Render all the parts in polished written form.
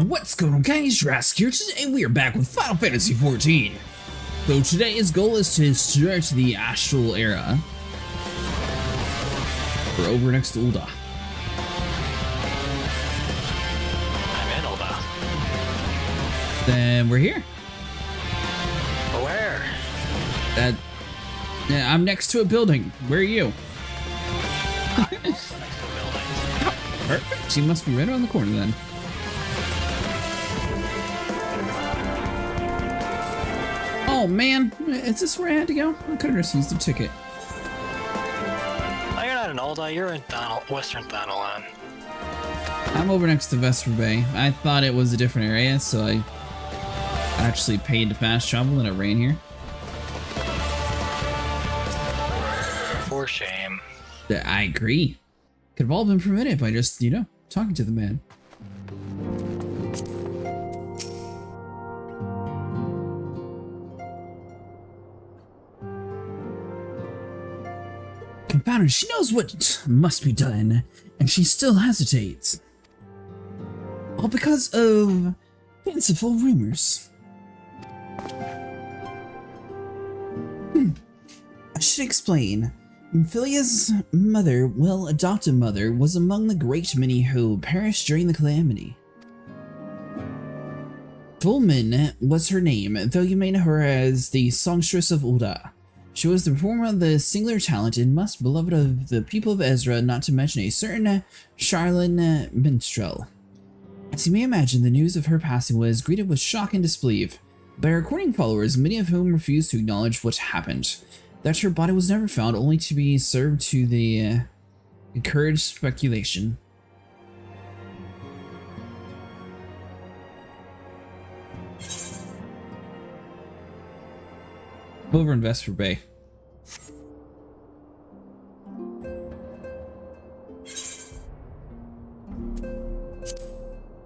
What's going on, guys? Drask here. Today we are back with Final Fantasy XIV. So today's goal is to start the Astral Era. We're over next to Ul'dah. I'm in Ul'dah. Then we're here. Where? Yeah, I'm next to a building. Where are you? I'm also next to a building. Perfect. She must be right around the corner then. Oh man, is this where I had to go? I could have just used the ticket. Oh, you're not in Ul'dah, you're in Western Thanalan. I'm over next to Vesper Bay. I thought it was a different area, so I actually paid to fast travel and I ran here. For shame. I agree. Could have all been prevented by just, you know, talking to the man. Confounded, she knows what must be done, and she still hesitates. All because of fanciful rumors. I should explain. Philia's mother, well, adopted mother, was among the great many who perished during the calamity. Fulmin was her name, though you may know her as the songstress of Ul'dah. She was the performer of the singular talent and most beloved of the people of Ezra, not to mention a certain Charlene minstrel. As you may imagine, the news of her passing was greeted with shock and disbelief by her courting followers, many of whom refused to acknowledge what happened. That her body was never found, only to be served to the encouraged speculation. Over in Vesper Bay.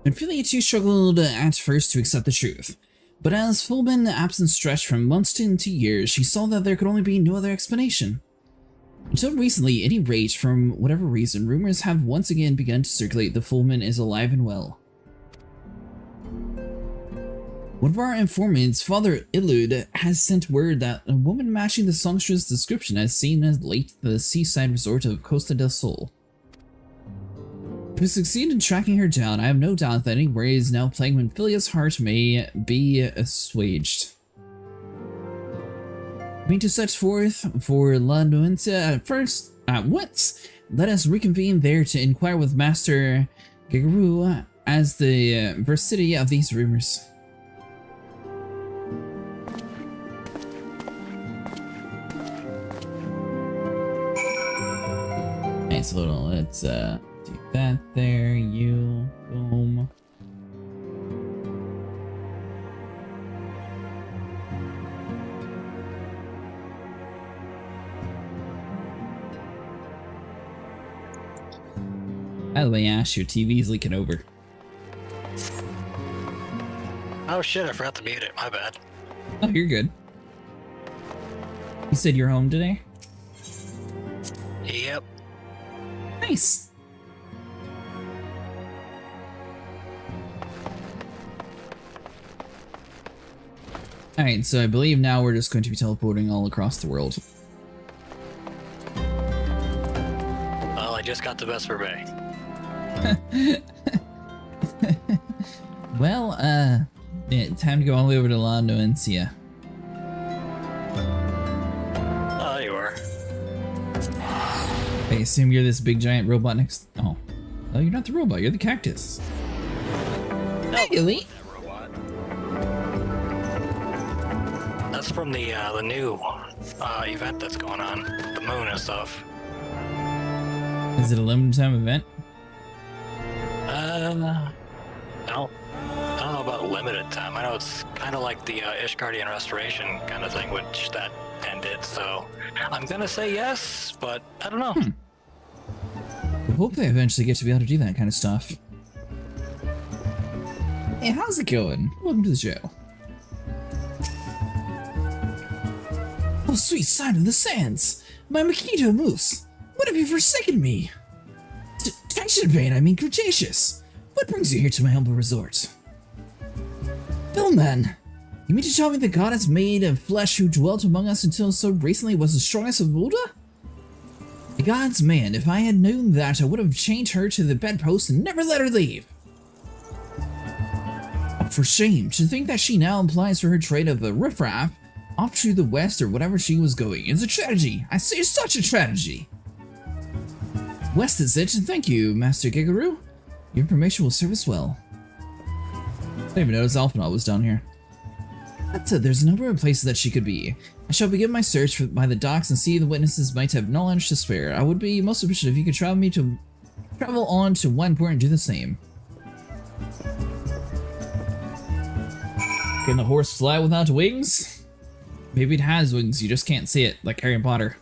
And Philia too struggled at first to accept the truth. But as Fulmin's absence stretched from months into years, she saw that there could only be no other explanation. Until recently, at any rate, from whatever reason, rumors have once again begun to circulate that Fulmin is alive and well. One of our informants, Father Illud, has sent word that a woman matching the songstress' description as seen as late the seaside resort of Costa del Sol. If we succeed in tracking her down, I have no doubt that any worries now plaguing Philia's heart may be assuaged. Being to set forth for La Nuencia at once, let us reconvene there to inquire with Master Gigaru as the veracity of these rumors. Nice, hold on, let's do that there, you, boom. By the way, Ash, your TV's leaking over. Oh shit, I forgot to mute it, my bad. Oh, you're good. You said you're home today? Yep. Nice. Alright, so I believe now we're just going to be teleporting all across the world. Well, I just got to Vesper Bay. Well, yeah, time to go all the way over to La Nuencia. Oh, you are. I assume you're this big giant robot next. Oh. Oh, you're not the robot, you're the cactus. No, Hey, Elite. that robot. That's from the new event that's going on, the moon and stuff. Is it a limited time event? I don't know about limited time. I know it's kind of like the Ishgardian Restoration kind of thing, which that ended. So I'm gonna say yes, but I don't know. We hope they eventually get to be able to do that kind of stuff. Hey, how's it going? Welcome to the show. Oh, sweet sign of the sands! My Makito Moose! What have you forsaken me? Tension Bane, I mean Cretaceous! What brings you here to my humble resort? Philman! You mean to tell me the goddess made of flesh who dwelt among us until so recently was the strongest of Ulda? The gods, man, if I had known that, I would have chained her to the bedpost and never let her leave. Oh, for shame, to think that she now implies for her trade of a riffraff off to the west or whatever she was going. It's a tragedy. I say such a tragedy. West is it? Thank you, Master Gigaru. Your information will serve us well. I didn't even notice Alphinaud was down here. That said, there's a number of places that she could be. I shall begin my search by the docks and see if the witnesses might have knowledge to spare. I would be most appreciative if you could travel on to Wineport and do the same. Can the horse fly without wings? Maybe it has wings, you just can't see it, like Harry Potter.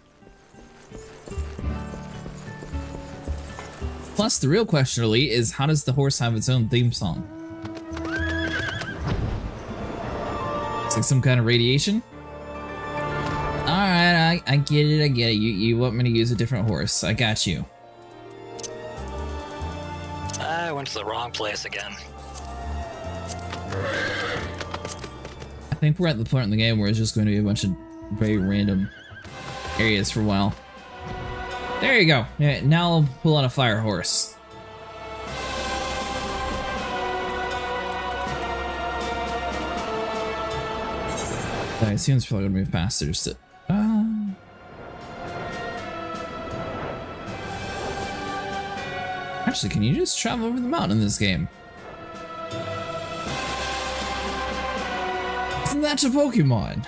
Plus, the real question really is, how does the horse have its own theme song? It's like some kind of radiation? Alright, I get it, I get it. You want me to use a different horse. I got you. I went to the wrong place again. I think we're at the point in the game where it's just going to be a bunch of very random areas for a while. There you go. Yeah, now I'll pull out a fire horse. I assume it's probably gonna move faster just to... Actually, can you just travel over the mountain in this game? Isn't that a Pokemon?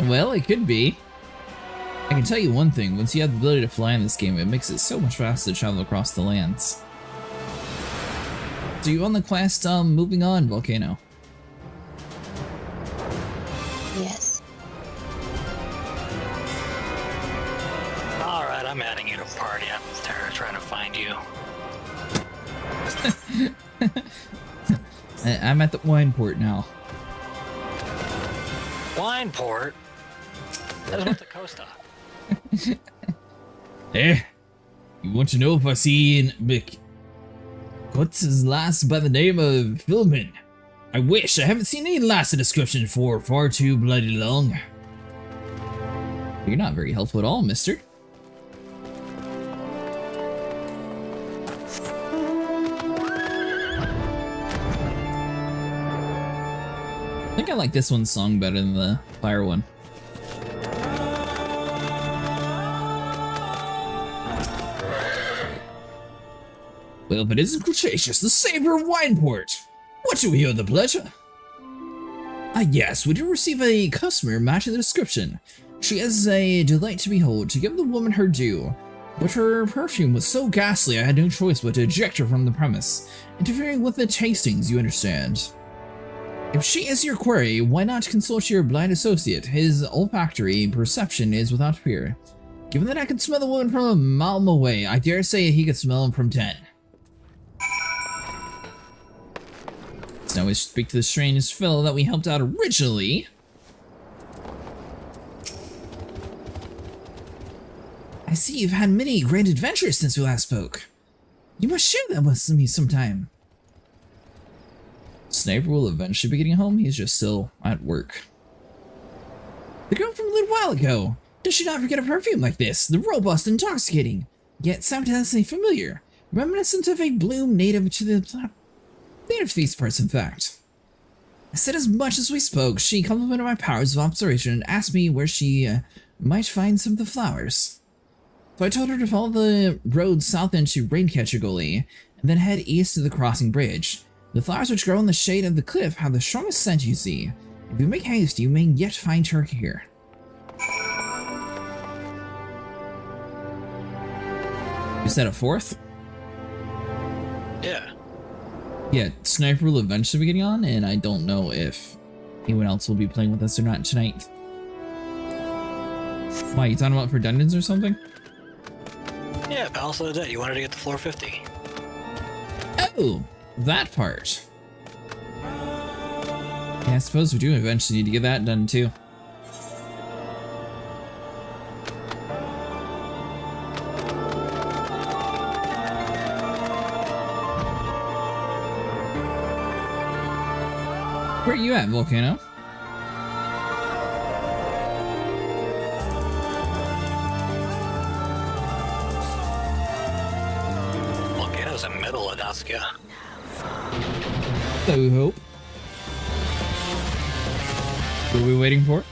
Well, it could be. I can tell you one thing, once you have the ability to fly in this game, it makes it so much faster to travel across the lands. So you on the quest, moving on, Volcano? Yes. Alright, I'm adding you to party. I'm trying to find you. I'm at the Wineport now. Wineport? That's what the coast of. You want to know if I see what's his last by the name of Philman? I wish. I haven't seen any last description for far too bloody long. You're not very helpful at all, mister. I think I like this one's song better than the fire one. Well, if it isn't Cretaceous, the savior of Wineport! What do we owe the pleasure? Ah yes, we did receive a customer matching the description. She is a delight to behold, to give the woman her due. But her perfume was so ghastly I had no choice but to eject her from the premise, interfering with the tastings, you understand. If she is your query, why not consult your blind associate? His olfactory perception is without fear. Given that I can smell the woman from a mile away, I dare say he could smell him from 10. So now we speak to the strange fellow that we helped out originally. I see you've had many great adventures since we last spoke. You must share them with me sometime. Sniper will eventually be getting home. He's just still at work. The girl from a little while ago. Does she not forget a perfume like this? The robust, intoxicating, yet simultaneously familiar, reminiscent of a bloom native to the native to these parts, in fact. I said as much as we spoke. She complimented my powers of observation and asked me where she might find some of the flowers. So I told her to follow the road south into Raincatcher Gully, and then head east to the crossing bridge. The flowers which grow in the shade of the cliff have the strongest scent, you see. If you make haste, you may yet find her here. You said a fourth? Yeah. Yeah, Sniper will eventually be getting on, and I don't know if anyone else will be playing with us or not tonight. Why, you talking about for dungeons or something? Yeah, Palace of the Dead. You wanted to get to floor 50. Oh, that part. Yeah, I suppose we do eventually need to get that done too. you at, Volcano? Volcano's in middle of Alaska. So we hope. What are we waiting for?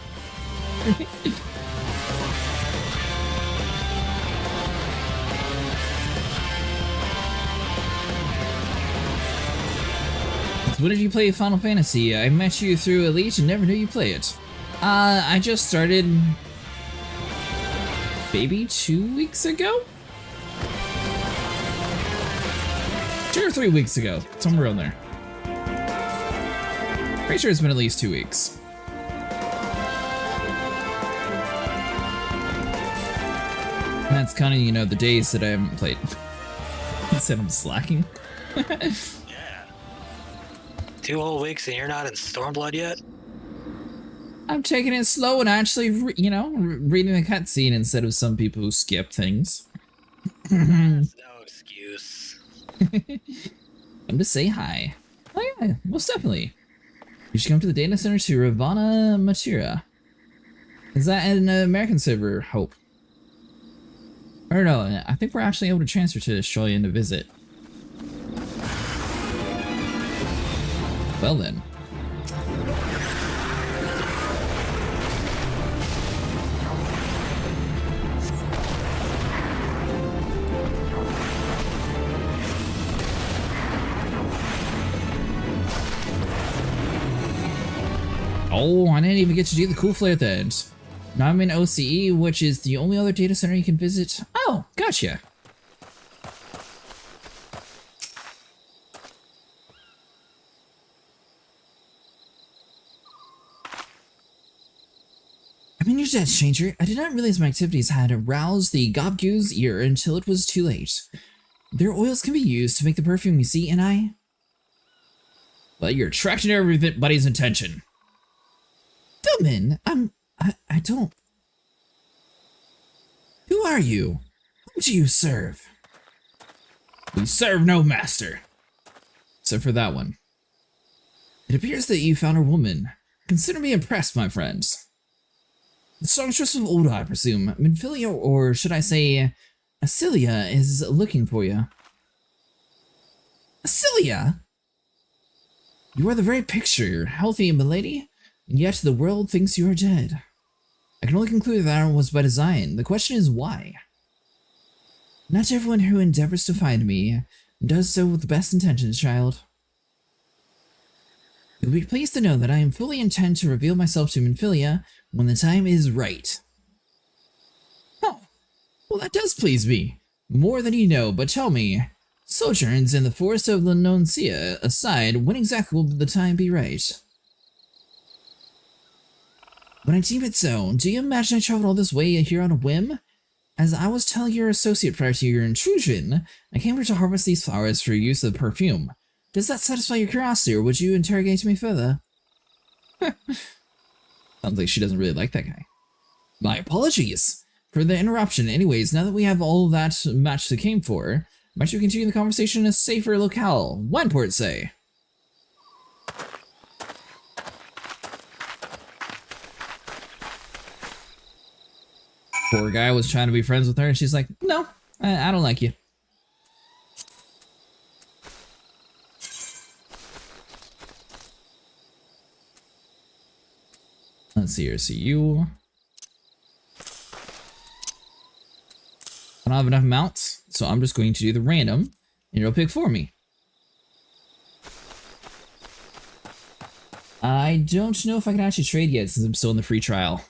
When did you play Final Fantasy? I met you through Elite and never knew you play it. I just started maybe 2 weeks ago? 2 or 3 weeks ago, somewhere around there. Pretty sure it's been at least 2 weeks. And that's kind of, you know, the days that I haven't played. He said I'm slacking. Yeah. 2 whole weeks and you're not in Stormblood yet? I'm taking it slow and actually, reading the cutscene instead of some people who skip things. That's no excuse. I'm to say hi. Oh yeah, most definitely. You should come to the data center to Ravana Matira. Is that an American server, Hope? Or no, I think we're actually able to transfer to Australia to visit. Well then. Oh, I didn't even get to do the cool flare at the end. Now I'm in OCE, which is the only other data center you can visit. Oh, gotcha. I'm in your debt, stranger. I did not realize my activities had aroused the Gobgoose ear until it was too late. Their oils can be used to make the perfume you see, and I... Well, you're attracting everybody's attention. Duman, I don't... Who are you? Whom do you serve? We serve no master. Except for that one. It appears that you found a woman. Consider me impressed, my friends. The songstress of Oda, I presume. Minfilia, or should I say, Asilia, is looking for you. Asilia? You are the very picture, healthy, milady, and yet the world thinks you are dead. I can only conclude that it was by design. The question is why? Not everyone who endeavors to find me does so with the best intentions, child. You'll be pleased to know that I am fully intent to reveal myself to Minfilia when the time is right. Oh, well that does please me. More than you know, but tell me, sojourns in the forest of La Noncia aside, when exactly will the time be right? When I deem it so, do you imagine I traveled all this way here on a whim? As I was telling your associate prior to your intrusion, I came here to harvest these flowers for use of perfume. Does that satisfy your curiosity, or would you interrogate me further? Sounds like she doesn't really like that guy. My apologies for the interruption. Anyways, now that we have all that match that came for, might you continue the conversation in a safer locale? One port say. Poor guy was trying to be friends with her, and she's like, no, I don't like you. Let's see here, so you... I don't have enough mounts, so I'm just going to do the random, and it'll pick for me. I don't know if I can actually trade yet, since I'm still in the free trial.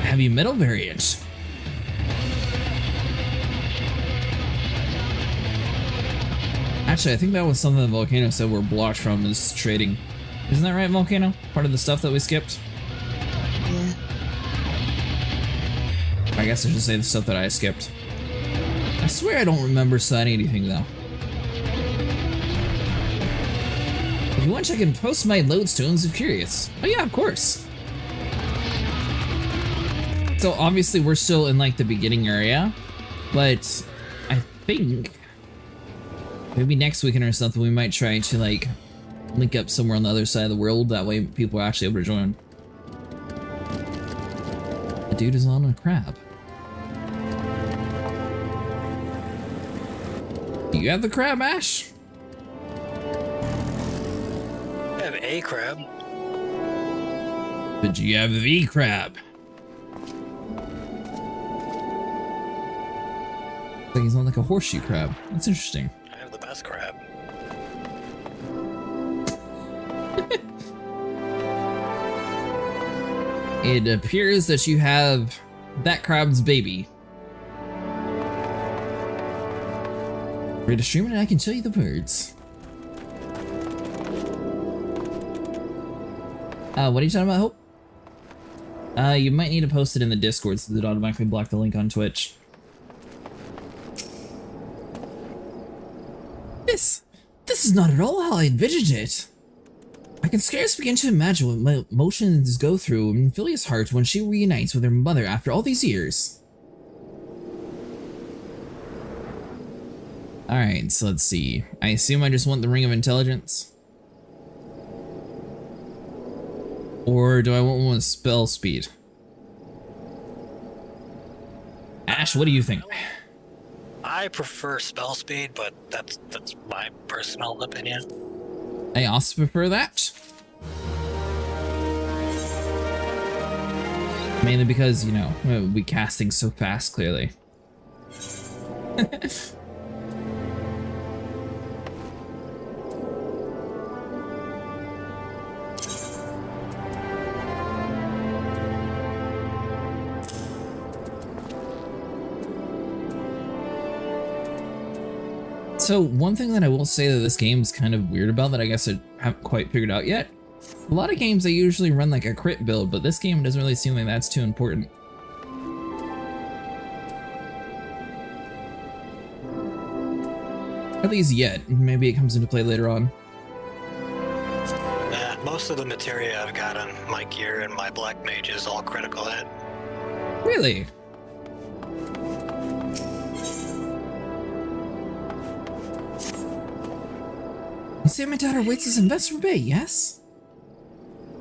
Heavy metal variant. Actually, I think that was something that Volcano said we're blocked from is trading. Isn't that right, Volcano? Part of the stuff that we skipped? Yeah. I guess I should say the stuff that I skipped. I swear I don't remember signing anything, though. If you want to check in, post my lodestones if curious. Oh yeah, of course. So obviously we're still in like the beginning area, but I think maybe next weekend or something we might try to like link up somewhere on the other side of the world. That way people are actually able to join. The dude is on a crab. You have the crab, Ash? I have a crab. But you have the crab. Like he's on like a horseshoe crab. That's interesting. I have the best crab. It appears that you have that crab's baby. Ready to stream it and I can tell you the words. What are you talking about, Hope? You might need to post it in the Discord so that it automatically block the link on Twitch. This is not at all how I envisioned it. I can scarce begin to imagine what my emotions go through in Philia's heart when she reunites with her mother after all these years. Alright, so let's see. I assume I just want the Ring of Intelligence? Or do I want one with spell speed? Ash, what do you think? I prefer spell speed, but that's my personal opinion. I also prefer that. Mainly because, you know, we'll be casting so fast, clearly. So one thing that I will say that this game is kind of weird about that I guess I haven't quite figured out yet. A lot of games they usually run like a crit build, but this game doesn't really seem like that's too important. At least yet. Maybe it comes into play later on. Most of the materia I've got on my gear and my Black Mage is all critical hit. Really? You say my daughter waits us in Vesper Bay, yes?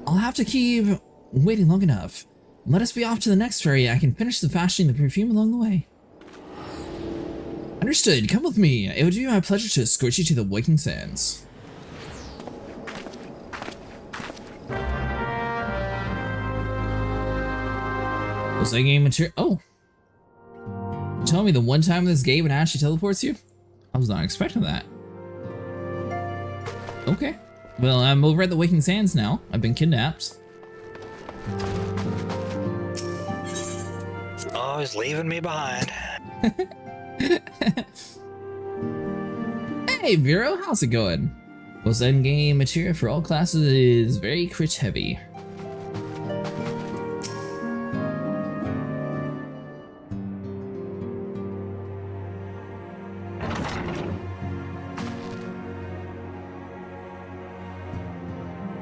I'll have to keep waiting long enough. Let us be off to the next ferry. I can finish the fashioning the perfume along the way. Understood. Come with me. It would be my pleasure to escort you to the Waking Sands. Was that game material? Oh. You telling me the one time this game it actually teleports you? I was not expecting that. Okay. Well, I'm over at the Waking Sands now. I've been kidnapped. Oh, he's leaving me behind. Hey, Vero, how's it going? Well, endgame material for all classes is very crit heavy.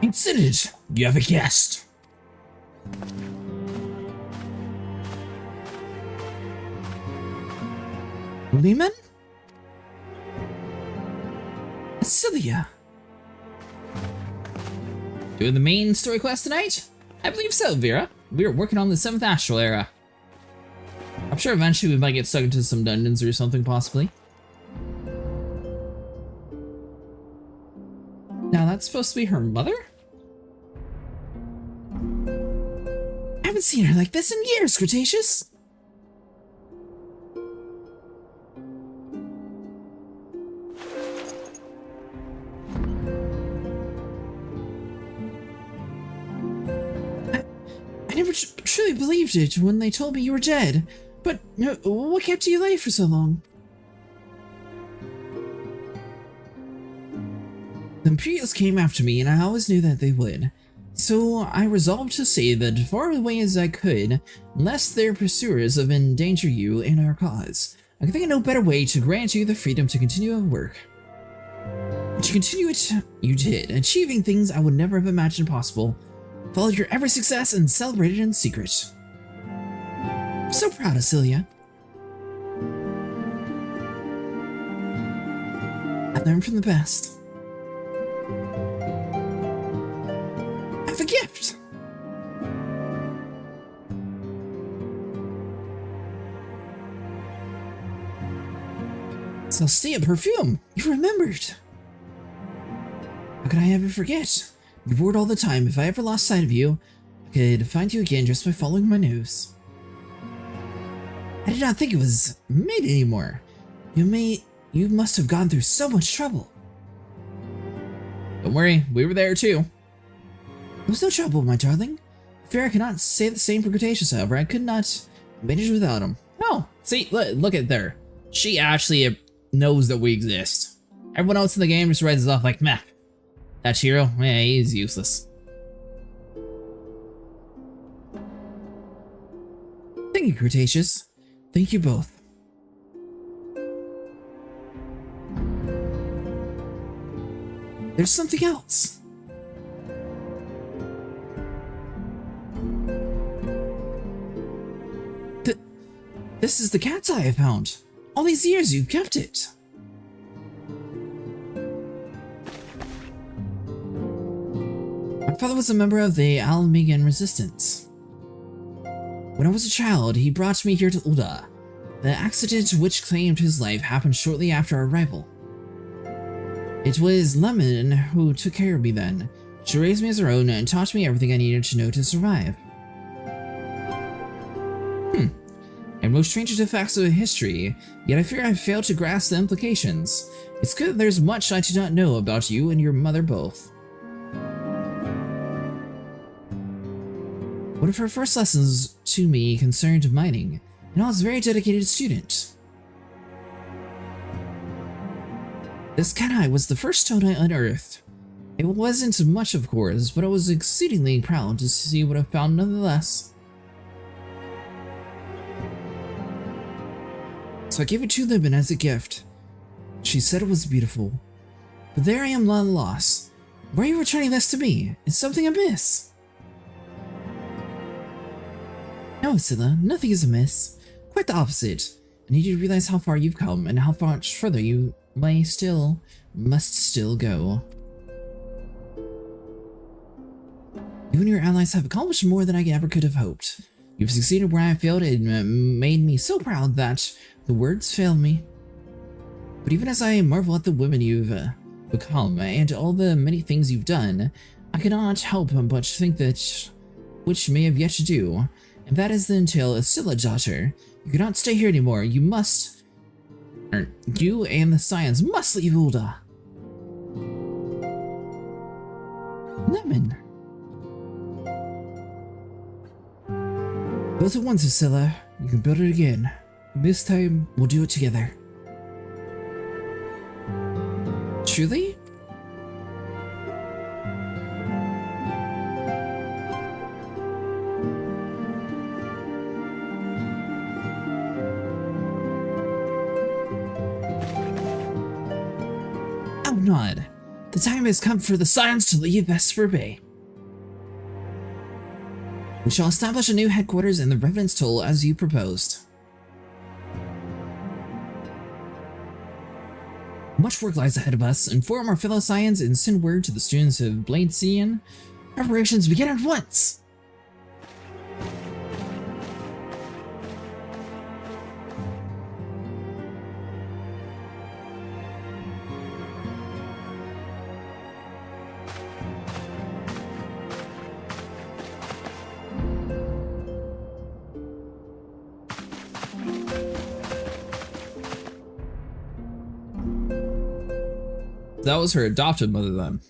Incident! You have a guest! Lehman? Celia! Doing the main story quest tonight? I believe so, Vera. We are working on the 7th Astral Era. I'm sure eventually we might get stuck into some dungeons or something, possibly. Now that's supposed to be her mother? I haven't seen her like this in years, Cretaceous! I never truly believed it when they told me you were dead. But what kept you late for so long? The Imperials came after me, and I always knew that they would. So I resolved to stay as far away as I could, lest their pursuers have endanger you and our cause. I think of no better way to grant you the freedom to continue your work. To continue it, you did, achieving things I would never have imagined possible. Followed your every success and celebrated in secret. I'm so proud of Celia. I learn from the best. I have a gift! Celestia perfume! You remembered! How could I ever forget? You wore it all the time. If I ever lost sight of you, I could find you again just by following my nose. I did not think it was made anymore. You must have gone through so much trouble. Don't worry, we were there too. There was no trouble, my darling. I fear I cannot say the same for Cretaceous, however. I could not manage without him. Oh, see, look at there. She actually knows that we exist. Everyone else in the game just writes us off like, meh. That hero, yeah, he's useless. Thank you, Cretaceous. Thank you both. There's something else. This is the cat's eye I found. All these years you've kept it. My father was a member of the Almegan Resistance. When I was a child, he brought me here to Ulda. The accident which claimed his life happened shortly after our arrival. It was Lemon who took care of me then. She raised me as her own and taught me everything I needed to know to survive. I'm no stranger to facts of history, yet I fear I've failed to grasp the implications. It's good that there's much I do not know about you and your mother both. One of her first lessons to me concerned mining, and I was a very dedicated student. This cat eye was the first stone I unearthed. It wasn't much, of course, but I was exceedingly proud to see what I found nonetheless. So I gave it to Libin as a gift. She said it was beautiful. But there I am at a loss. Why are you returning this to me? Is something amiss? No, Scylla, nothing is amiss. Quite the opposite. I need you to realize how far you've come and how much further you must still go. You and your allies have accomplished more than I ever could have hoped. You've succeeded where I failed and made me so proud that the words fail me. But even as I marvel at the women you've become and all the many things you've done, I cannot help but think that which may have yet to do, and that is the entail of Scylla, daughter. You cannot stay here anymore. You and the Scions must leave Ulda. Lemon. Build it once, Scylla. You can build it again. This time, we'll do it together. Truly? Oh, Nod. The time has come for the Scions to leave Vesper Bay. We shall establish a new headquarters in the Revenant's Toll as you proposed. Much work lies ahead of us. Inform our fellow Scions and send word to the students of Blade Cian. Preparations begin at once! That was her adopted mother then.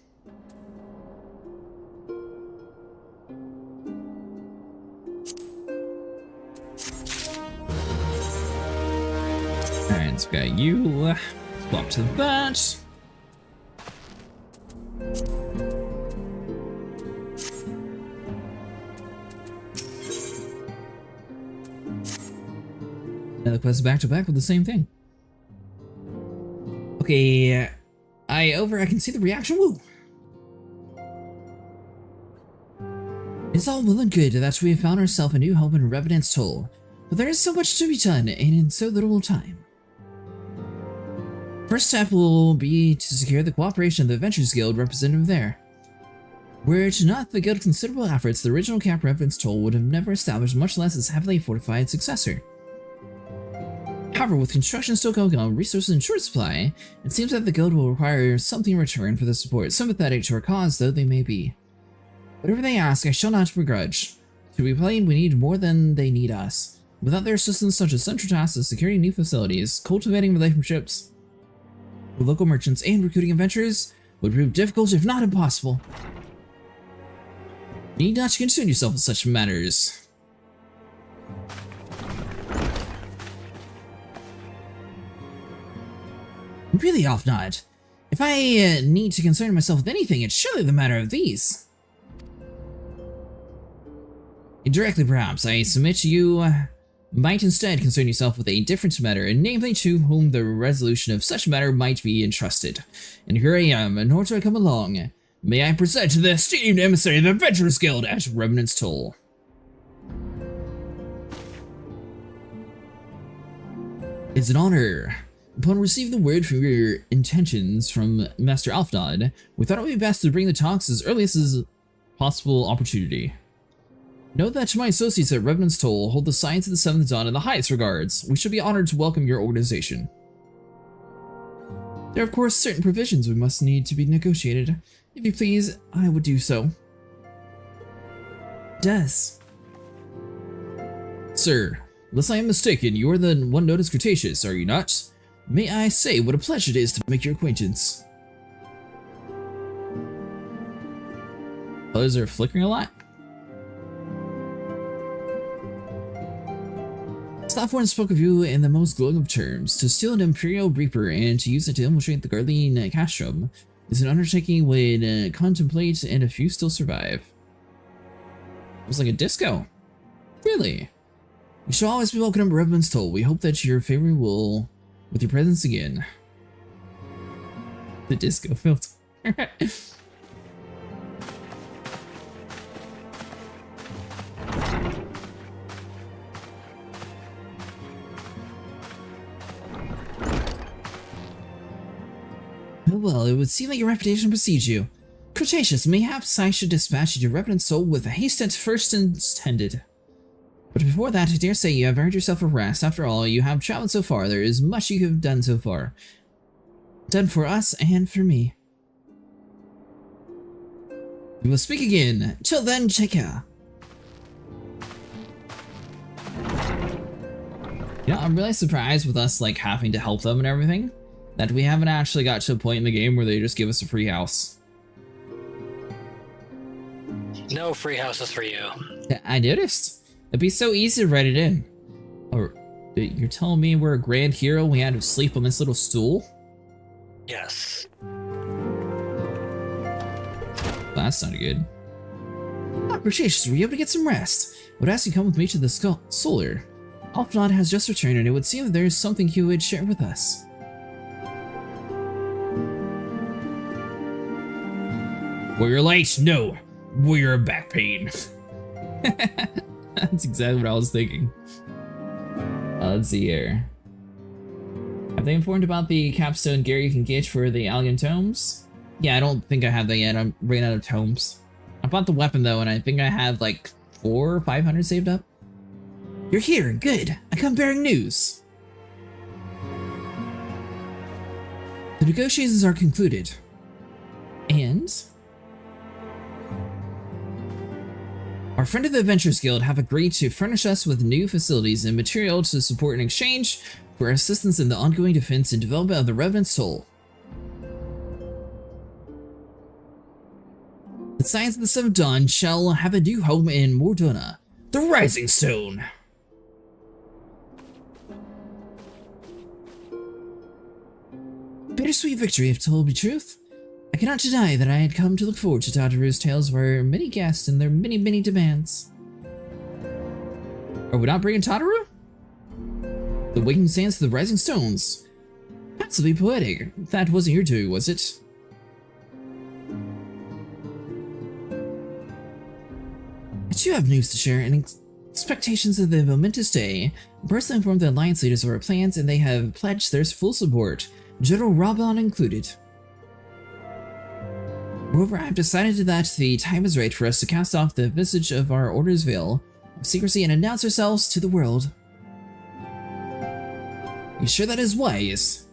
Alright, so we got you. Swap to that. Another quest back to back with the same thing. Okay. I can see the reaction. Woo! It's all well and good that we have found ourselves a new home in Revenant's Toll, but there is so much to be done and in so little time. First step will be to secure the cooperation of the Adventurers Guild representative there. Were it not the Guild's considerable efforts, the original Cap Reference Toll would have never established, much less its heavily fortified successor. However, with construction still going on, resources in short supply, it seems that the Guild will require something in return for the support. Sympathetic to our cause, though they may be. Whatever they ask, I shall not begrudge. To be plain, we need more than they need us. Without their assistance, such as central tasks of securing new facilities, cultivating relationships with local merchants, and recruiting adventurers would prove difficult, if not impossible. You need not to concern yourself with such matters. Really, Alfnod, if I need to concern myself with anything, it's surely the matter of these. Indirectly, perhaps, I submit to you might instead concern yourself with a different matter, and namely to whom the resolution of such matter might be entrusted. And here I am, and nor do I come along. May I present to the esteemed emissary of the Adventurers Guild at Revenant's Toll. It's an honor. Upon receiving the word from your intentions from Master Alfnod, we thought it would be best to bring the talks as early as possible opportunity. Note that my associates at Revenant's Toll hold the science of the 7th Dawn in the highest regards. We should be honored to welcome your organization. There are of course certain provisions we must need to be negotiated. If you please, I would do so. Des. Sir, unless I am mistaken, you are the one known as Cretaceous, are you not? May I say what a pleasure it is to make your acquaintance. Colors are flickering a lot. Stothorn spoke of you in the most glowing of terms. To steal an Imperial Reaper and to use it to infiltrate the Guardian Castrum is an undertaking we'd contemplate, and a few still survive. It was like a disco. Really? You shall always be welcome to Revenant's Toll. We hope that your favor will with your presence again. The disco filter. Well, it would seem that your reputation precedes you. Cretaceous, mayhaps I should dispatch you to Revenant's Soul with haste at first intended. But before that, I dare say you have earned yourself a rest. After all, you have traveled so far. There is much you have done so far. Done for us and for me. We will speak again. Till then, take care. You know, I'm really surprised with us, like, having to help them and everything, that we haven't actually got to a point in the game where they just give us a free house. No free houses for you. Yeah, I noticed. It'd be so easy to write it in. Or, you're telling me we're a grand hero, we had to sleep on this little stool? Yes. Well, that's not good. Ah, Cretaceous, were you able to get some rest? Would ask you come with me to the Solar. Alfnod has just returned, and it would seem that there is something he would share with us. Warrior Light, no. Warrior back pain. That's exactly what I was thinking. Let's see here. Have they informed about the capstone gear you can get for the Alien Tomes? Yeah, I don't think I have that yet. I'm running out of tomes. I bought the weapon though, and I think I have like 400 or 500 saved up. You're here, good. I come bearing news. The negotiations are concluded. And our friend of the Adventurers Guild have agreed to furnish us with new facilities and material to support in exchange for assistance in the ongoing defense and development of the Revenant's Toll. The Science of the 7th Dawn shall have a new home in Mordona, the Rising Stone. Bittersweet victory, if told be truth. I cannot deny that I had come to look forward to Tataru's tales of our many guests and their many demands. Are we not bringing Tataru? The waking sands of the rising stones. Passably poetic. That wasn't your doing, was it? I too have news to share and expectations of the momentous day. I personally informed the Alliance leaders of our plans, and they have pledged their full support. General Rabon included. Moreover, I have decided that the time is right for us to cast off the visage of our Order's veil of secrecy and announce ourselves to the world. You sure that is wise?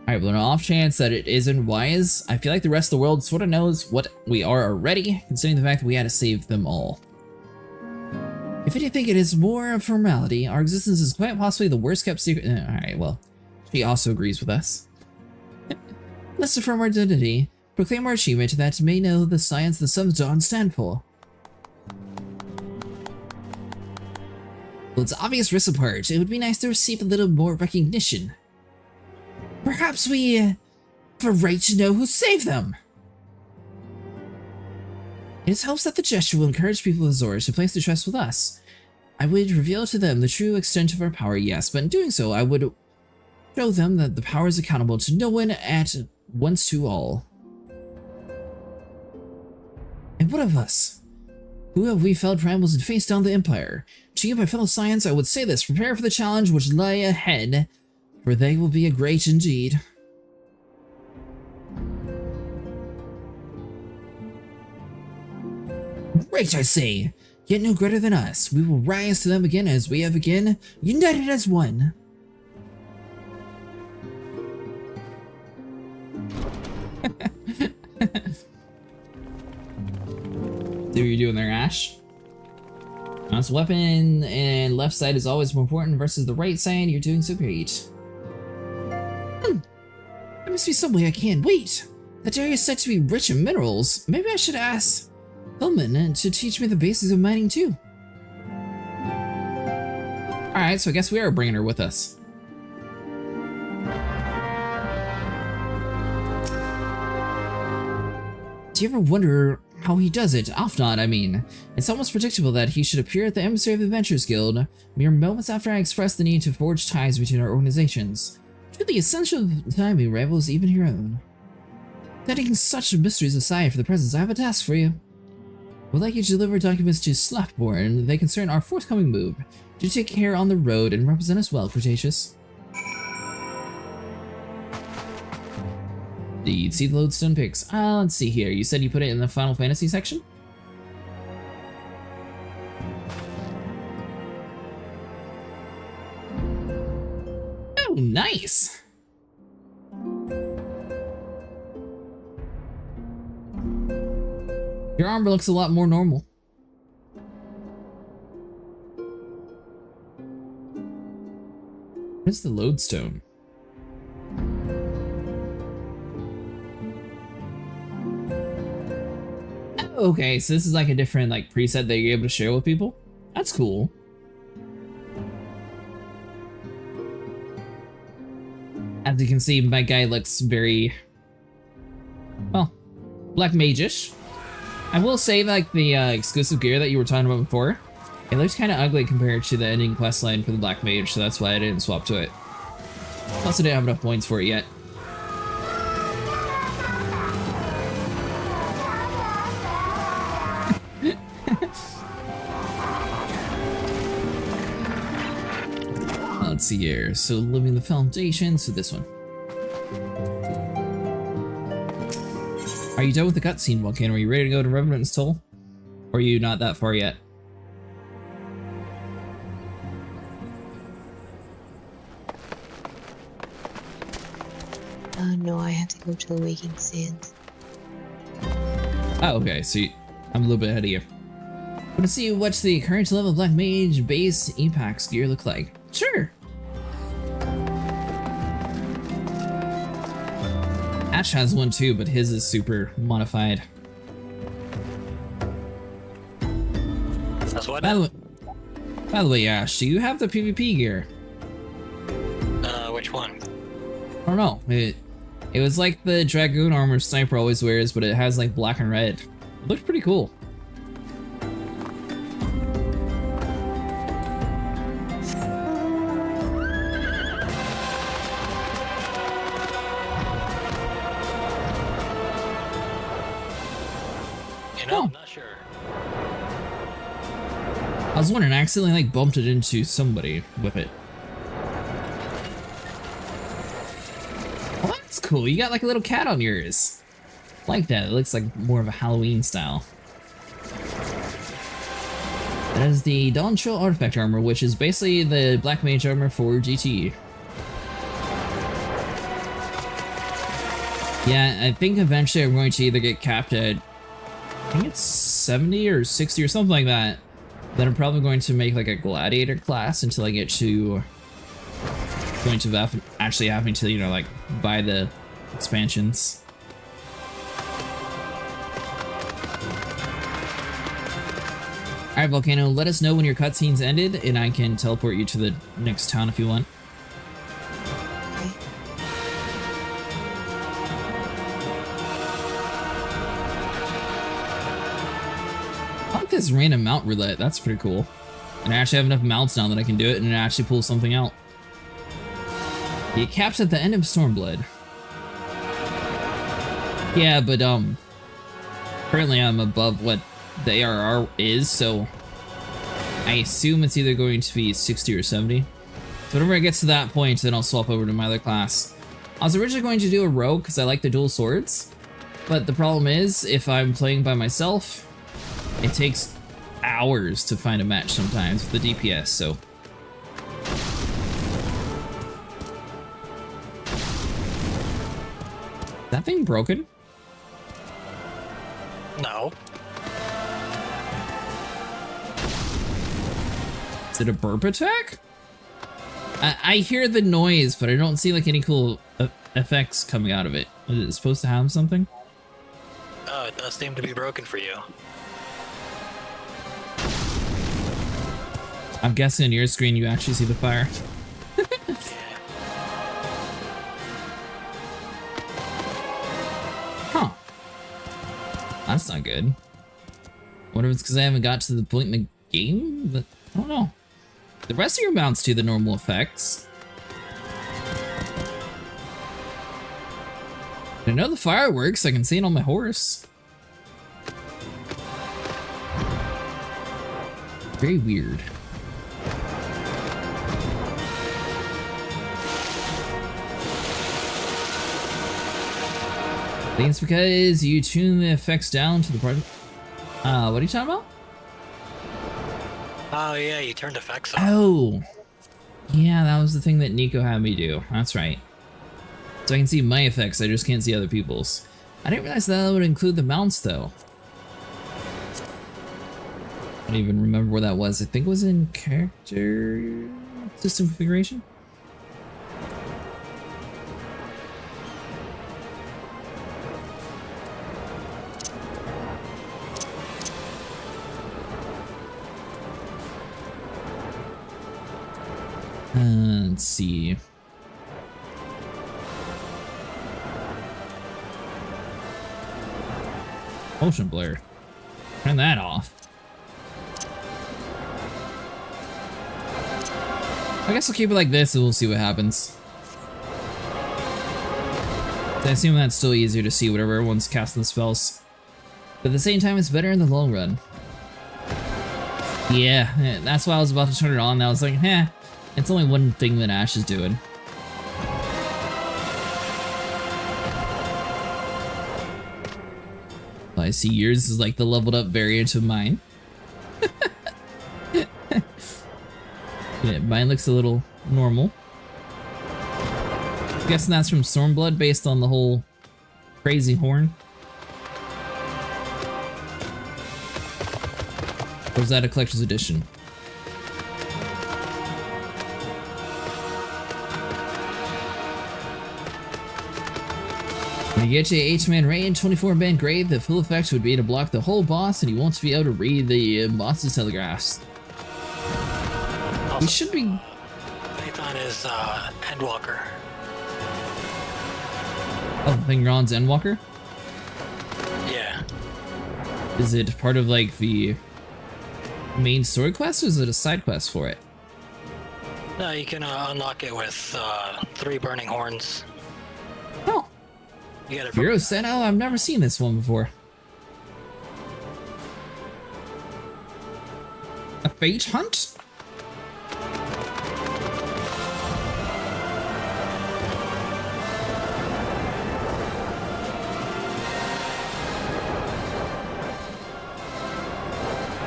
Alright, well, on the off chance that it isn't wise, I feel like the rest of the world sort of knows what we are already, considering the fact that we had to save them all. If anything, it is more a formality. Our existence is quite possibly the worst kept secret. Alright, well, she also agrees with us. Let's affirm our identity, proclaim our achievement that may know the science the 7th Dawn stand for. Well, it's obvious risks apart. It would be nice to receive a little more recognition. Perhaps we have a right to know who saved them. It is hopes that the gesture will encourage people of Azores to place their trust with us. I would reveal to them the true extent of our power, yes, but in doing so, I would show them that the power is accountable to no one at once to all. And what of us? Who have we felled primals and faced down the Empire? To you, my fellow Science, I would say this: prepare for the challenge which lie ahead, for they will be a great indeed. Great, I say! Yet no greater than us. We will rise to them again as we have again, united as one. See what you're doing there, Ash? Mouse weapon and left side is always more important versus the right side. You're doing so great. There must be some way I can. Wait! That area is said to be rich in minerals. Maybe I should ask Hillman to teach me the basics of mining too. Alright, so I guess we are bringing her with us. Do you ever wonder how he does it? Alfnod, I mean. It's almost predictable that he should appear at the Emissary of the Adventures Guild mere moments after I expressed the need to forge ties between our organizations. Truly essential timing rivals even your own. Setting such mysteries aside for the present, I have a task for you. I would like you to deliver documents to Slaftborn. They concern our forthcoming move. Do take care on the road and represent us well, Cretaceous. Indeed. See the lodestone pics. Let's see here. You said you put it in the Final Fantasy section? Oh, nice! Your armor looks a lot more normal. Where's the lodestone? Oh, okay, so this is like a different like preset that you're able to share with people? That's cool. As you can see, my guy looks very, well, Black Mage-ish. I will say, like, the exclusive gear that you were talking about before, it looks kind of ugly compared to the ending questline for the Black Mage, so that's why I didn't swap to it. Plus, I didn't have enough points for it yet. Let's see here. So, living the foundation, so this one. Are you done with the cutscene, Vulcan? Are you ready to go to Revenant's Toll? Or are you not that far yet? No, I have to go to the Waking Sands. Oh, okay, so I'm a little bit ahead of you. Want to see what the current level Black Mage base Epax gear look like? Sure! Ash has one too, but his is super modified. That's what? By the way, Ash, do you have the PvP gear? Which one? I don't know. It was like the Dragoon armor Sniper always wears, but it has like black and red. It looked pretty cool. I'm not sure. I was wondering, I accidentally like bumped it into somebody with it. Well, cool. You got like a little cat on yours. Like that. It looks like more of a Halloween style. That is the Dawn Chill Artifact Armor, which is basically the Black Mage armor for GT. Yeah, I think eventually I'm going to either get capped at, I think it's 70 or 60 or something like that. Then I'm probably going to make like a gladiator class until I get to going to actually having to, you know, like buy the expansions. Alright, Volcano, let us know when your cutscenes ended and I can teleport you to the next town if you want. Okay. I like this random mount roulette, that's pretty cool. And I actually have enough mounts now that I can do it and it actually pulls something out. It caps at the end of Stormblood. Yeah, but currently I'm above what the ARR is, so I assume it's either going to be 60 or 70. So whenever it gets to that point, then I'll swap over to my other class. I was originally going to do a rogue because I like the dual swords, but the problem is if I'm playing by myself, it takes hours to find a match sometimes with the DPS, so. Is that thing broken? No. Is it a burp attack? I hear the noise, but I don't see like any cool effects coming out of it. Is it supposed to have something? Oh, it does seem to be broken for you. I'm guessing on your screen you actually see the fire. Huh. That's not good. Wonder if it's because I haven't got to the point in the game? But I don't know. The rest of your mounts do the normal effects. I know the fireworks, I can see it on my horse. Very weird. I think it's because you tune the effects down to the part. What are you talking about? Oh yeah, you turned effects on. Oh, yeah, that was the thing that Nico had me do. That's right. So I can see my effects, I just can't see other people's. I didn't realize that would include the mounts, though. I don't even remember where that was. I think it was in character system configuration. Let's see. Motion blur. Turn that off. I guess I'll keep it like this and we'll see what happens. I assume that's still easier to see whatever everyone's casting the spells. But at the same time, it's better in the long run. Yeah, that's why I was about to turn it on. I was like, it's only one thing that Ash is doing. I see yours is like the leveled up variant of mine. Yeah, mine looks a little normal. I'm guessing that's from Stormblood based on the whole crazy horn. Or is that a collector's edition? When you get to 8-man raid, 24-man grade, the full effect would be to block the whole boss and you won't be able to read the boss's telegraphs. Also, We should be... Python is Endwalker. Oh, Fingron's Endwalker? Yeah. Is it part of like the main story quest or is it a side quest for it? No, you can unlock it with 3 burning horns. Oh. You get it from... Bureau said, oh, I've never seen this one before. A fate hunt?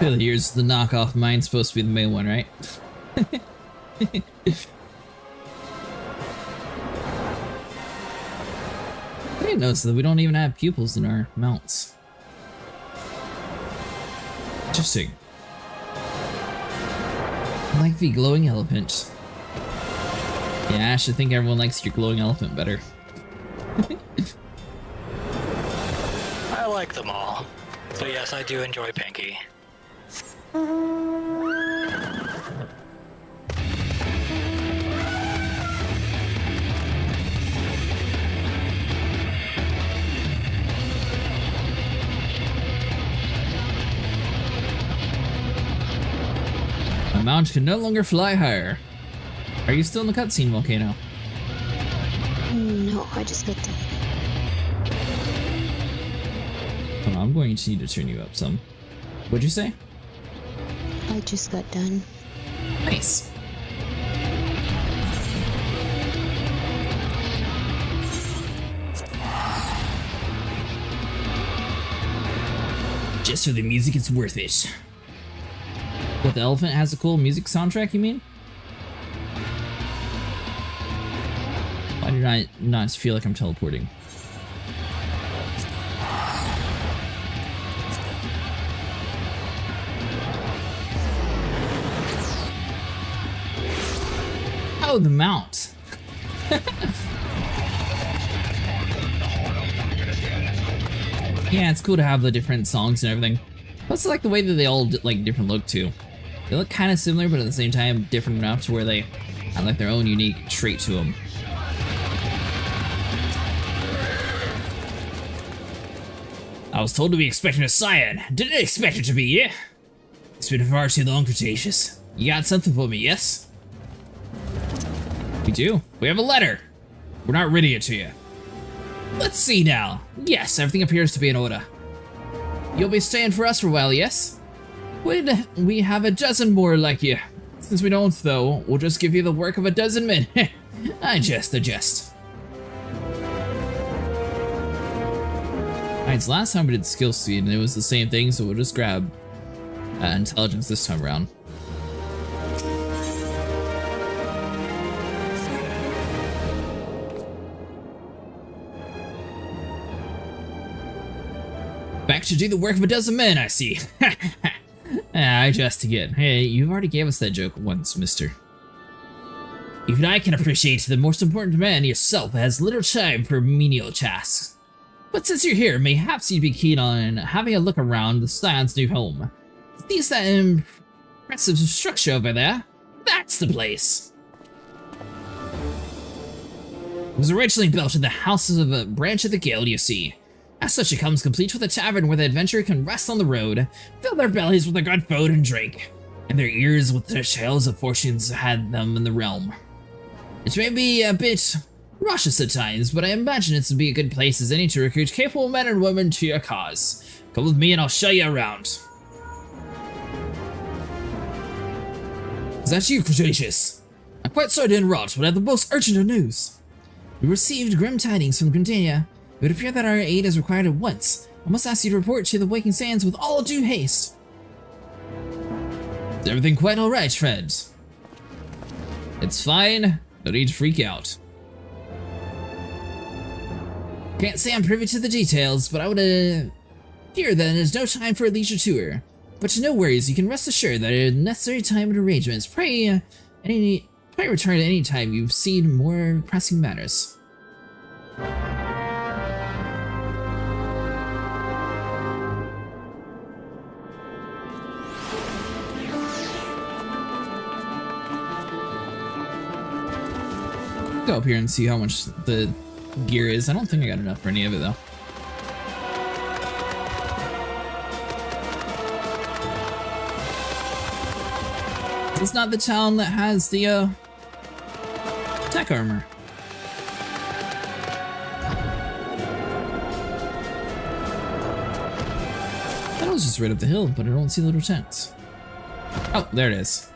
Here's the knockoff. Mine's supposed to be the main one, right? I didn't notice that we don't even have pupils in our mounts. Interesting. I like the glowing elephant. Yeah, I should think everyone likes your glowing elephant better. I like them all. But yes, I do enjoy Pinky. My mount can no longer fly higher. Are you still in the cutscene, Volcano? No, I just got done. Hold on, I'm going to need to turn you up some. What'd you say? I just got done. Nice. Just for the music, it's worth it. What, the elephant has a cool music soundtrack, you mean? Why did I not feel like I'm teleporting? Oh, the mount. Yeah, it's cool to have the different songs and everything. Plus, I like the way that they all like different look too. They look kind of similar, but at the same time different enough to where they have like their own unique trait to them. I was told to be expecting a scion. Didn't expect it to be, yeah? It's been far too long, Cretaceous. You got something for me, yes? We do. We have a letter. We're not reading it to you. Let's see now. Yes, everything appears to be in order. You'll be staying for us for a while, yes? When we have a dozen more like you. Since we don't, though, we'll just give you the work of a dozen men. I jest. Alright, so last time we did skill seed and it was the same thing, so we'll just grab intelligence this time around. Back to do the work of a dozen men, I see. I jest again. Hey, you've already gave us that joke once, mister. Even I can appreciate the most important man yourself has little time for menial tasks. But since you're here, mayhaps you'd be keen on having a look around the Scion's new home. See that impressive structure over there? That's the place! It was originally built in the houses of a branch of the guild, you see. As such, it comes complete with a tavern where the adventurer can rest on the road, fill their bellies with a good food and drink, and their ears with the tales of fortunes had them in the realm. It may be a bit rushous at times, but I imagine it would be a good place as any to recruit capable men and women to your cause. Come with me and I'll show you around. Is that you, Cretaceous? I'm quite sorry to interrupt, but I have the most urgent of news. We received grim tidings from Grindia. It would appear that our aid is required at once. I must ask you to report to the Waking Sands with all due haste. Is everything quite alright, friends? It's fine. No need to freak out. Can't say I'm privy to the details, but I would fear that there's no time for a leisure tour. But no worries, you can rest assured that at necessary time and arrangements, pray return at any time you've seen more pressing matters. Go up here and see how much the gear is. I don't think I got enough for any of it though. This is not the town that has the tech armor. That was just right up the hill, but I don't see little tents. Oh, there it is.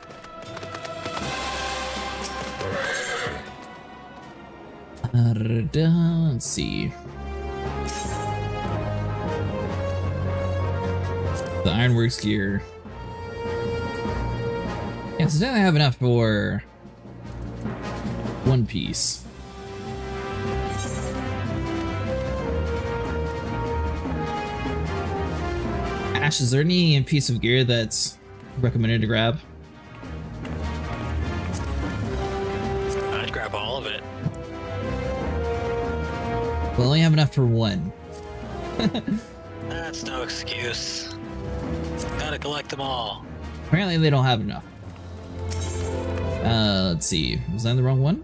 Let's see. The Ironworks gear. Yeah, so definitely have enough for one piece. Ash, is there any piece of gear that's recommended to grab? I'd grab all of it. We'll only have enough for one. That's no excuse. Gotta collect them all. Apparently they don't have enough. Let's see. Was I in the wrong one?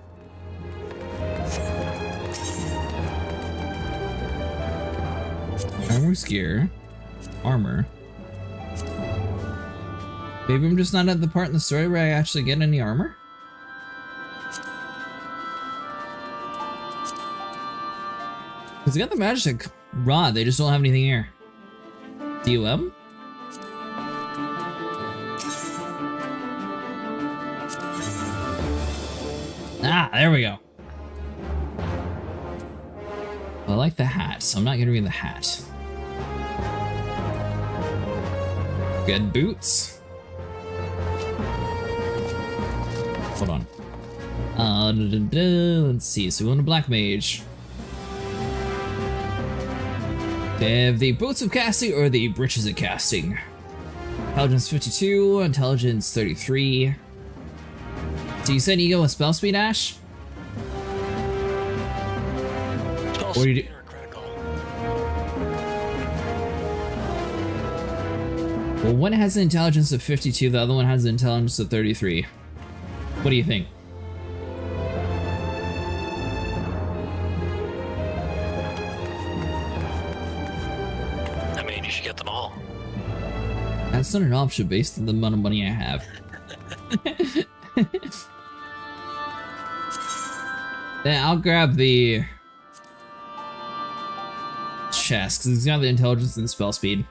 Armor's gear. Armor. Maybe I'm just not at the part in the story where I actually get any armor? Because they got the magic rod, they just don't have anything here. DOM? Ah, there we go. I like the hat, so I'm not gonna read the hat. Good boots. Hold on. Let's see. So we want a Black Mage. They have the boots of casting or the breeches of casting. Intelligence 52, intelligence 33. So you said you go with spell speed, Ash? Spell What do you speed or critical? Well, one has an intelligence of 52, the other one has an intelligence of 33. What do you think? I mean, you should get them all. That's not an option based on the amount of money I have. Then I'll grab the chest, because he's got the intelligence and spell speed.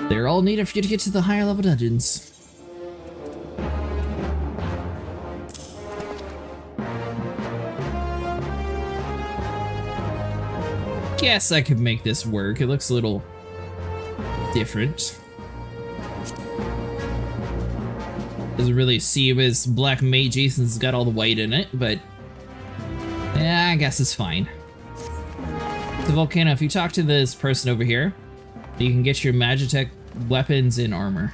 They're all needed for you to get to the higher level dungeons. Guess I could make this work. It looks a little different. Doesn't really seem as Black Mage since it's got all the white in it, but yeah, I guess it's fine. So Volcano, if you talk to this person over here, you can get your Magitech weapons and armor.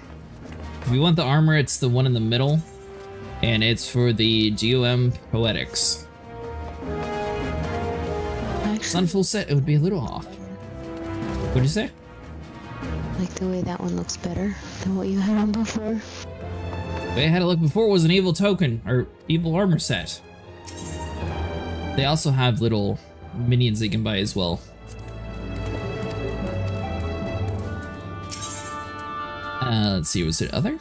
If you want the armor, it's the one in the middle, and it's for the GOM Poetics. It's on full set, it would be a little off. What'd you say? Like the way that one looks better than what you had on before. The way I had it look before was an evil token, or evil armor set. They also have little minions they can buy as well. Let's see, was it other?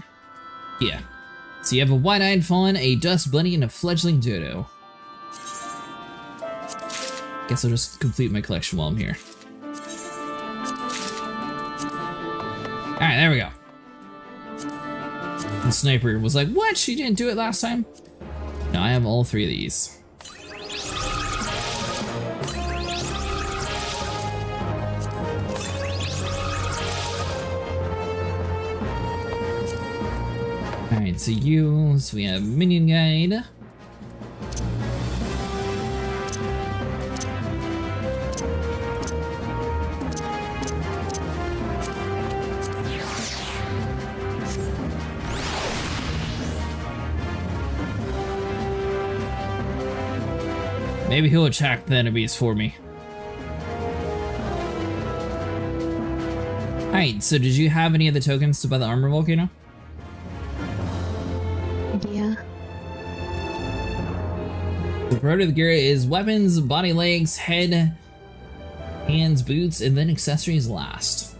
Yeah. So you have a wide-eyed fawn, a dust bunny, and a fledgling dodo. Guess I'll just complete my collection while I'm here. Alright, there we go. The sniper was like, what? She didn't do it last time? No, I have all three of these. Alright, so we have Minion Guide. Maybe he'll attack the enemies for me. Alright, so did you have any of the tokens to buy the armor, Volcano? Yeah. The part of the gear is weapons, body, legs, head, hands, boots, and then accessories last.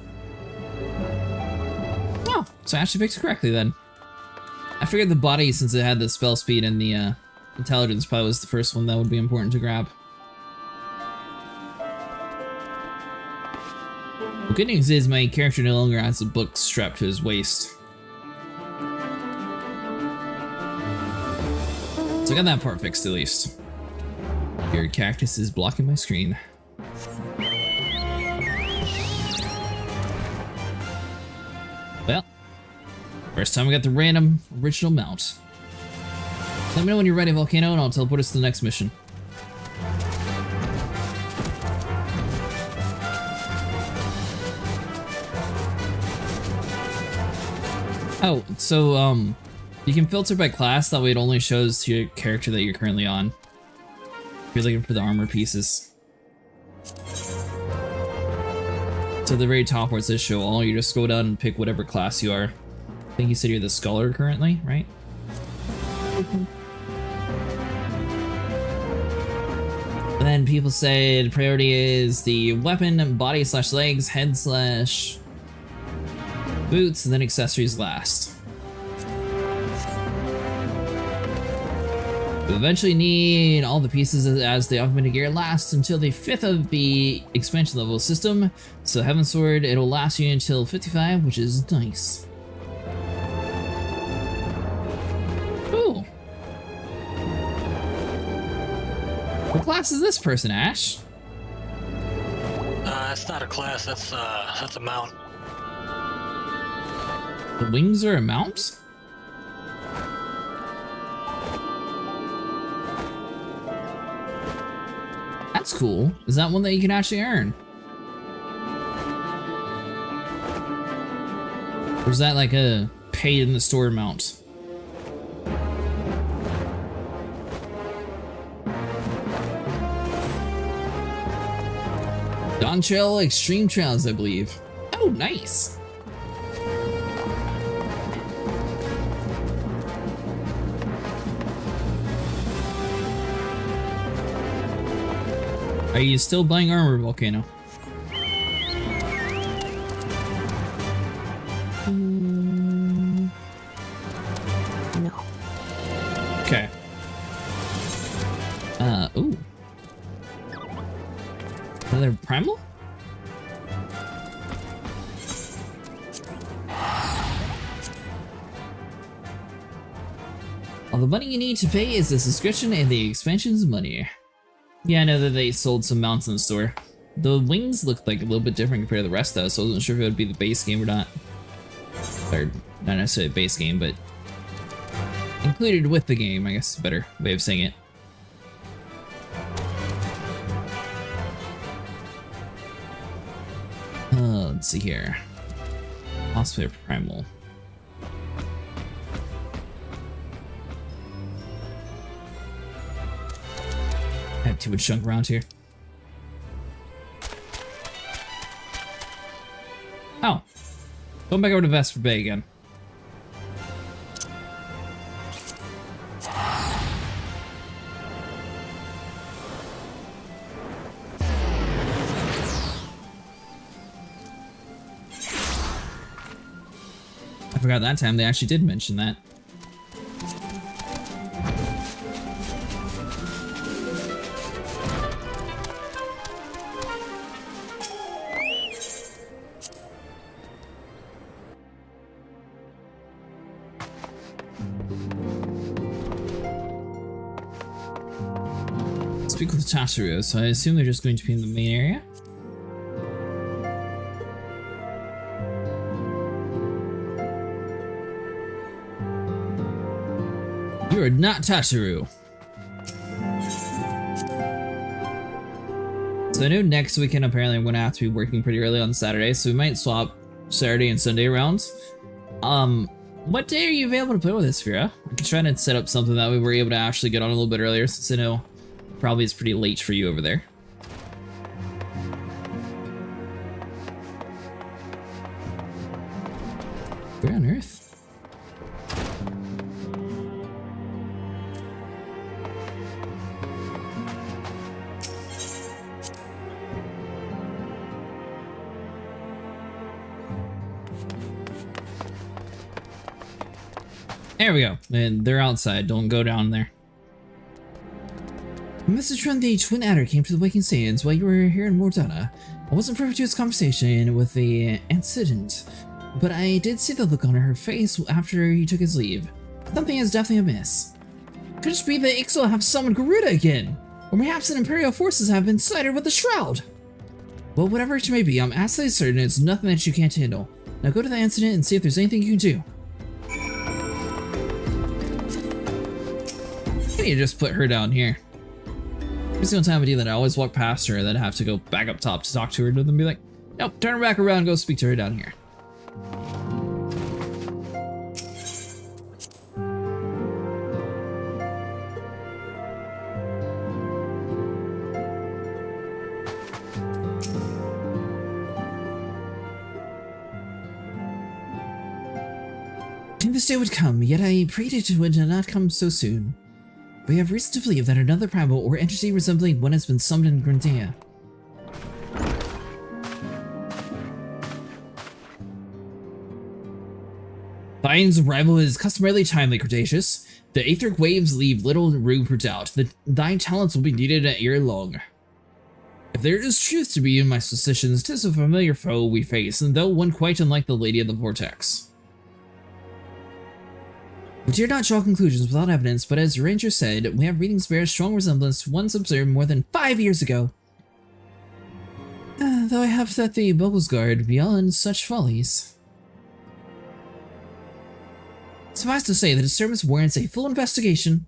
Oh, so I actually picked it correctly then. I figured the body, since it had the spell speed and the intelligence, probably was the first one that would be important to grab. The good news is my character no longer has a book strapped to his waist. So I got that part fixed at least. Your cactus is blocking my screen. First time we got the random original mount. Let me know when you're ready, Volcano, and I'll teleport us to the next mission. Oh, so, you can filter by class, that way it only shows to your character that you're currently on. If you're looking for the armor pieces. So the very top where it says show all, you just go down and pick whatever class you are. I think you said you're the Scholar currently, right? Mm-hmm. And then people said priority is the weapon, body slash legs, head slash boots, and then accessories last. We eventually need all the pieces as the augmented gear lasts until the 5th of the expansion level system. So Heaven's Sword, it'll last you until 55, which is nice. Cool. What class is this person, Ash? It's not a class, that's a mount. The wings are a mount? That's cool. Is that one that you can actually earn? Or is that like a pay in the store mount? Dawn Trail Extreme Trails, I believe. Oh, nice. Are you still buying armor, Volcano? No. Okay. Ooh. Another primal? All the money you need to pay is the subscription and the expansion's money. Yeah, I know that they sold some mounts in the store. The wings looked like a little bit different compared to the rest though, so I wasn't sure if it would be the base game or not. Or not necessarily a base game, but included with the game, I guess is a better way of saying it. Let's see here. Possibly primal. I have too much junk around here. Oh. Going back over to Vesper Bay again. I forgot that time they actually did mention that. Speak with Tasharu, so I assume they're just going to be in the main area. You are not Tasharu. So I know next weekend apparently I'm going to have to be working pretty early on Saturday, so we might swap Saturday and Sunday around. What day are you available to play with us, Fira? I can try to set up something that way we're able to actually get on a little bit earlier, since I know probably it's pretty late for you over there. Where on earth? There we go. And they're outside. Don't go down there. A message from the Twin Adder came to the Waking Saiyans while you were here in Mordana. I wasn't privy to his conversation with the incident, but I did see the look on her face after he took his leave. Something is definitely amiss. Could it be that Ixo have summoned Garuda again? Or perhaps an Imperial forces have been sided with the Shroud? Well, whatever it may be, I'm absolutely certain it's nothing that you can't handle. Now go to the incident and see if there's anything you can do. I need to just put her down here. Every single time I do that, I always walk past her and then have to go back up top to talk to her and then be like, nope, turn her back around and go speak to her down here. This day would come, yet I prayed it would not come so soon. We have reason to believe that another primal or entity resembling one has been summoned in Grandia. Thine's arrival is customarily timely, Cretaceous. The aetheric waves leave little room for doubt. Thy talents will be needed ere long. If there is truth to be in my suspicions, 'tis a familiar foe we face, and though one quite unlike the Lady of the Vortex. We dare not draw conclusions without evidence, but as Ranger said, we have readings bear a strong resemblance to ones observed more than 5 years ago. Though I have set the Bubbles Guard beyond such follies. Suffice to say, the disturbance warrants a full investigation.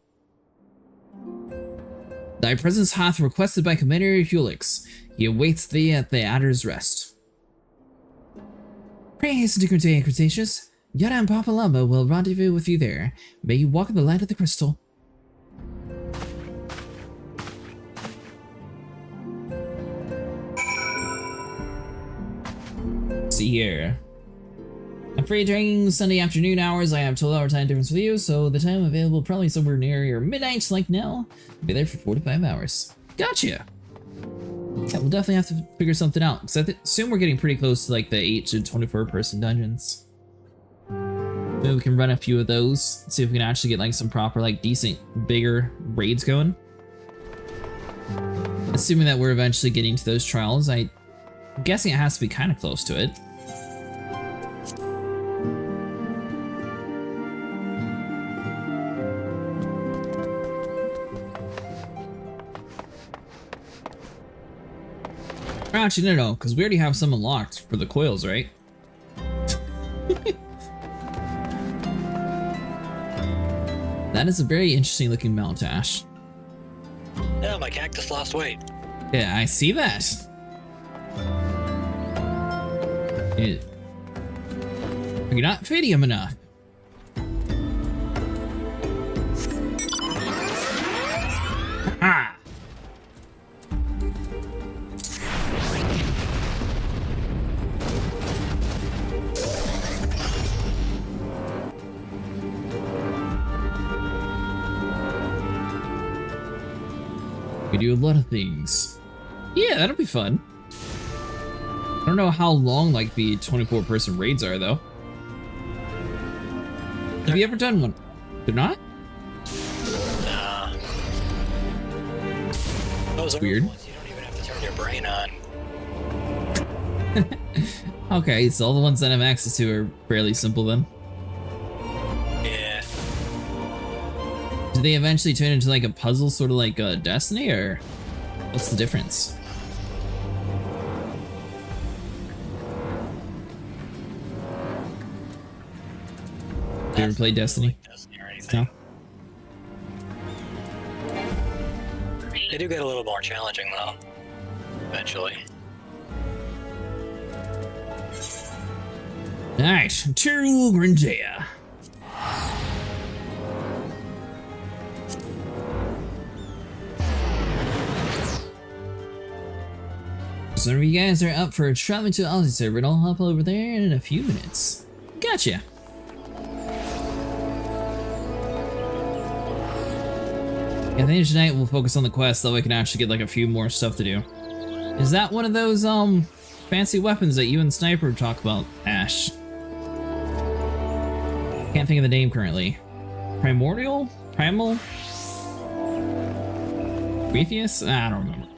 Thy presence hath requested by Commander Helix. He awaits thee at the Adder's Rest. Pray hasten to Grandia, Cretaceous. Yada and Papa Lamba will rendezvous with you there. May you walk in the light of the crystal. See here. I'm free during Sunday afternoon hours. I have 12-hour time difference with you, so the time available probably somewhere near your midnight like now. I'll be there for 4 to 5 hours. Gotcha! Yeah, we'll definitely have to figure something out, because I assume we're getting pretty close to like the 8 to 24 person dungeons. Maybe we can run a few of those, see if we can actually get like some proper, like decent, bigger raids going. Assuming that we're eventually getting to those trials, I'm guessing it has to be kind of close to it. Actually, no, because we already have some unlocked for the coils, right? That is a very interesting looking mount, Ash. Yeah, my cactus lost weight. Yeah, I see that. You're not feeding him enough. Ah! We do a lot of things. Yeah, that'll be fun. I don't know how long like the 24-person raids are though. Have you ever done one? They're not? Nah. Those are weird. ones you don't even have to turn your brain on. Okay, so all the ones that I have access to are fairly simple then. Yeah. Do they eventually turn into like a puzzle, sort of like Destiny, or what's the difference? You ever played Destiny? Like Destiny or anything. No? They do get a little more challenging though, eventually. Alright, to Grandia. So if you guys are up for traveling to the Aussie server, I'll hop over there in a few minutes. Gotcha. I think tonight we'll focus on the quest so we can actually get like a few more stuff to do. Is that one of those fancy weapons that you and Sniper talk about, Ash? Can't think of the name currently. Primordial? Primal? Prometheus? I don't remember.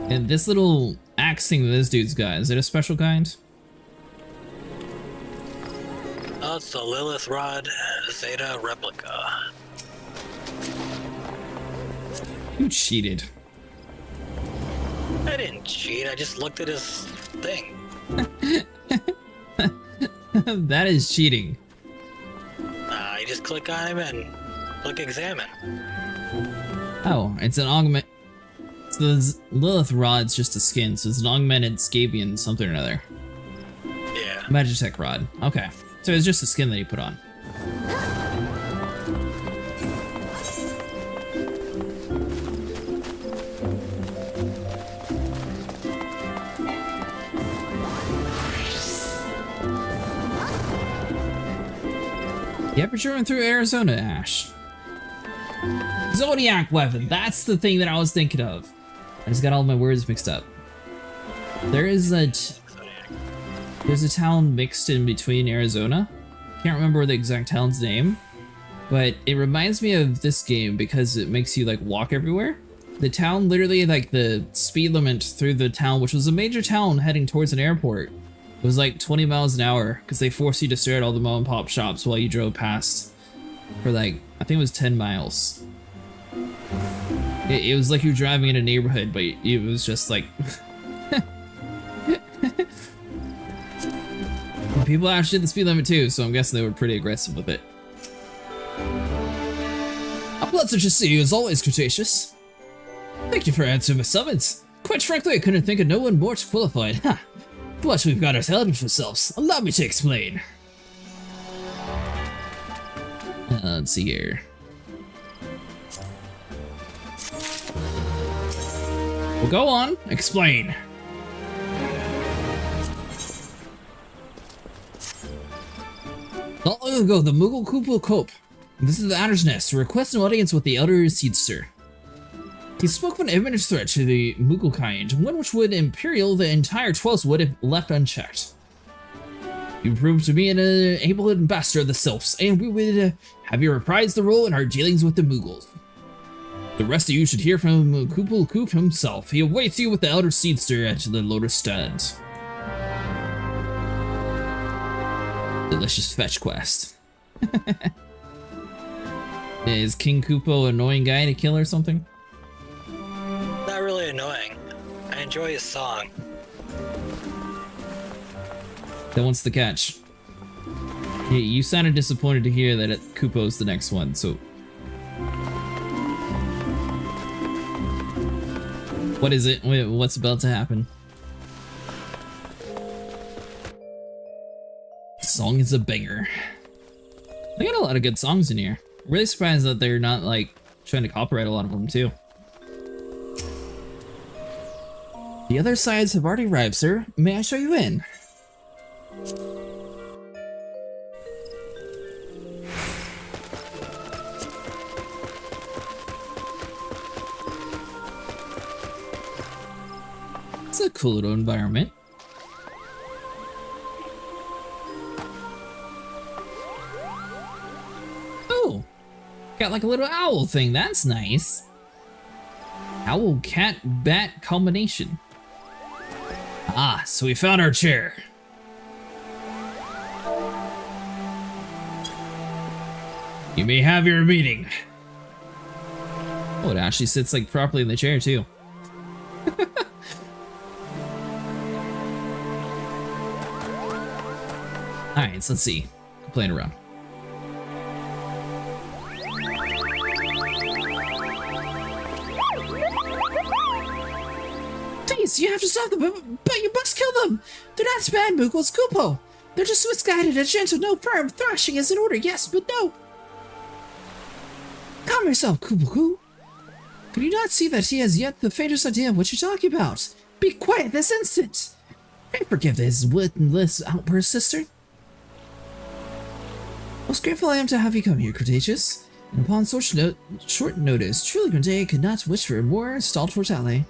And this little axe thing that this dude's got, is it a special kind? Oh, it's the Lilith Rod Zeta Replica. You cheated. I didn't cheat, I just looked at his thing. That is cheating. You just click on him and Look, examine. Oh, it's an augment. So the Lilith rod's just a skin, so it's an augmented Scabian something or other. Yeah. Magitech rod. Okay. So it's just a skin that you put on. Yep, you're going through Arizona, Ash. Zodiac weapon. That's the thing that I was thinking of. I just got all my words mixed up. There's a town mixed in between Arizona. Can't remember the exact town's name, but it reminds me of this game because it makes you like walk everywhere. The town, literally, like the speed limit through the town, which was a major town heading towards an airport, it was like 20 miles an hour because they forced you to stare at all the mom and pop shops while you drove past for like, I think it was 10 miles. It was like you were driving in a neighborhood, but it was just like... People actually did the speed limit too, so I'm guessing they were pretty aggressive with it. A pleasure to see you as always, Cretaceous. Thank you for answering my summons. Quite frankly, I couldn't think of no one more qualified. Ha! But we've got ourselves. Allow me to explain. Let's see here. Well, go on. Explain. Not long ago, the Moogle Kupo Cope visited the Adder's Nest to request an audience with the Elder Seedster. He spoke of an imminent threat to the Moogle kind, one which would imperial the entire 12th wood if left unchecked. You proved to be an able ambassador of the Sylphs, and we would have you reprise the role in our dealings with the Moogles. The rest of you should hear from Kupal Koop himself. He awaits you with the Elder Seedster at the Lotus Stand. Delicious fetch quest. Is King Kupo an annoying guy to kill or something? Not really annoying. I enjoy his song. Then what's the catch? You sounded disappointed to hear that Kupo's the next one, so... What is it? What's about to happen? Song is a banger. They got a lot of good songs in here. Really surprised that they're not like trying to copyright a lot of them too. The other sides have already arrived, sir. May I show you in? It's a cool little environment. Oh, got like a little owl thing. That's nice. Owl, cat, bat combination. Ah, so we found our chair. You may have your meeting. Oh, it actually sits like properly in the chair too. Alright, so let's see. Playing around. Please, you have to stop them, but you must kill them! They're not bad, Moogles, Kupo! They're just Swiss-guided and gentle, no firm. Thrashing is in order, yes, but no! Calm yourself, Kupo-Ku! Can you not see that he has yet the faintest idea of what you're talking about? Be quiet this instant! I forgive this witless outburst, sister. Most grateful I am to have you come here, Cretaceous. And upon short notice, truly Grenade could not wish for a more stalwart ally.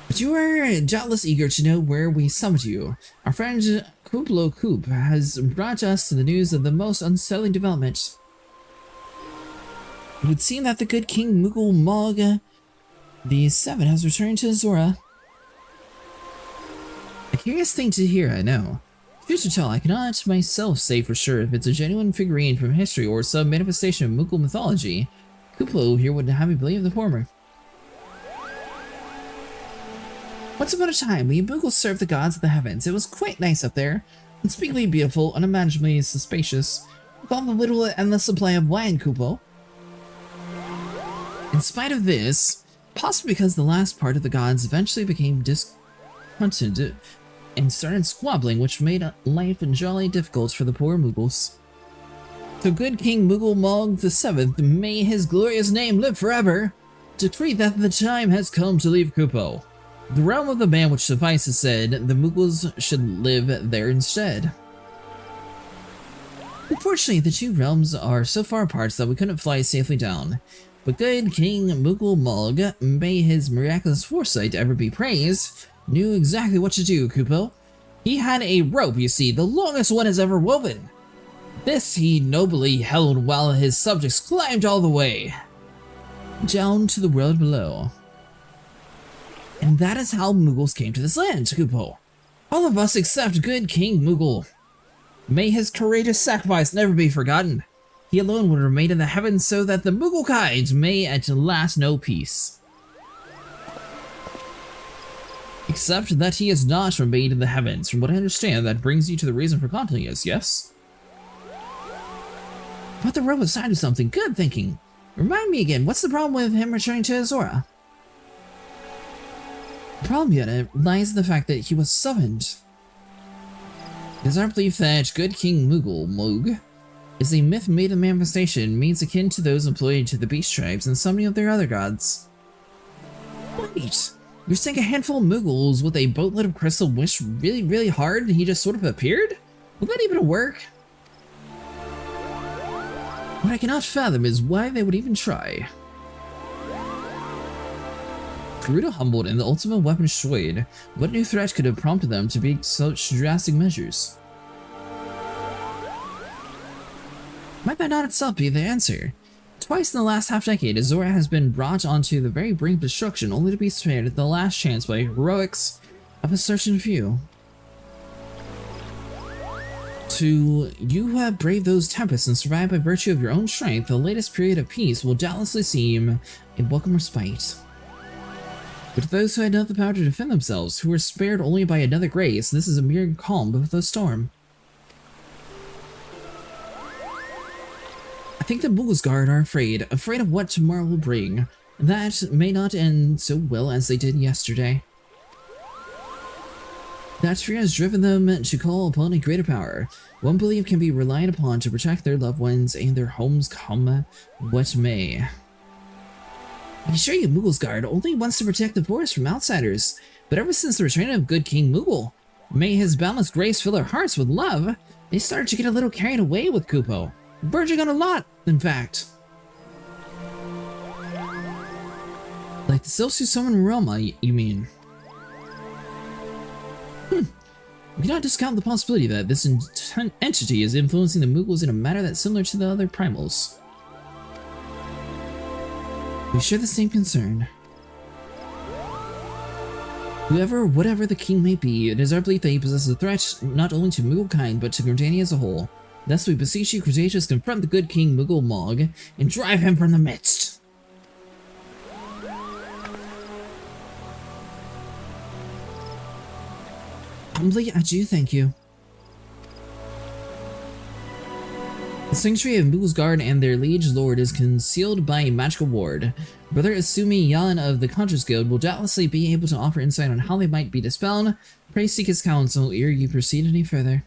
But you are doubtless eager to know where we summoned you. Our friend Kuplo Koop has brought us the news of the most unsettling development. It would seem that the good King Moogle Mog the 7th has returned to Zora. A curious thing to hear, I know. Truth to tell, I cannot myself say for sure if it's a genuine figurine from history or some manifestation of Moogle mythology. Kuplo here would have me believe the former. Once upon a time, we Moogles served the gods of the heavens. It was quite nice up there. Unspeakably beautiful, unimaginably spacious, with all the little endless supply of wine, Kupo. In spite of this, possibly because the last part of the gods eventually became discontented and started squabbling, which made life jolly difficult for the poor Moogles. So good King Moogle Mog VII, may his glorious name live forever, decreed that the time has come to leave Kupo. The realm of the man which suffices said, the Moogles should live there instead. Unfortunately, the two realms are so far apart that we couldn't fly safely down. But good King Moogle Mog, may his miraculous foresight ever be praised, knew exactly what to do, Kupo. He had a rope, you see, the longest one has ever woven. This he nobly held while his subjects climbed all the way down to the world below. And that is how Moogles came to this land, Kupo. All of us except good King Moogle. May his courageous sacrifice never be forgotten. He alone would remain in the heavens so that the Moogle kind may at last know peace. Except that he has not remained in the heavens. From what I understand, that brings you to the reason for contacting us, yes? But the rope aside of something. Good thinking. Remind me again, what's the problem with him returning to Azora? The problem yet lies in the fact that he was summoned. It is our belief that good King Moogle Moog is a myth made of manifestation, means akin to those employed to the beast tribes and so many of their other gods. Wait, you're saying a handful of Moogles with a boatload of crystal wished really, really hard and he just sort of appeared? Will that even work? What I cannot fathom is why they would even try. Gerudo humbled and the ultimate weapon destroyed, what new threat could have prompted them to take such drastic measures? Might that not itself be the answer? Twice in the last half-decade, Azora has been brought onto the very brink of destruction, only to be spared at the last chance by heroics of a certain few. To you who have braved those tempests and survived by virtue of your own strength, the latest period of peace will doubtlessly seem a welcome respite. But to those who had not the power to defend themselves, who were spared only by another grace, this is a mere calm before the storm. I think the Moogles Guard are afraid of what tomorrow will bring. That may not end so well as they did yesterday. That fear has driven them to call upon a greater power, one believed can be relied upon to protect their loved ones and their homes come what may. I assure you, Moogles Guard only wants to protect the forest from outsiders, but ever since the return of good King Moogle, may his boundless grace fill their hearts with love, they started to get a little carried away with Kupo. Verging on a lot, in fact. Like the Celsius Summon Realma, you mean? We cannot discount the possibility that this entity is influencing the Moogles in a manner that's similar to the other primals. We share the same concern. Whoever, whatever the king may be, it is our belief that he possesses a threat not only to Moogle kind, but to Gridania as a whole. Thus we beseech you, Cretaceous, confront the good King Moogle Mog and drive him from the midst. Humbly, I do thank you. The sanctuary of Moogles Guard and their liege lord is concealed by a magical ward. Brother Asumi Yan of the Conjurers Guild will doubtlessly be able to offer insight on how they might be dispelled. Pray seek his counsel ere you proceed any further.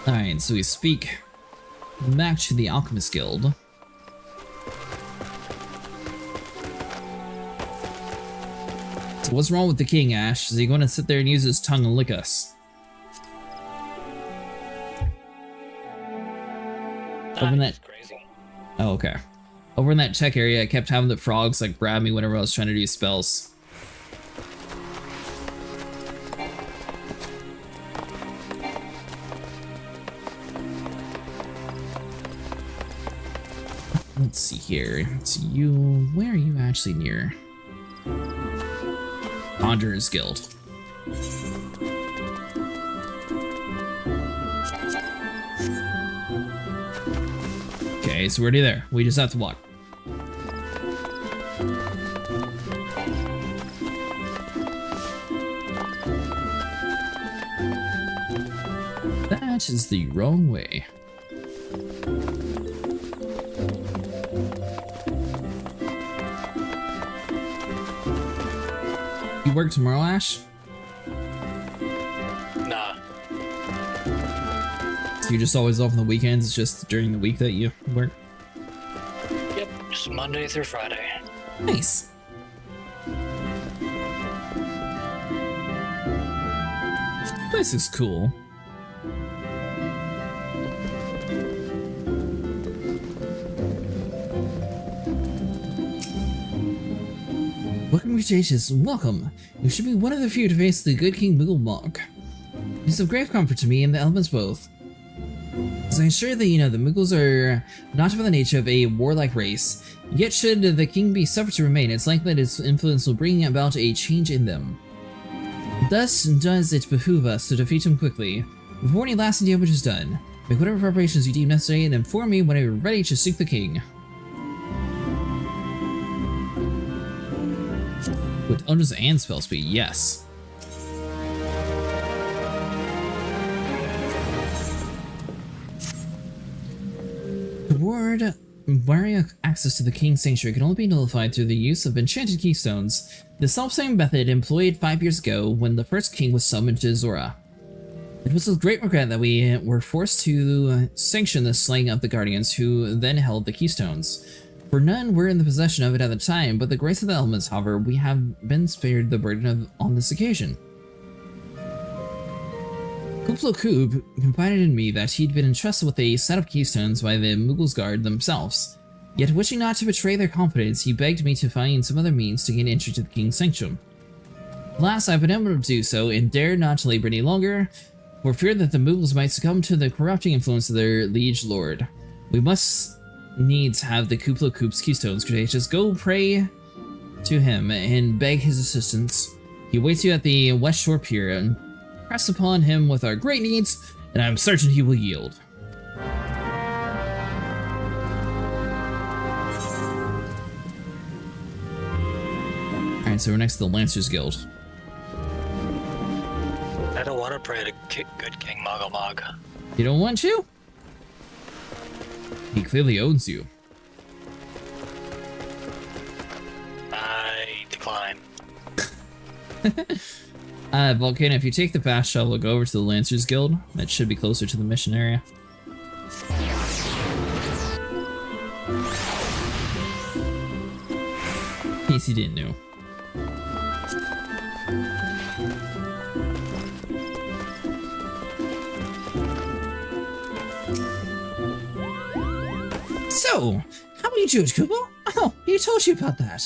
Alright, so we speak back to the Alchemist Guild. So what's wrong with the king, Ash? Is he going to sit there and use his tongue and lick us? Over in that... crazy. Oh, okay. Over in that tech area, I kept having the frogs like grab me whenever I was trying to do spells. Let's see here. It's you. Where are you actually near? Conjurers Guild. Okay, Okay, so we're already there. We just have to walk. That is the wrong way. You work tomorrow, Ash? Nah. So you're just always off on the weekends? It's just during the week that you work? Yep, just Monday through Friday. Nice. This is cool. Welcome, Cretaceous. Welcome. You should be one of the few to face the good King Moogle Monk. It is of great comfort to me and the elements both. As I assure that you know, the Moogles are not of the nature of a warlike race, yet should the king be suffered to remain, it's likely that his influence will bring about a change in them. Thus does it behoove us to defeat him quickly, before any lasting damage is done. Make whatever preparations you deem necessary and inform me when you're ready to seek the king. With unus and spell speed, yes. The ward barring access to the King's Sanctuary can only be nullified through the use of enchanted keystones, the self-same method employed 5 years ago when the first king was summoned to Zora. It was with great regret that we were forced to sanction the slaying of the Guardians who then held the keystones. For none were in the possession of it at the time, but the grace of the elements, however, we have been spared the burden on this occasion. Kuplo Koob confided in me that he'd been entrusted with a set of keystones by the Moogles Guard themselves. Yet wishing not to betray their confidence, he begged me to find some other means to gain entry to the King's Sanctum. Alas, I've been able to do so, and dare not to labor any longer, for fear that the Moogles might succumb to the corrupting influence of their liege lord. We must needs have the Kuplo Koop's keystones, Cretaceous. Go pray to him and beg his assistance. He waits you at the West Shore Pier, and press upon him with our great needs, and I'm certain he will yield. Alright, so we're next to the Lancers Guild. I don't want to pray to good King Mog. You don't want to? He clearly owns you. I decline. Volcano, if you take the fast shuttle, go over to the Lancers Guild. That should be closer to the mission area. In case you didn't know. So, how will you do it, Kubo? Oh, he told you about that.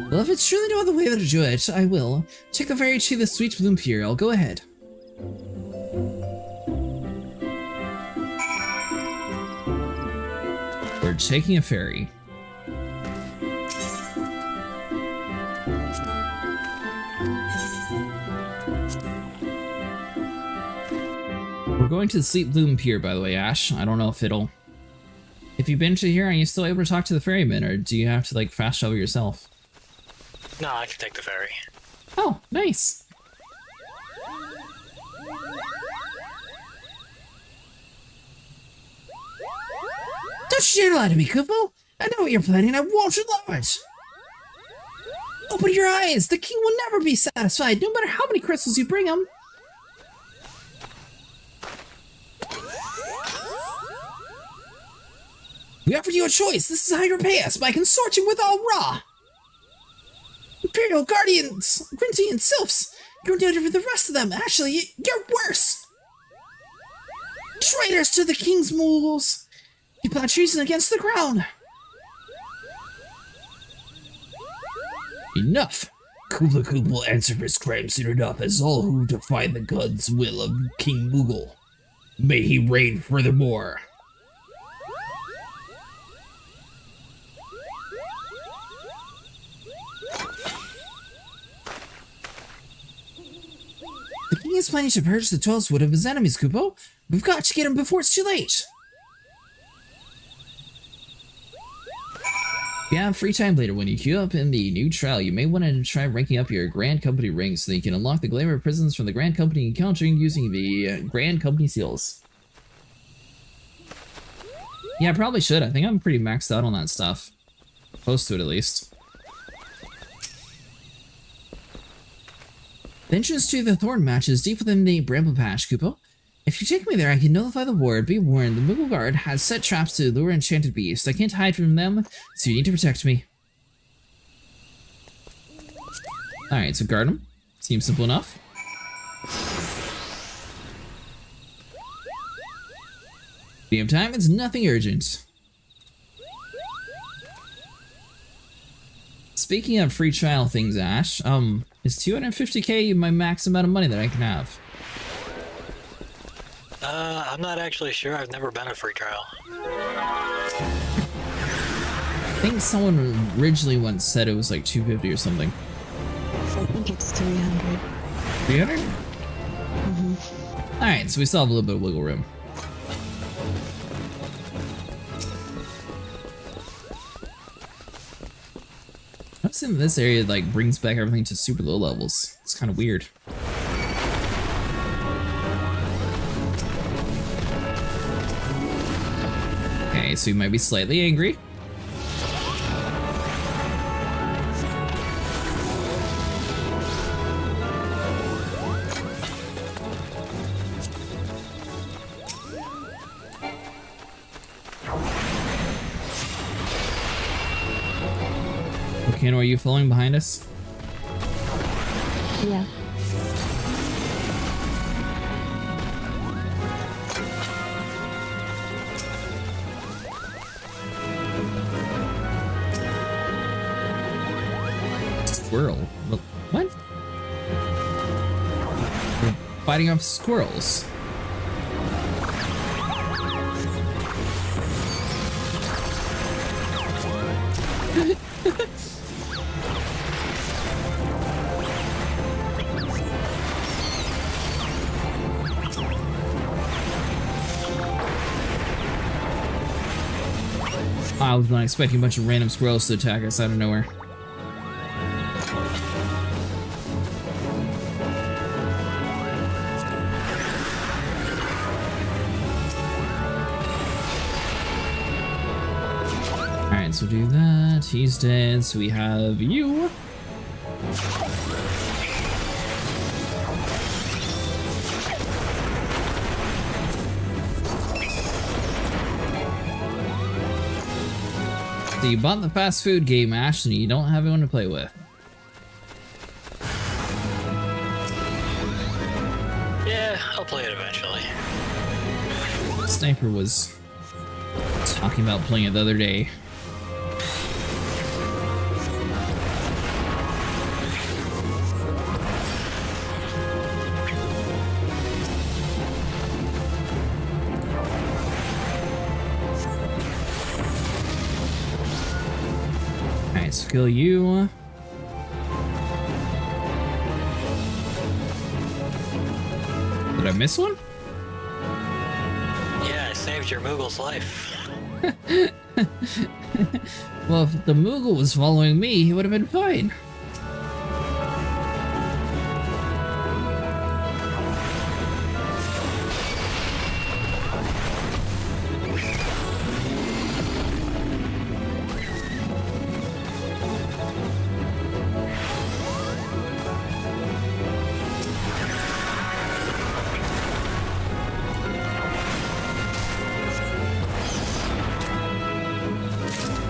Well, if it's truly no other way to do it, I will. Take the ferry to the Sweet Bloom Pier. I'll go ahead. We're taking a ferry. We're going to the Sweet Bloom Pier, by the way, Ash. I don't know if it'll... If you've been to here, are you still able to talk to the ferryman, or do you have to, like, fast travel yourself? No, I can take the ferry. Oh, nice. Don't you dare lie to me, Kupo! I know what you're planning, I want you to love it! Open your eyes! The king will never be satisfied, no matter how many crystals you bring him! We offered you a choice. This is how you repay us, by consorting with all Ra. Imperial Guardians, Grinty and Sylphs. You're no different than the rest of them. Actually, you're worse. Traitors to the King's Moogles. You plot treason against the crown. Enough. Kubla Koob will answer for his crime soon enough, as all who defy the God's will of King Moogle. May he reign furthermore. The king is planning to purge the 12th wood of his enemies, Kupo. We've got to get him before it's too late. If you have free time later when you queue up in the new trial, you may want to try ranking up your Grand Company rings so that you can unlock the glamour prisons from the Grand Company encountering using the Grand Company seals. Yeah, I probably should. I think I'm pretty maxed out on that stuff. Close to it, at least. The entrance to the Thorn Match is deep within the Bramble Patch, Kupo. If you take me there, I can notify the ward. Be warned, the Moogle Guard has set traps to lure enchanted beasts. I can't hide from them, so you need to protect me. Alright, so guard them. Seems simple enough. DM time, it's nothing urgent. Speaking of free trial things, Ash, is 250k my max amount of money that I can have? I'm not actually sure. I've never been a free trial. I think someone originally once said it was like 250 or something. I think it's 300. 300? Mm-hmm. Alright, so we still have a little bit of wiggle room. I've seen this area like brings back everything to super low levels. It's kind of weird. Okay, so you might be slightly angry. Volcano, are you following behind us? Yeah. Squirrel? What? We're fighting off squirrels. I was not expecting a bunch of random squirrels to attack us out of nowhere. Alright, so do that. He's dead, so we have you. So you bought the fast food game, Ash, and you don't have anyone to play with. Yeah, I'll play it eventually. Sniper was talking about playing it the other day. Alright, so kill you. Did I miss one? Yeah, I saved your Moogle's life. Well, if the Moogle was following me, he would have been fine.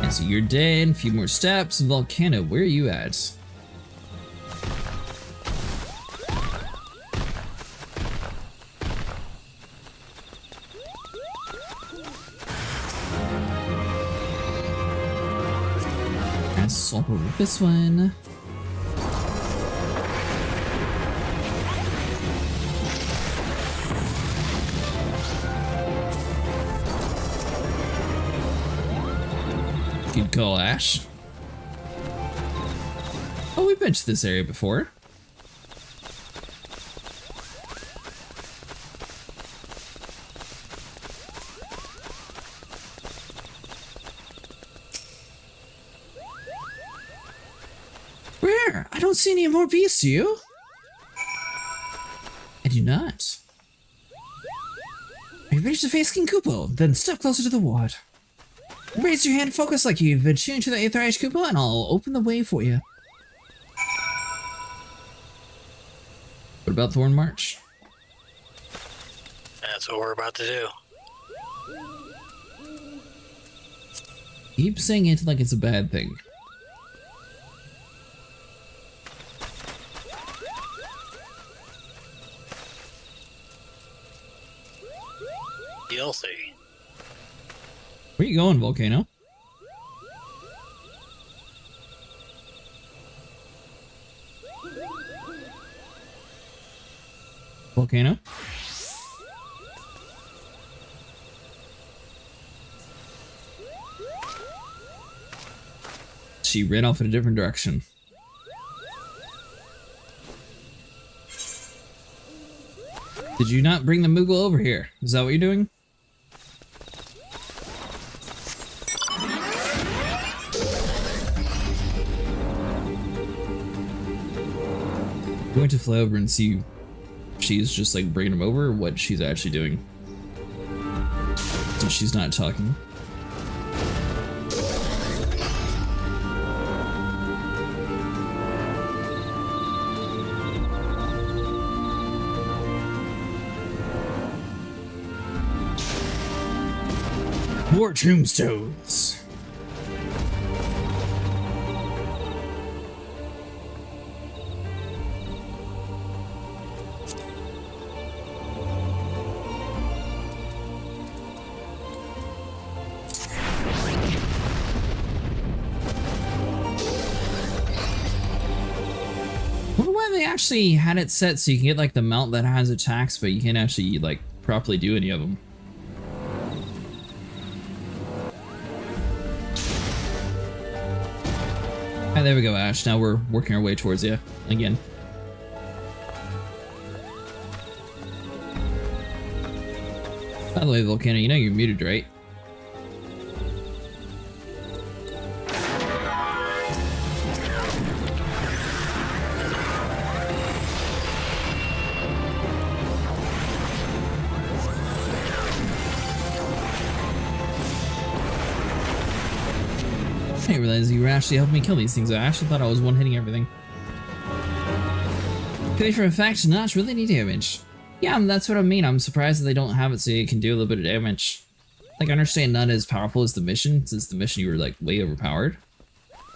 So you're dead, a few more steps. Volcano, where are you at? Let's swap over this one. Good call, Ash. Oh, we've been to this area before. Sir, I don't see any more beasts, do you? I do not. Are you ready to face King Kupo? Then step closer to the ward. Raise your hand, focus like you've been tuned to the Aetherage Kupo, and I'll open the way for you. What about Thorn March? That's what we're about to do. Keep saying it like it's a bad thing. You'll see. Where you going, Volcano? Volcano? She ran off in a different direction. Did you not bring the Moogle over here? Is that what you're doing? I'm going to fly over and see if she's just like bringing him over or what she's actually doing. So she's not talking. More tombstones. Wonder why they actually had it set so you can get like the mount that has attacks, but you can't actually like properly do any of them. Ah, there we go, Ash. Now we're working our way towards you again. By the way, Volcano, you know you're muted, right? I didn't realize you were actually helping me kill these things. I actually thought I was one-hitting everything. Could be for a fact not really any damage. Yeah, that's what I mean. I'm surprised that they don't have it so you can do a little bit of damage. Like, I understand not as powerful as the mission, since the mission you were like way overpowered.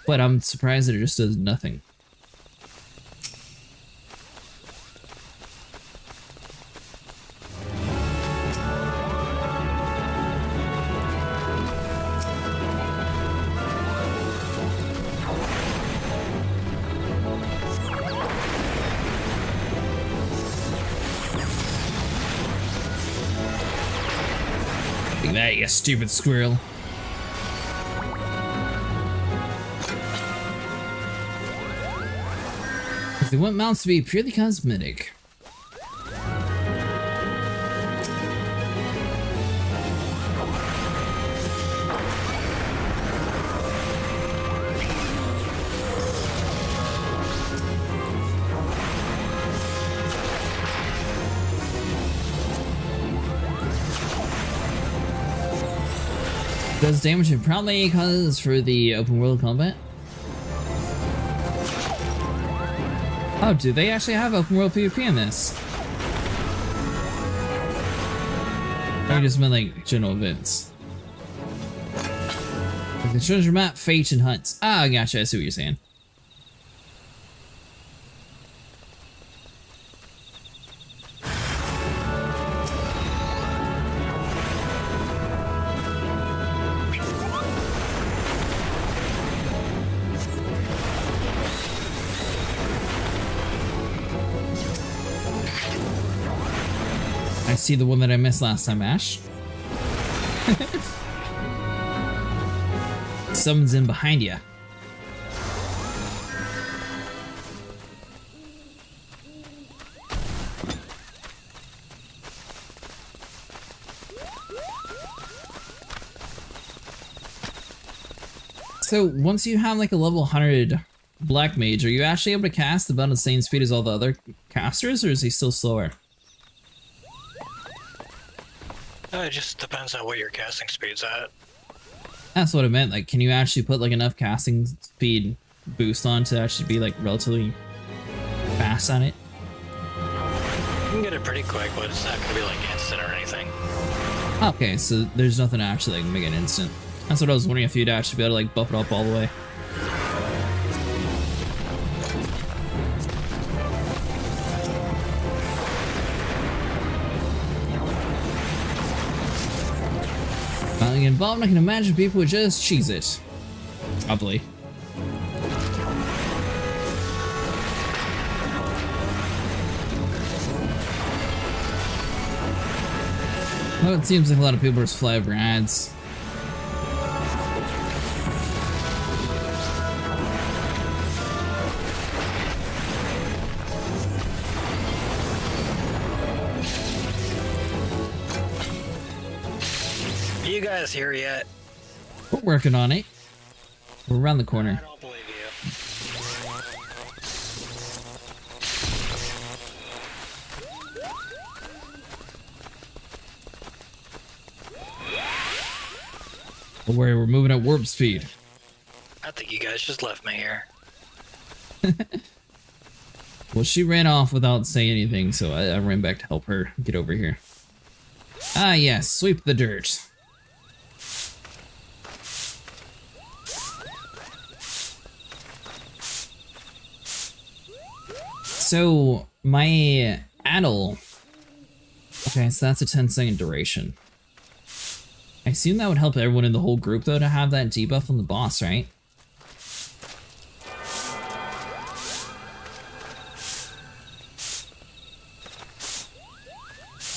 But I'm surprised that it just does nothing. Look at that, you stupid squirrel. They want mounts to be purely cosmetic. Does damage it probably cause for the open world combat? Oh, do they actually have open world PvP in this? Or you just meant like general events? Like the treasure map, fate, and hunts. Ah, gotcha, I see what you're saying. I see the one that I missed last time, Ash. Someone's in behind you. So once you have like a level 100 Black Mage, are you actually able to cast about the same speed as all the other casters, or is he still slower? It just depends on what your casting speed's at. That's what I meant. Like, can you actually put like enough casting speed boost on to actually be like relatively fast on it? You can get it pretty quick, but it's not going to be like instant or anything. Okay, so there's nothing to actually like make it instant. That's what I was wondering, if you'd actually be able to like buff it up all the way. Well, involved, I can imagine people would just cheese it. Probably. Well, it seems like a lot of people just fly over ads. Are you guys here yet? We're working on it. We're around the corner. I don't believe you. Don't worry, we're moving at warp speed. I think you guys just left me here. Well, she ran off without saying anything, so I ran back to help her get over here. Ah, yes, sweep the dirt. So, my Addle. Okay, so that's a 10-second duration. I assume that would help everyone in the whole group, though, to have that debuff on the boss, right?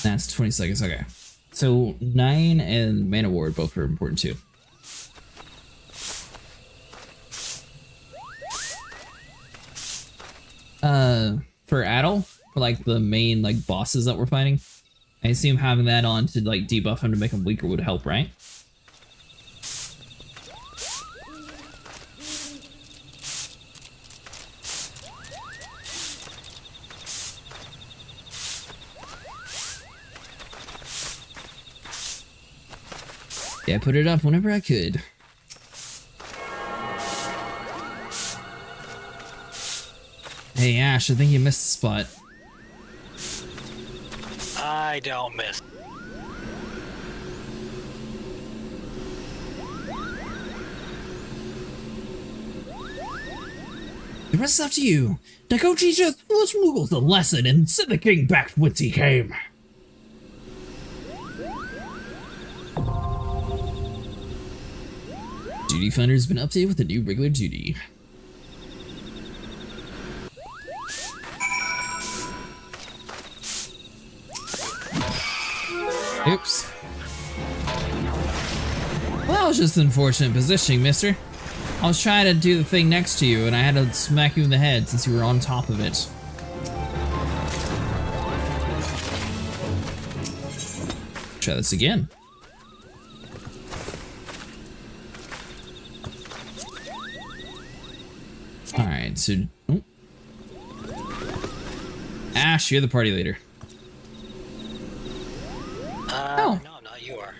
That's 20 seconds, okay. So, 9 and Mana Ward both are important, too. For Addle, for like the main like bosses that we're fighting, I assume having that on to like debuff him to make him weaker would help, right? Yeah, I put it up whenever I could. Hey Ash, I think you missed the spot. I don't miss. The rest is up to you. Now go teach us foolish Moogles a lesson and send the king back whence he came. Duty Finder has been updated with a new regular duty. Oops. Well, that was just unfortunate positioning, mister. I was trying to do the thing next to you, and I had to smack you in the head since you were on top of it. Try this again. Alright, so... Oh. Ash, you're the party leader. No, not you are.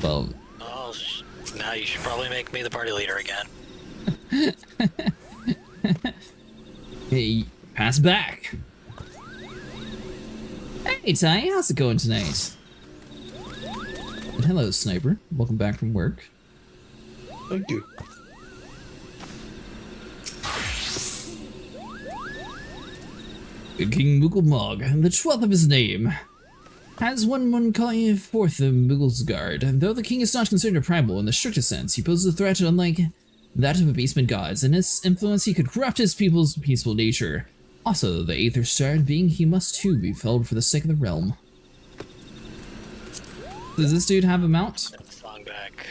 Well... Oh, now you should probably make me the party leader again. Hey, pass back. Hey, Ty, how's it going tonight? And hello, Sniper. Welcome back from work. Thank you. King Moogle the 12th of his name, has one calling forth the Moogle's guard. Though the king is not considered a primal in the strictest sense, he poses a threat unlike that of abasement gods. In his influence, he could corrupt his people's peaceful nature. Also, the Aether being, he must too be felled for the sake of the realm. Does this dude have a mount? Song back.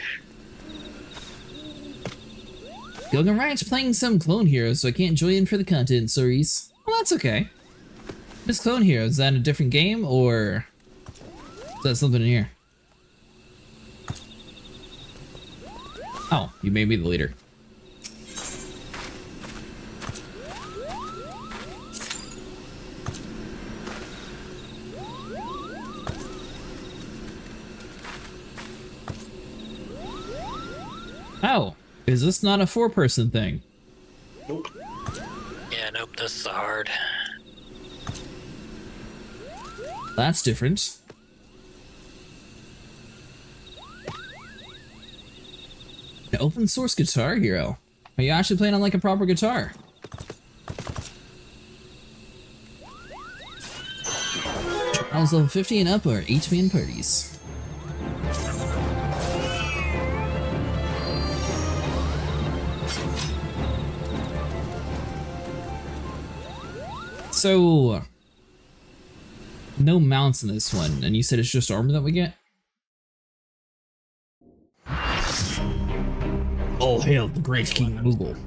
Gilgan Riot's playing some Clone Heroes, so I can't join in for the content, sorries. Well, that's okay. This Clone Hero, is that a different game, or is that something in here? Oh, you made me the leader. Is this not a 4-person thing? Nope. Yeah, nope, this is hard. That's different. An open source Guitar Hero. Are you actually playing on like a proper guitar? I was level 50 and up are 8-man parties. So, no mounts in this one, and you said it's just armor that we get? Oh, hail the great King Moogle.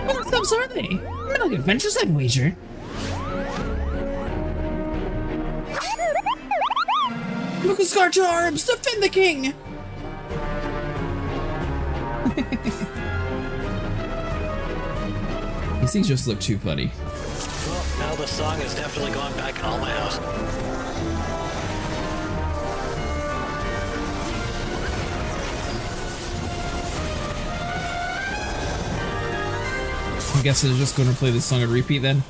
What thumbs are they? Metal adventures, I'd wager. Look at Scar's arms! Defend the king! These things just look too funny. Well, now the song is definitely going back in all my house. I guess it's just going to play this song on repeat then.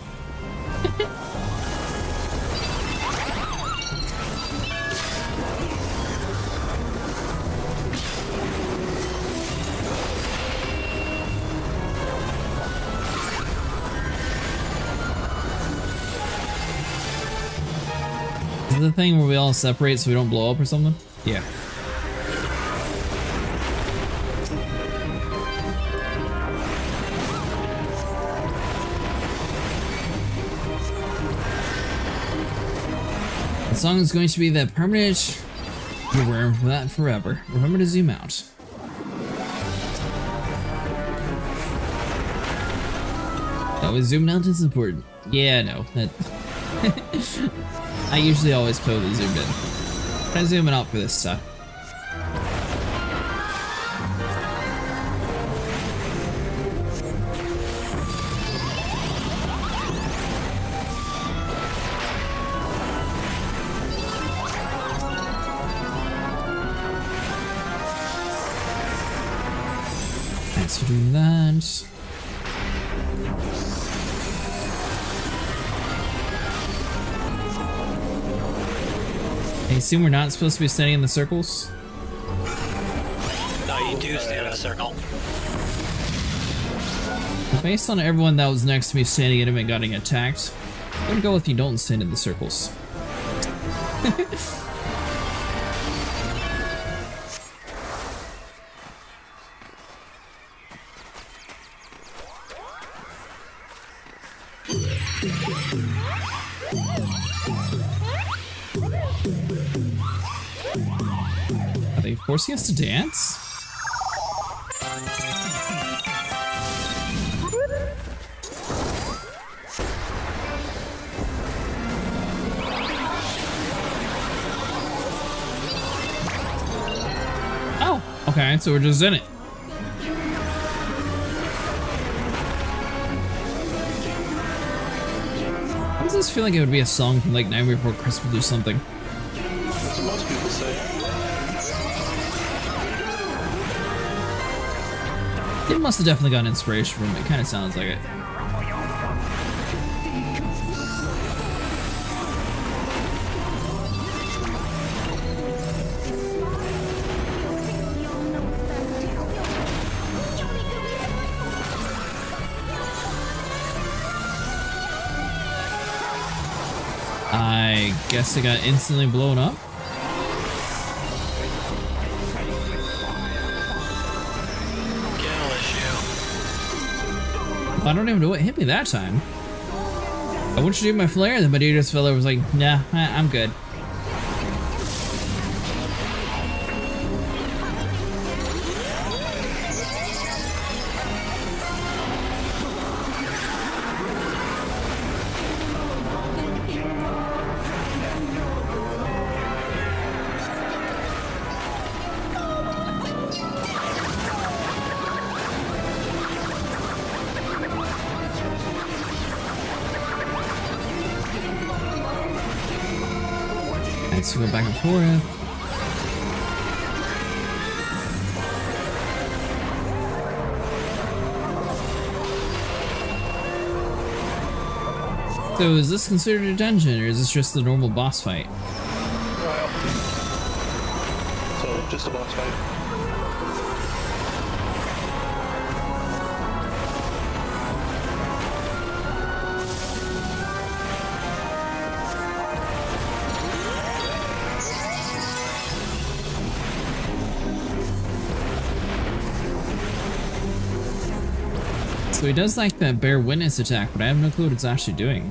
Is it the thing where we all separate so we don't blow up or something? Yeah. The song is going to be the permanent. You're wearing that forever. Remember to zoom out. Always zooming out is important. Yeah, no. That I usually always totally zoomed in. Try zooming out for this stuff. Thanks for doing that. I assume we're not supposed to be standing in the circles? No, you do stand in a circle. Based on everyone that was next to me standing in them and getting attacked, I'm gonna go with you don't stand in the circles. Are they forcing us to dance? Oh, okay, so we're just in it. Why does this feel like it would be a song from like Nightmare Before Christmas or something? That's what most people say. It must have definitely gotten inspiration from it. It kind of sounds like it. I guess it got instantly blown up. I don't even know what hit me that time. I went to do my flare, and then my dude just fell over. Was like, nah, I'm good. So go back and forth. So is this considered a dungeon, or is this just the normal boss fight? So, just a boss fight. So he does like that bear witness attack, but I have no clue what it's actually doing.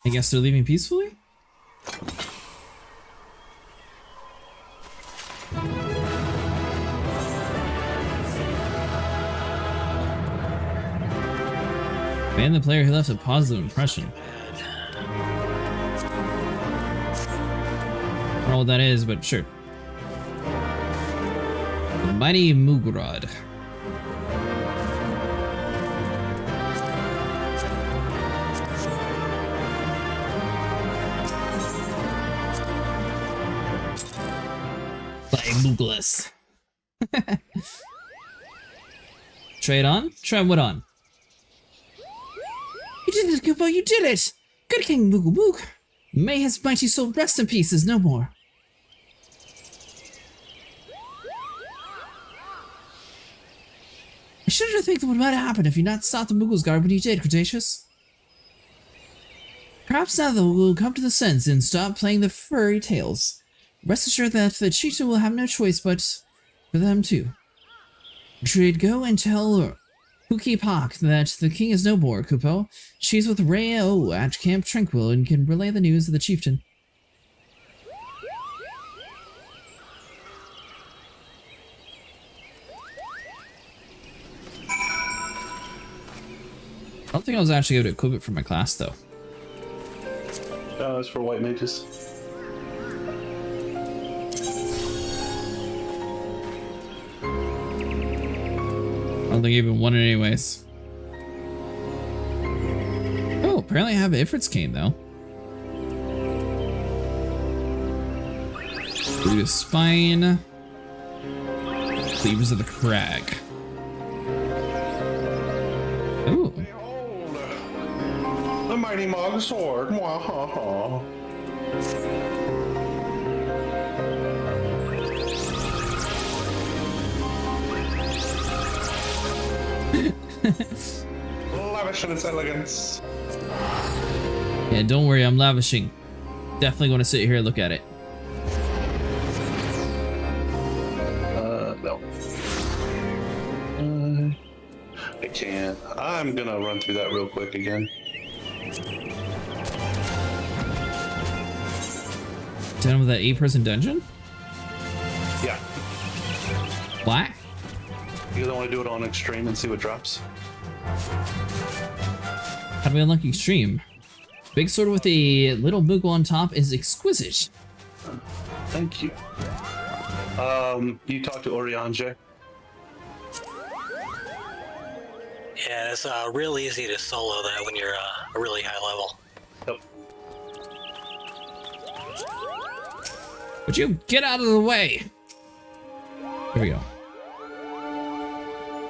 I guess they're leaving peacefully? Man, the player who left a positive impression. I don't know what that is, but sure. The Mighty Mugrod. Muglis. Try it on? Try what on? You did it, Kupo, you did it! Good King Moogle Moog. May his mighty soul rest in peace is no more. I shudder to think what might have happened if you not sought the Moogle's guard when you did, Cretaceous. Perhaps now though we'll come to the sense and stop playing the furry tales. Rest assured that the chieftain will have no choice but for them too. Should go and tell Huki Pak that the king is no more, Kupo. She's with Reo at Camp Tranquil and can relay the news to the chieftain. I don't think I was actually able to equip it for my class though. It's for white mages. I don't think I even won it anyways. Oh, apparently I have Ifrit's cane though. Blue Spine. Cleavers of the Crag. Ooh. Behold, the mighty Mog sword. Mwahaha. Lavish in its elegance. Yeah, don't worry, I'm lavishing. Definitely going to sit here and look at it. No. I can't. I'm gonna run through that real quick again. Done with that 8-person dungeon? Yeah. Why? Because I want to do it on extreme and see what drops. How do we unlock extreme? Big sword with a little Moogle on top is exquisite. Thank you. You talked to Orianje? Yeah, it's real easy to solo that when you're a really high level. Yep. Would you get out of the way? Here we go.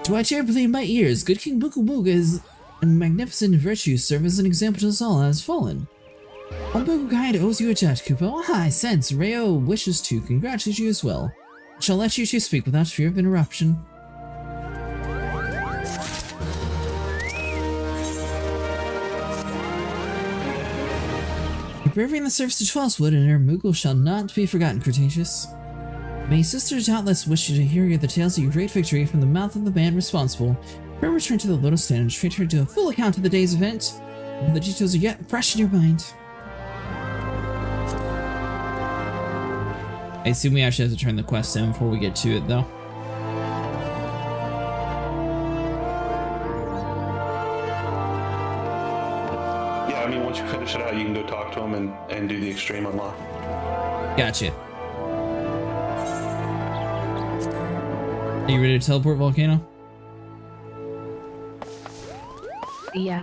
Do I dare believe my ears? Good King Buku Moog is a magnificent virtue serve as an example to us all as fallen. Humble Guide owes you a debt, Kupo. I sense Reo wishes to congratulate you as well. I shall let you two speak without fear of interruption. Your bravery in the service to Twelvewood and her Moogle shall not be forgotten, Cretaceous. May sister doubtless wish you to hear the tales of your great victory from the mouth of the man responsible. Pray return to the Lotus Stand and treat her to a full account of the day's event. The details are yet fresh in your mind. I assume we actually have to turn the quest in before we get to it, though. Yeah, I mean, once you finish it out, you can go talk to him and do the extreme unlock. Gotcha. Are you ready to teleport, Volcano? Yeah.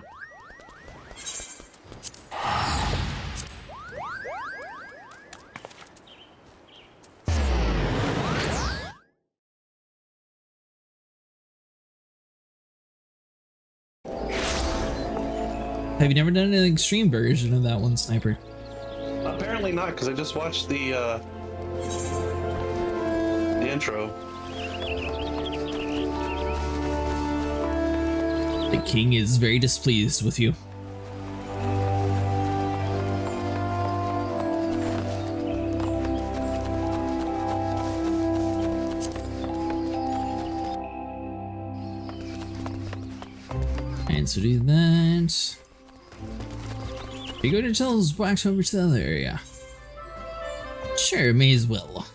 Have you never done an extreme version of that one, Sniper? Apparently not, because I just watched the intro. The king is very displeased with you. And so do that. Are you going to tell us wax over to the other area? Sure, may as well.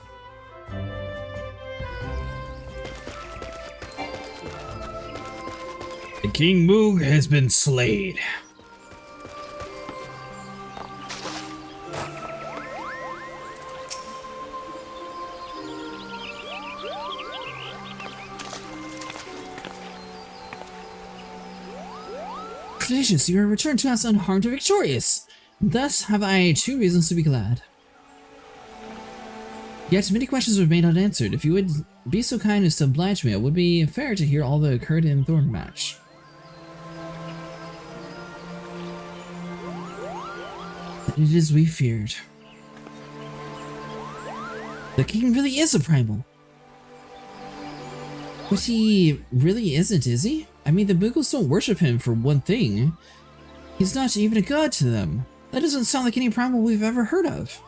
The King Moog has been slain. Delicious, you are returned to us unharmed and victorious. Thus have I 2 reasons to be glad. Yet many questions remain unanswered. If you would be so kind as to oblige me, it would be fair to hear all that occurred in Thornmatch. It is we feared. The king really is a primal. But he really isn't, is he? I mean, the Moogles don't worship him for one thing. He's not even a god to them. That doesn't sound like any primal we've ever heard of.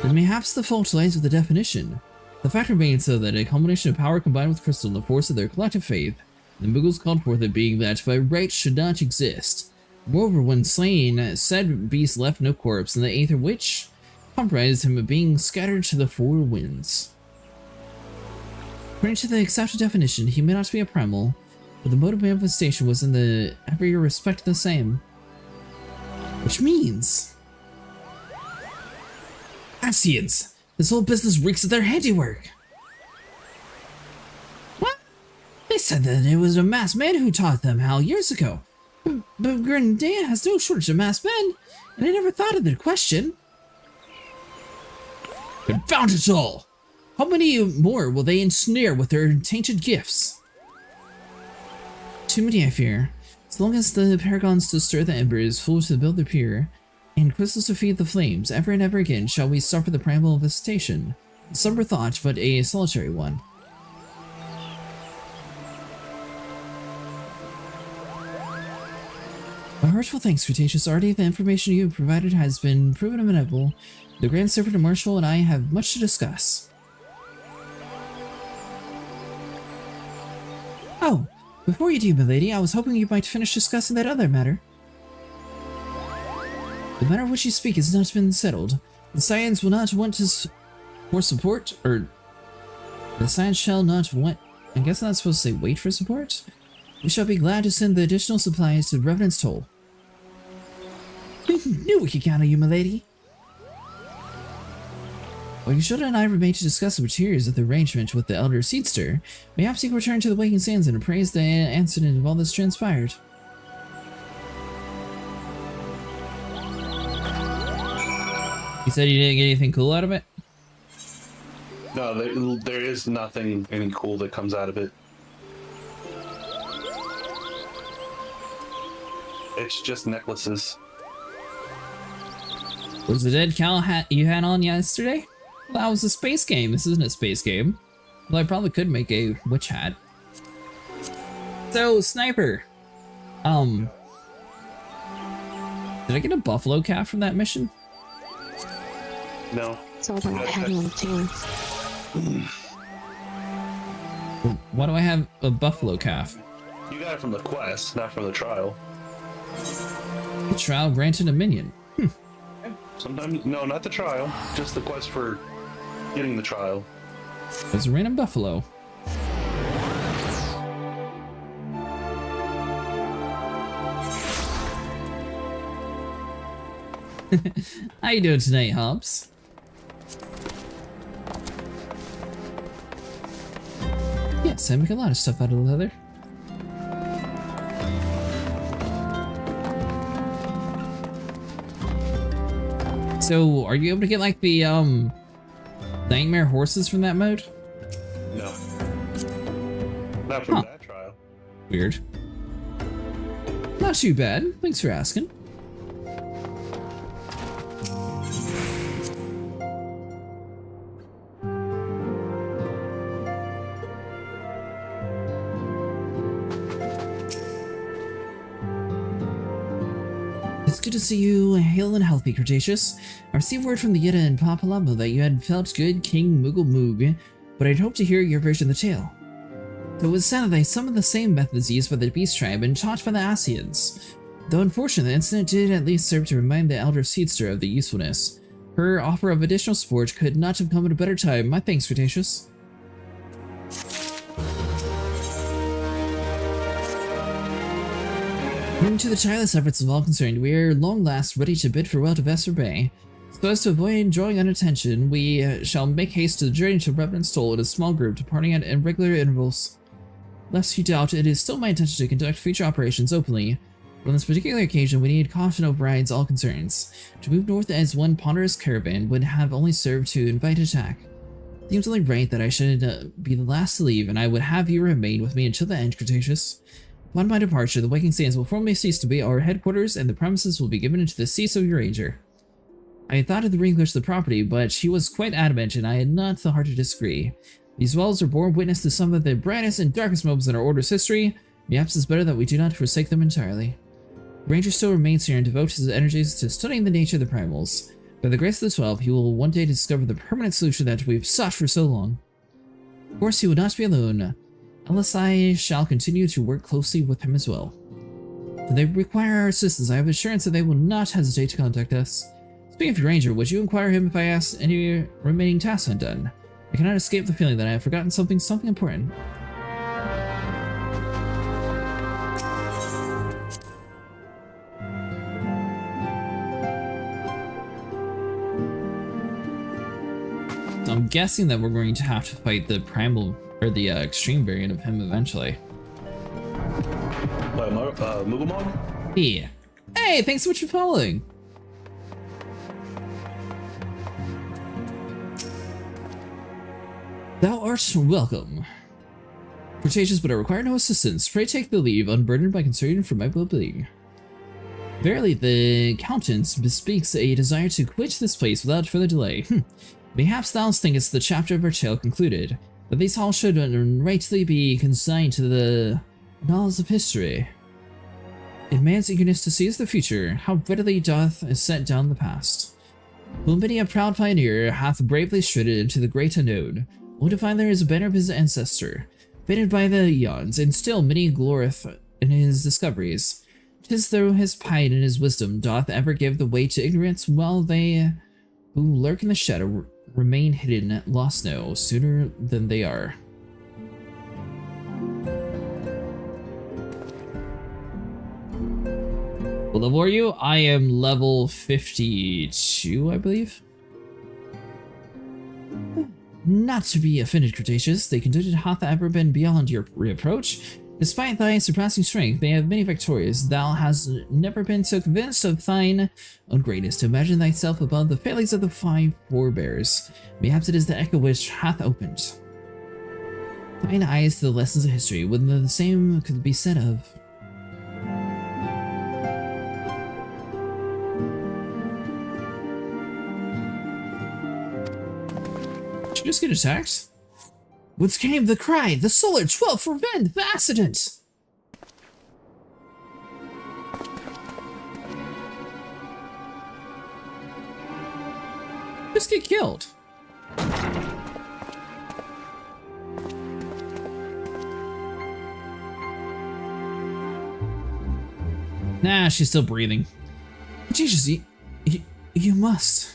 Then mayhaps the fault lies with the definition. The fact remains, though, that a combination of power combined with crystal and the force of their collective faith, the Moogles called forth it being that by right should not exist. Moreover, when slain, said beast left no corpse, and the Aether Witch comprised him of being scattered to the 4 winds. According to the accepted definition, he may not be a primal, but the mode of manifestation was in the every respect the same. Which means... Ascians! This whole business reeks of their handiwork! What? They said that it was a masked man who taught them how years ago. But Grenadine has no shortage of masked men, and I never thought of the question. Confound it all! How many more will they ensnare with their tainted gifts? Too many, I fear. As long as the paragons to stir the embers, fools to build the pier, and crystals to feed the flames, ever and ever again shall we suffer the primal visitation. A somber thought, but a solitary one. My heartful thanks, Cretaceous. Already the information you have provided has been proven amenable. The Grand Serpent Marshal and I have much to discuss. Oh, before you do, milady, I was hoping you might finish discussing that other matter. The matter of which you speak has not been settled. The Scions will not want to for support, or the Scions shall not want. I guess I'm not supposed to say wait for support. We shall be glad to send the additional supplies to Revenant's Toll. We knew we could count on you, milady. While Yashoda and I remain to discuss the materials of the arrangement with the Elder Seedster, perhaps you can return to the Waking Sands and appraise the incident of all this transpired. You said you didn't get anything cool out of it? No, there is nothing any cool that comes out of it. It's just necklaces. Was the dead cow hat you had on yesterday? Well, that was a space game. This isn't a space game. Well, I probably could make a witch hat. So, Sniper. Did I get a buffalo calf from that mission? No. It's all about having a chance. Why do I have a buffalo calf? You got it from the quest, not from the trial. The trial granted a minion. Sometimes, no, not the trial. Just the quest for getting the trial. It's a random buffalo. How you doing tonight, Hobbs? Yes, I make a lot of stuff out of leather. So, are you able to get like the nightmare horses from that mode? No. Not from that trial. Weird. Not too bad. Thanks for asking. It's good to see you hale and healthy, Cretaceous. I received word from the Yetta and Papalamo that you had felt good King Moogle Moog, but I'd hoped to hear your version of the tale. It was said that they summoned the same methods used by the Beast Tribe and taught by the Asians. Though unfortunately, the incident did at least serve to remind the Elder Seedster of the usefulness. Her offer of additional support could not have come at a better time. My thanks, Cretaceous. Moving to the tireless efforts of all concerned, we are long last ready to bid farewell to Vesper Bay. So as to avoid drawing unattention, we shall make haste to journey to Revenant's Toll in a small group, departing at irregular intervals. Lest you doubt, it is still my intention to conduct future operations openly, but on this particular occasion we need caution overrides all concerns. To move north as one ponderous caravan would have only served to invite attack. It seems only right that I should be the last to leave, and I would have you remain with me until the end, Cretaceous. Upon my departure, the Waking Sands will formally cease to be our headquarters, and the premises will be given into the cease of your ranger. I had thought of relinquish the property, but she was quite adamant, and I had not the heart to disagree. These walls are borne witness to some of the brightest and darkest moments in our Order's history. Perhaps it's better that we do not forsake them entirely. The Ranger still remains here and devotes his energies to studying the nature of the primals. By the grace of the 12, he will one day discover the permanent solution that we've sought for so long. Of course, he would not be alone. Unless I shall continue to work closely with him as well. If they require our assistance, I have assurance that they will not hesitate to contact us. Speaking of your ranger, would you inquire him if I ask any remaining tasks undone? I cannot escape the feeling that I have forgotten something important. So I'm guessing that we're going to have to fight the primal, or the extreme variant of him eventually. Moogle? Yeah. Hey, thanks so much for following. Thou art welcome. Cretaceous, but I require no assistance. Pray take the leave, unburdened by concern for my well-being. Verily, the countenance bespeaks a desire to quit this place without further delay. Perhaps thou thinkest the chapter of our tale concluded, that these halls should rightly be consigned to the annals of history. In man's eagerness to seize the future, how readily doth set down the past. Full many a proud pioneer hath bravely stridden into the great unknown, only to find there is a banner of his ancestor, faded by the eons, and still many gloreth in his discoveries. 'Tis through his piety and his wisdom doth ever give the way to ignorance, while they who lurk in the shadow remain hidden, lost no sooner than they are. What level are you? I am level 52, I believe. Not to be offended, Cretaceous, the contingent hath ever been beyond your reproach. Despite thy surpassing strength, they have many victorious. Thou hast never been so convinced of thine own greatness to imagine thyself above the failings of the 5 forebears. Perhaps it is the echo which hath opened thine eyes to the lessons of history, when the same could be said of. just get attacked? Whence came the cry? The Solar 12 prevent the accident! Just get killed. Nah, she's still breathing. Jesus, you must.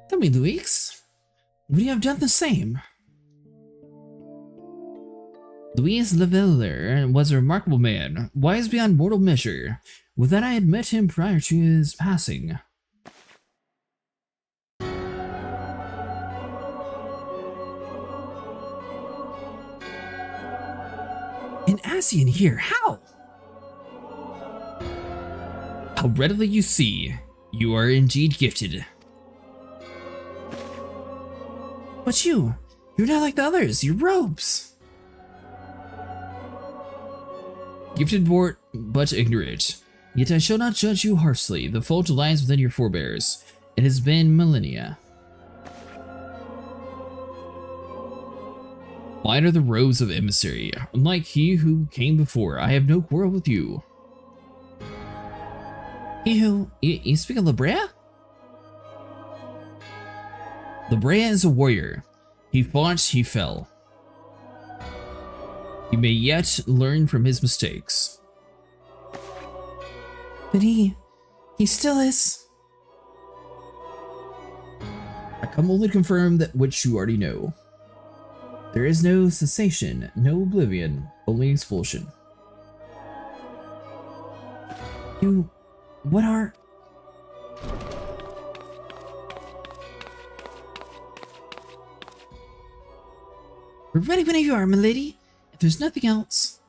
Tell me, Louise, would you have done the same? Louis Leveller was a remarkable man, wise beyond mortal measure. With that, I had met him prior to his passing. An Asian here, how? How readily you see, you are indeed gifted. But you're not like the others, you're robes. Gifted but ignorant. Yet I shall not judge you harshly. The fault lies within your forebears. It has been millennia. Mine are the robes of emissary. Unlike he who came before, I have no quarrel with you. He who... You speak of Labrea? Labrea is a warrior. He fought, he fell. He may yet learn from his mistakes. But he still is. I come only to confirm that which you already know. There is no cessation, no oblivion, only expulsion. What are... We're ready whenever you are, milady. If there's nothing else...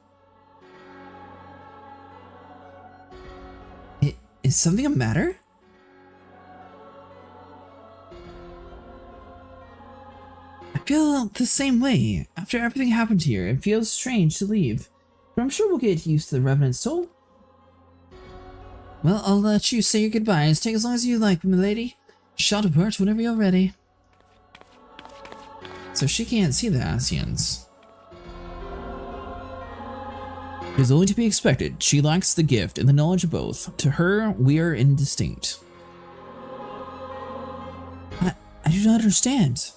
Is something a matter? I feel the same way. After everything happened here, it feels strange to leave. But I'm sure we'll get used to the Revenant's soul. Well, I'll let you say your goodbyes. Take as long as you like, milady. Shall depart whenever you're ready. So she can't see the Asians. It is only to be expected. She lacks the gift and the knowledge of both. To her, we are indistinct. I do not understand.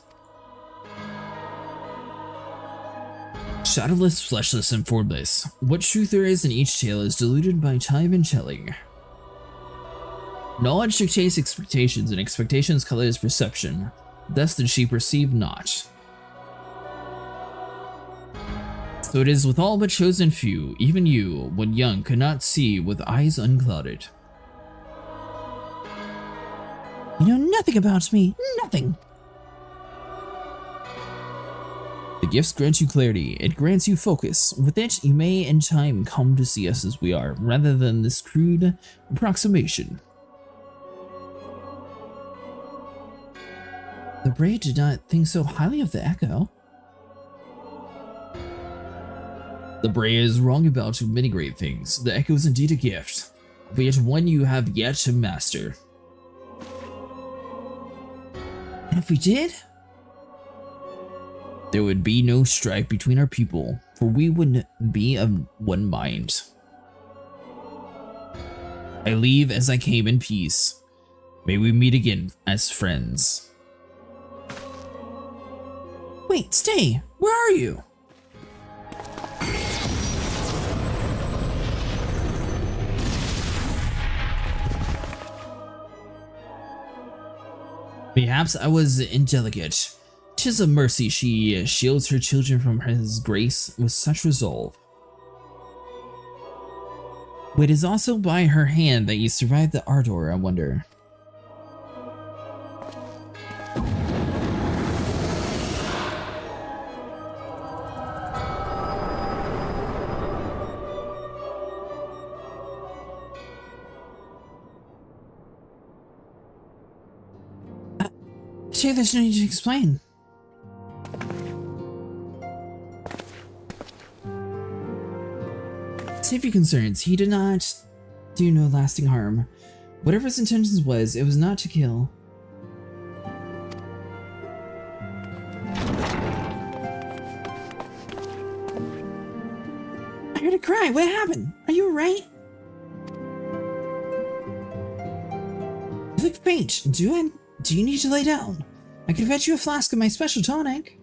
Shadowless, fleshless, and formless. What truth there is in each tale is diluted by time and telling. Knowledge dictates expectations, and expectations colors perception. Thus did she perceive not. So it is with all but chosen few, even you, when young, could not see with eyes unclouded. You know nothing about me, nothing! The gifts grant you clarity, it grants you focus. With it, you may in time come to see us as we are, rather than this crude approximation. The Braid did not think so highly of the Echo. The Bray is wrong about many great things. The Echo is indeed a gift, but yet one you have yet to master. And if we did? There would be no strife between our people, for we would be of one mind. I leave as I came in peace. May we meet again as friends. Wait, stay! Where are you? Perhaps I was indelicate. 'Tis a mercy she shields her children from his grace with such resolve. It is also by her hand that you survived the ardor, I wonder. Say there's no need to explain. Safety concerns. He did not do no lasting harm. Whatever his intentions was, it was not to kill. I heard a cry. What happened? Are you alright? You look faint. Do you need to lay down? I could fetch you a flask of my special tonic.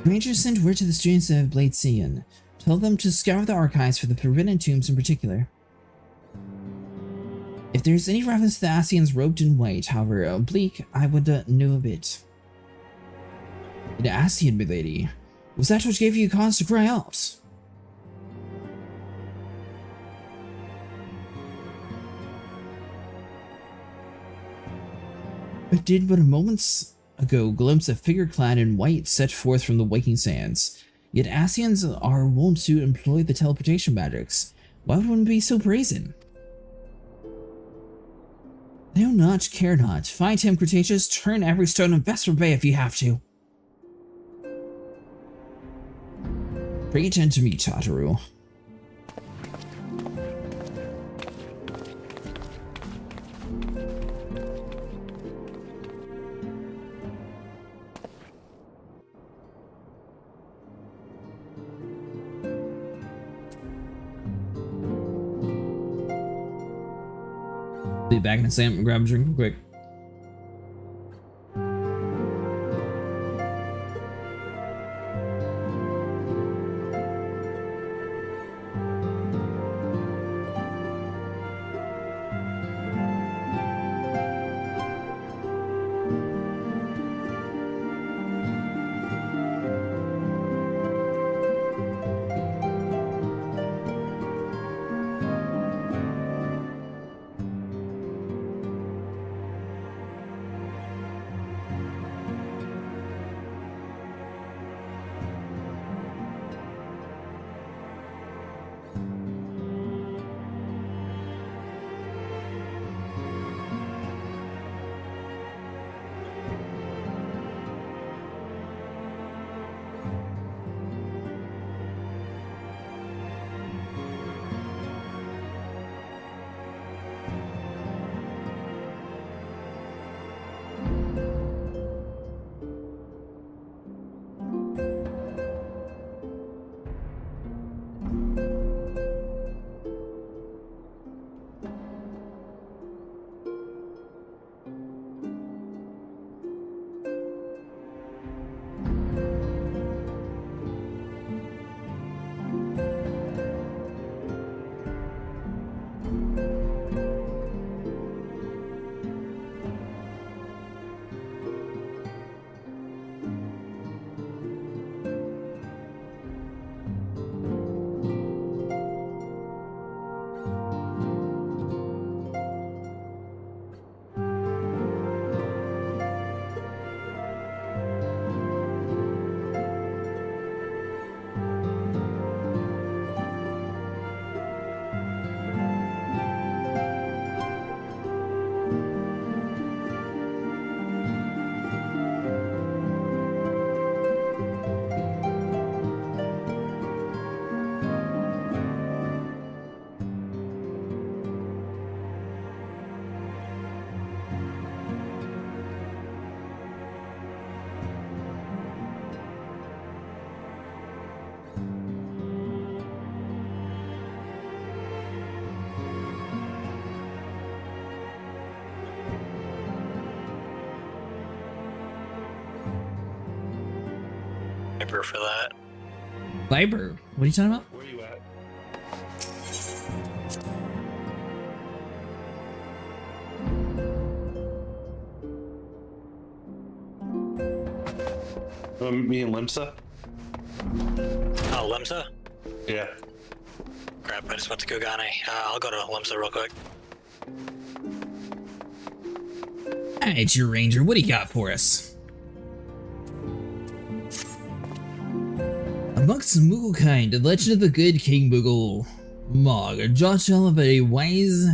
Rangers sent word to the students of Blade Sion. Tell them to scour the archives for the forbidden tombs in particular. If there's any reference to the Asians robed in white, however oblique, I would know of it. An Asian, milady. Was that what gave you cause to cry out? I did but a moments ago glimpse a figure clad in white set forth from the waking sands. Yet Asians are wont to employ the teleportation magics. Why would one be so brazen? Know not, care not. Find him, Cretaceous. Turn every stone in Vesper Bay if you have to. Bring it into me, Tataru. Be back in a second and grab a drink real quick. Viper for that. Viper? What are you talking about? Where are you at? Me and Limsa? Oh, Limsa? Yeah. Crap, I just went to Kugane. I'll go to Limsa real quick. It's your ranger. What do you got for us? Amongst the Moogle kind, the legend of the good King Moogle Mog, a jawshell of a wise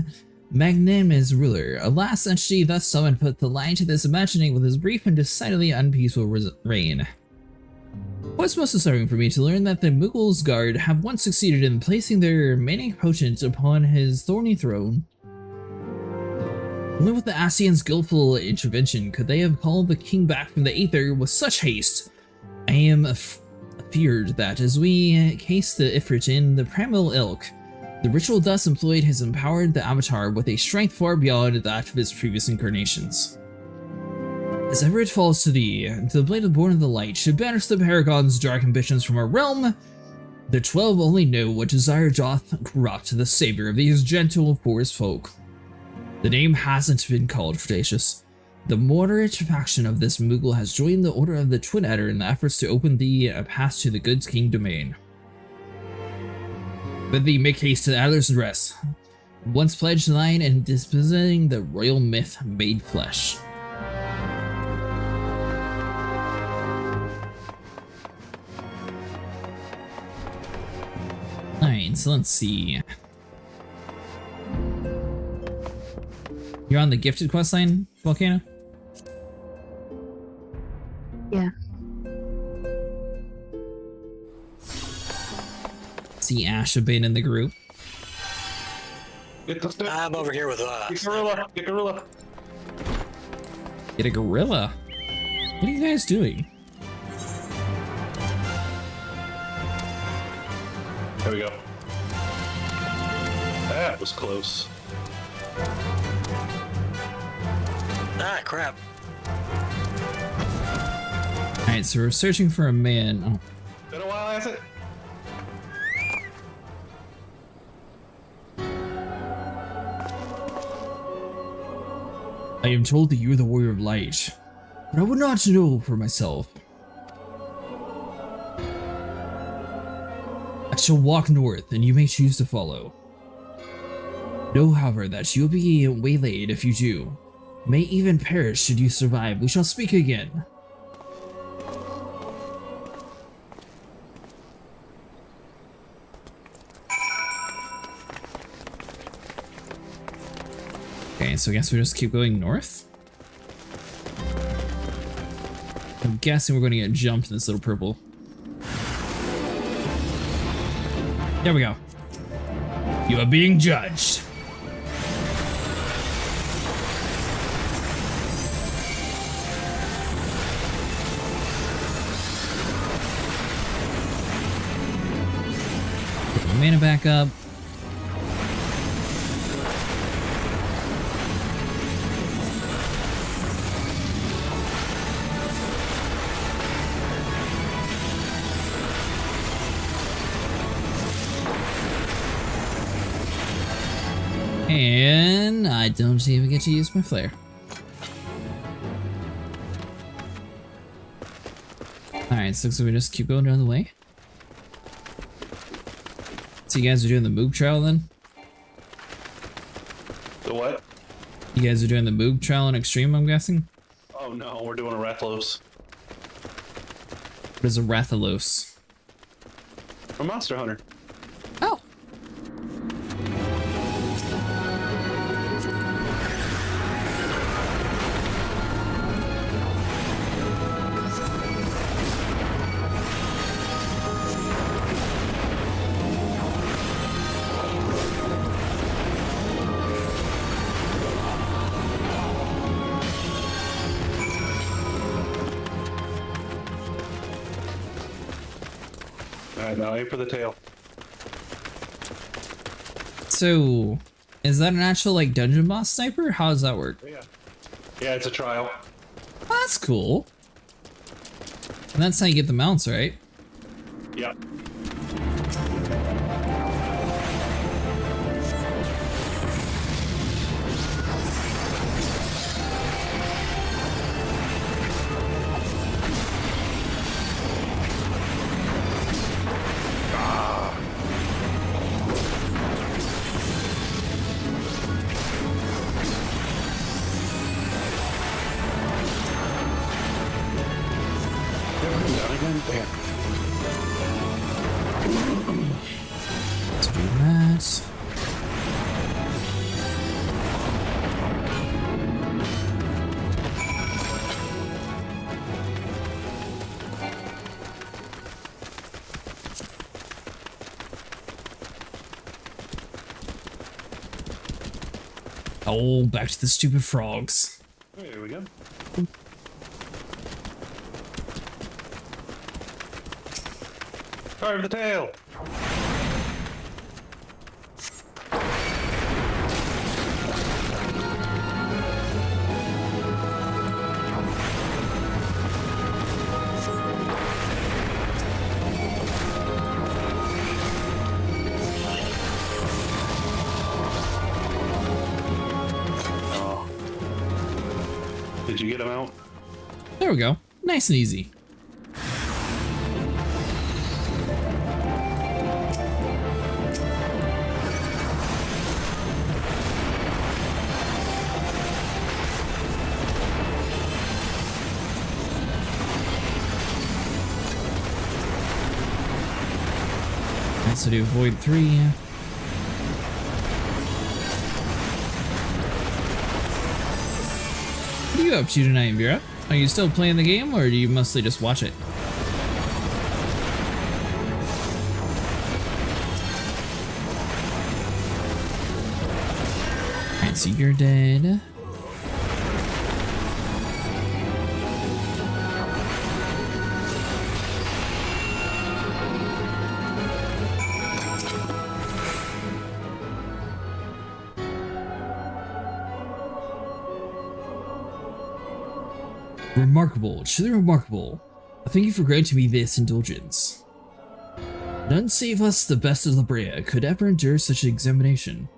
magnanimous ruler, a last entity thus summoned put the line to this imagining with his brief and decidedly unpeaceful reign. What's most disturbing for me to learn that the Mughals' guard have once succeeded in placing their remaining potent upon his thorny throne. Only with the Asian's skillful intervention could they have called the king back from the Aether with such haste. I am feared that as we case the Ifrit in the primal ilk, the ritual thus employed has empowered the Avatar with a strength far beyond that of his previous incarnations. As ever it falls to thee, the blade of born of the light should banish the Paragon's dark ambitions from our realm. The 12 only know what desire doth corrupt the savior of these gentle forest folk. The name hasn't been called Predacious. The moderate faction of this Mughal has joined the Order of the Twin Adder in the efforts to open thee a path to the good king domain. Bid thee make haste to the Adler's rest, once pledged thine in dispossessing the royal myth made flesh. Alright, so let's see. You're on the gifted questline, Volcano? Yeah. See Ash have been in the group. Get the stick. I'm over here with Get gorilla. Get gorilla. Get a gorilla? What are you guys doing? There we go. That was close. Ah, crap. Alright, so we're searching for a man. Oh. Been a while, has it? I am told that you are the warrior of light, but I would not know for myself. I shall walk north, and you may choose to follow. Know, however, that you'll be waylaid if you do. May even perish should you survive. We shall speak again. Okay, so I guess we just keep going north? I'm guessing we're going to get jumped in this little purple. There we go. You are being judged. Put my mana back up. And I don't even get to use my flare. Alright, so we just keep going down the way. So you guys are doing the Moog trial then? The what? You guys are doing the Moog trial on Extreme, I'm guessing? Oh no, we're doing a Rathalos. What is a Rathalos? A Monster Hunter. Oh! Alright, now aim for the tail. So, is that an actual, like, dungeon boss sniper? How does that work? Yeah. Yeah, it's a trial. Oh, that's cool. And that's how you get the mounts, right? Yeah. Let's do that. Oh, back to the stupid frogs. There we go. Carve the tail. Did you get him out? There we go. Nice and easy. Also do Void 3. What are you up to tonight, Vera? Are you still playing the game, or do you mostly just watch it? Alright, so you're dead. Remarkable, truly remarkable. I thank you for granting me this indulgence. None save us, the best of Labrea, could ever endure such an examination.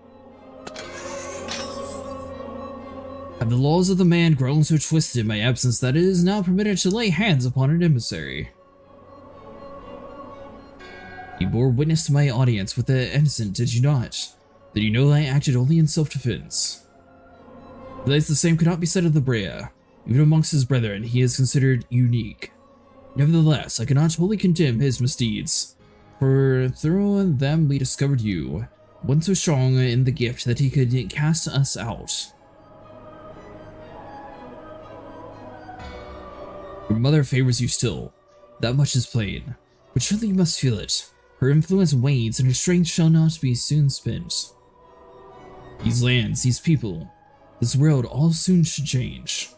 Have the laws of the man grown so twisted in my absence that it is now permitted to lay hands upon an emissary? You bore witness to my audience with the innocent, did you not? Then you know I acted only in self-defense. Besides, the same could not be said of Labrea. Even amongst his brethren, he is considered unique. Nevertheless, I cannot wholly condemn his misdeeds, for through them we discovered you, one so strong in the gift that he could cast us out. Your mother favors you still, that much is plain, but surely you must feel it. Her influence wanes and her strength shall not be soon spent. These lands, these people, this world all soon should change.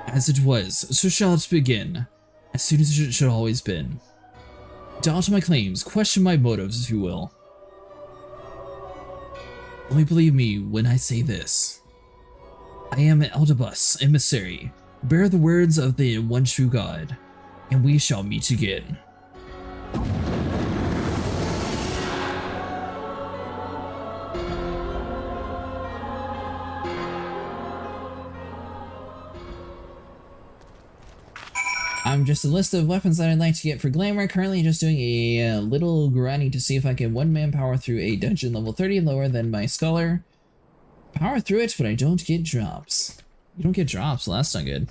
As it was, so shall it begin, as soon as it should always been. Doubt my claims, question my motives, if you will. Only believe me when I say this. I am Eldebus, emissary, bear the words of the one true God, and we shall meet again. Just a list of weapons that I'd like to get for Glamour. Currently just doing a little grinding to see if I can one-man power through a dungeon level 30 lower than my Scholar. Power through it, but I don't get drops. You don't get drops, well that's not good.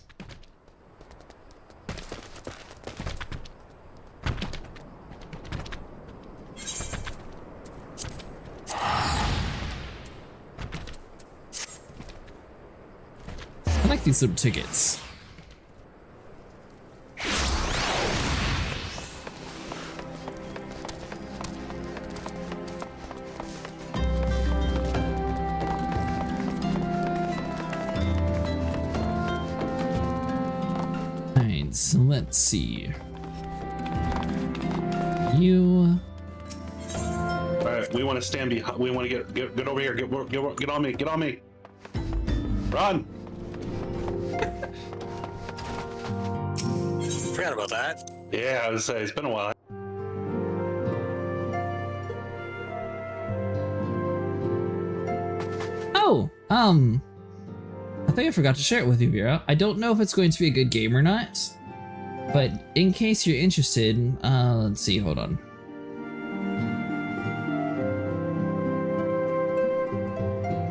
I like these little tickets. So let's see. You. All right, we want to stand behind. We want to get over here. Get on me. Get on me. Run. Forgot about that. Yeah, I was say it's been a while. Oh, I think I forgot to share it with you, Vera. I don't know if it's going to be a good game or not, but in case you're interested, let's see, hold on.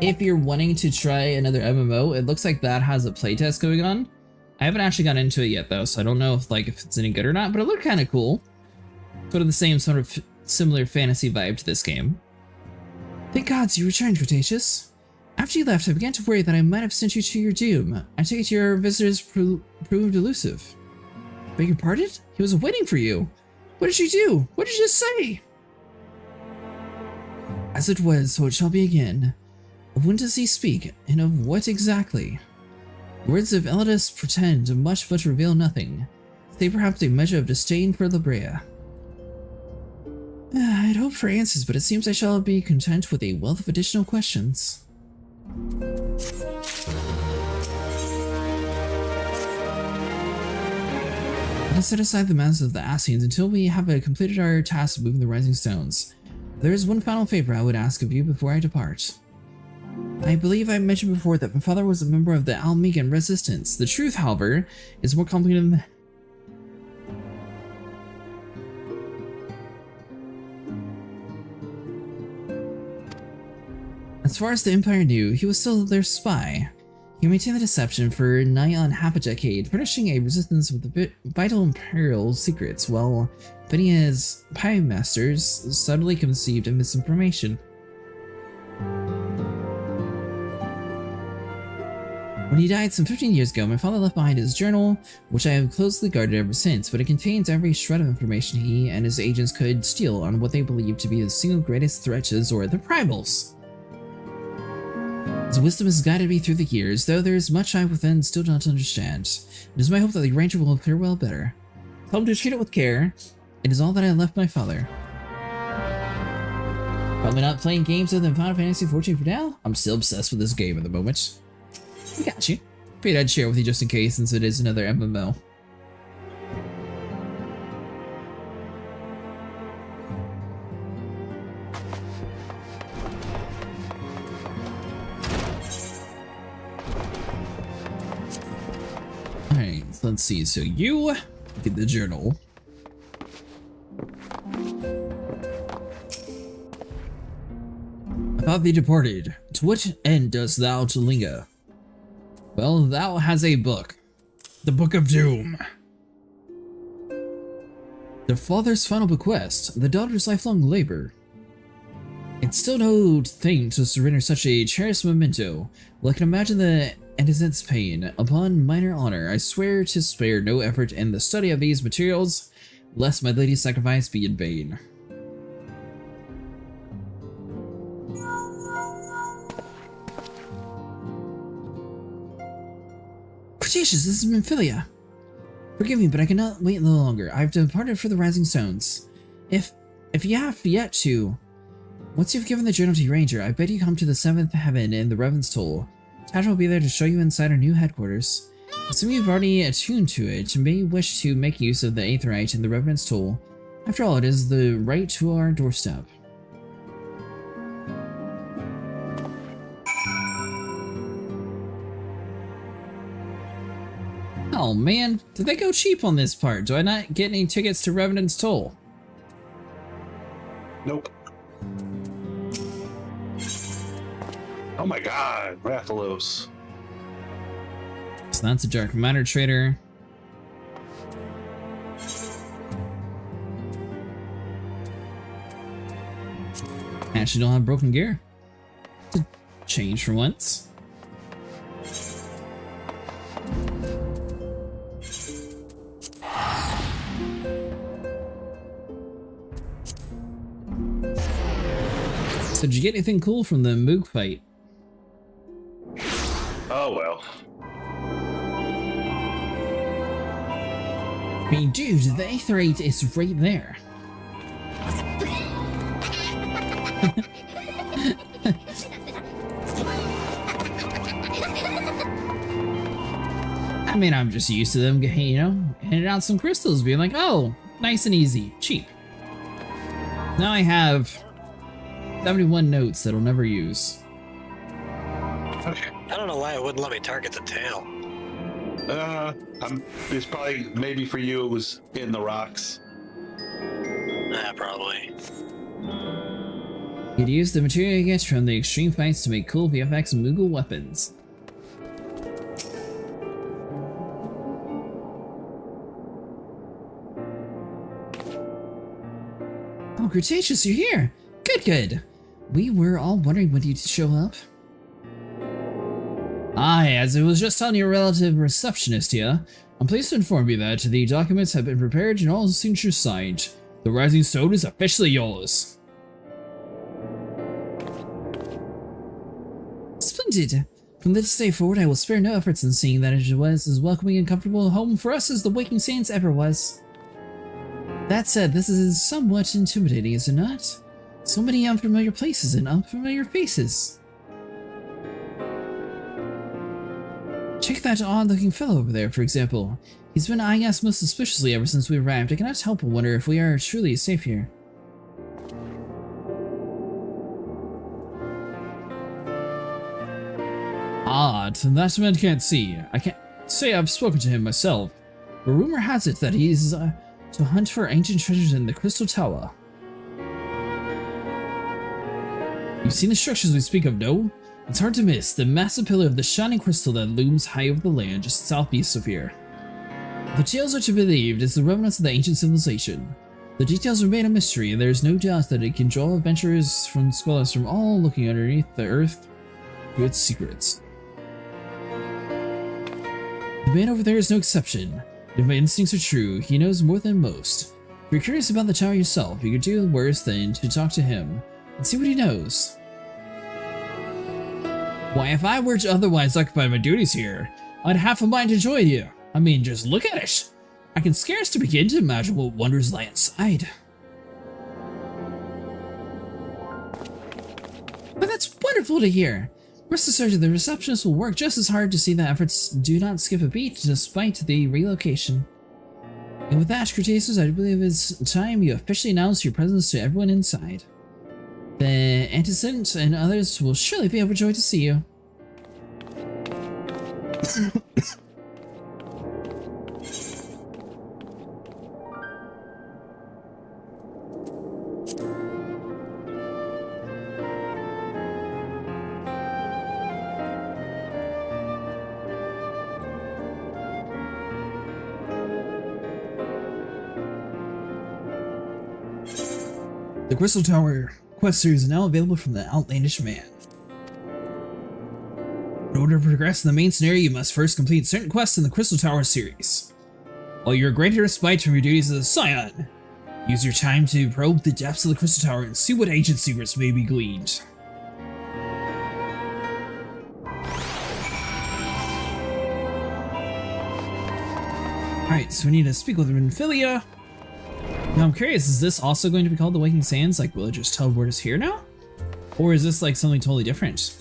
If you're wanting to try another MMO, it looks like that has a playtest going on. I haven't actually gotten into it yet though, so I don't know if it's any good or not, but it looked kind of cool. Sort of the same sort of similar fantasy vibe to this game. Thank gods you returned, Cretaceous. After you left, I began to worry that I might have sent you to your doom. I take it your visitors proved elusive. Beg your pardon? He was waiting for you. What did you do? What did you say? As it was, so it shall be again. Of when does he speak, and of what exactly? Words of Eldest pretend much but reveal nothing. They perhaps a measure of disdain for Librea. I'd hope for answers, but it seems I shall be content with a wealth of additional questions. Let us set aside the matters of the Ascians until we have completed our task of moving the rising stones. There is one final favor I would ask of you before I depart. I believe I mentioned before that my father was a member of the Almegan resistance. The truth, however, is more complicated than... As far as the Empire knew, he was still their spy. He maintained the deception for nigh on half a decade, furnishing a resistance with the vital Imperial secrets, while Vinia's Pie Masters subtly conceived of misinformation. When he died some 15 years ago, my father left behind his journal, which I have closely guarded ever since, but it contains every shred of information he and his agents could steal on what they believed to be the single greatest threat to Zora, the Primals. His wisdom has guided me through the years, though there is much I within still don't understand. It is my hope that the Ranger will appear well better. Tell him to treat it with care. It is all that I left my father. Probably not playing games other than Final Fantasy XIV for now. I'm still obsessed with this game at the moment. I got you. Figured I'd share with you just in case, since it is another MMO. Alright, let's see. So you get the journal. About thee departed, to what end dost thou to linger? Well, thou has a book. The Book of Doom. The father's final bequest, the daughter's lifelong labor. It's still no thing to surrender such a cherished memento. Well, I can imagine the innocent's pain. Upon minor honor, I swear to spare no effort in the study of these materials, lest my lady's sacrifice be in vain. Cretaceous, this is Memphilia. Forgive me, but I cannot wait no longer. I've departed for the Rising Stones. If you have yet to, once you've given the journal to your ranger, I bid you come to the 7th heaven in the Revenant's Toll. Taj will be there to show you inside our new headquarters. Assuming you've already attuned to it, you may wish to make use of the Aetherite in the Revenant's Toll. After all, it is the right to our doorstep. Oh man, did they go cheap on this part? Do I not get any tickets to Revenant's Toll? Nope. Oh my god, Rathalos. So that's a dark matter trader. Actually don't have broken gear. To change for once. So did you get anything cool from the Moog fight? Oh well. I mean, dude, the Aetherite is right there. I mean, I'm just used to them, you know, handing out some crystals, being like, oh, nice and easy, cheap. Now I have 71 notes that I'll never use. Okay. I don't know why it wouldn't let me target the tail. It's probably, maybe for you it was in the rocks. Probably. You'd use the material you get from the extreme fights to make cool VFX Moogle weapons. Oh, Cretaceous, you're here! Good, good! We were all wondering when you'd show up. Aye, as I was just telling your relative receptionist here, I'm pleased to inform you that the documents have been prepared and all signatures signed. The Rising Stone is officially yours. Splendid! From this day forward, I will spare no efforts in seeing that it was as welcoming and comfortable a home for us as the Waking Sands ever was. That said, this is somewhat intimidating, is it not? So many unfamiliar places and unfamiliar faces. Check that odd-looking fellow over there, for example. He's been eyeing us most suspiciously ever since we arrived. I cannot help but wonder if we are truly safe here. Odd, that man can't see. I can't say I've spoken to him myself, but rumor has it that he's to hunt for ancient treasures in the Crystal Tower. You've seen the structures we speak of, no? It's hard to miss the massive pillar of the shining crystal that looms high over the land just southeast of here. The tales are to be believed as the remnants of the ancient civilization. The details remain a mystery, and there is no doubt that it can draw adventurers from scholars from all looking underneath the earth to its secrets. The man over there is no exception. If my instincts are true, he knows more than most. If you're curious about the tower yourself, you could do worse than to talk to him and see what he knows. Why, if I were to otherwise occupy my duties here, I'd have a mind to join you. I mean, just look at it. I can scarcely begin to imagine what wonders lie inside. But that's wonderful to hear. Rest assured, the receptionist will work just as hard to see that efforts do not skip a beat despite the relocation. And with that, Cretaceous, I believe it's time you officially announce your presence to everyone inside. The Antecedent and others will surely be overjoyed to see you. The Crystal Tower quest series is now available from the Outlandish Man. In order to progress in the main scenario, you must first complete certain quests in the Crystal Tower series. While you're granted respite from your duties as a Scion, use your time to probe the depths of the Crystal Tower and see what ancient secrets may be gleaned. Alright, so we need to speak with Renfilia. Now I'm curious, is this also going to be called the Waking Sands? Like, will it just teleport us here now? Or is this like something totally different?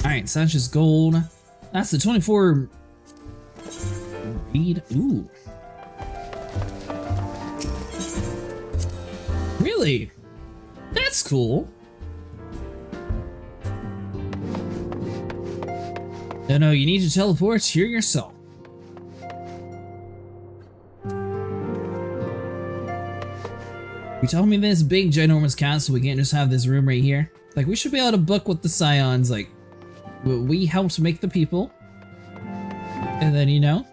Alright, so that's just gold. That's the 24 read. Ooh. Really? That's cool. No, you need to teleport here yourself. You told me this big ginormous castle, we can't just have this room right here. Like, we should be able to book with the Scions, like, we helped make the people. And then, you know,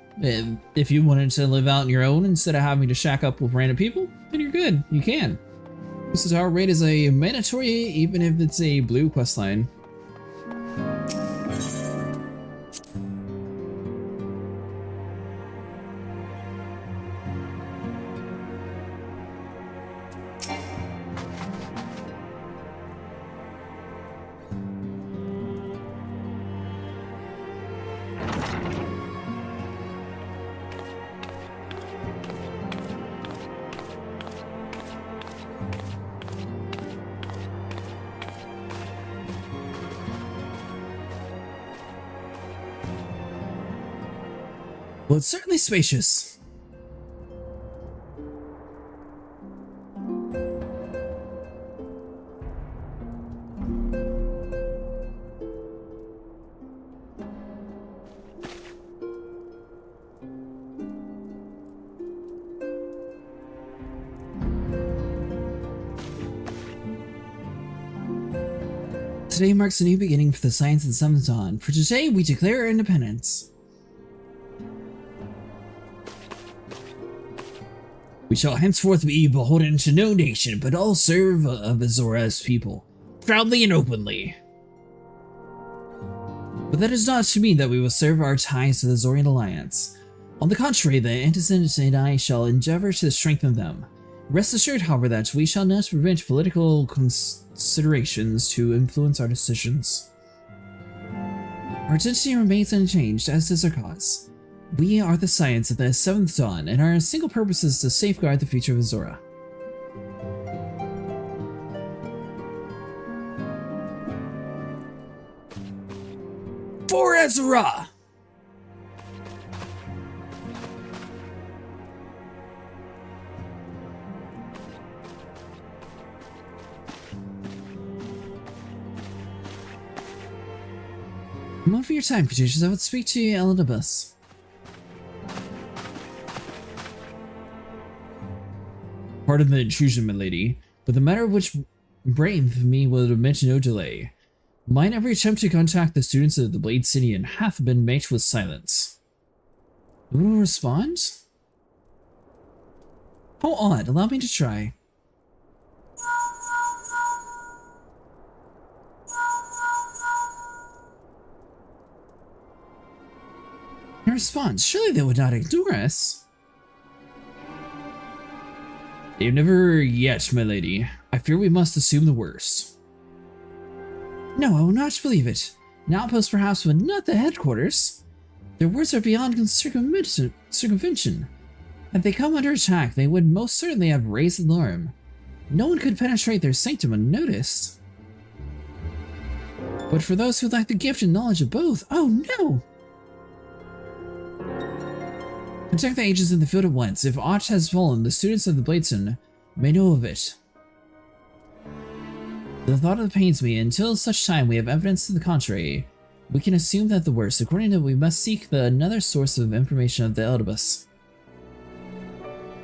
if you wanted to live out on your own instead of having to shack up with random people, then you're good, you can. This is our raid is a mandatory, even if it's a blue questline. Well, it's certainly spacious. Today marks a new beginning for the Science and 7th Dawn. For today, we declare our independence. We shall henceforth be beholden to no nation, but all serve of Azora's people, proudly and openly. But that does not mean that we will serve our ties to the Azorian Alliance. On the contrary, the Antecedent and I shall endeavor to strengthen them. Rest assured, however, that we shall not permit political considerations to influence our decisions. Our identity remains unchanged, as does our cause. We are the Science of the 7th Dawn, and our single purpose is to safeguard the future of Azora. For Azora! Moment for your time, Caduceus. I would speak to you, Elidibus. Pardon the intrusion, my lady, but the matter of which brave me will admit no delay. Mine every attempt to contact the students of the Blade City and hath been met with silence. You will respond? How odd. Allow me to try. No response. Surely they would not ignore us. They've never yet, my lady. I fear we must assume the worst. No, I will not believe it. An outpost perhaps, but not the headquarters. Their words are beyond circumvention. Had they come under attack, they would most certainly have raised alarm. No one could penetrate their sanctum unnoticed. But for those who lack the gift and knowledge of both, oh no! Contact the agents in the field at once. If aught has fallen, the students of the Bladestone may know of it. The thought of it pains me. Until such time we have evidence to the contrary, we can assume that the worst. According to it, we must seek another source of information of the Elidibus.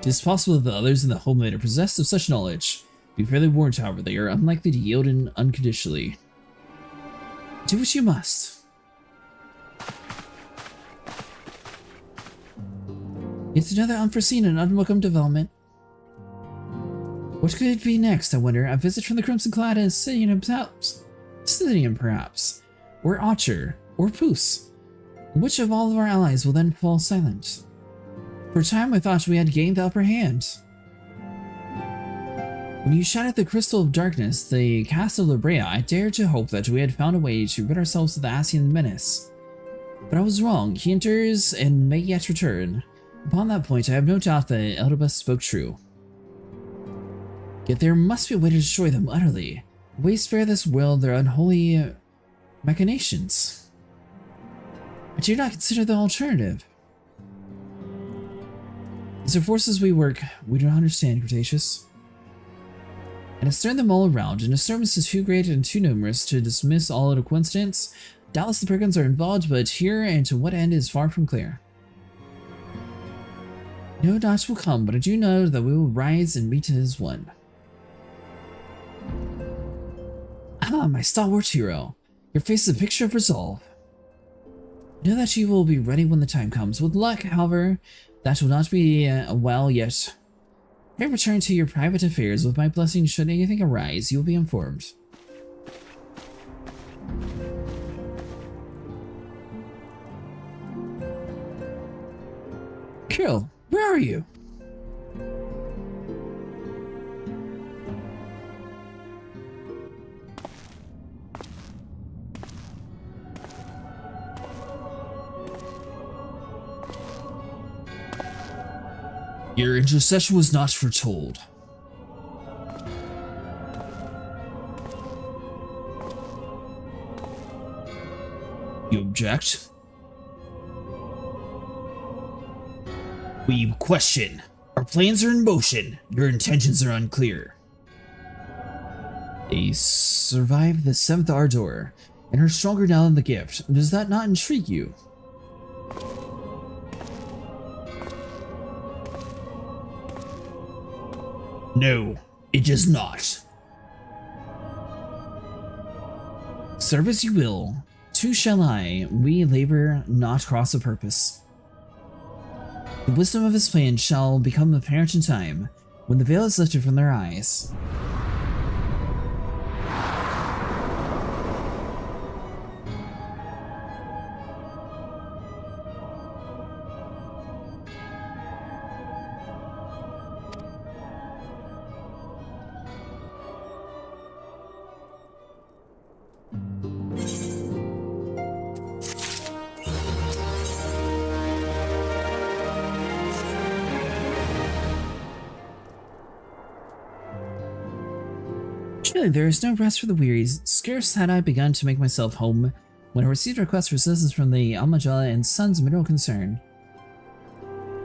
It is possible that the others in the homeland are possessed of such knowledge. Be fairly warned, however, they are unlikely to yield in unconditionally. Do what you must. It's another unforeseen and unwelcome development. What could it be next, I wonder? A visit from the Crimson Clad Scythian perhaps? Or Archer? Or Poos? Which of all of our allies will then fall silent? For a time I thought we had gained the upper hand. When you shot at the Crystal of Darkness, the Castle of Brea, I dared to hope that we had found a way to rid ourselves of the Asian menace. But I was wrong. He enters and may yet return. Upon that point, I have no doubt that Elidibus spoke true. Yet there must be a way to destroy them utterly. A way to spare this world their unholy machinations. I do not consider the alternative. These are forces we do not understand, Cretaceous. And has turned them all around. An disturbance is too great and too numerous to dismiss all at a coincidence. Doubtless the Perkins are involved, but here and to what end is far from clear. No doubts will come, but I do know that we will rise and meet as one. Ah, my stalwart hero. Your face is a picture of resolve. I know that you will be ready when the time comes. With luck, however, that will not be a while yet. I return to your private affairs. With my blessing, should anything arise, you will be informed. Kill, where are you? Your intercession was not foretold. You object? We question. Our plans are in motion. Your intentions are unclear. They survived the 7th Ardor, and are stronger now than the gift. Does that not intrigue you? No, it does not. Serve as you will. Too shall I. We labor not cross a purpose. The wisdom of his plan shall become apparent in time, when the veil is lifted from their eyes. Clearly, there is no rest for the weary. Scarce had I begun to make myself home when I received a request for assistance from the Almajala and Sons Mineral Concern.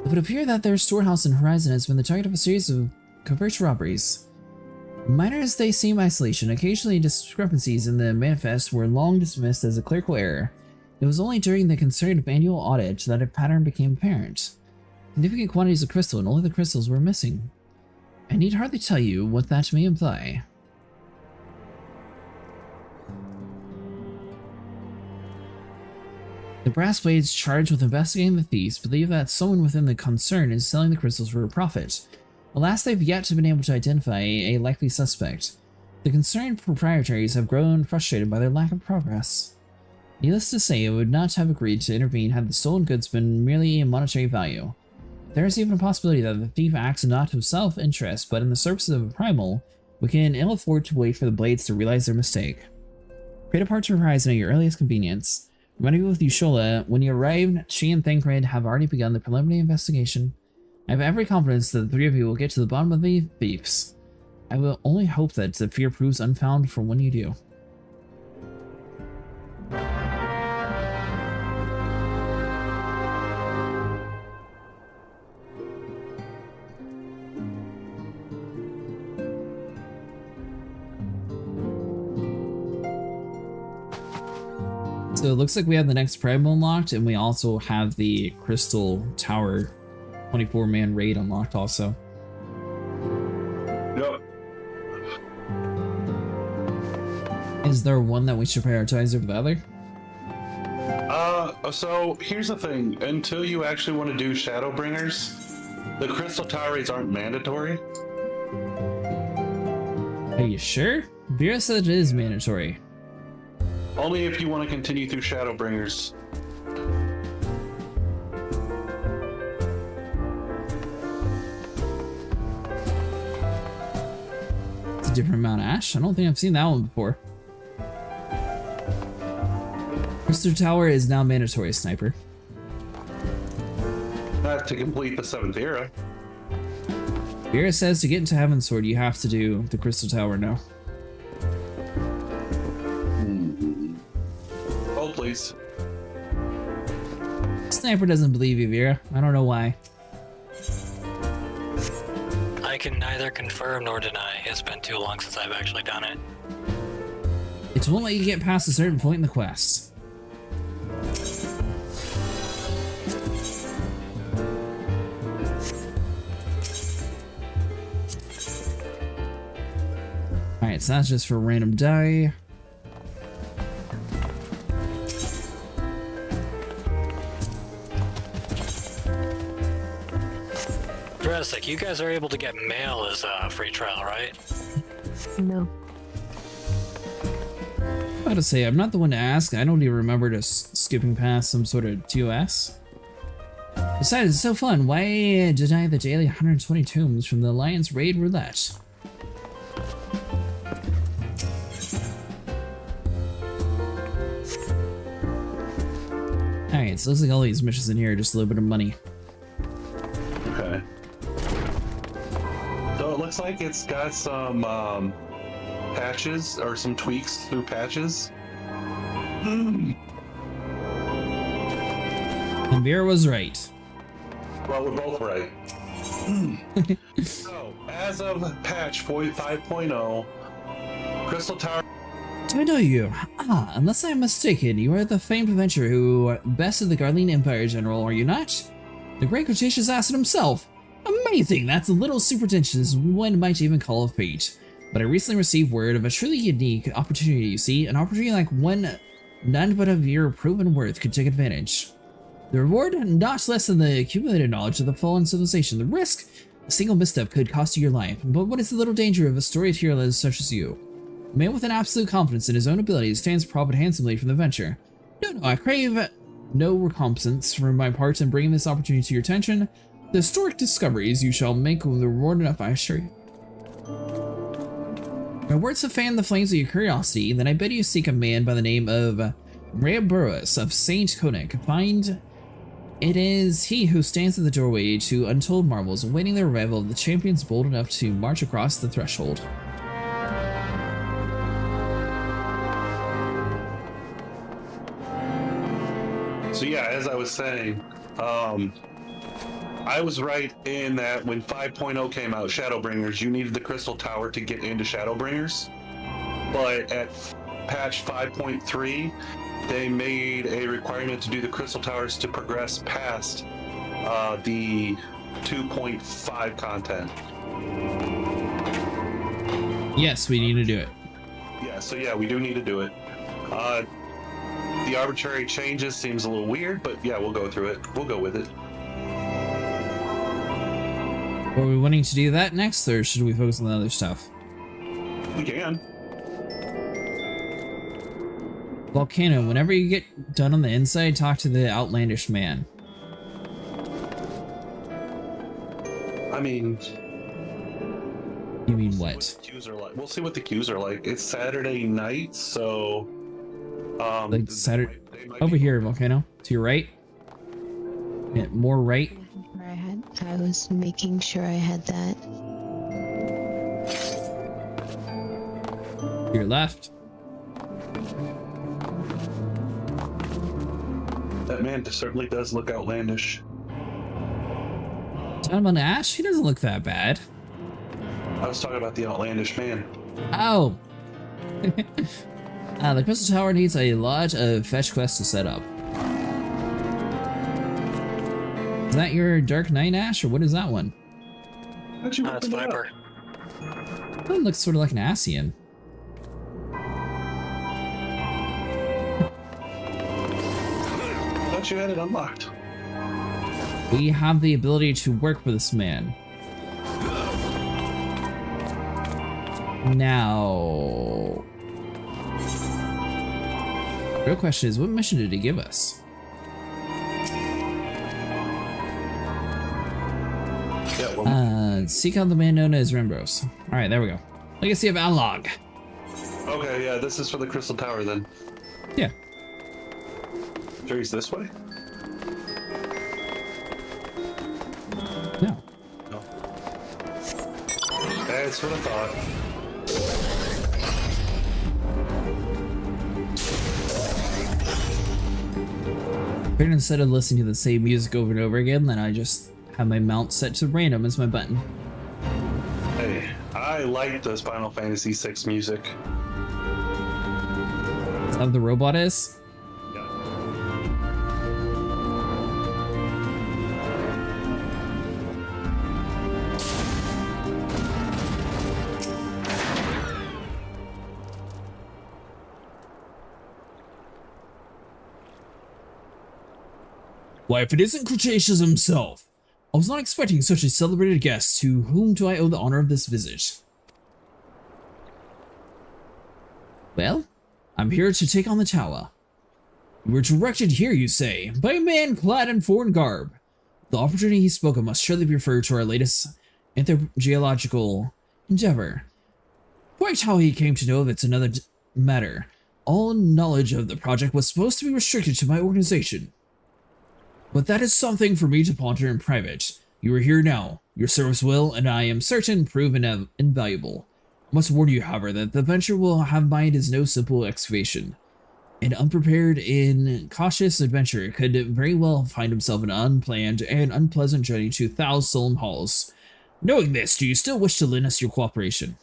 It would appear that their storehouse in Horizon has been the target of a series of covert robberies. Minor as they seem, isolation, occasionally discrepancies in the manifest were long dismissed as a clerical error. It was only during the concerned annual audit that a pattern became apparent. Significant quantities of crystal, and only the crystals were missing. I need hardly tell you what that may imply. The brass blades charged with investigating the thieves believe that someone within the concern is selling the crystals for a profit. Alas, they've yet to been able to identify a likely suspect. The concerned proprietaries have grown frustrated by their lack of progress. Needless to say, I would not have agreed to intervene had the stolen goods been merely a monetary value. There is even a possibility that the thief acts not of self-interest, but in the services of a primal. We can ill afford to wait for the blades to realize their mistake. Pray depart to Horizon at your earliest convenience. Rendezvous with Ushola. When you arrive, she and Thancred have already begun the preliminary investigation. I have every confidence that the three of you will get to the bottom of the thieves. I will only hope that the fear proves unfounded for when you do. So it looks like we have the next primal unlocked, and we also have the Crystal Tower 24-man raid unlocked also. Yep. Is there one that we should prioritize over the other? So here's the thing. Until you actually want to do Shadowbringers, the Crystal Tower raids aren't mandatory. Are you sure? Vera said it is mandatory. Only if you want to continue through Shadowbringers. It's a different amount of ash. I don't think I've seen that one before. Crystal Tower is now mandatory, Sniper. Not to complete the 7th Era. Vera says to get into Heaven's Sword, you have to do the Crystal Tower now. Oh, please. Sniper doesn't believe you, Vera. I don't know why. I can neither confirm nor deny. It's been too long since I've actually done it. It won't let you get past a certain point in the quest. Alright, so that's just for random die. Drastic, you guys are able to get mail as a free trial, right? No. I'm about to say, I'm not the one to ask. I don't even remember just skipping past some sort of TOS. Besides, it's so fun. Why deny the daily 120 tombs from the Alliance Raid Roulette? Alright, so it looks like all these missions in here are just a little bit of money. Okay. So it looks like it's got some patches or some tweaks through patches. And Vera was right. Well, we're both right. So, as of patch 5.0, Crystal Tower. Do I know you? Ah, unless I'm mistaken, you are the famed adventurer who bested the Garlean Empire General, are you not? The great Cretaceous Acid himself! Amazing! That's a little super pretentious, one might even call a fate. But I recently received word of a truly unique opportunity, you see? An opportunity like one none but of your proven worth could take advantage. The reward, not less than the accumulated knowledge of the fallen civilization. The risk, a single misstep could cost you your life. But what is the little danger of a storied hero such as you? A man with an absolute confidence in his own abilities stands to profit handsomely from the venture. No, I crave no recompense for my part in bringing this opportunity to your attention. The historic discoveries you shall make will be reward enough, I assure you. My words have fanned the flames of your curiosity, then I bid you seek a man by the name of Reaburus of Saint Konik. Find it is he who stands at the doorway to untold marvels, awaiting the arrival of the champions bold enough to march across the threshold. as I was saying, I was right in that when 5.0 came out, Shadowbringers, you needed the Crystal Tower to get into Shadowbringers. But at patch 5.3, they made a requirement to do the Crystal Towers to progress past the 2.5 content. Yes, we need to do it. Yeah, so yeah, we do need to do it. The arbitrary changes seems a little weird, but yeah, we'll go through it. We'll go with it. Are we wanting to do that next, or should we focus on the other stuff? We can. Volcano, whenever you get done on the inside, talk to the outlandish man. I mean... You mean What what? the queues are like. We'll see what the queues are like. It's Saturday night, so... Like Saturday... they might Over be- here, Volcano. To your right. Yeah, more right. I was making sure I had that. To your left. That man certainly does look outlandish. Down on Ash, he doesn't look that bad. I was talking about the outlandish man. Oh! The Crystal Tower needs a lot of fetch quests to set up. Is that your Dark Knight Ash, or what is that one? How'd you It's open it up? Viper. That one looks sort of like an Ascian. I thought you had it unlocked. We have the ability to work with this man. Now... The real question is, what mission did he give us? Yeah, well, Seek out the man known as Rembros. Alright, there we go. Legacy of Alog. okay, yeah, this is for the Crystal Tower then. Yeah. Sure, he's this way? No. No. That's what I thought. But instead of listening to the same music over and over again, then I just have my mount set to random as my button. Hey, I like this Final Fantasy VI music. Is that what the robot is? Yeah. Why, if it isn't Cretaceous himself! I was not expecting such a celebrated guest. To whom do I owe the honor of this visit? Well, I'm here to take on the tower. You were directed here, you say, by a man clad in foreign garb. The opportunity he spoke of must surely be referred to our latest anthrogeological endeavor. Quite how he came to know of it's another matter. All knowledge of the project was supposed to be restricted to my organization. But that is something for me to ponder in private. You are here now. Your service will, and I am certain, prove invaluable. I must warn you, however, that the venture we'll have mind is no simple excavation. An unprepared and cautious adventurer could very well find himself in an unplanned and unpleasant journey to Thal's solemn halls. Knowing this, do you still wish to lend us your cooperation?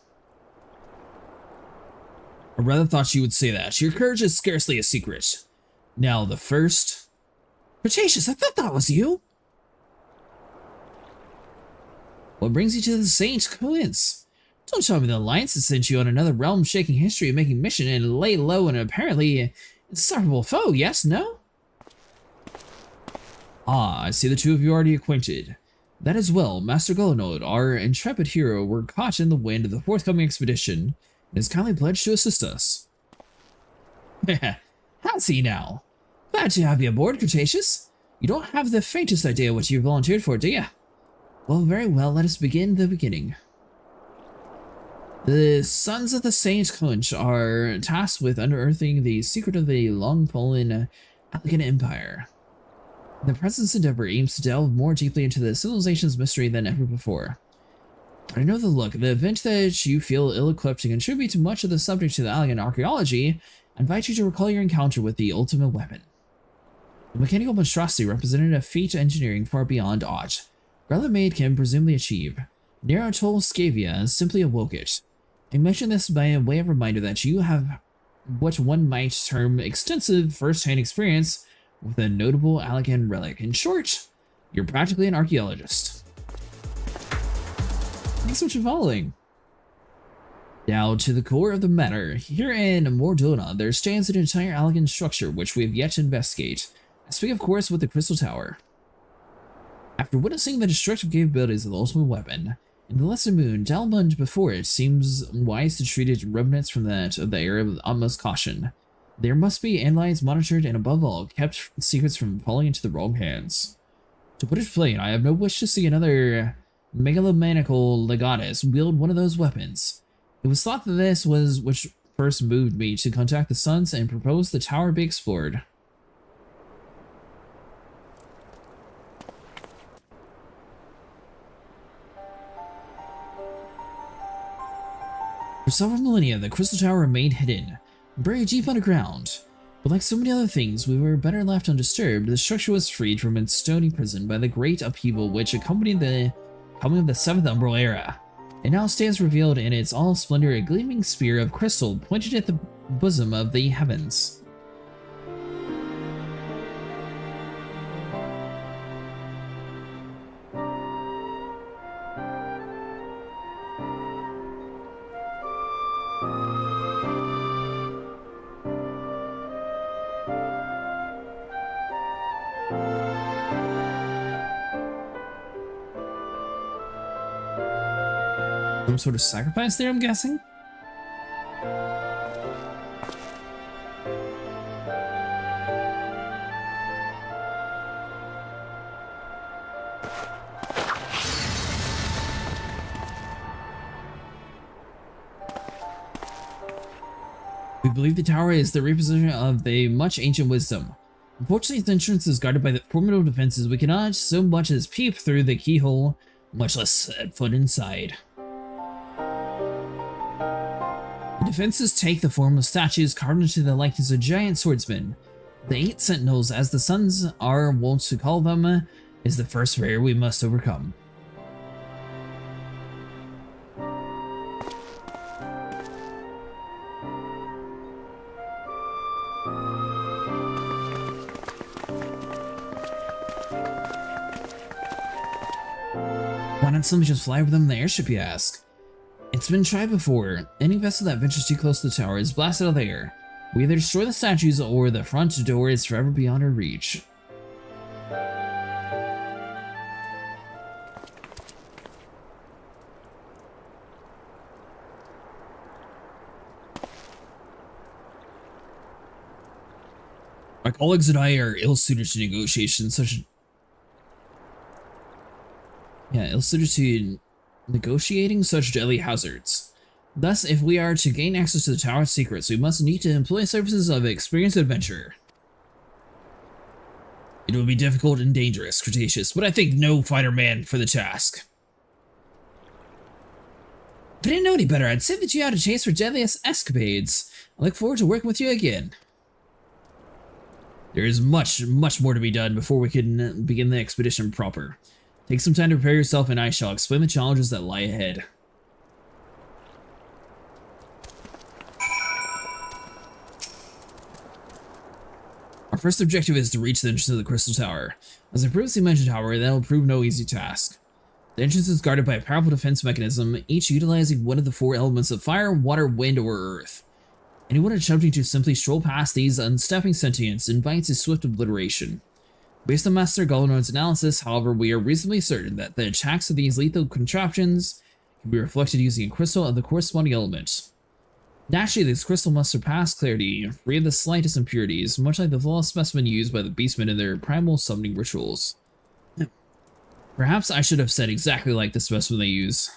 I rather thought you would say that. Your courage is scarcely a secret. Now, the first... Cretaceous, I thought that was you! What brings you to the Saint Coins? Don't tell me the Alliance has sent you on another realm-shaking history-making mission and lay low an apparently insufferable foe, yes, no? Ah, I see the two of you are already acquainted. That is well, Master Golanod, our intrepid hero, were caught in the wind of the forthcoming expedition and is kindly pledged to assist us. How's he now? Glad to have you aboard, Cretaceous. You don't have the faintest idea what you volunteered for, do you? Well, very well, let us begin the beginning. The Sons of the Saint Conch are tasked with unearthing the secret of the long-fallen Alligan Empire. The present endeavor aims to delve more deeply into the civilization's mystery than ever before. I know the look. The event that you feel ill-equipped to contribute to much of the subject to the Alligan archaeology, I invite you to recall your encounter with the ultimate weapon. The mechanical monstrosity represented a feat of engineering far beyond aught Black Mage can presumably achieve. Naruto Scavia simply awoke it. I mention this by way of reminder that you have what one might term extensive first-hand experience with a notable Allegan relic. In short, you're practically an archaeologist. Thanks so much for following. Now, to the core of the matter, here in Mordona, there stands an entire Allegan structure which we have yet to investigate. I speak, of course, with the Crystal Tower. After witnessing the destructive capabilities of the ultimate weapon, in the lesser moon, Dalmund before it seems wise to treat its remnants from that of the era with utmost caution. There must be analyzed, monitored, and above all, kept secrets from falling into the wrong hands. To put it plain, I have no wish to see another megalomaniacal legatus wield one of those weapons. It was thought that this was which first moved me to contact the Suns and propose the tower be explored. For several millennia, the Crystal Tower remained hidden, buried deep underground. But like so many other things, we were better left undisturbed. The structure was freed from its stony prison by the great upheaval which accompanied the coming of the 7th Astral Era. It now stands revealed in its all splendor, a gleaming spear of crystal pointed at the bosom of the heavens. Some sort of sacrifice there, I'm guessing? We believe the tower is the reposition of the much ancient wisdom. Unfortunately, the entrance is guarded by the formidable defenses. We cannot so much as peep through the keyhole, much less set foot inside. The defenses take the form of statues carved into the likeness of giant swordsmen. The 8 sentinels, as the Suns are wont to call them, is the first barrier we must overcome. Why not simply just fly over them in the airship, you ask? It's been tried before. Any vessel that ventures too close to the tower is blasted out of the air. We either destroy the statues or the front door is forever beyond our reach. My colleagues and I are ill-suited to negotiations such... ill-suited to negotiating such deadly hazards. Thus, if we are to gain access to the tower's secrets, we must need to employ services of an experienced adventurer. It will be difficult and dangerous, Cretaceous, but I think no fighter man for the task. If I didn't know any better, I'd say that you had a taste for deadliest escapades. I look forward to working with you again. There is much more to be done before we can begin the expedition proper. Take some time to prepare yourself and I shall explain the challenges that lie ahead. Our first objective is to reach the entrance of the Crystal Tower. As I previously mentioned, however, that will prove no easy task. The entrance is guarded by a powerful defense mechanism, each utilizing one of the 4 elements of fire, water, wind, or earth. Anyone attempting to simply stroll past these unstepping sentients invites a swift obliteration. Based on Master Golinoid's analysis, however, we are reasonably certain that the attacks of these lethal contraptions can be reflected using a crystal of the corresponding element. Naturally, this crystal must surpass clarity, free of the slightest impurities, much like the flawless specimen used by the beastmen in their primal summoning rituals. Perhaps I should have said exactly like the specimen they use.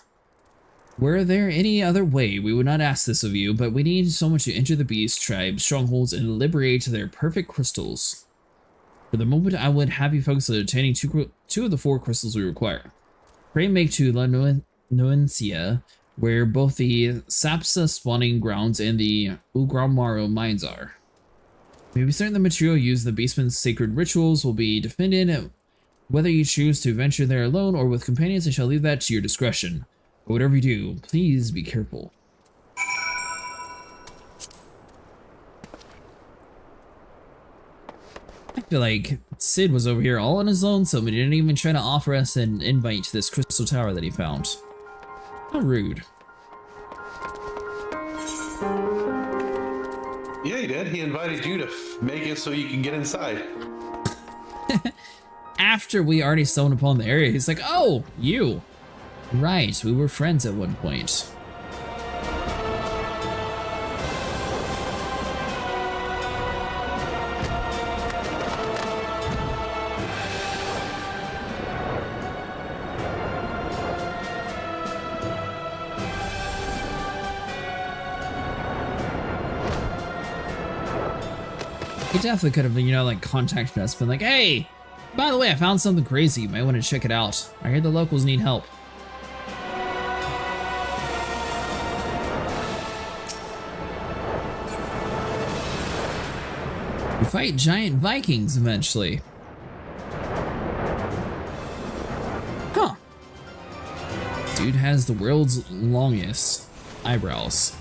Were there any other way, we would not ask this of you, but we need so much to enter the beast tribe strongholds and liberate their perfect crystals. For the moment, I would have you focus on obtaining two of the 4 crystals we require. Pray make to La Nuencia, where both the Sapsa spawning grounds and the Ugramaro mines are. Maybe certain the material used in the basement's sacred rituals will be defended. Whether you choose to venture there alone or with companions, I shall leave that to your discretion. But whatever you do, please be careful. I feel like Sid was over here all on his own, so he didn't even try to offer us an invite to this crystal tower that he found. How rude. Yeah, he did. He invited you to make it so you can get inside. After we already stumbled upon the area, he's like, oh, you. Right, we were friends at one point. He definitely could have, you know, like contacted us, been like, hey, by the way, I found something crazy. You might want to check it out. I hear the locals need help. We fight giant Vikings eventually. Huh. Dude has the world's longest eyebrows.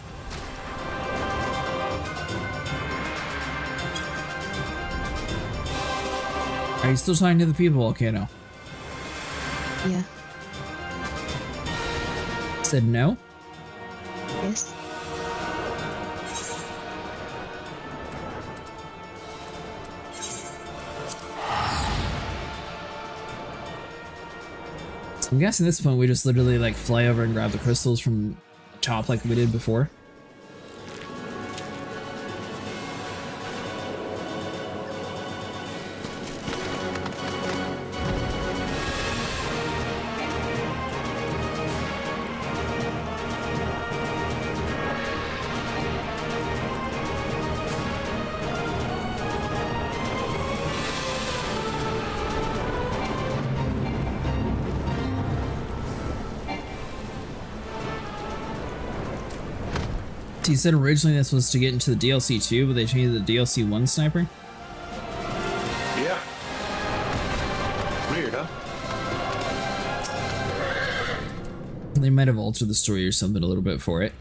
Are you still talking to the people, Volcano? Yeah. Said no? Yes. I'm guessing at this point we just literally like fly over and grab the crystals from the top like we did before. He said originally this was to get into the DLC 2, but they changed the DLC 1 sniper. Yeah. Weird, huh? They might have altered the story or something a little bit for it.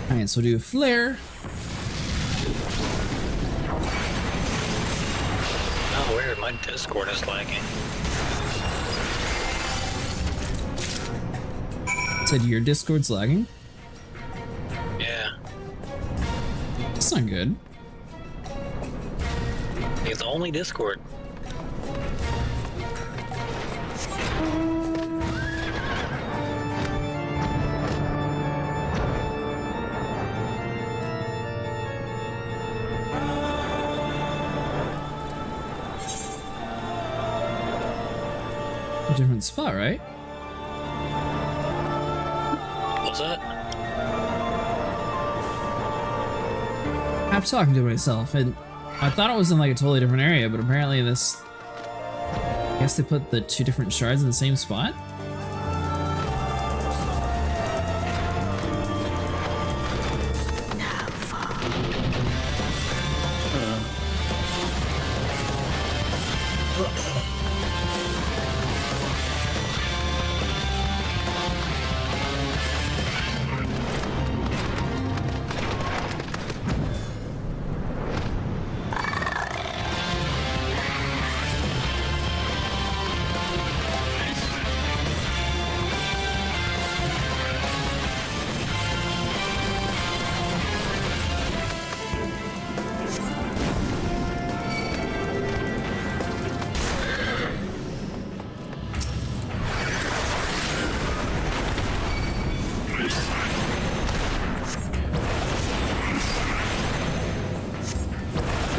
Alright, so we'll do a flare. Oh, weird. My Discord is lagging. Said your Discord's lagging? Yeah. That's not good. It's only Discord. A different spot, right? What's that? I'm talking to myself, and I thought it was in like a totally different area, but apparently this... I guess they put the two different shards in the same spot?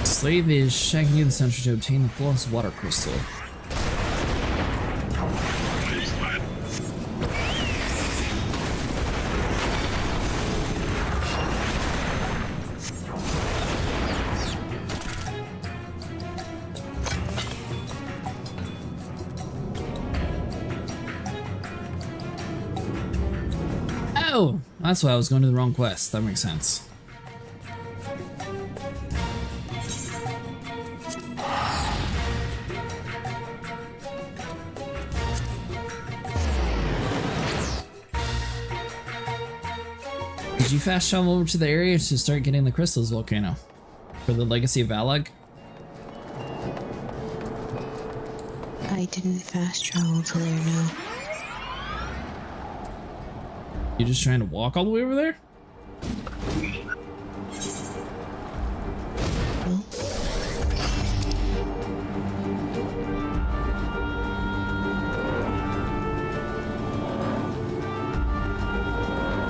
Slave is shagging in the center to obtain the flawless water crystal. Oh, that's why I was going to the wrong quest. That makes sense. Did you fast travel over to the area to start getting the crystals, Volcano? For the Legacy of Valag? I didn't fast travel to there, no. You just trying to walk all the way over there? No.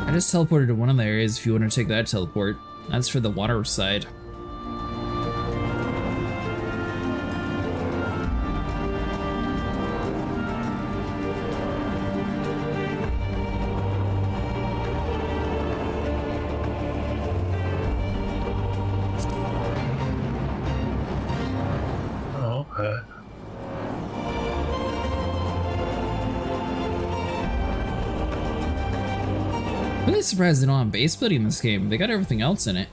I just teleported to one of the areas if you want to take that teleport. That's for the water side. Oh, okay. Really surprised they don't have base building in this game. They got everything else in it.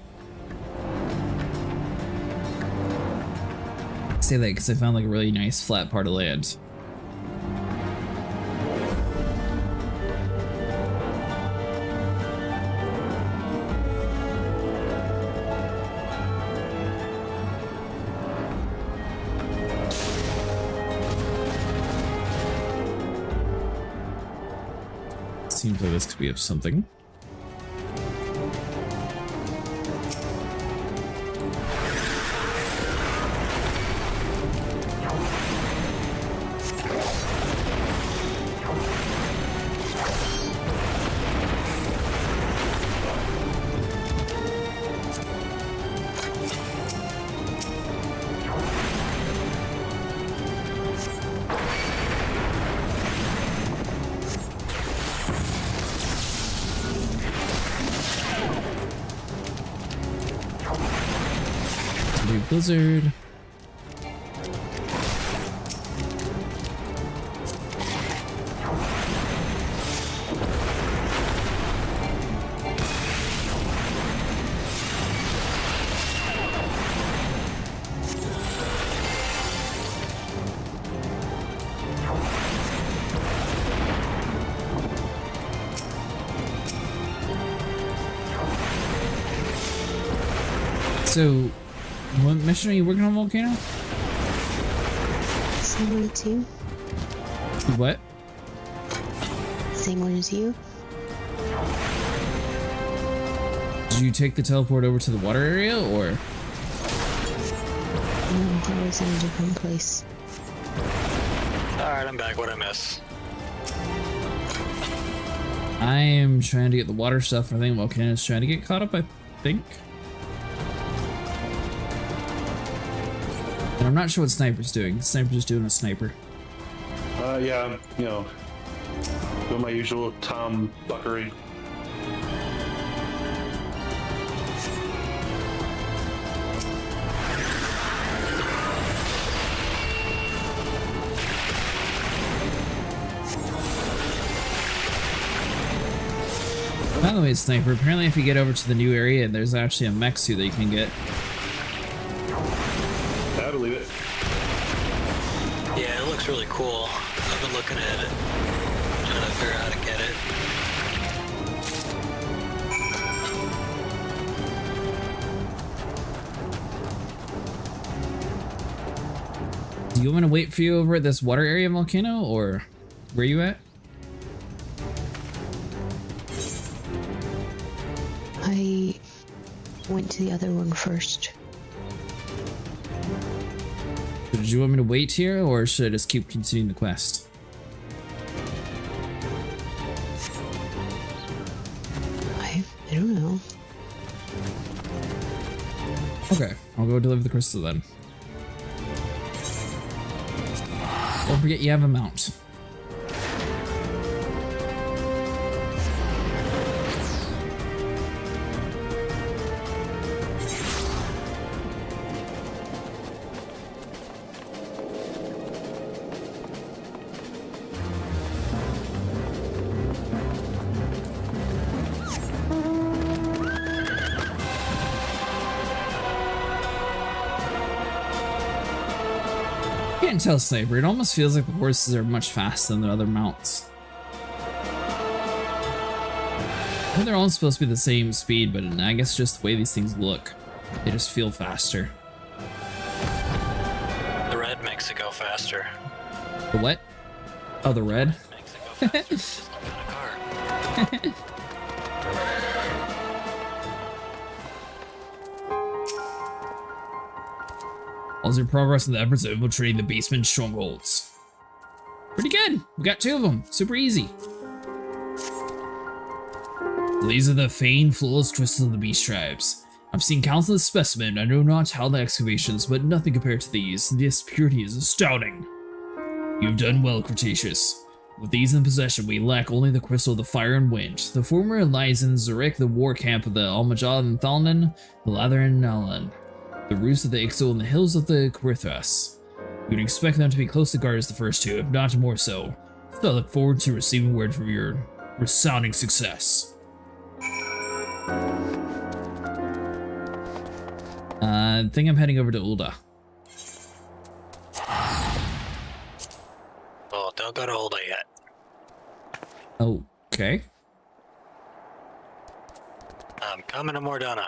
I say that because I found like a really nice flat part of land. Seems like this could be of something. Blizzard. So, what mission are you working on, Volcano? Same one as you. What? Same one as you. Did you take the teleport over to the water area, or? No, I was in a different place. Alright, I'm back. What'd I miss? I am trying to get the water stuff, and I think Volcano's trying to get caught up, I think. And I'm not sure what Sniper's doing. Sniper's just doing a sniper. Yeah, you know, doing my usual Tom buckery. By the way, Sniper, apparently if you get over to the new area, there's actually a mech suit that you can get. I believe it. Yeah, it looks really cool. I've been looking at it, trying to figure out how to get it. Do you want me to wait for you over at this water area, Volcano, or where are you at? I went to the other one first. Did you want me to wait here, or should I just keep continuing the quest? I don't know. Okay, I'll go deliver the crystal then. Don't forget you have a mount. Can't tell, Sniper. It almost feels like the horses are much faster than the other mounts. I think they're all supposed to be the same speed, but I guess just the way these things look, they just feel faster. The red makes it go faster. The what? Oh, the red? Makes it go faster. It's just some kind of car. How's your progress in the efforts of infiltrating the basement strongholds? Pretty good. We got 2 of them. Super easy. These are the famed flawless crystals of the beast tribes. I've seen countless specimens. I know not how the excavations, but nothing compared to these. This purity is astounding. You've done well, Cretaceous. With these in possession, we lack only the crystal of the fire and wind. The former lies in Zurich, the war camp of the Almajal and Thalnan, the Lather and Nalan, the roost of the Ixo, and the hills of the Quirithras. You'd expect them to be close to guard as the first 2, if not more so. So I look forward to receiving word from your resounding success. I think I'm heading over to Ulda. Oh, don't go to Ulda yet. Okay. I'm coming to Mordana.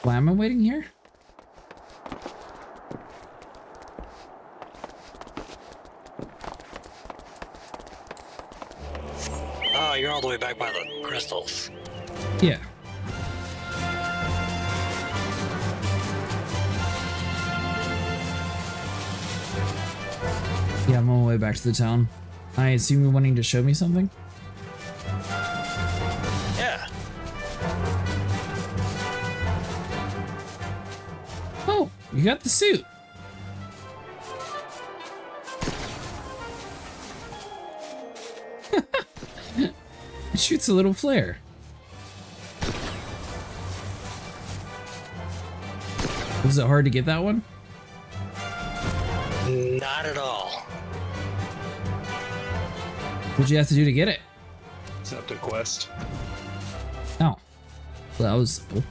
Why am I waiting here? Oh, you're all the way back by the crystals. Yeah. Yeah, I'm on my way back to the town. I assume you're wanting to show me something? Yeah. Oh, you got the suit. It shoots a little flare. Was it hard to get that one? Not at all. What'd you have to do to get it? Accept a quest. Oh. Well, that was simple.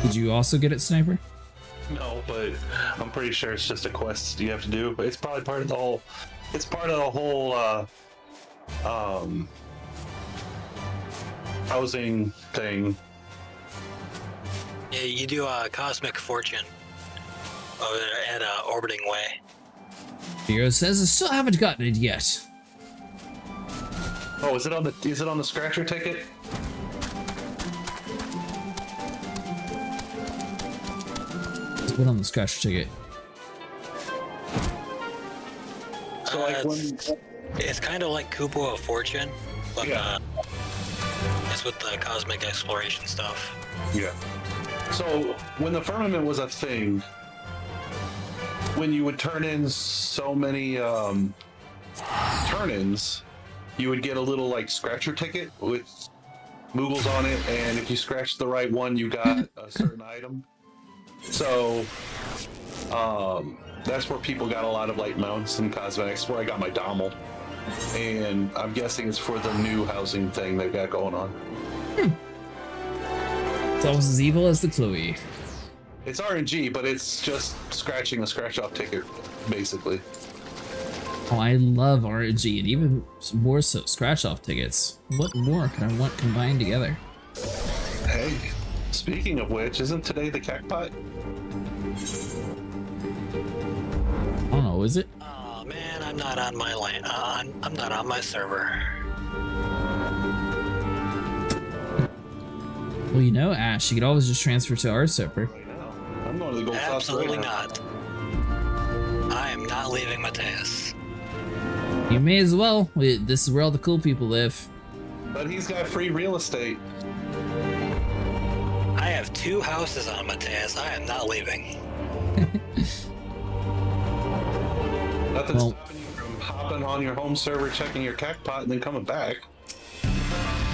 Did you also get it, Sniper? No, but I'm pretty sure it's just a quest you have to do. But it's probably part of the whole. It's part of the whole housing thing. Yeah, you do a cosmic fortune at Orbiting Way. Hero says I still haven't gotten it yet. Oh, is it on the scratcher ticket? Let's put on the scratch ticket. So like when It's kind of like Kupo of Fortune, but Yeah. It's with the cosmic exploration stuff. Yeah. So when the firmament was a thing, when you would turn in so many turn-ins, you would get a little like scratcher ticket with Moogles on it, and if you scratched the right one, you got a certain item. So that's where people got a lot of like mounts and cosmetics. Where I got my Dommel, and I'm guessing it's for the new housing thing they've got going on. It's almost as evil as the Chloe. It's RNG, but it's just scratching a scratch-off ticket, basically. Oh, I love RNG, and even more so scratch-off tickets. What more can I want combined together? Hey, speaking of which, isn't today the Cacpot? I don't know, is it? Oh man, I'm not on my land. I'm not on my server. Well, you know, Ash, you could always just transfer to our server. Right now. I'm going to the Gold Sauce Absolutely right now. not. I am not leaving Mateus. You may as well. This is where all the cool people live. But he's got free real estate. I have 2 houses on Mateus. I am not leaving. Nothing's Well- stopping you from hopping on your home server, checking your Cacpot, and then coming back.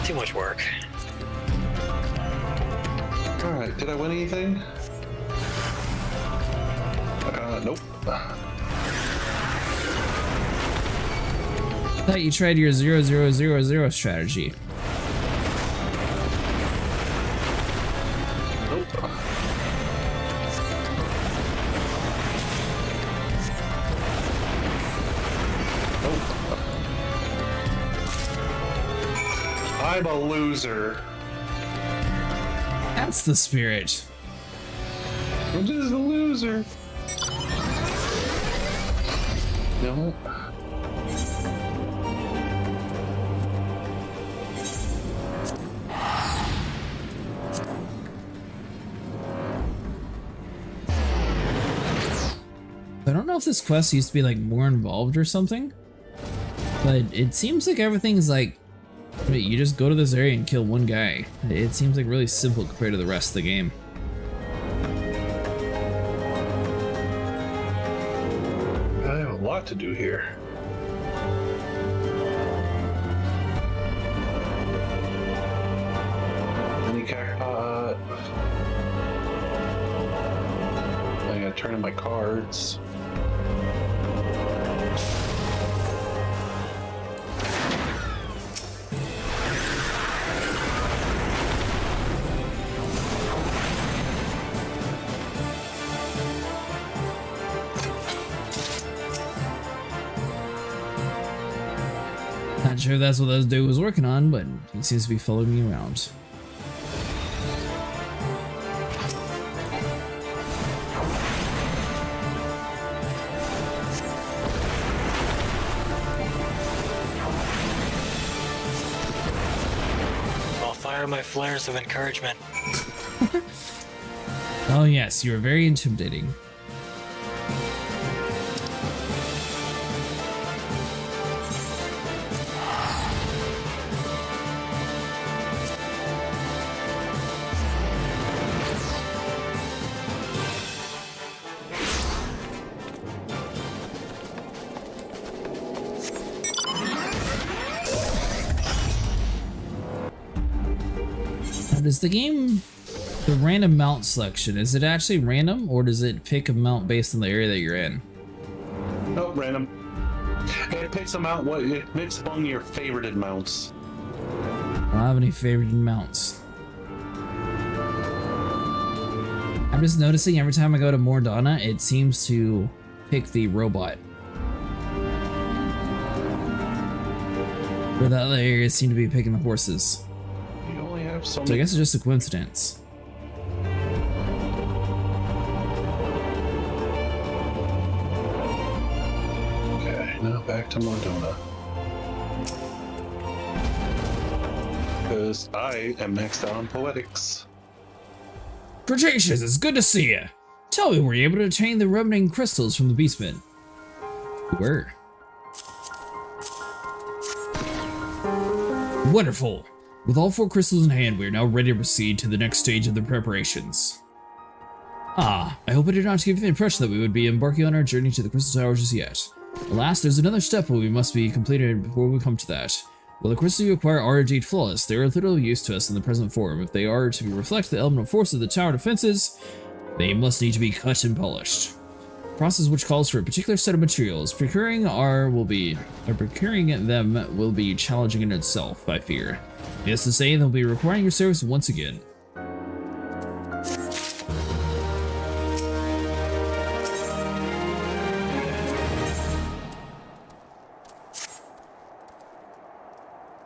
Too much work. Alright, did I win anything? Nope. I thought you tried your 0000 strategy. Nope. Nope. I'm a loser. That's the spirit. I'm just a loser. No. I don't know if this quest used to be like more involved or something, but it seems like everything's like, you just go to this area and kill one guy. It seems like really simple compared to the rest of the game. I have a lot to do here. Any cacti. I gotta turn in my cards. Not sure if that's what this dude was working on, but he seems to be following me around. I'll fire my flares of encouragement. Oh yes, you are very intimidating. Does the game, the random mount selection, is it actually random or does it pick a mount based on the area that you're in? Nope, random. It picks them out. What it picks among your favorited mounts. I don't have any favorite mounts. I'm just noticing every time I go to Mordana, it seems to pick the robot. Where the other areas seem to be picking the horses. You only have so So I many. guess it's just a coincidence. Okay, now back to Mordona. Because I am maxed out on poetics. Cretaceous, it's good to see you. Tell me, were you able to obtain the remnant crystals from the Beastmen? We were. Wonderful. With all 4 crystals in hand, we are now ready to proceed to the next stage of the preparations. Ah, I hope I did not give you the impression that we would be embarking on our journey to the Crystal Tower just yet. Alas, there's another step we must be completed before we come to that. While the crystals you acquire are indeed flawless, they are of little use to us in the present form. If they are to reflect the elemental force of the tower defenses, they must need to be cut and polished. A process which calls for a particular set of materials. Procuring them will be challenging in itself, I fear. Needless to say, they'll be requiring your service once again.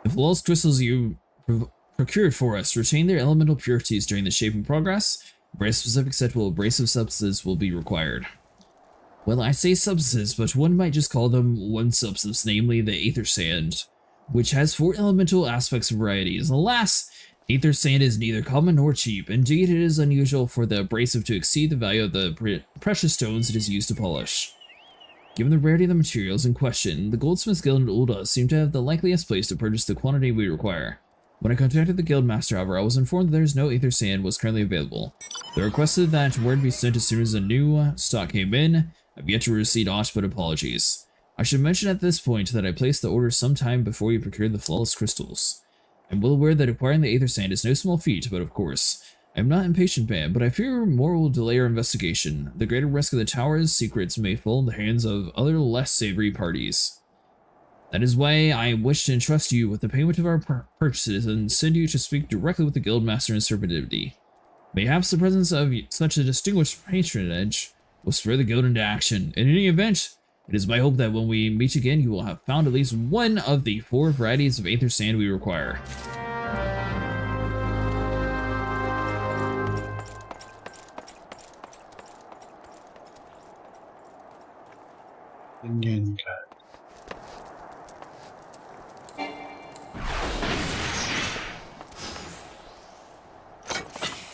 The flawless crystals you procured for us retain their elemental purities during the shaping progress. A very specific set of abrasive substances will be required. Well, I say substances, but one might just call them one substance, namely the Aether Sand, which has 4 elemental aspects and varieties. Alas, Aether Sand is neither common nor cheap. Indeed, it is unusual for the abrasive to exceed the value of the precious stones it is used to polish. Given the rarity of the materials in question, the Goldsmiths Guild in Ul'dah seem to have the likeliest place to purchase the quantity we require. When I contacted the guild master, however, I was informed that there is no Aether Sand was currently available. They requested that word be sent as soon as a new stock came in. I've yet to receive aught but apologies. I should mention at this point that I placed the order sometime before you procured the flawless crystals. I'm well aware that acquiring the Aether Sand is no small feat, but of course, I'm not impatient, man, but I fear more will delay our investigation. The greater risk of the tower's secrets may fall in the hands of other less savory parties. That is why I wish to entrust you with the payment of our purchases and send you to speak directly with the Guildmaster and Serpentivity. Mayhaps the presence of such a distinguished patronage will spur the guild into action. In any event, it is my hope that when we meet again, you will have found at least one of the 4 varieties of aether sand we require. Again,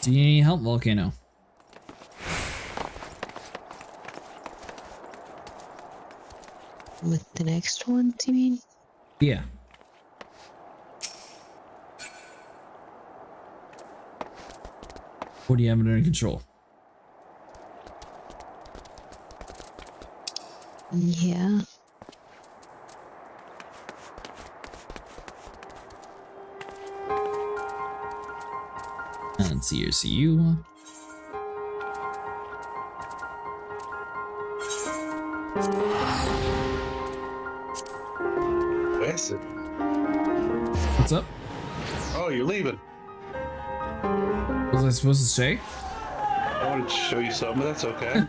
Do you need any help, Volcano? With the next one, do you mean? Yeah. Or do you have it under control? Yeah. Let's see here, see you. Where's it? What's up? Oh, you're leaving. Was I supposed to stay? I wanted to show you something, but that's okay.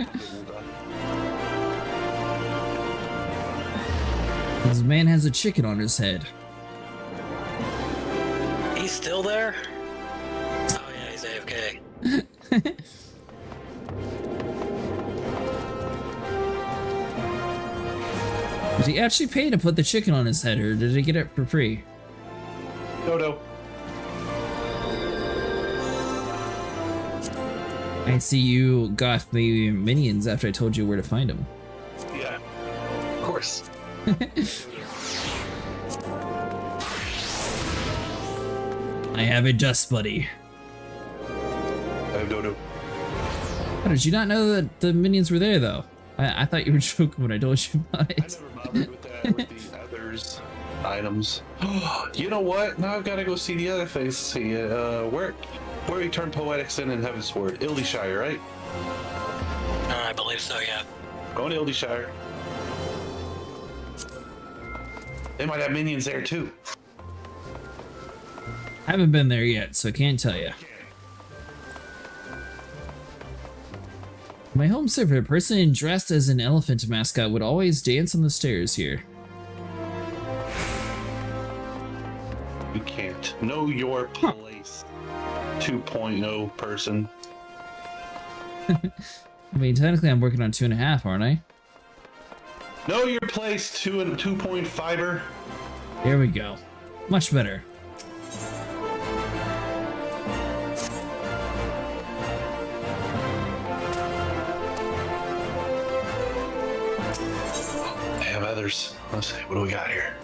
This man has a chicken on his head. He's still there? Oh yeah, he's AFK. Did he actually pay to put the chicken on his head, or did he get it for free? No. I see you got the minions after I told you where to find them. Yeah. Of course. I have a dust buddy. I have no. How did you not know that the minions were there, though? I thought you were joking when I told you about I it. never bothered with that, with the others items. You know what? Now I've got to go see the other things. See, where we turn Poetics in Heavensward? Ildishire, right? I believe so, yeah. Going to Ildishire. They might have minions there too. I haven't been there yet, so I can't tell you. My home server, a person dressed as an elephant mascot would always dance on the stairs here. You can't. Know your place. 2.0 person. I mean, technically I'm working on 2.5, aren't I? Know your place. 2 and 2.5er. There we go. Much better. I have others. Let's see. What do we got here?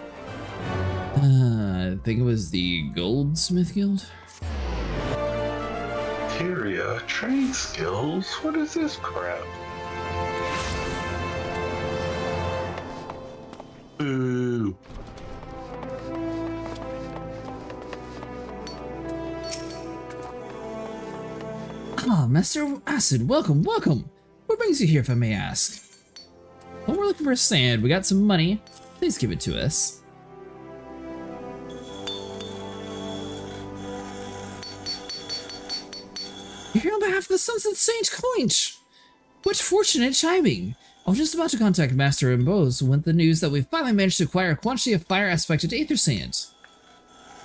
I think it was the Goldsmith Guild. Materia, trade skills. What is this crap? Boo. Ah, Master Acid, welcome. What brings you here, if I may ask? Well, we're looking for sand. We got some money. Please give it to us. You're here on behalf of the Sunset Saint Coinch. What fortunate chiming. I was just about to contact Master Imbose with the news that we've finally managed to acquire a quantity of fire-aspected aether sand.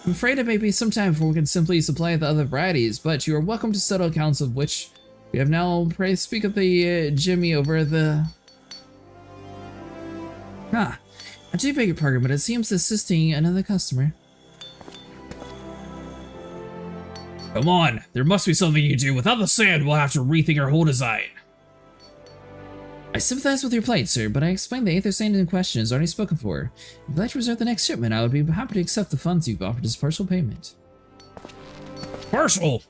I'm afraid it may be some time before we can simply supply the other varieties, but you are welcome to settle accounts of which we have now. Pray speak of the Jimmy over the... Ah, I do beg your pardon, but it seems assisting another customer. Come on, there must be something you do. Without the sand, we'll have to rethink our whole design. I sympathize with your plight, sir, but I explained the aether sand in question is already spoken for. If you'd like to reserve the next shipment, I would be happy to accept the funds you've offered as partial payment. Partial?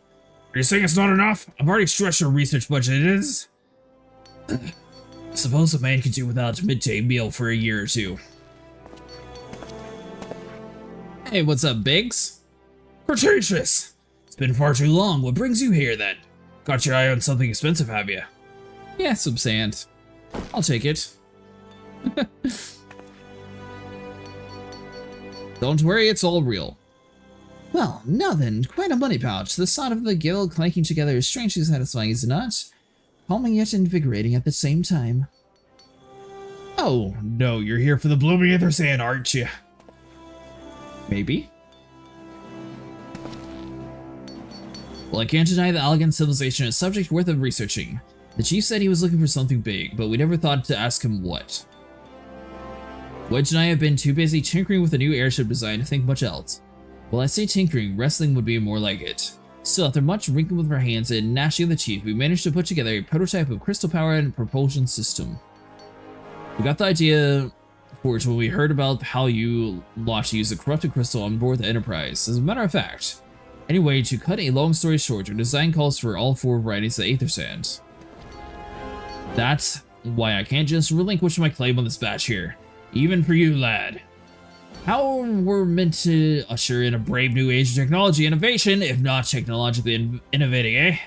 Are you saying it's not enough? I've already stretched our research budget, it is. Suppose a man could do without a midday meal for a year or two. Hey, what's up, Biggs? Cretaceous! It's been far too long. What brings you here, then? Got your eye on something expensive, have you? Yeah, some sand. I'll take it. Don't worry, it's all real. Well, now then, quite a money pouch. The sound of the guild clanking together is strangely satisfying, is it not? Calming yet invigorating at the same time. Oh, no, you're here for the blooming ether sand, aren't you? Maybe. Well, I can't deny that elegant civilization is a subject worth of researching. The chief said he was looking for something big, but we never thought to ask him what. Wedge and I have been too busy tinkering with a new airship design to think much else. Well, I say tinkering, wrestling would be more like it. Still, after much wrinkling with our hands and gnashing of the chief, we managed to put together a prototype of crystal power and propulsion system. We got the idea for it when we heard about how you lot to use the corrupted crystal on board the Enterprise. As a matter of fact, anyway, to cut a long story short, our design calls for all 4 varieties of aether sand. That's why I can't just relinquish my claim on this batch here. Even for you, lad. How we're meant to usher in a brave new age of technology innovation, if not technologically innovating, eh?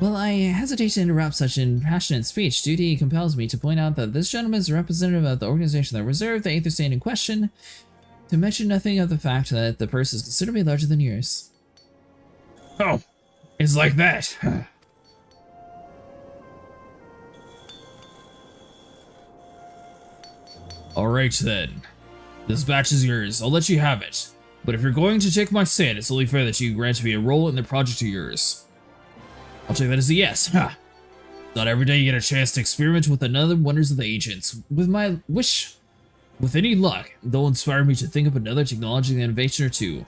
Well, I hesitate to interrupt such an passionate speech. Duty compels me to point out that this gentleman is a representative of the organization that reserved the aether sand in question, to mention nothing of the fact that the purse is considerably larger than yours. Oh, it's like that. Alright then. This batch is yours. I'll let you have it. But if you're going to take my sand, it's only fair that you grant me a role in the project of yours. I'll take that as a yes. Ha! Not every day you get a chance to experiment with another wonders of the ancients. With my wish, with any luck, they'll inspire me to think of another technological innovation or two.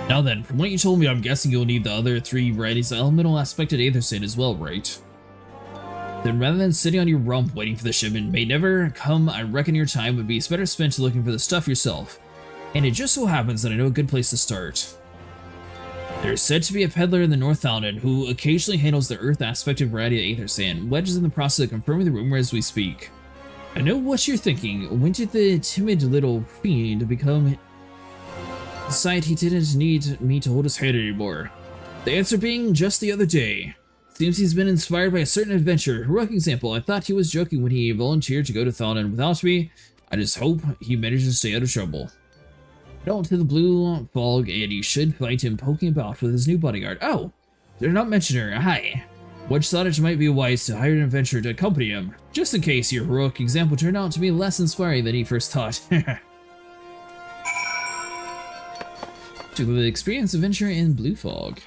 Now then, from what you told me, I'm guessing you'll need the other 3 varieties of elemental aspected aether sand as well, right? Then rather than sitting on your rump waiting for the shipment may never come, I reckon your time would be better spent looking for the stuff yourself. And it just so happens that I know a good place to start. There's said to be a peddler in the North Fountain who occasionally handles the earth aspected variety of aether sand. Wedge is in the process of confirming the rumor as we speak. I know what you're thinking. When did the timid little fiend decide he didn't need me to hold his hand anymore? The answer being just the other day. Seems he's been inspired by a certain adventure. Heroic example. I thought he was joking when he volunteered to go to Thaldon without me. I just hope he manages to stay out of trouble. Head out to the blue fog and you should find him poking about with his new bodyguard. Oh, did not mention her. Hi. Wedge thought it might be wise to hire an adventurer to accompany him, just in case your heroic example turned out to be less inspiring than he first thought. To the experience adventure in blue fog.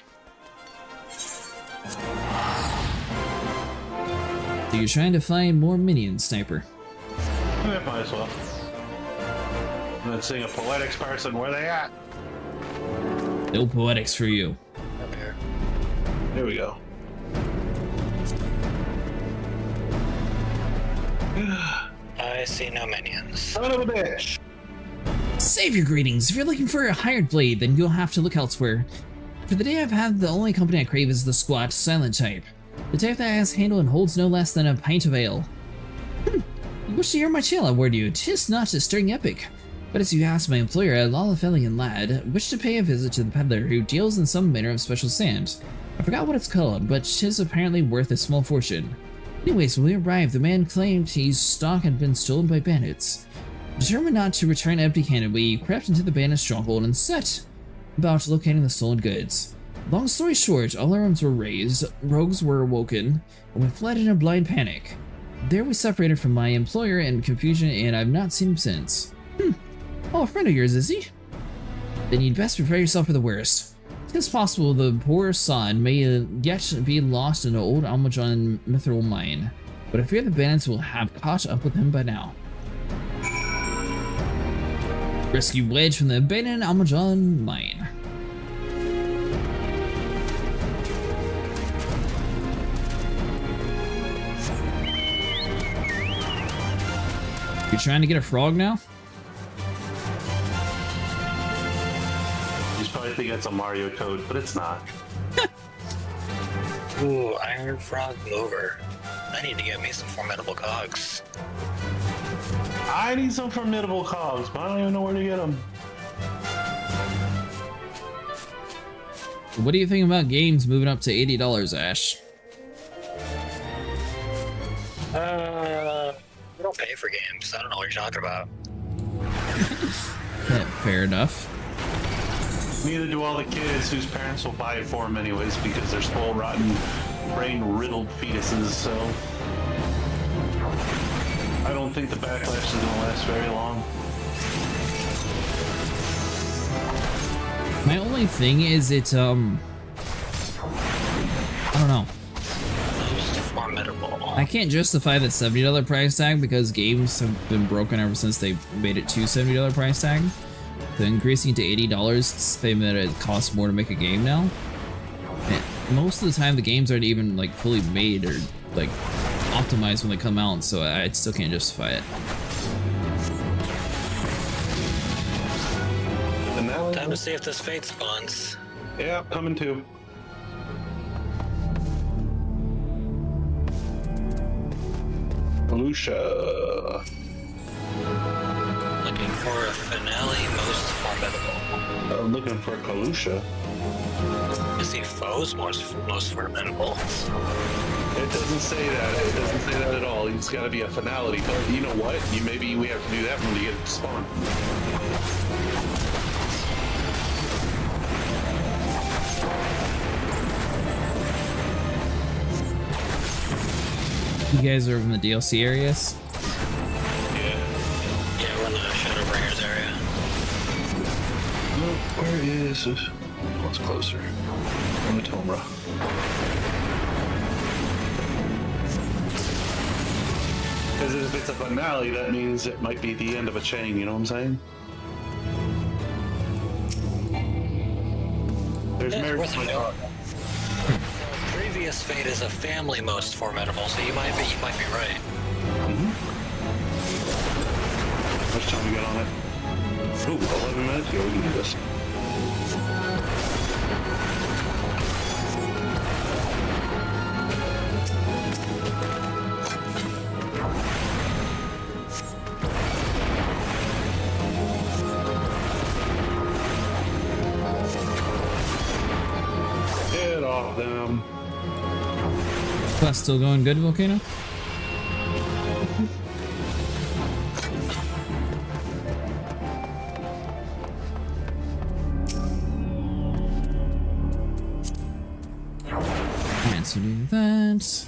So you're trying to find more minions, Sniper. Yeah, might as well. And then seeing a poetics person, where they at? No poetics for you. Up here. Here we go. I see no minions. Son of a bitch! Save your greetings. If you're looking for a hired blade, then you'll have to look elsewhere. For the day I've had, the only company I crave is the squat, silent type. The type that has handle and holds no less than a pint of ale. You wish to hear my tale, I warn you. 'Tis not a stirring epic. But as you ask my employer, a Lalafelian lad, wish to pay a visit to the peddler who deals in some manner of special sand. I forgot what it's called, but 'tis apparently worth a small fortune. Anyways, when we arrived, the man claimed his stock had been stolen by bandits. Determined not to return empty-handed, we crept into the bandit stronghold and set about locating the stolen goods. Long story short, all alarms were raised, rogues were awoken, and we fled in a blind panic. There we separated from my employer in confusion, and I've not seen him since. Oh, a friend of yours, is he? Then you'd best prepare yourself for the worst. It's possible the poor son may yet be lost in an old Almajon mithril mine, but I fear the bandits will have caught up with him by now. Rescue Wedge from the abandoned Almajon mine. You're trying to get a frog now? You probably think it's a Mario code, but it's not. Ooh, Iron Frog Mover. I need to get me some formidable cogs. I need some formidable cogs, but I don't even know where to get them. What do you think about games moving up to $80, Ash? We don't pay for games. I don't know what you're talking about. Yeah, fair enough. Neither do all the kids whose parents will buy it for them anyways because they're spoiled, rotten, brain-riddled fetuses, so... I don't think the backlash is going to last very long. My only thing is I don't know. Most formidable. I can't justify the $70 price tag because games have been broken ever since they made it to $70 price tag. The increasing to $80, saying that it costs more to make a game now. And most of the time the games aren't even like fully made or like optimized when they come out, so I still can't justify it. And now, Time to see if this fate spawns. yeah, coming too. Lucia. Looking for a finale most formidable. I'm looking for Kalusha. I see foes most formidable. It doesn't say that. It doesn't say that at all. It's got to be a finality. But you know what? Maybe we have to do that when we get it to spawn. You guys are in the DLC areas? Yeah, we're in the Shadowbringers area. Where is this? What's closer? On the Tomra. Because if it's a finale, that means it might be the end of a chain, you know what I'm saying? There's Yeah, marriage. worth a note. Previous fate is a family most formidable, so you might be right. How much time we got on it? Ooh, 11 minutes? Yeah, we can do this. Get off them. Class still going good, Volcano? Alright, so do that.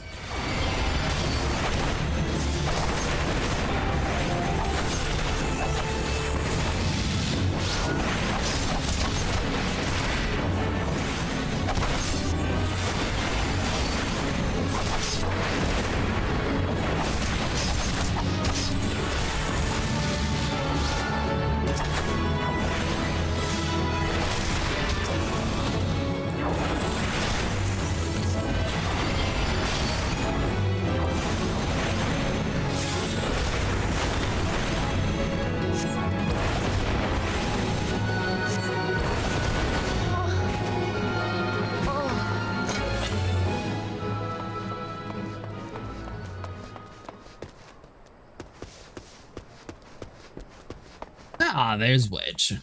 Ah, there's Wedge.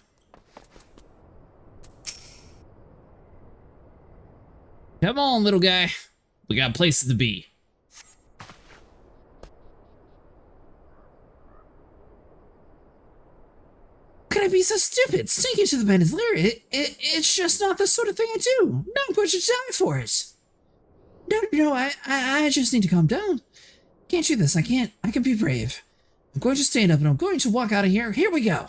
Come on, little guy. We got places to be. Could I be so stupid? Sneak into the bandit's lair? It's just not the sort of thing I do. No, I'm going to die for it. No, I just need to calm down. Can't do this. I can be brave. I'm going to stand up and I'm going to walk out of here. Here we go.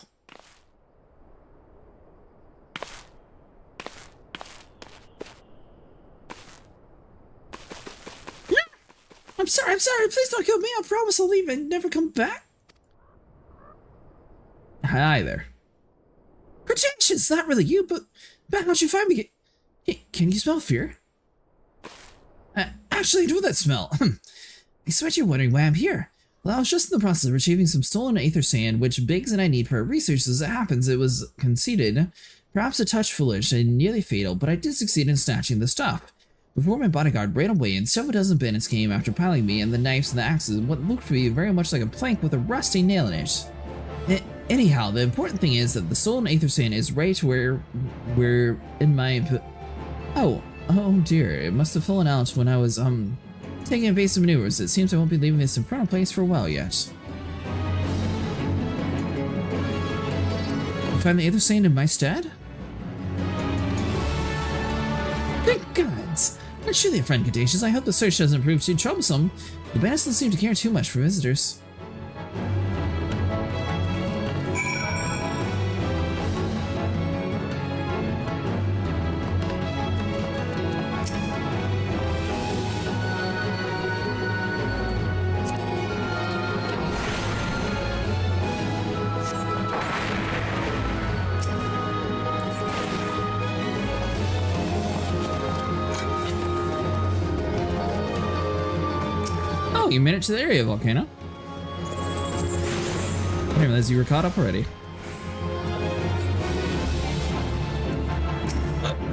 I'm sorry. Please don't kill me. I promise I'll leave and never come back. Hi there. Pretentious, not really you, but how'd you find me? Hey, can you smell fear? Actually, I know that smell. I swear you're wondering why I'm here. Well, I was just in the process of retrieving some stolen aether sand, which Biggs and I need for our research. As it happens, it was conceded, perhaps a touch foolish and nearly fatal, but I did succeed in snatching the stuff. Before my bodyguard ran away and several dozen bandits came after piling me and the knives and the axes in what looked to be very much like a plank with a rusty nail in it. Anyhow, the important thing is that the soul in Aether Sand is right where we're in my... Oh dear, it must have fallen out when I was, taking evasive maneuvers. It seems I won't be leaving this infernal place for a while yet. You find the Aether Sand in my stead? Thank gods! Not surely a friend, Contagious. I hope the search doesn't prove too troublesome. The bandits don't seem to care too much for visitors. Oh, you made it to the area, Volcano. I didn't realize you were caught up already.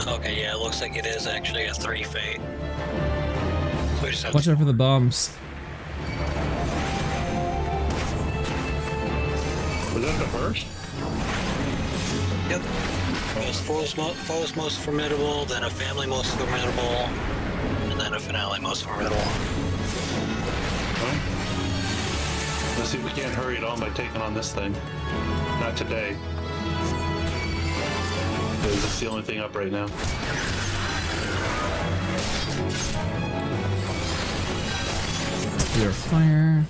Okay, yeah, it looks like it is actually a 3 fate. We just have Watch out for the bombs. Was that the first? Yep. Goes foes most formidable, then a family most formidable, and then a finale most formidable. Well, let's see if we can't hurry it on by taking on this thing. Not today. Because it's the only thing up right now. Clear fire.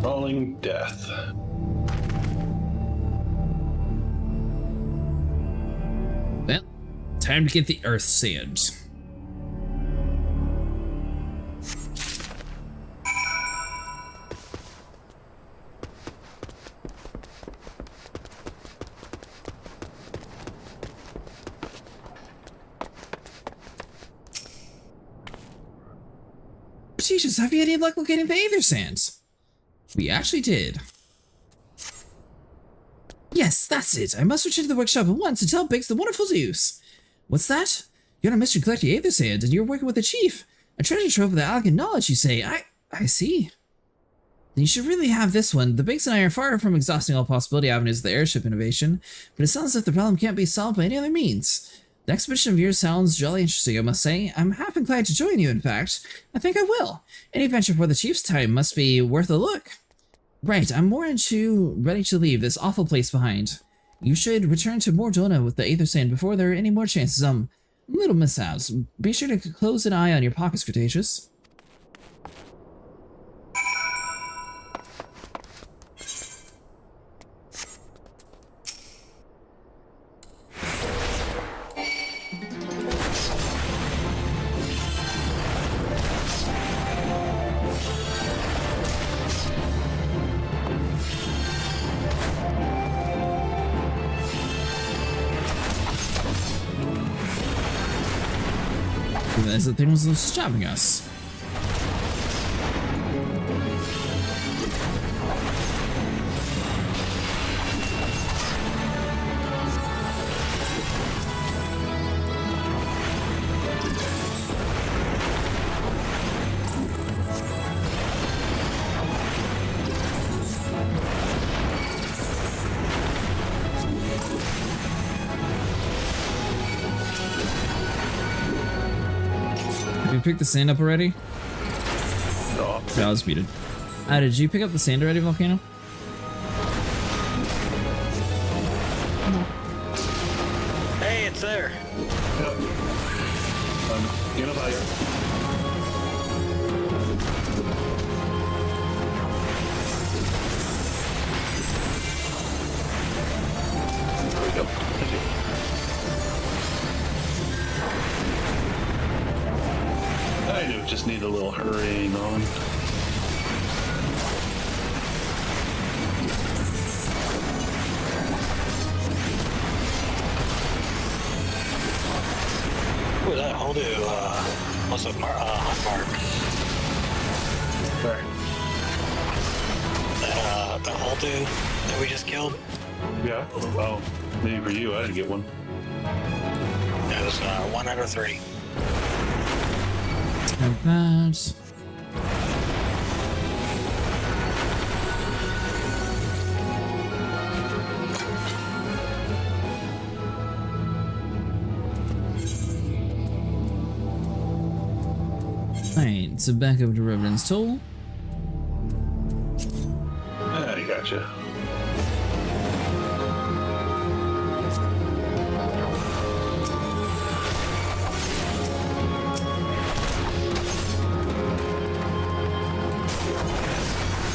Falling death. Well, time to get the earth sand. Jesus, have you any luck locating the Aether Sands? We actually did. Yes, that's it. I must return to the workshop at once and tell Biggs the wonderful news. What's that? You're on a mission collecting Aether Sand, and you're working with the chief. A treasure trove of the elegant knowledge, you say. I see. Then you should really have this one. The Biggs and I are far from exhausting all possibility avenues of the airship innovation, but it sounds as if the problem can't be solved by any other means. The expedition of yours sounds jolly interesting, I must say. I'm half inclined to join you, in fact. I think I will. Any venture for the chief's time must be worth a look. Right, I'm more into ready to leave this awful place behind. You should return to Mordona with the Aether Sand before there are any more chances, little mishaps. Be sure to close an eye on your pockets, Cretaceous. As the thing was stopping us. Did you pick the sand up already? No. Yeah, I was muted. Did you pick up the sand already, Volcano? Hey, it's there. Yep. Get up higher. There we go. Thank you. I do just need a little hurrying on. almost a hunt mark. Where? That whole dude that we just killed. Yeah. Well, maybe for you, I didn't get one. It was 1 out of 3. Like that. Alright, so back up to Revenant's Toll. I gotcha.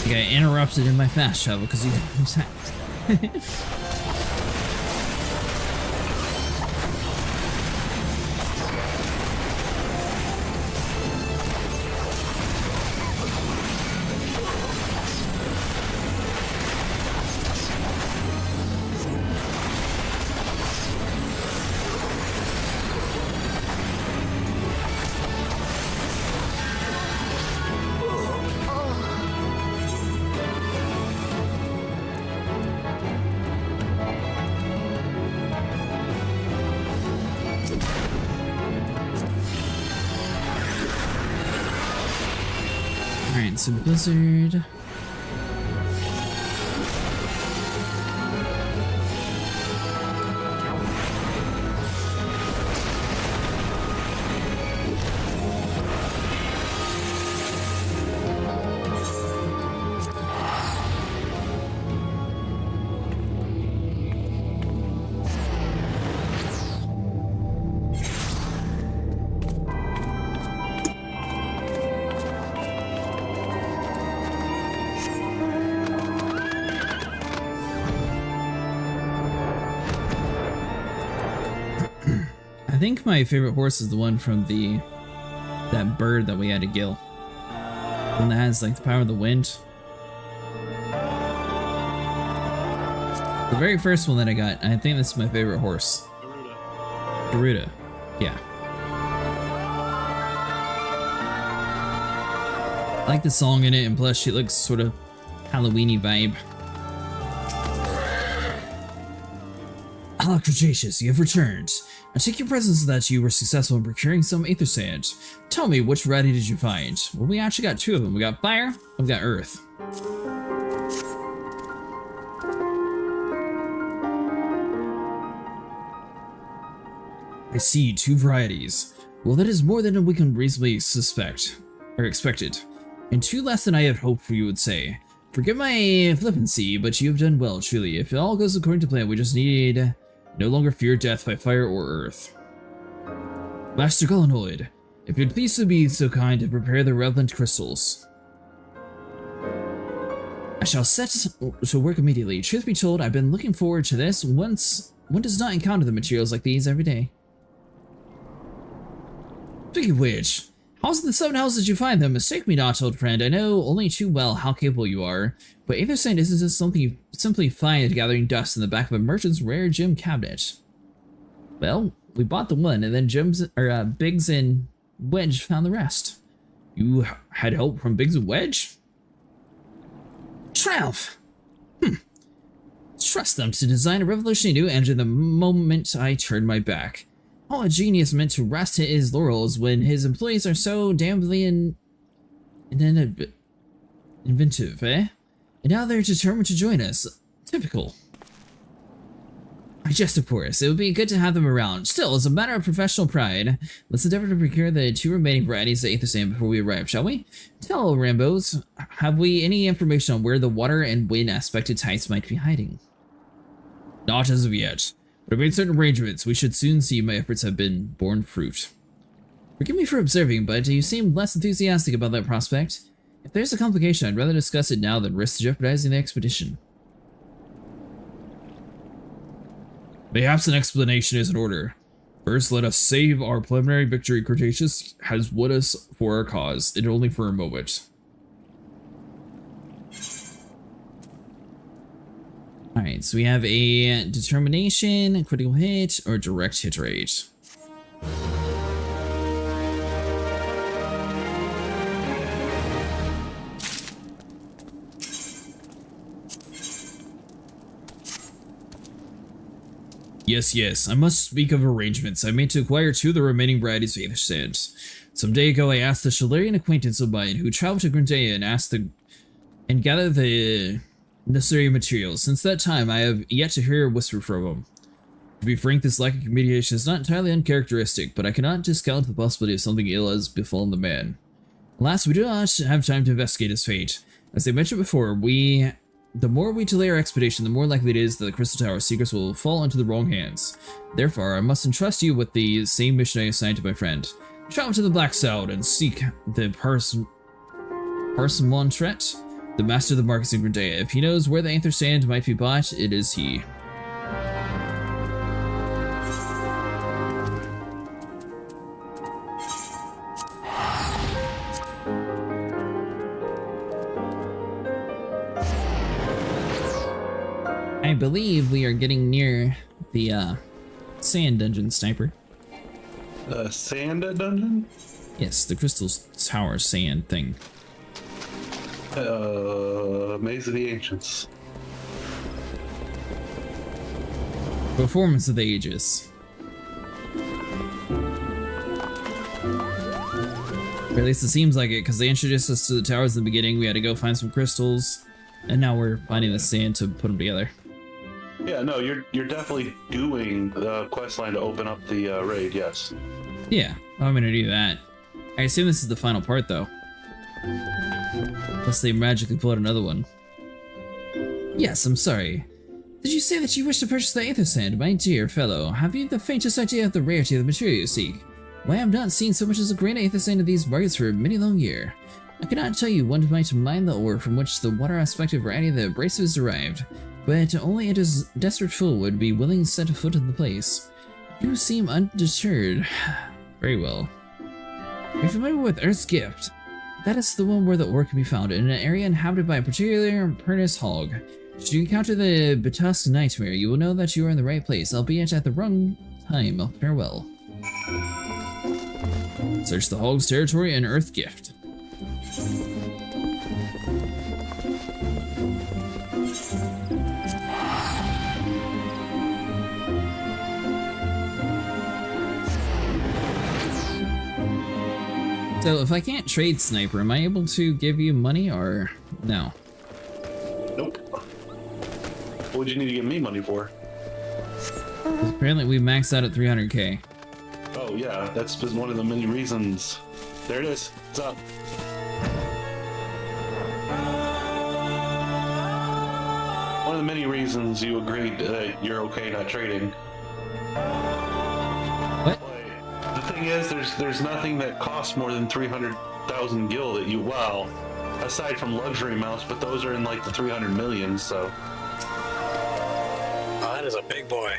I got interrupted in my fast travel because he got attacked. Alright, so Blizzard. I think my favorite horse is the one from that bird that we had to kill. The one that has like the power of the wind. The very first one that I got, I think that's my favorite horse. Garuda. Yeah. I like the song in it, and plus she looks sort of Halloween-y vibe. Ah, Cretaceous, you have returned. I take your presence that you were successful in procuring some Aether Sand. Tell me, which variety did you find? Well, we actually got 2 of them. We got Fire, and we got Earth. I see 2 varieties. Well, that is more than we can reasonably expected. And 2 less than I had hoped for, you would say. Forgive my flippancy, but you have done well, truly. If it all goes according to plan, we just need no longer fear death by fire or earth. Master Gullanoid, if you'd please to be so kind to prepare the relevant crystals. I shall set to work immediately. Truth be told, I've been looking forward to this. One does not encounter the materials like these every day. Speaking of which, how's the 7 houses did you find them? Mistake me not, old friend. I know only too well how capable you are, but Aether Sand isn't just something you simply find gathering dust in the back of a merchant's rare gem cabinet. Well, we bought the one, and then Biggs and Wedge found the rest. You had help from Biggs and Wedge? Triumph! Trust them to design a revolutionary new engine the moment I turned my back. All a genius meant to rest his laurels when his employees are so damnably inventive, eh? And now they're determined to join us. Typical. I jest, of course. It would be good to have them around. Still, as a matter of professional pride, let's endeavor to procure the 2 remaining varieties of Aether Sand before we arrive, shall we? Tell Rambos, have we any information on where the water and wind aspected types might be hiding? Not as of yet. But I've made certain arrangements. We should soon see my efforts have been borne fruit. Forgive me for observing, but you seem less enthusiastic about that prospect. If there's a complication, I'd rather discuss it now than risk jeopardizing the expedition. Perhaps an explanation is in order. First, let us save our preliminary victory. Cretaceous has won us for our cause, and only for a moment. Alright, so we have a determination, critical hit, or direct hit rate. Yes, I must speak of arrangements I made to acquire 2 of the remaining varieties of aether sand. Some day ago I asked a Shalarian acquaintance of mine who traveled to Grandia and gathered the necessary materials. Since that time I have yet to hear a whisper from him. To be frank, this lack of communication is not entirely uncharacteristic, but I cannot discount the possibility of something ill has befallen the man. Alas, we do not have time to investigate his fate. As I mentioned before, the more we delay our expedition, the more likely it is that the Crystal Tower secrets will fall into the wrong hands. Therefore, I must entrust you with the same mission I assigned to my friend. Travel to the Black South and seek the Parsimon-Tret, the master of the markets in Grandia. If he knows where the aether sand might be bought, it is he. I believe we are getting near the sand dungeon, Sniper. Sand dungeon? Yes, the Crystal Tower sand thing. Maze of the Ancients. Performance of the Ages. Or at least it seems like it, because they introduced us to the towers in the beginning. We had to go find some crystals, and now we're finding the sand to put them together. Yeah, no, you're definitely doing the quest line to open up the raid, yes. Yeah, I'm gonna do that. I assume this is the final part, though. Unless they magically pull out another one. Yes, I'm sorry. Did you say that you wish to purchase the aether sand, my dear fellow? Have you the faintest idea of the rarity of the material you seek? Why, I have not seen so much as a grain of aether sand in these markets for many long year. I cannot tell you one might mine the ore from which the water aspective variety of the abrasive is derived, but only a desperate fool would be willing to set a foot in the place. You seem undeterred. Very well. Are you familiar with Earth's Gift? That is the one where the ore can be found, in an area inhabited by a particular Pernus hog. Should you encounter the Batusk Nightmare, you will know that you are in the right place, albeit at the wrong time. Farewell. Search the hog's territory and Earth Gift. So if I can't trade Sniper, am I able to give you money or no? Nope. What would you need to give me money for? Apparently we maxed out at 300k. Oh yeah, that's just one of the many reasons. There it is. What's up? One of the many reasons you agreed you're okay not trading. What? The thing is, there's nothing that costs more than 300,000 gil that you, well, aside from luxury mounts, but those are in like the 300 million, so. Oh, that is a big boy.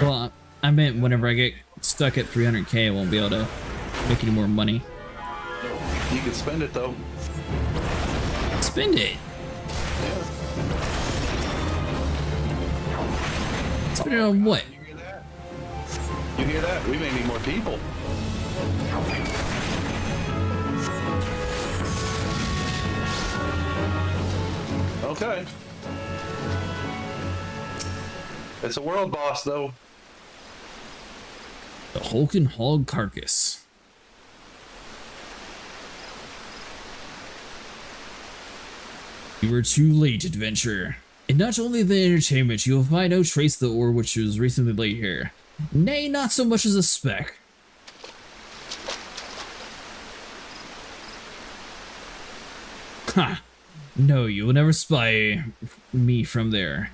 Well, I meant whenever I get stuck at 300k, I won't be able to make any more money. You can spend it though. Spend it. Yeah. Spend it on what? You hear that? You hear that? We may need more people. Okay. It's a world boss, though. The Hulk Hog Carcass. You were too late, adventurer. And not only the entertainment, you will find no trace of the ore which was recently laid here. Nay, not so much as a speck. Ha! No, you will never spy me from there.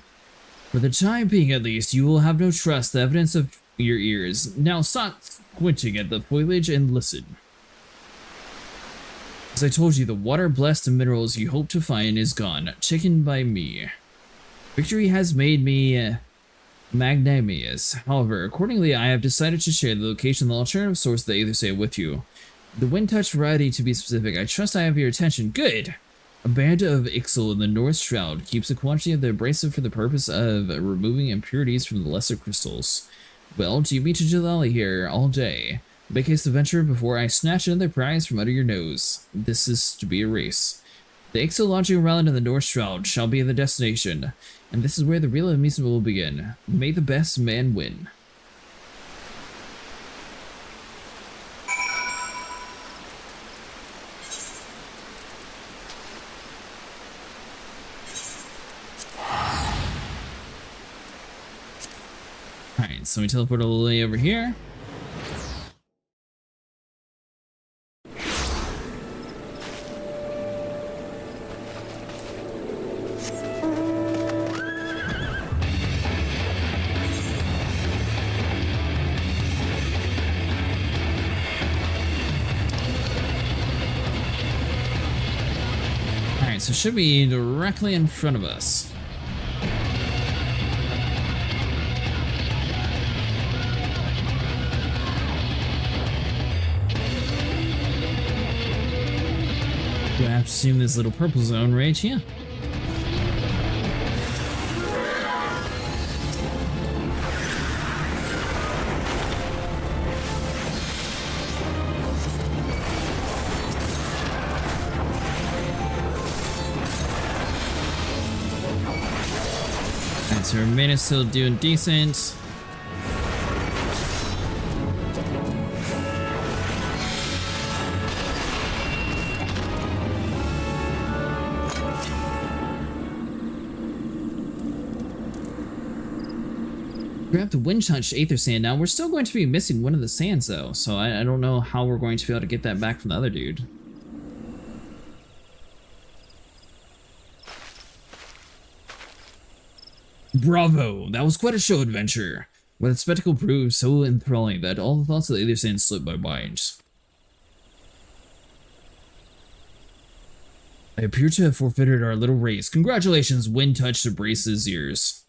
For the time being, at least, you will have no trust the evidence of your ears. Now stop squinting at the foliage and listen. As I told you, the water-blessed minerals you hope to find is gone, taken by me. Victory has made me magnanimous. However, accordingly, I have decided to share the location of the alternative source of the Aether Sand with you. The wind touch variety, to be specific. I trust I have your attention. Good! A band of Ixal in the North Shroud keeps a quantity of the abrasive for the purpose of removing impurities from the lesser crystals. Well, do you mean to Jalali here all day? Make haste to venture before I snatch another prize from under your nose. This is to be a race. The Ixological Rally in the North Shroud shall be the destination, and this is where the real amusement will begin. May the best man win. Alright, so we teleport all the way over here. Alright, so it should be directly in front of us. Do I have to assume this little purple zone right here? Alright, so Remaina's still doing decent. Grab the wind touched Aether Sand now. We're still going to be missing one of the sands though, so I don't know how we're going to be able to get that back from the other dude. Bravo! That was quite a show adventure, where the spectacle proved so enthralling that all the thoughts of the Aether Sand slipped my mind. I appear to have forfeited our little race. Congratulations, wind touched Brace's ears.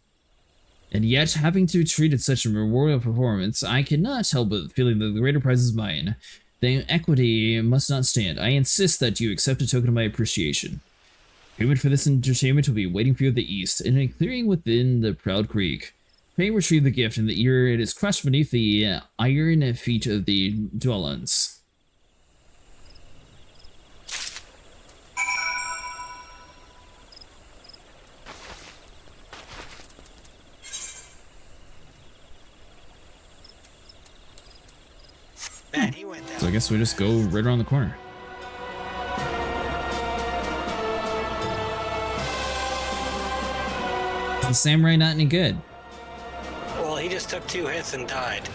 And yet, having to be treated such a memorial performance, I cannot help but feeling that the greater prize is mine. The equity must not stand. I insist that you accept a token of my appreciation. Payment for this entertainment will be waiting for you at the east, in a clearing within the Proud Creek. Pray retrieve the gift, and the ear it is crushed beneath the iron feet of the Dwellans. Man, he went down. So I guess we just go right around the corner. Is the samurai not any good? Well, he just took 2 hits and died.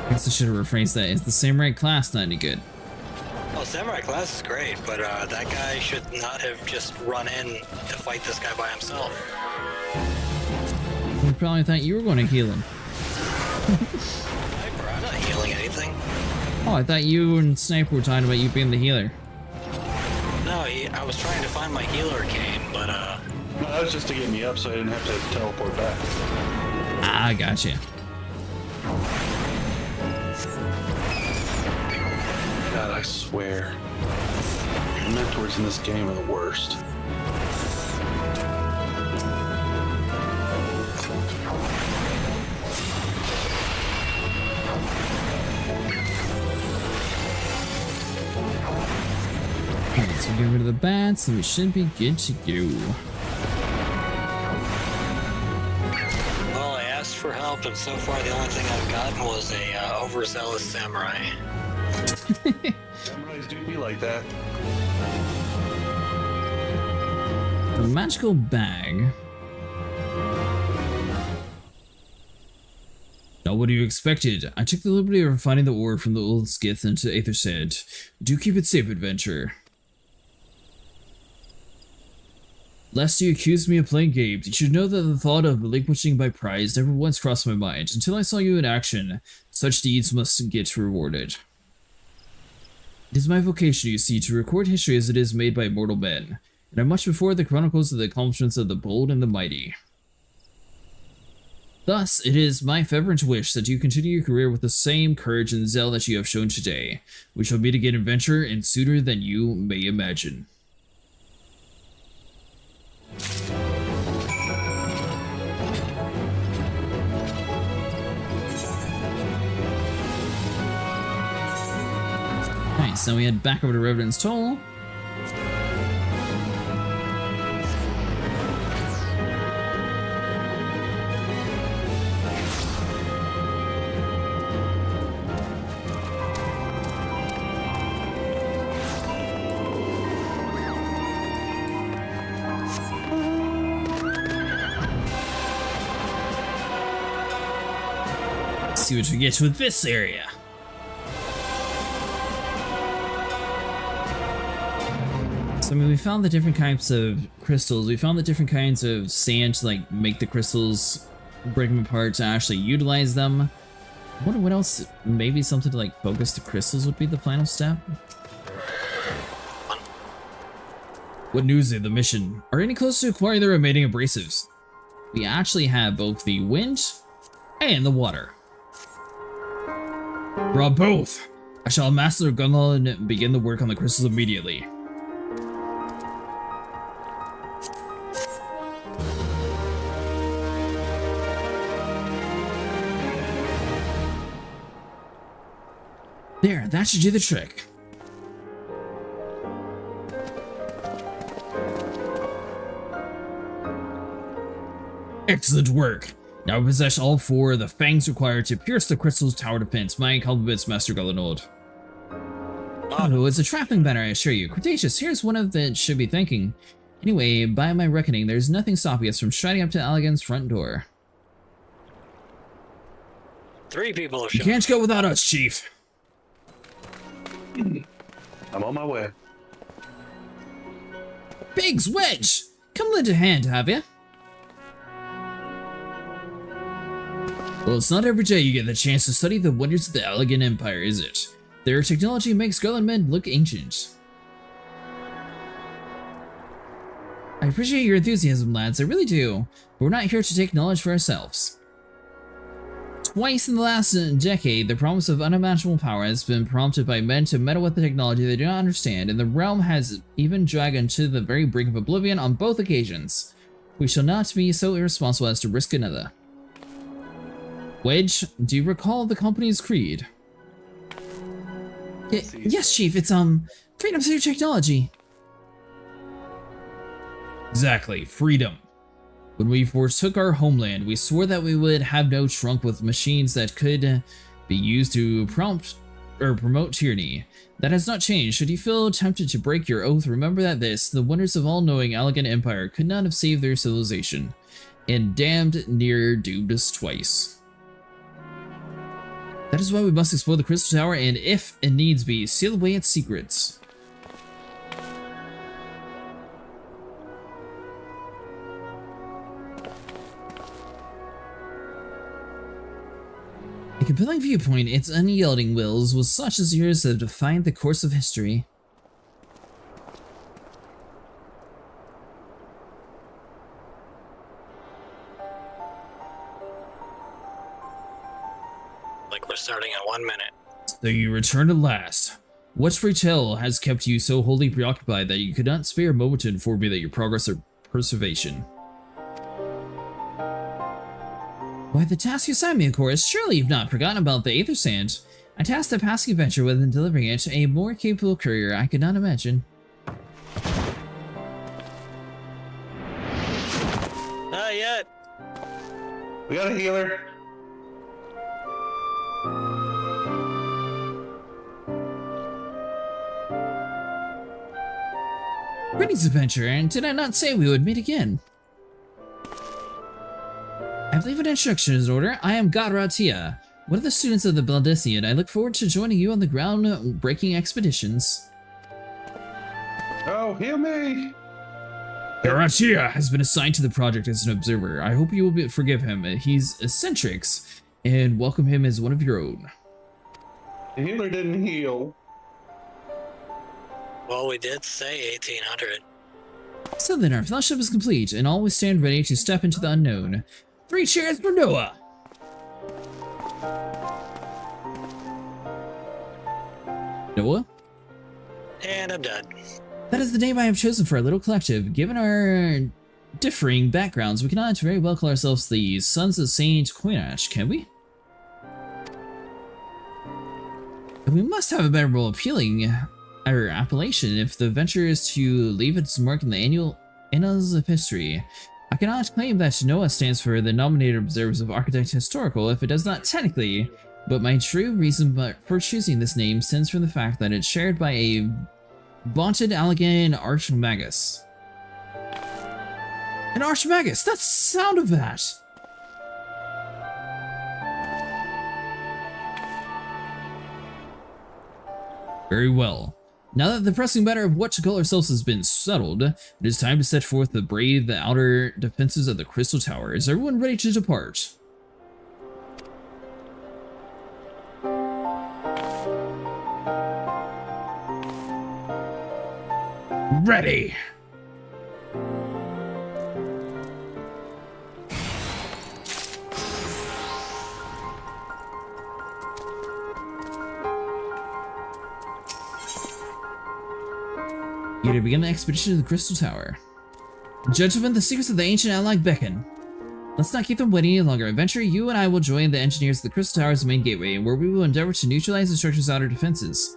I guess I should have rephrased that. Is the samurai class not any good? Well, Samurai class is great, but that guy should not have just run in to fight this guy by himself. We probably thought you were going to heal him. Sniper, I'm not healing anything. Oh, I thought you and Sniper were talking about you being the healer. No, I was trying to find my healer cane, but No, that was just to get me up so I didn't have to teleport back. Ah, gotcha. God, I swear. Mentors in this game are the worst. Alright, so get rid of the bats, and we should be good to go. well, I asked for help, and so far the only thing I've gotten was a overzealous samurai. Samurais do be like that. The magical bag. Not what you expected. I took the liberty of refining the ore from the old skith into Aether Sand. Do keep it safe, adventure. Lest you accuse me of playing games, you should know that the thought of relinquishing my prize never once crossed my mind. Until I saw you in action, such deeds must get rewarded. It is my vocation, you see, to record history as it is made by mortal men, and I'm much before the chronicles of the accomplishments of the bold and the mighty. Thus, it is my fervent wish that you continue your career with the same courage and zeal that you have shown today. We shall meet again, adventure, and sooner than you may imagine. Nice, now we head back over to Revenant's Toll. See what we get with this area. So, I mean, we found the different types of crystals. We found the different kinds of sand to, like, make the crystals, break them apart to actually utilize them. I wonder what else, maybe something to, like, focus the crystals would be the final step? What news of the mission? Are any closer to acquiring the remaining abrasives? We actually have both the wind and the water. Draw both! I shall master the gunlaw and begin the work on the crystals immediately. There, that should do the trick. Excellent work! Now we possess all 4 of the fangs required to pierce the crystal's tower defense. My compliments, Master Gallinord. Oh, it's a trapping banner, I assure you. Cretaceous, here's one of that should be thanking. Anyway, by my reckoning, there's nothing stopping us from striding up to Allegan's front door. 3 people have You shown. can't go without us, Chief. I'm on my way. Biggs, Wedge! Come lend a hand, have ya? Well, it's not every day you get the chance to study the wonders of the Allegan Empire, is it? Their technology makes Garland men look ancient. I appreciate your enthusiasm, lads, I really do. But we're not here to take knowledge for ourselves. Twice in the last decade, the promise of unimaginable power has been prompted by men to meddle with the technology they do not understand, and the realm has even dragged to the very brink of oblivion on both occasions. We shall not be so irresponsible as to risk another. Wedge, do you recall the company's creed? Yes, Chief, it's, freedom through technology. Exactly, freedom. When we forsook our homeland, we swore that we would have no trunk with machines that could be used to promote tyranny. That has not changed. Should you feel tempted to break your oath, remember that the wonders of all-knowing Allegan Empire could not have saved their civilization, and damned near doomed us twice. That is why we must explore the Crystal Tower and, if it needs be, seal away its secrets. A compelling viewpoint, its unyielding wills was such as yours that defined the course of history. Like we're starting in 1 minute. So you returned at last. What tale has kept you so wholly preoccupied that you could not spare a moment to inform me that your progress or preservation? Why, the task you assigned me, of course. Surely you've not forgotten about the Aether Sand. I tasked the passing adventure with delivering it. A more capable courier I could not imagine. Not yet. We got a healer. Greetings, adventurer, and did I not say we would meet again? I believe an instruction is in order. I am Gadratia, one of the students of the Baldessian. I look forward to joining you on the ground-breaking expeditions. Oh, heal me! Gadratia has been assigned to the project as an observer. I hope you will forgive him. He's eccentric, and welcome him as one of your own. The healer didn't heal. Well, we did say 1800. So then, our fellowship is complete, and always stand ready to step into the unknown. 3 cheers for Noah! Noah? And I'm dead. That is the name I have chosen for our little collective. Given our differing backgrounds, we cannot very well call ourselves the Sons of Saint Quinash, can we? We must have a better, more appealing appellation if the venture is to leave its mark in the annals of history. I cannot claim that NOAA stands for the Nominated Observers of Architect Historical if it does not technically, but my true reason for choosing this name stems from the fact that it's shared by a vaunted Allegan Archmagus. An Archmagus! That's the sound of that! Very well. Now that the pressing matter of what to call ourselves has been settled, it is time to set forth to brave the outer defenses of the Crystal Tower. Is everyone ready to depart? Ready! You to begin the expedition to the Crystal Tower. Gentlemen, the secrets of the ancient Allag beckon. Let's not keep them waiting any longer. Eventually, you and I will join the engineers of the Crystal Tower's main gateway, where we will endeavor to neutralize the structure's outer defenses.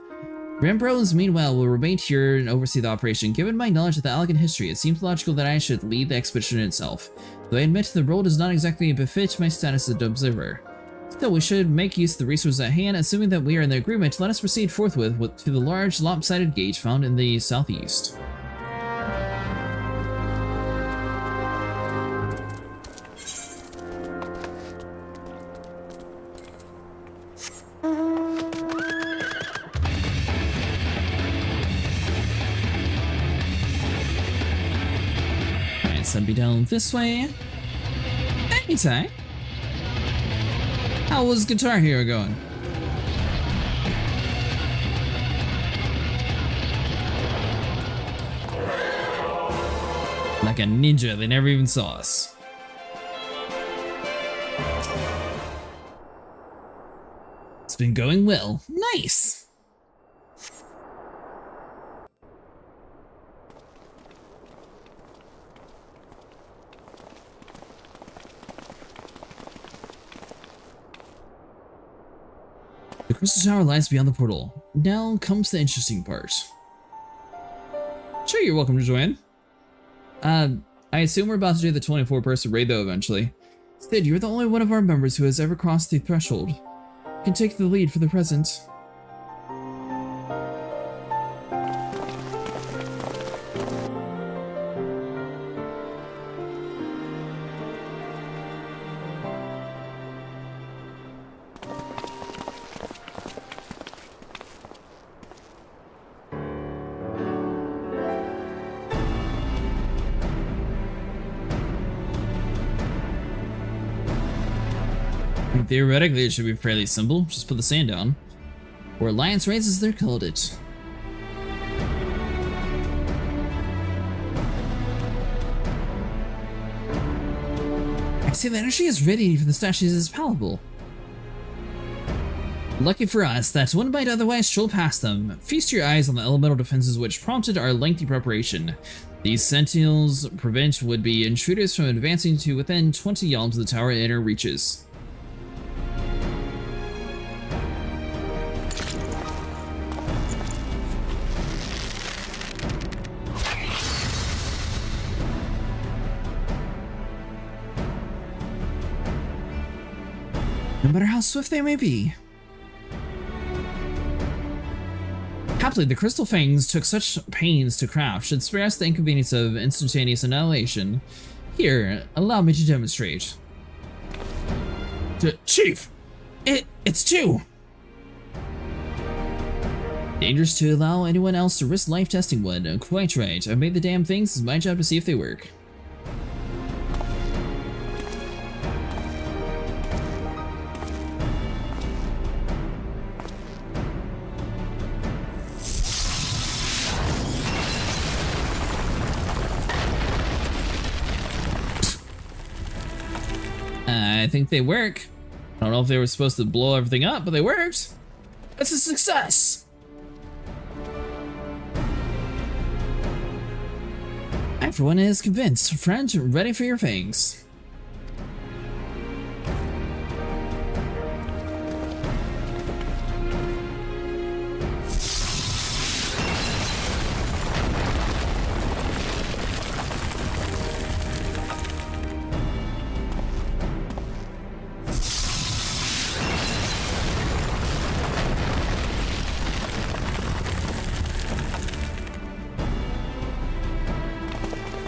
Rambrose, meanwhile, will remain here and oversee the operation. Given my knowledge of the Allegan history, it seems logical that I should lead the expedition itself, though I admit the role does not exactly befit my status as an observer. Still, we should make use of the resources at hand. Assuming that we are in the agreement, let us proceed forthwith to the large, lopsided gate found in the southeast. Alright, so be down this way. Anytime. How was Guitar Hero going? Like a ninja, they never even saw us. It's been going well. Nice! The Crystal Tower lies beyond the portal. Now comes the interesting part. Sure, you're welcome to join. I assume we're about to do the 24-person raid though eventually. Sid, you're the only one of our members who has ever crossed the threshold. You can take the lead for the present. Theoretically, it should be fairly simple. Just put the sand down. Or Alliance Raids as they're called it. I see the energy is ready for the statues is palpable. Lucky for us that one might otherwise stroll past them. Feast your eyes on the elemental defenses which prompted our lengthy preparation. These sentinels prevent would-be intruders from advancing to within 20 yalms of the tower inner reaches. No matter how swift they may be. Happily, the Crystal Fangs took such pains to craft should spare us the inconvenience of instantaneous annihilation. Here, allow me to demonstrate. Chief! It's two! Dangerous to allow anyone else to risk life testing one. Quite right. I've made the damn things. It's my job to see if they work. I think they work. I don't know if they were supposed to blow everything up, but they worked. It's a success. Everyone is convinced. Friend, ready for your fangs.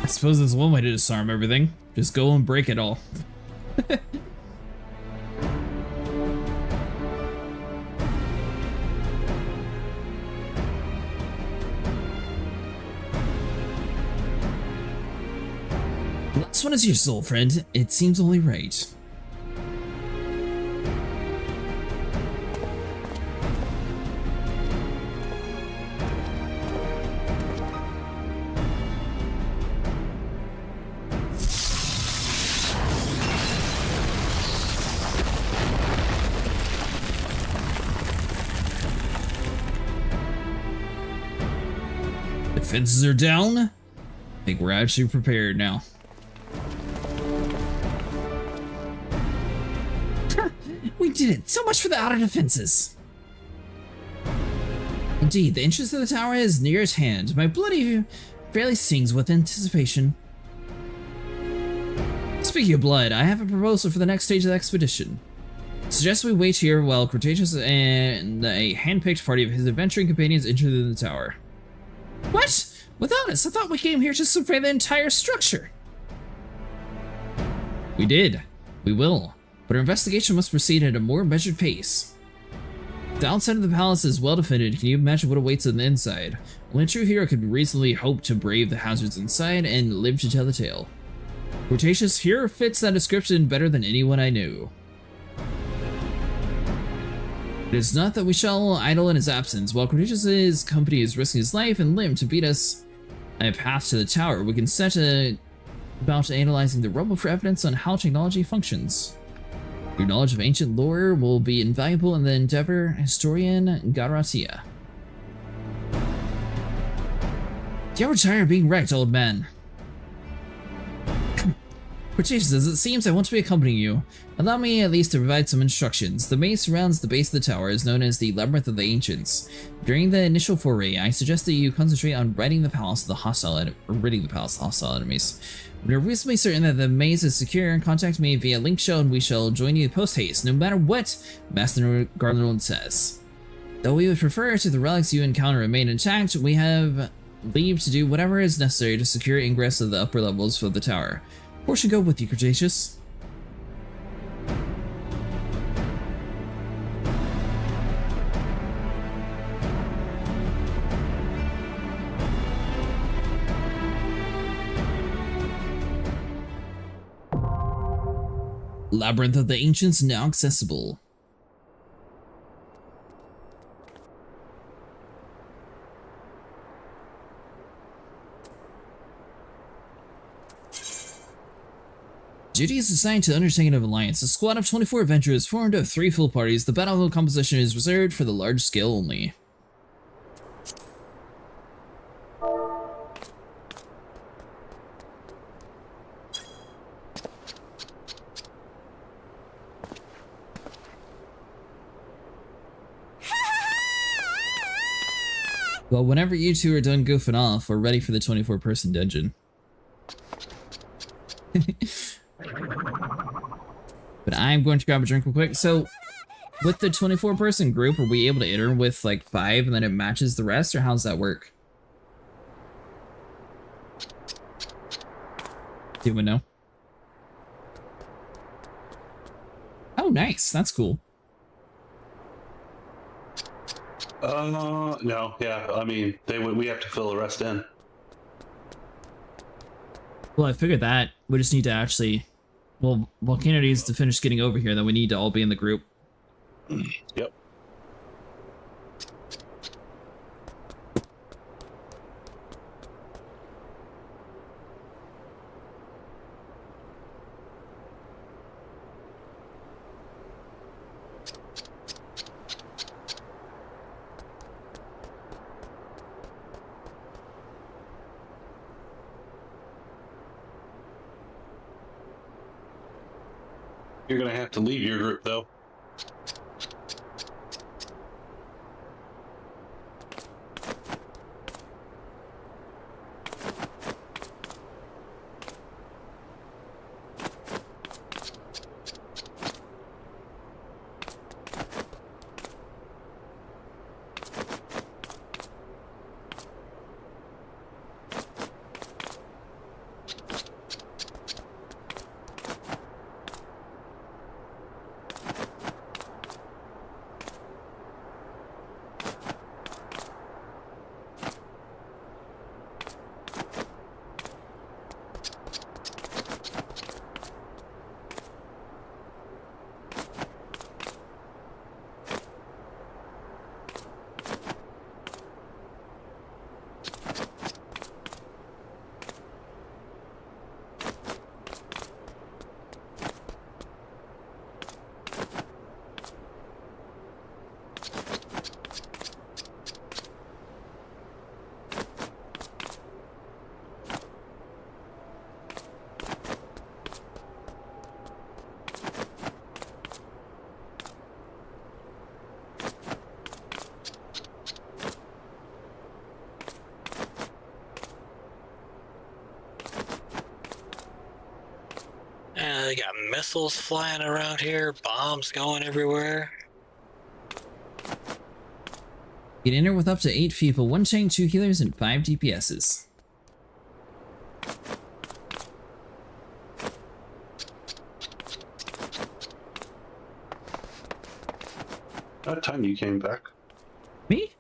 I suppose there's one way to disarm everything. Just go and break it all. Last one is your soul, friend. It seems only right. Defenses are down. I think we're actually prepared now. We did it! So much for the outer defenses! Indeed, the entrance to the tower is near at hand. My bloody fairly sings with anticipation. Speaking of blood, I have a proposal for the next stage of the expedition. Suggest we wait here while Cretaceous and a hand-picked party of his adventuring companions enter the tower. What? Without us, I thought we came here to survey the entire structure. We did. We will. But our investigation must proceed at a more measured pace. The outside of the palace is well defended. Can you imagine what awaits on the inside? Only a true hero could reasonably hope to brave the hazards inside and live to tell the tale. Cretaceous here fits that description better than anyone I knew. It is not that we shall idle in his absence. While Cretaceous' company is risking his life and limb to beat us a path to the tower, we can set about analyzing the rubble for evidence on how technology functions. Your knowledge of ancient lore will be invaluable in the endeavor, historian Garatia. Do you ever tire of being wrecked, old man? Cretaceous, as it seems, I want to be accompanying you. Allow me at least to provide some instructions. The maze surrounds the base of the tower is known as the Labyrinth of the Ancients. During the initial foray, I suggest that you concentrate on ridding the palace of the hostile enemies. When you're reasonably certain that the maze is secure, contact me via link show and we shall join you post-haste, no matter what Master Garland says. Though we would prefer to the relics you encounter remain intact, we have leave to do whatever is necessary to secure ingress of the upper levels of the tower. Portion go with you, Cretaceous. Labyrinth of the Ancients now accessible. Duty is assigned to the undertaking of Alliance. A squad of 24 adventurers formed of 3 full parties. The battle composition is reserved for the large scale only. Well, whenever you two are done goofing off, we're ready for the 24-person dungeon. But I'm going to grab a drink real quick. So, with the 24-person group, are we able to enter with like 5 and then it matches the rest, or how does that work? Do we know? Oh, nice. That's cool. No, yeah, I mean, we have to fill the rest in. Well, I figured that. We just need to actually... Well, Volcano needs to finish getting over here, then we need to all be in the group. Yep. You're gonna have to leave your group, though. missiles flying around here, bombs going everywhere. You can enter with up to 8 people, 1 tank, 2 healers, and 5 DPSs. What time you came back? Me?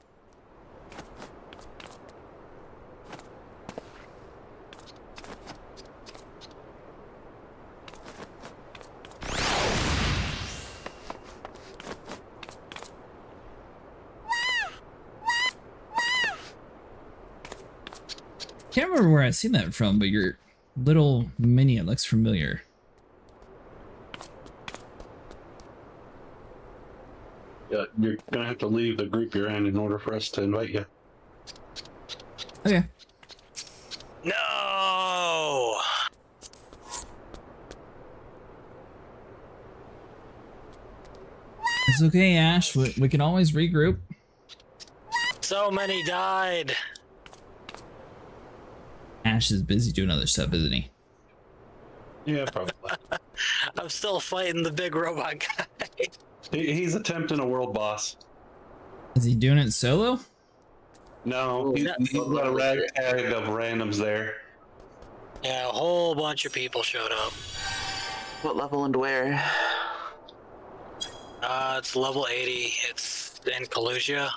Can't remember where I seen that from, but your little minion looks familiar. Yeah, you're gonna have to leave the group you're in order for us to invite you. Okay. No! It's okay, Ash. We can always regroup. So many died. Ash is busy doing other stuff, isn't he? Yeah, probably. I'm still fighting the big robot guy. He's attempting a world boss. Is he doing it solo? No, he's got a ragtag of randoms there. Yeah, a whole bunch of people showed up. What level and where? It's level 80. It's in Kalusia.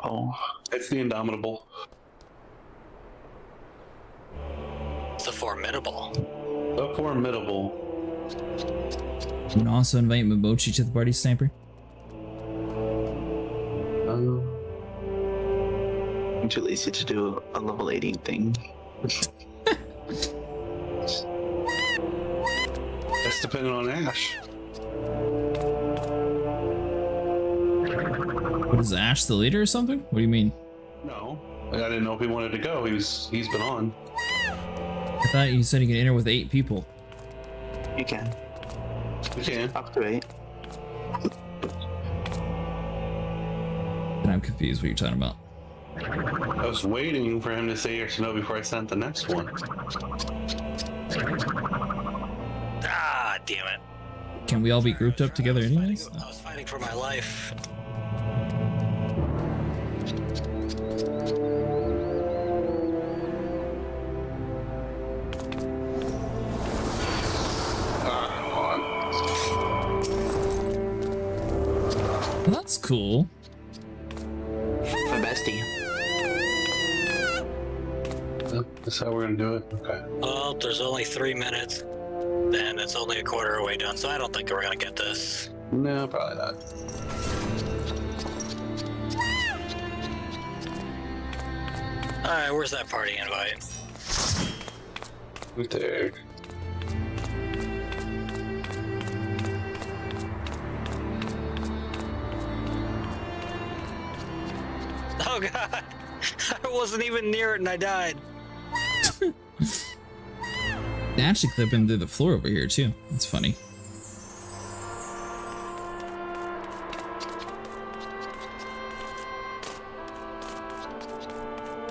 Oh, It's the Indomitable. It's a formidable. The Formidable. You can also invite Momochi to the party, Sniper. I'm too lazy to do a level 80 thing. That's depending on Ash. What is Ash the leader or something? What do you mean? No, I didn't know if he wanted to go. He's been on. I thought you said you could enter with 8 people. You can. You can. Up to 8. And I'm confused what you're talking about. I was waiting for him to say yes or no before I sent the next one. Ah, damn it. Can we all be grouped up together anyways? I was fighting for my life. Well, that's cool. My bestie. That's how we're gonna do it. Okay. Well, there's only 3 minutes, and it's only a quarter of the way done, so I don't think we're gonna get this. No, probably not. Alright, where's that party invite? Right there. Oh god! I wasn't even near it and I died. They actually clip into the floor over here too. That's funny.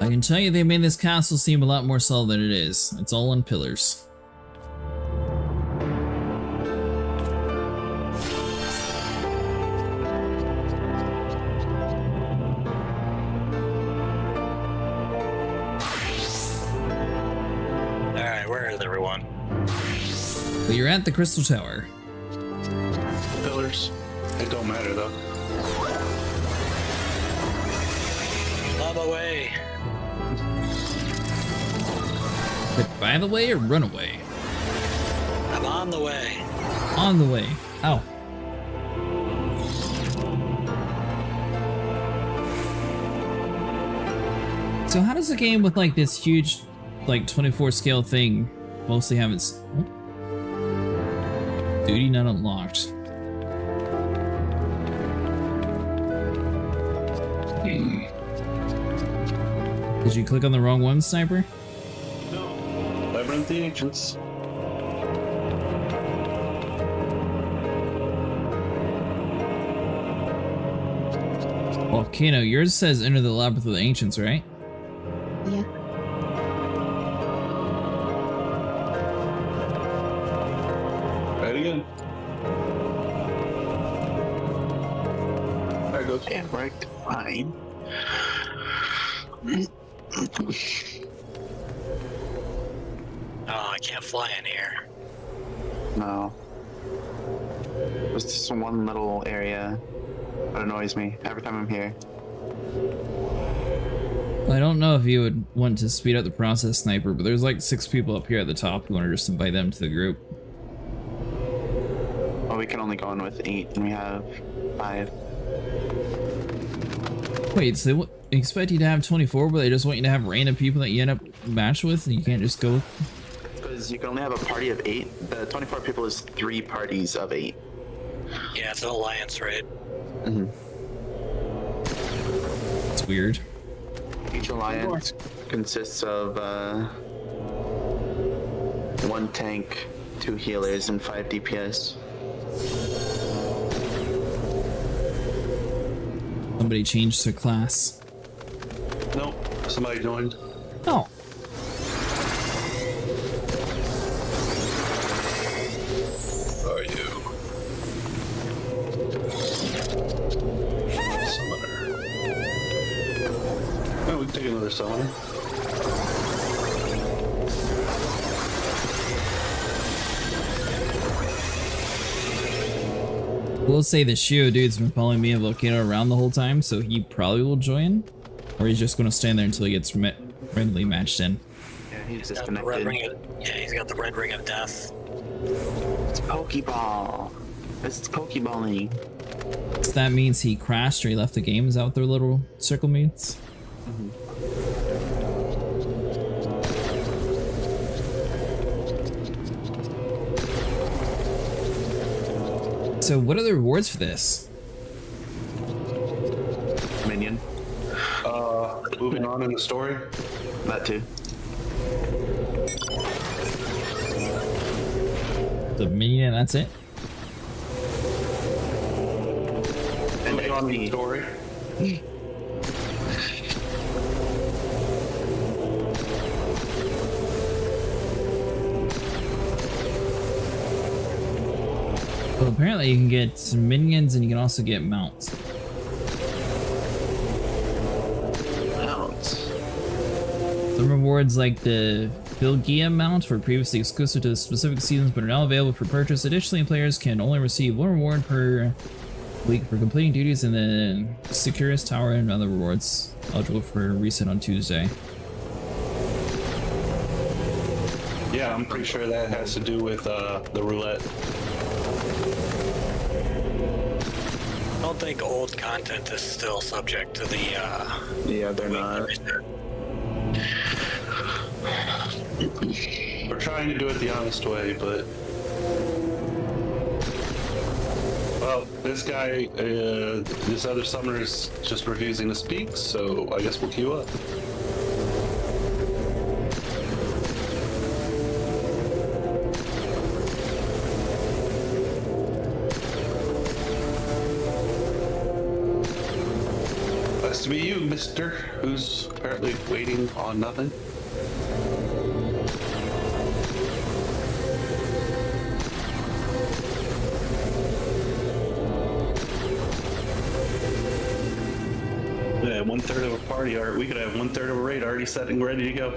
I can tell you they made this castle seem a lot more solid than it is. It's all on pillars. Alright, where is everyone? But you're at the Crystal Tower. Pillars. It don't matter though. On the way. But by the way or run away? I'm on the way. On the way. Ow. So how does a game with like this huge, like 24 scale thing mostly have its duty not unlocked? Did you click on the wrong one, Sniper? No. Labyrinth of the Ancients. Volcano, yours says enter the Labyrinth of the Ancients, right? Yeah. worked fine. Oh, I can't fly in here. No. There's just one little area that annoys me every time I'm here. I don't know if you would want to speed up the process, Sniper, but there's like 6 people up here at the top. You want to just invite them to the group. Oh, we can only go in with 8, and we have 5. Wait, so they expect you to have 24, but they just want you to have random people that you end up matched with, and you can't just go? Because you can only have a party of 8. The 24 people is 3 parties of 8. Yeah, it's an alliance raid. Mm-hmm. It's weird. Each alliance consists of 1 tank, 2 healers, and 5 DPS. Somebody changed their class. Nope. Somebody joined. Oh. Are you? Summoner. Oh, we can take another summoner. We'll say the Shio dude's been following me and Volcano around the whole time, so he probably will join. Or he's just going to stand there until he gets randomly matched in. Yeah, he's Got the red disconnected. ring of, yeah, he's got the red ring of death. It's Pokeball. It's Pokeballing. So that means he crashed or he left the game? Is that what their little circle means? So what are the rewards for this? Minion. Moving on in the story. That too. The minion, that's it? And Moving on in the XP. story. Well, apparently you can get some minions and you can also get mounts. Mounts. Some rewards like the Bilgia mount were previously exclusive to the specific seasons but are now available for purchase. Additionally, players can only receive 1 reward per week for completing duties in the Securus Tower and other rewards eligible for reset on Tuesday. Yeah, I'm pretty sure that has to do with the roulette. I don't think old content is still subject to the Yeah, they're not. We're trying to do it the honest way, but well, this guy, this other summoner is just refusing to speak, so I guess we'll queue up. Nice to meet you, mister, who's apparently waiting on nothing. Yeah, 1/3 of a party, or we could have 1/3 of a raid already set and ready to go.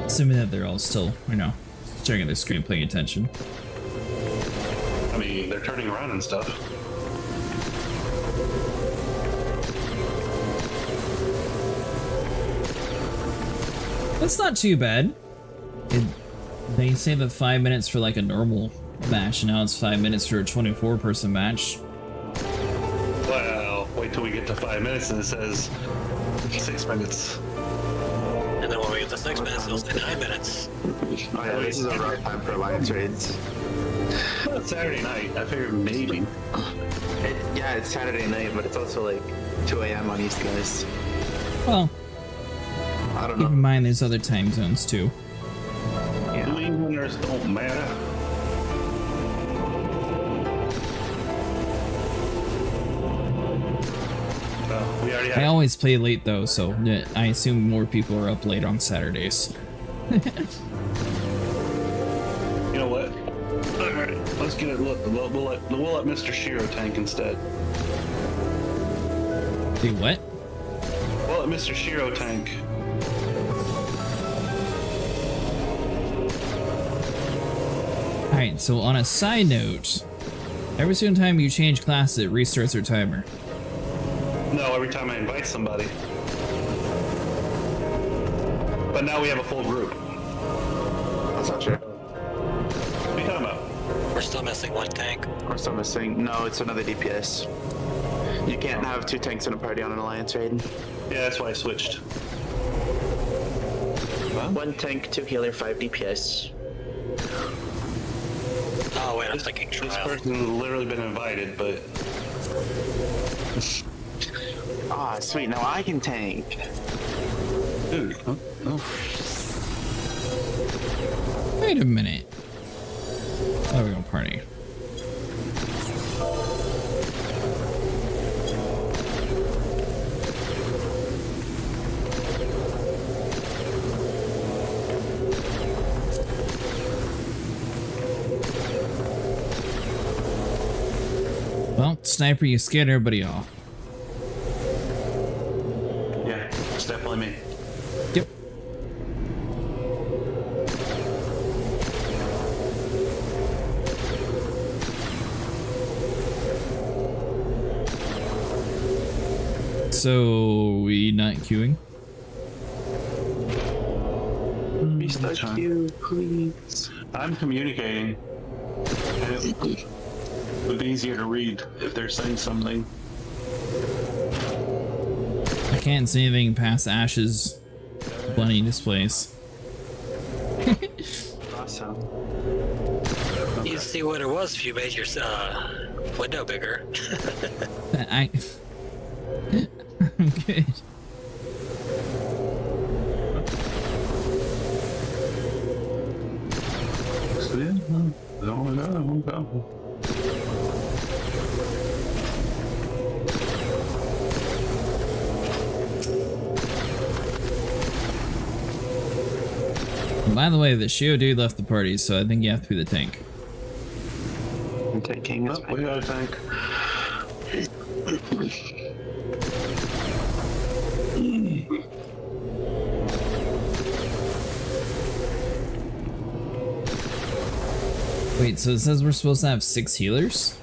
Assuming that they're all still, staring at their screen, paying attention. I mean, they're turning around and stuff. That's not too bad. They say that 5 minutes for like a normal match, and now it's 5 minutes for a 24-person match. Well, wait till we get to 5 minutes and it says 6 minutes. And then when we get to 6 minutes, it'll say 9 minutes. Oh yeah, this is a rough time for alliance raids. Well, it's Saturday night. I figured maybe. Yeah, it's Saturday night, but it's also like 2 a.m. on East Coast. Well, I don't keep in know. mind there's other time zones too. Yeah. New Englanders don't matter. We already I have. always play late though, so I assume more people are up late on Saturdays. You know what? Alright, let's let's get it. We'll let Mr. Shiro tank instead. Do what? We'll let Mr. Shiro tank. Alright, so on a side note, every single time you change classes, it restarts your timer. No, every time I invite somebody. But now we have a full group. That's not true. What are you talking about? We're still missing one tank. We're still missing. No, it's another DPS. You can't have 2 tanks in a party on an alliance raid. Yeah, that's why I switched. 1 tank, 2 healer, 5 DPS. Oh wait, I'm thinking This trial. person's literally been invited, but Ah, sweet. Now I can tank. dude, oh. Wait a minute. Oh, we go party. Well, sniper, you scared everybody off. Yeah, it's definitely me. Yep. So, we not queuing? Restart you, please. I'm communicating. It would be easier to read if they're saying something. I can't see anything past Ash's bunny displays. Awesome. You see what it was if you made your window bigger. I'm good. By the way, the Shio dude left the party, so I think you have to be the tank. I'm taking this. Oh, we got a tank. Wait, so it says we're supposed to have 6 healers?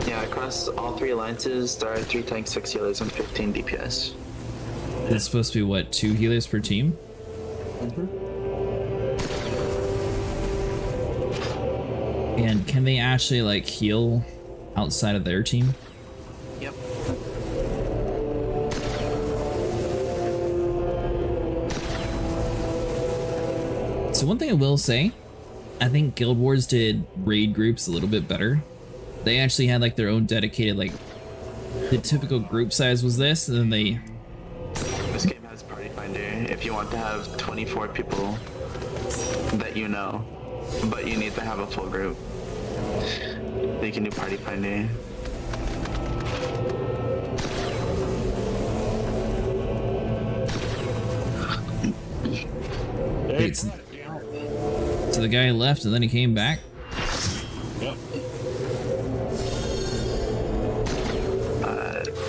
Yeah, across all 3 alliances, there are 3 tanks, 6 healers, and 15 DPS. It's supposed to be what, 2 healers per team? And can they actually like heal outside of their team? Yep. So one thing I will say, I think Guild Wars did raid groups a little bit better. They actually had like their own dedicated, like the typical group size was this, and then they... This game has Party Finder if you want to have 24 people that you know, but you need to have a full group. You can do Party Finder. Wait, so the guy left and then he came back? Yep.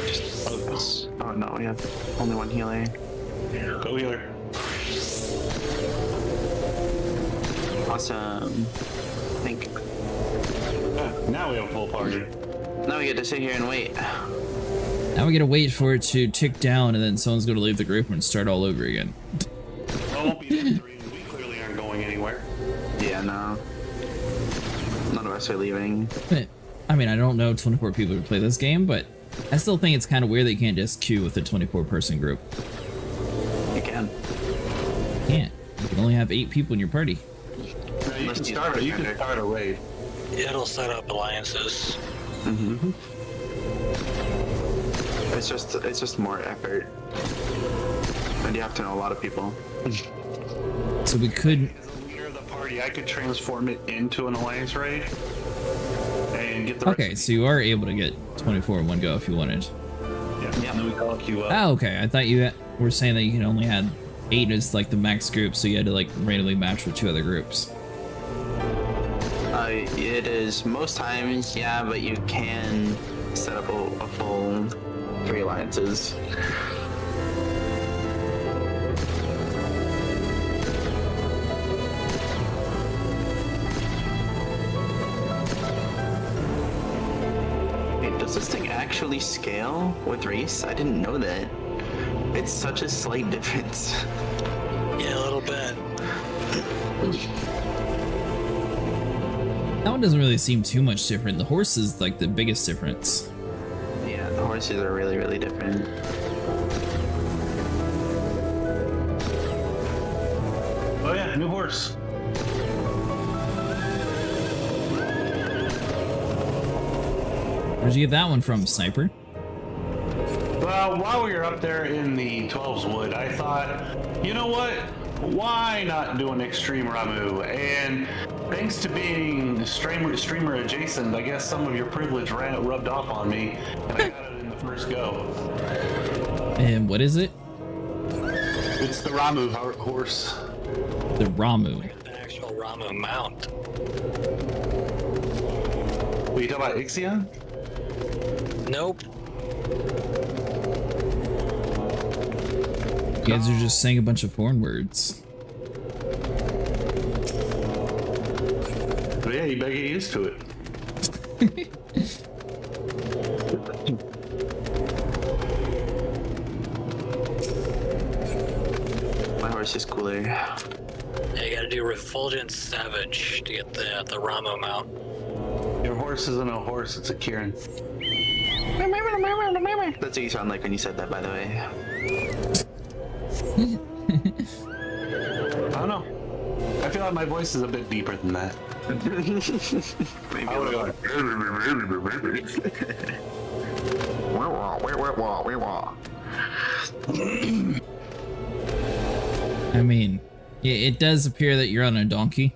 Just focus. Oh no, we have only 1 healer. Go healer. Awesome. Think. Now we have a full party. Now we get to sit here and wait. Now we gotta wait for it to tick down and then someone's gonna leave the group and start all over again. Well, it won't be them 3, and we clearly aren't going anywhere. Yeah, no. None of us are leaving. But, I mean, I don't know 24 people who play this game, but I still think it's kind of weird that you can't just queue with a 24-person group. You can. You can't. You can only have 8 people in your party. No, you can start a raid. It'll set up alliances. Mm-hmm. It's just more effort. And you have to know a lot of people. So we could... As the leader of the party, I could transform it into an alliance raid and get the Okay, so you are able to get 24 in one go if you wanted. Yeah, and then we call queue up. Oh, okay. I thought you were saying that you can only had 8 as like the max group, so you had to like randomly match with 2 other groups. It is most times, yeah, but you can set up a full 3 alliances. Wait, does this thing actually scale with race? I didn't know that. It's such a slight difference. Yeah, a little bit. That one doesn't really seem too much different. The horse is like the biggest difference. Yeah, the horses are really, really different. Oh yeah, new horse. Where'd you get that one from, Sniper? Well, while we were up there in the 12's Wood, I thought, you know what? Why not do an extreme Ramu? And thanks to being streamer adjacent, I guess some of your privilege rubbed off on me, and I got it in the first go. And what is it? It's the Ramu horse. The Ramu. The actual Ramu mount. What, you talking about Ixion? Nope. You guys are just saying a bunch of foreign words. But yeah, you better get used to it. My horse is cooler. Yeah, you gotta do Refulgent Savage to get the Ramu mount. Your horse isn't a horse, it's a Kieran. That's what you sound like when you said that, by the way. I don't know. I feel like my voice is a bit deeper than that. Maybe I a would little. I mean, it does appear that you're on a donkey.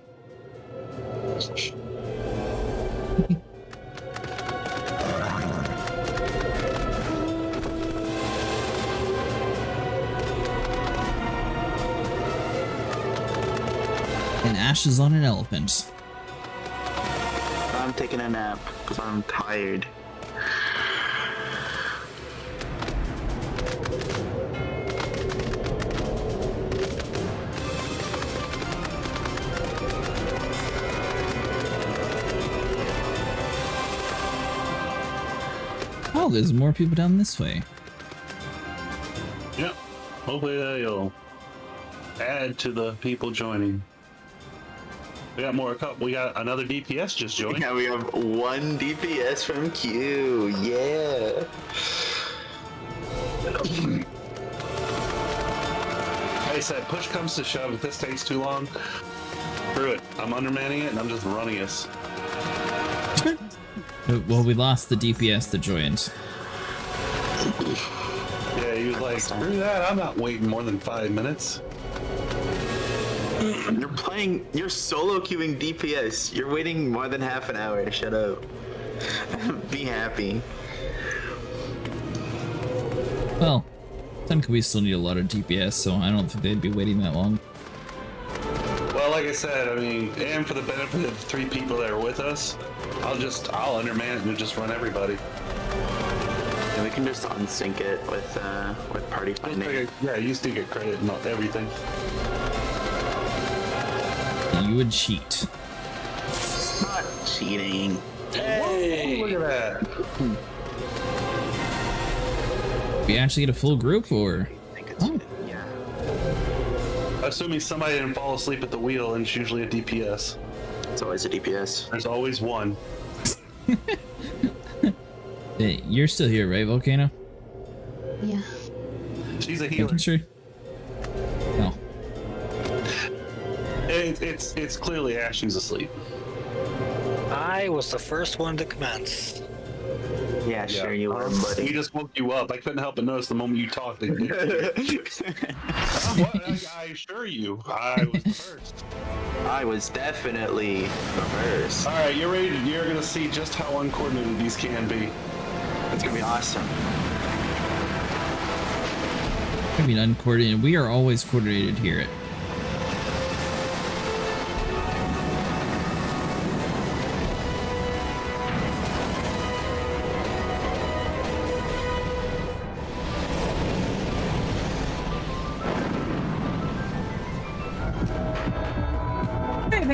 And Ash is on an elephant. I'm taking a nap because I'm tired. Oh, there's more people down this way. Yep. Hopefully you'll add to the people joining. We got more. We got another DPS just joined. Yeah, we have 1 DPS from Q. Yeah. Like I said, push comes to shove. If this takes too long, screw it. I'm undermanning it and I'm just running us. Well, we lost the DPS that joined. Yeah, he was like, screw that. I'm not waiting more than 5 minutes. You're solo queuing DPS. You're waiting more than half an hour. Shut up. Be happy. Well, technically we still need a lot of DPS, so I don't think they'd be waiting that long. Well, like I said, I mean, and for the benefit of 3 people that are with us, I'll underman it and just run everybody. And we can just unsync it with party finding. Yeah, you still get credit and not everything. You would cheat. It's not cheating. Hey! Look at that. We actually get a full group, or? I think it's, yeah. Assuming somebody didn't fall asleep at the wheel, and it's usually a DPS. It's always a DPS. There's always one. Hey, you're still here, right, Volcano? Yeah. She's a healer. Making sure. Oh. It's clearly Ash who's asleep. I was the first one to commence. Yeah, sure you were, He buddy. just woke you up. I couldn't help but notice the moment you talked. I assure you, I was the first. I was definitely the first. All right, you're ready. You're gonna see just how uncoordinated these can be. It's gonna be awesome. I mean, uncoordinated. We are always coordinated here.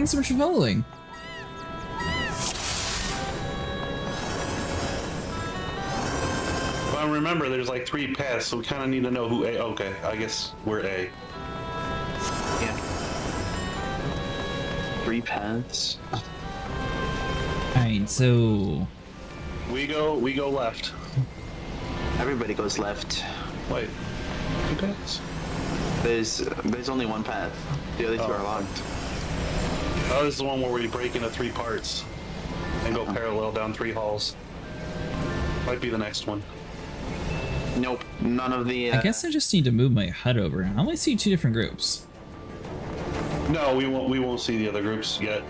having so much following? Well, remember, there's like 3 paths, so we kind of need to know who A. Okay, I guess we're A. Yeah. 3 paths. Alright, so... We go left. Everybody goes left. Wait, 2 paths? There's only 1 path. The other 2 are locked. Oh, this is the one where we break into 3 parts and go parallel down 3 halls. Might be the next one. Nope. None of the. I guess I just need to move my HUD over. I only see 2 different groups. No, we won't see the other groups yet.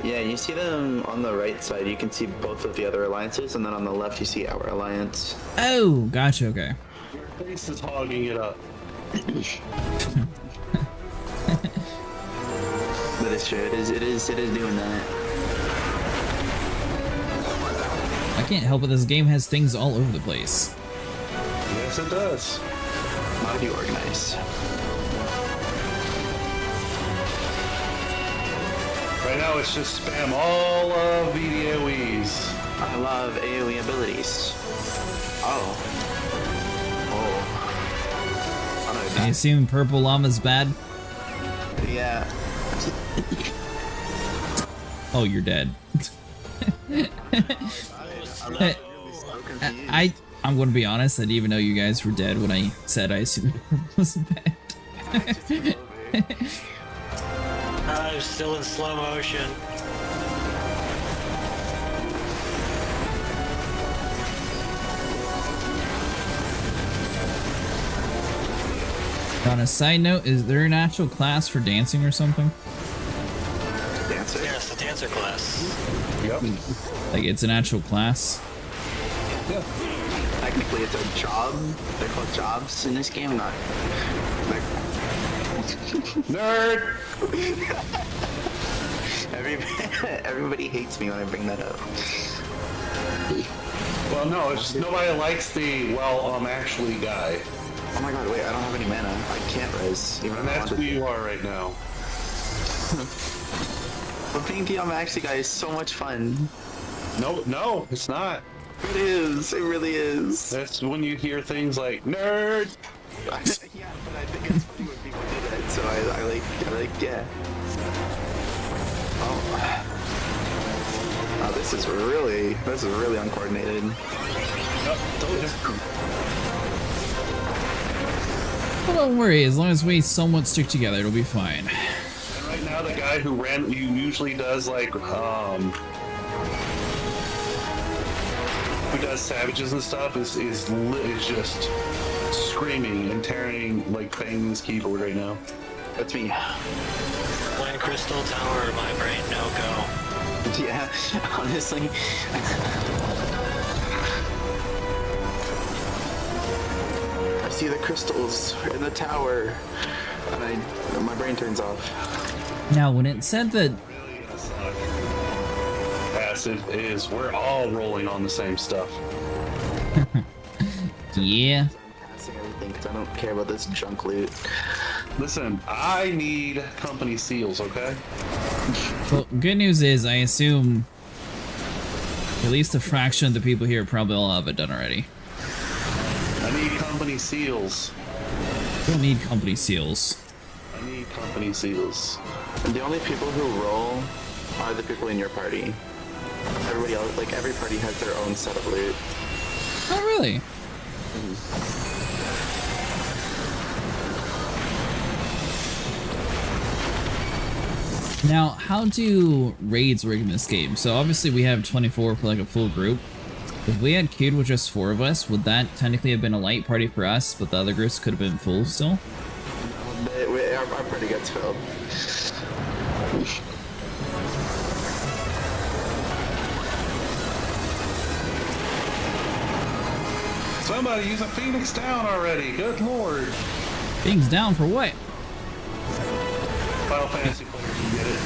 Yeah, you see them on the right side. You can see both of the other alliances, and then on the left you see our alliance. Oh, gotcha, okay. Your face is hogging it up. But it's true. It is doing that. I can't help it, this game has things all over the place. Yes, it does. How do you organize? Right now, it's just spam all of the AoEs. I love AoE abilities. Oh. I assume purple llama's bad? Yeah. Oh, you're dead. I'm gonna be honest, I didn't even know you guys were dead when I said I assumed purple was bad. I'm still in slow motion. On a side note, is there an actual class for dancing or something? Dancer. Yeah, it's the dancer class. Yep. Like, it's an actual class? Yeah. Technically, it's a job. They're called jobs in this game, not. Nerd! Everybody hates me when I bring that up. Well, no, it's just nobody likes the, well, I'm actually guy. Oh my god, wait, I don't have any mana. I can't res. Even And if I that's who wanted you to. are right now. But being the I'm actually guy is so much fun. No, it's not. It is. It really is. That's when you hear things like, nerd! Yeah, but I think it's funny when people do that, so I like, yeah. Oh, this is really uncoordinated. Well, don't worry, as long as we somewhat stick together, it'll be fine. And right now, the guy who usually does like, who does savages and stuff is just screaming and tearing, like banging his keyboard right now. That's me. When Crystal Tower, my brain no go. Yeah, honestly. I see the crystals in the tower, and my brain turns off. Now, when it said that... Passive is, we're all rolling on the same stuff. Yeah. I'm passing everything because I don't care about this junk loot. Listen, I need company seals, okay? Well, good news is, I assume at least a fraction of the people here probably all have it done already. I need company seals. You don't need company seals. I need company seals. The only people who roll are the people in your party. Everybody else, like every party has their own set of loot. Oh, really? Now, how do raids work in this game? So obviously we have 24 for like a full group. If we had queued with just 4 of us, would that technically have been a light party for us, but the other groups could have been full still? Our party gets filled. Somebody use a Phoenix down already. Good lord. Things down for what? Final Fantasy players can get it.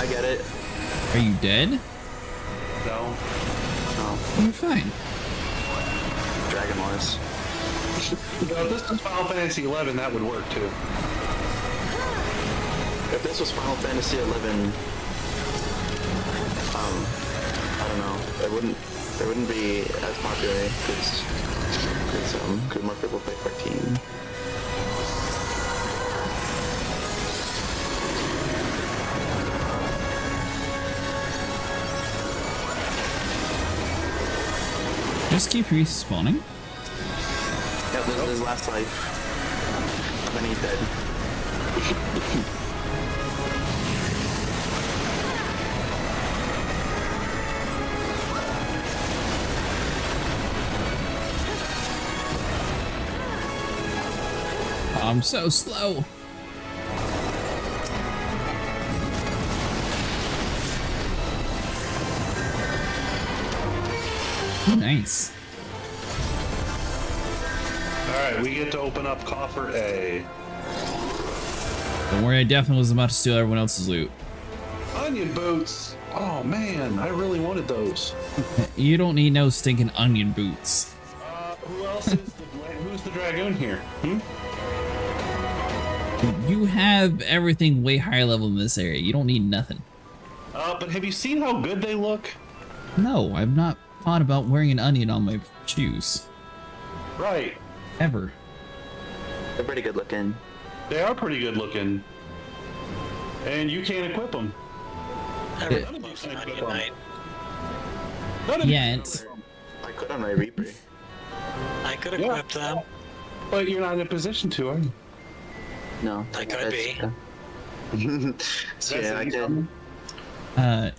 I get it. Are you dead? No. Oh, You're fine. Dragon Wars. No, if this was Final Fantasy XI, that would work too. If this was Final Fantasy XI, I don't know. It wouldn't be as popular because more people play 14. Just keep respawning. Yep, this is his last life. And then he's dead. I'm so slow. Oh, nice. Alright, we get to open up coffer A. Don't worry, I definitely was about to steal everyone else's loot. Onion boots! Oh man, I really wanted those. You don't need no stinking onion boots. Who else is who's the dragoon here? Hmm? You have everything way higher level in this area. You don't need nothing. But have you seen how good they look? No, I've not thought about wearing an onion on my shoes. Right. Ever. They're pretty good looking. They are pretty good looking. And you can't equip them. Everyone loves an onion knight. Yet. I could on my Reaper. I could equip them. But you're not in a position to, are you? No. I could be. So yeah, I did.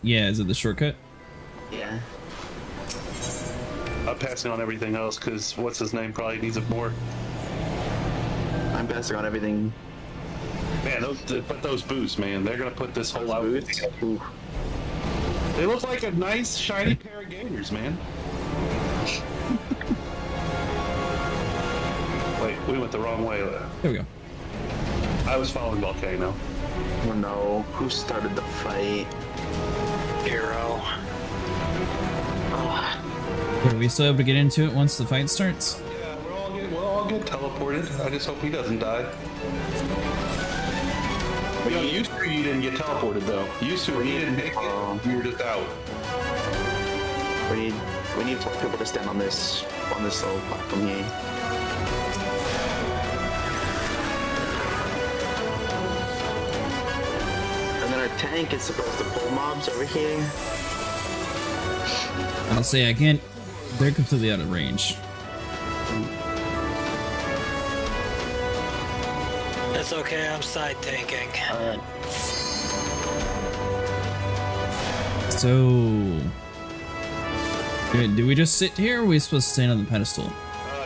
Yeah, is it the shortcut? Yeah. I'm passing on everything else because what's his name probably needs it more. I'm passing on everything. Man, those boots, man, they're gonna put this whole outfit Boots? together. Ooh. They look like a nice shiny pair of gators, man. Wait, we went the wrong way. There we go. I was following Volcano. Oh no. Who started the fight? Hero. Are we still able to get into it once the fight starts? Yeah, we'll all get teleported. I just hope he doesn't die. You know, used to you didn't get teleported though. Used to when you didn't make it, you were just out. We need 4 people to stand on this little platform here. And then our tank is supposed to pull mobs over here. I'll say I can't. They're completely out of range. It's okay, I'm side tanking. So, do we just sit here, or are we supposed to stand on the pedestal?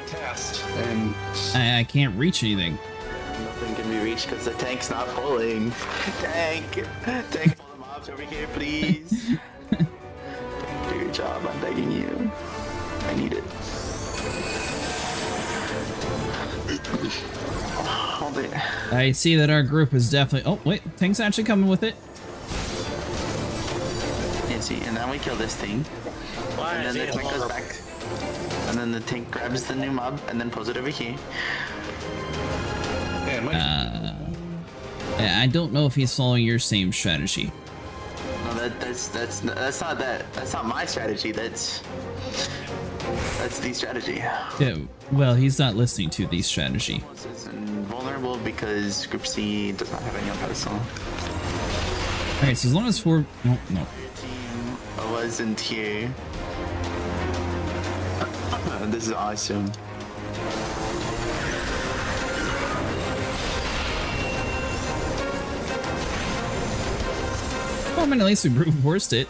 Cast and I can't reach anything. Nothing can be reached because the tank's not pulling. Tank, pull the mobs over here, please. Do your job, I'm begging you. I need it. Hold it. I see that our group is definitely. Oh wait, tank's actually coming with it. And see, and then we kill this thing. Why And is then he the tank goes vulnerable? back. And then the tank grabs the new mob and then pulls it over here. man, I don't know if he's following your same strategy. No, that's not my strategy. That's the strategy. Yeah, well, he's not listening to the strategy. It's invulnerable because Group C does not have any on pedestal. Alright, so as long as 4. No, no. Your team wasn't here. This is awesome. Well, I mean, at least we brute forced it.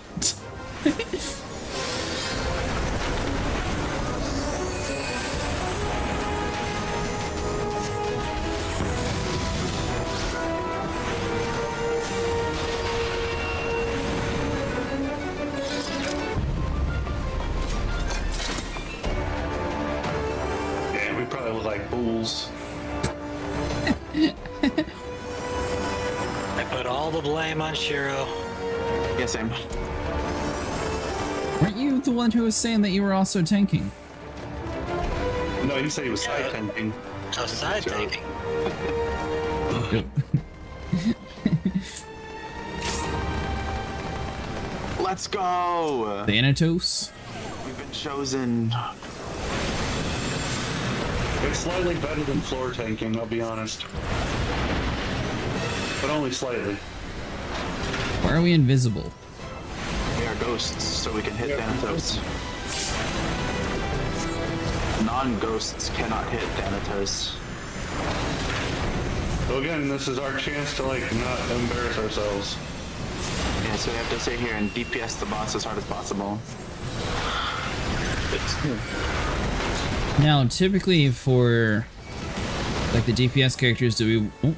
yeah, we probably look like fools. I put all the blame on Shiro. Yeah, same. Weren't you the one who was saying that you were also tanking? No, he said he was side tanking. I was side tanking. Let's go! Thanatos? We've been chosen. It's slightly better than floor tanking, I'll be honest. But only slightly. Why are we invisible? We are ghosts, so we can hit Thanatos. Non-ghosts cannot hit Thanatos. So again, this is our chance to like not embarrass ourselves. Yeah, so we have to sit here and DPS the boss as hard as possible. Now, typically for like the DPS characters, do we... Oh,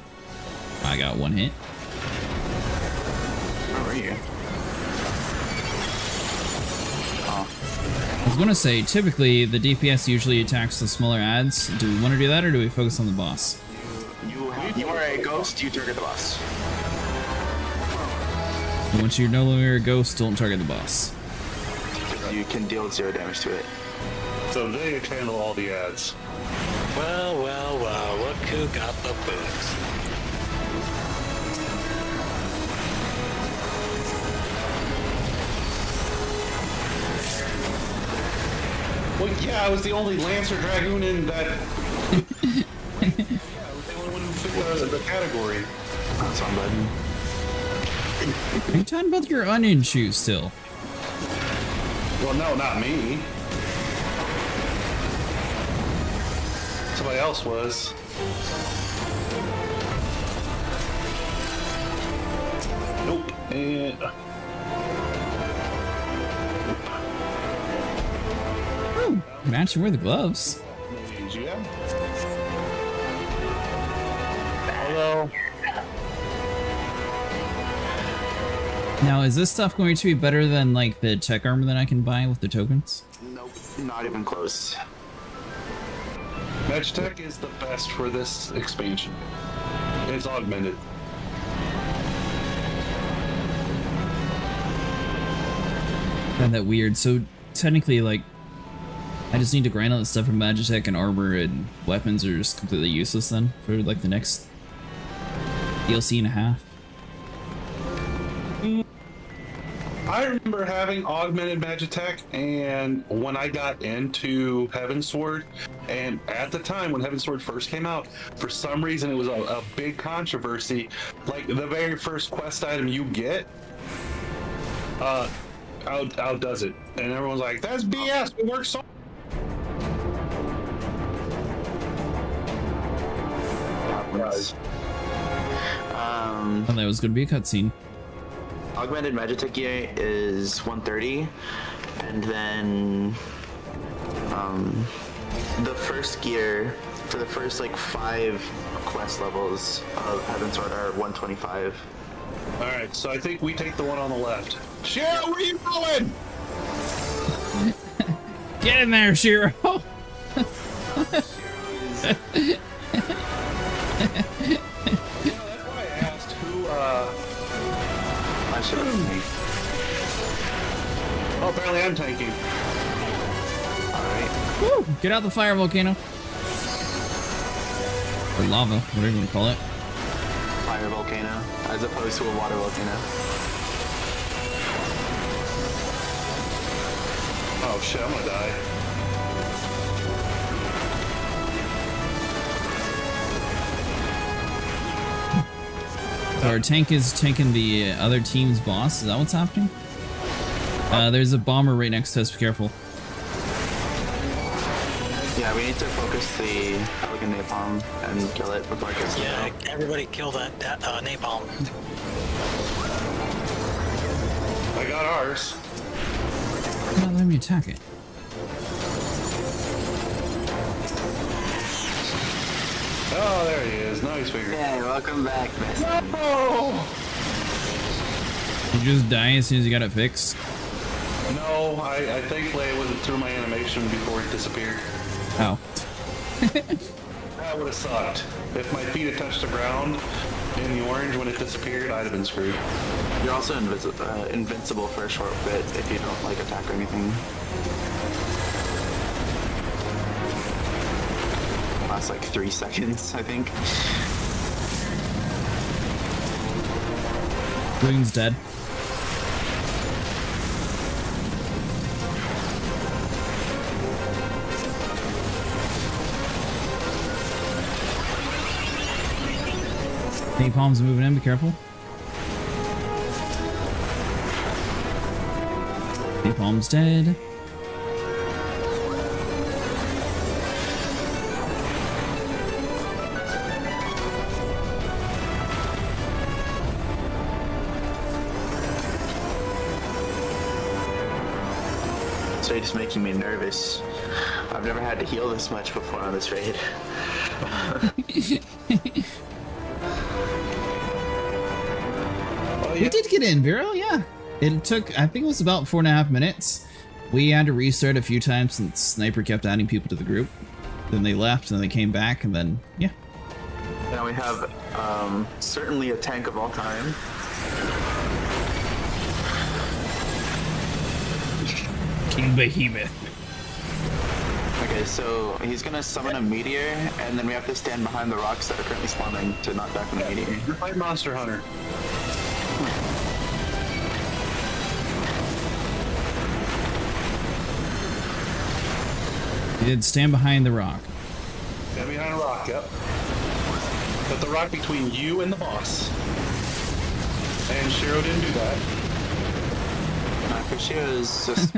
I got one hit. Where were you? Oh. I was gonna say, typically the DPS usually attacks the smaller adds. Do we want to do that, or do we focus on the boss? You are a ghost, you target the boss. Once you're no longer a ghost, don't target the boss. You can deal 0 damage to it. So they handle all the ads. Well, look who got the boots. Well, yeah, I was the only Lancer Dragoon in that. Yeah, I was the only one who fit the category. That's on button. Are you talking about your onion shoes still? Well, no, not me. Somebody else was. Nope. And. Ooh, matching with the gloves. Yeah. Although. Now, is this stuff going to be better than like the tech armor that I can buy with the tokens? Nope, not even close. Magitech is the best for this expansion. It's augmented. Found that weird. So technically, like, I just need to grind all that stuff from Magitech, and armor and weapons are just completely useless then for like the next DLC and a half. I remember having augmented Magitech, and when I got into Heavensward, and at the time when Heavensward first came out, for some reason it was a big controversy. Like the very first quest item you get, outdoes it, and everyone's like, "That's BS. It works so." I thought that was going to be a cutscene. Augmented Magitech gear is 130, and then the first gear for the first like 5 quest levels of Heavensward are 125. All right, so I think we take the one on the left. Cheryl, where you going? Get in there, Shiro! That's why I asked who. I should have taken. Oh, apparently I'm tanking. Alright. Woo! Get out the fire volcano. Or lava, whatever you want to call it. Fire volcano, as opposed to a water volcano. Oh shit, I'm gonna die. So our tank is tanking the other team's boss. Is that what's happening? There's a bomber right next to us. Be careful. Yeah, we need to focus the Elegant Napalm and kill it before it gets to Yeah, go. everybody kill that napalm. I got ours. Not letting me attack it. Oh, there he is. Nice figure. Hey, welcome back, Miss. Oh! You just die as soon as you got it fixed. No, I thankfully it wasn't through my animation before it disappeared. Oh. That would have sucked. If my feet had touched the ground in the orange when it disappeared, I'd have been screwed. You're also invincible for a short bit if you don't like attack or anything. Lasts like 3 seconds, I think. Rune's dead. Napalm's moving in, be careful. Napalm's dead. So it's making me nervous. I've never had to heal this much before on this raid. We did get in, Vero, yeah. It took, I think it was about 4.5 minutes. We had to restart a few times since Sniper kept adding people to the group. Then they left, and then they came back, and then, yeah. Now we have certainly a tank of all time. King Behemoth. Okay, so he's gonna summon a meteor, and then we have to stand behind the rocks that are currently spawning to knock back the meteor. You're my Monster Hunter. You did stand behind the rock. Stand behind a rock, yep. Put the rock between you and the boss. And Shiro didn't do that. Because she was just...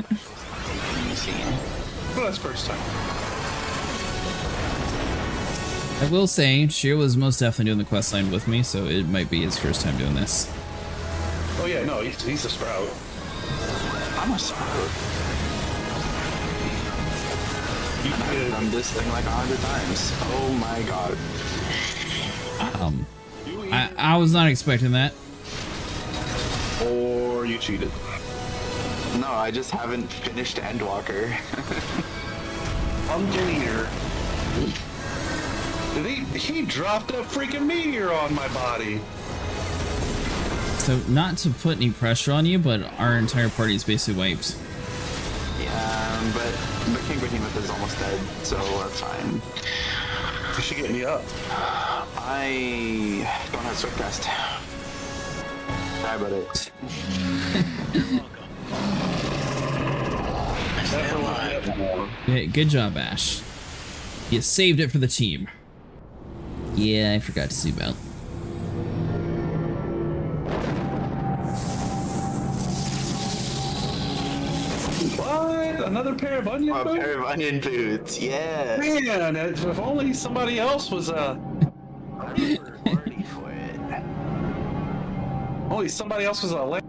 Well, that's first time. I will say, Shiro was most definitely doing the quest line with me, so it might be his first time doing this. Oh yeah, no, he's a sprout. I'm a sprout. I've done this thing like 100 times. Oh my god. I was not expecting that. Or you cheated. No, I just haven't finished Endwalker. Pumpkin Eater. He dropped a freaking meteor on my body. So, not to put any pressure on you, but our entire party is basically wiped. Yeah, but King Behemoth is almost dead, so that's fine. You should get me up. I don't have Swiftcast. Sorry about it. Yeah, good job, Ash. You saved it for the team. Yeah, I forgot to zoom out. What? Another pair of onion A boots? pair of onion boots, yeah. Man, if only somebody else was Ready for it. only somebody else was a.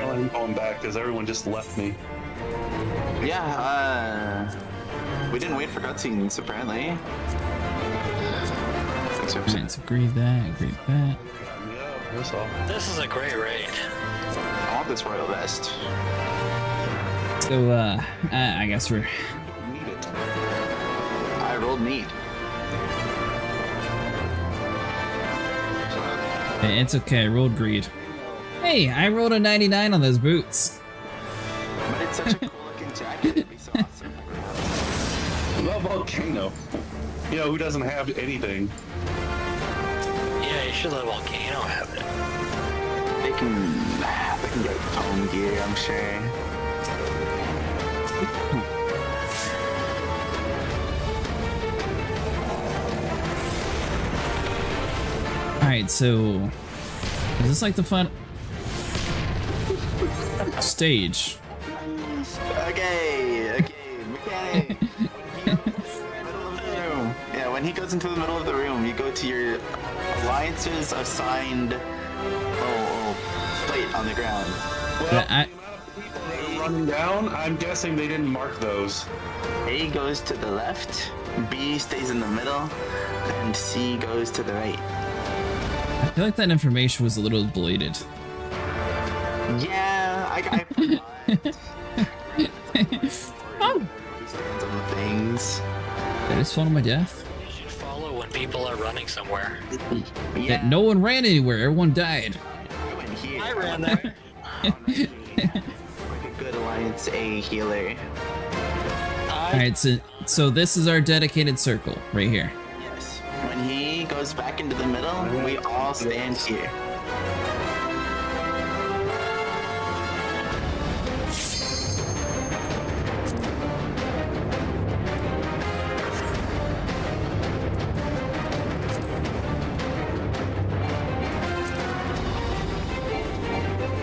I'm going back because everyone just left me. Yeah, we didn't wait for cutscenes, apparently. Let's agree that, agree that. Yeah, that's all. This is a great raid. I want this royal vest. So, I guess we're... Need it. I rolled neat. It's okay, I rolled greed. Hey, I rolled a 99 on those boots. But it's such a cool looking jacket, it'd be so awesome. Love Volcano. You know, who doesn't have anything? Yeah, you should let Volcano have it. They can get home gear, I'm sure. Alright, so... Is this like the fun... stage? Okay, mechanic. When he goes into the middle of the room, you go to your alliance's assigned plate on the ground. Well, Yeah, the amount of people that are running down, I'm guessing they didn't mark those. A goes to the left, B stays in the middle, and C goes to the right. I feel like that information was a little belated. Yeah, I forgot. Oh! He stands on the things. Did I just fall to my death? You should follow when people are running somewhere. Yeah, No one ran anywhere, everyone died. I went here. I ran there. Like a good alliance provides a healer. Alright, so this is our dedicated circle right here. Yes. When he goes back into the middle, we all stand here.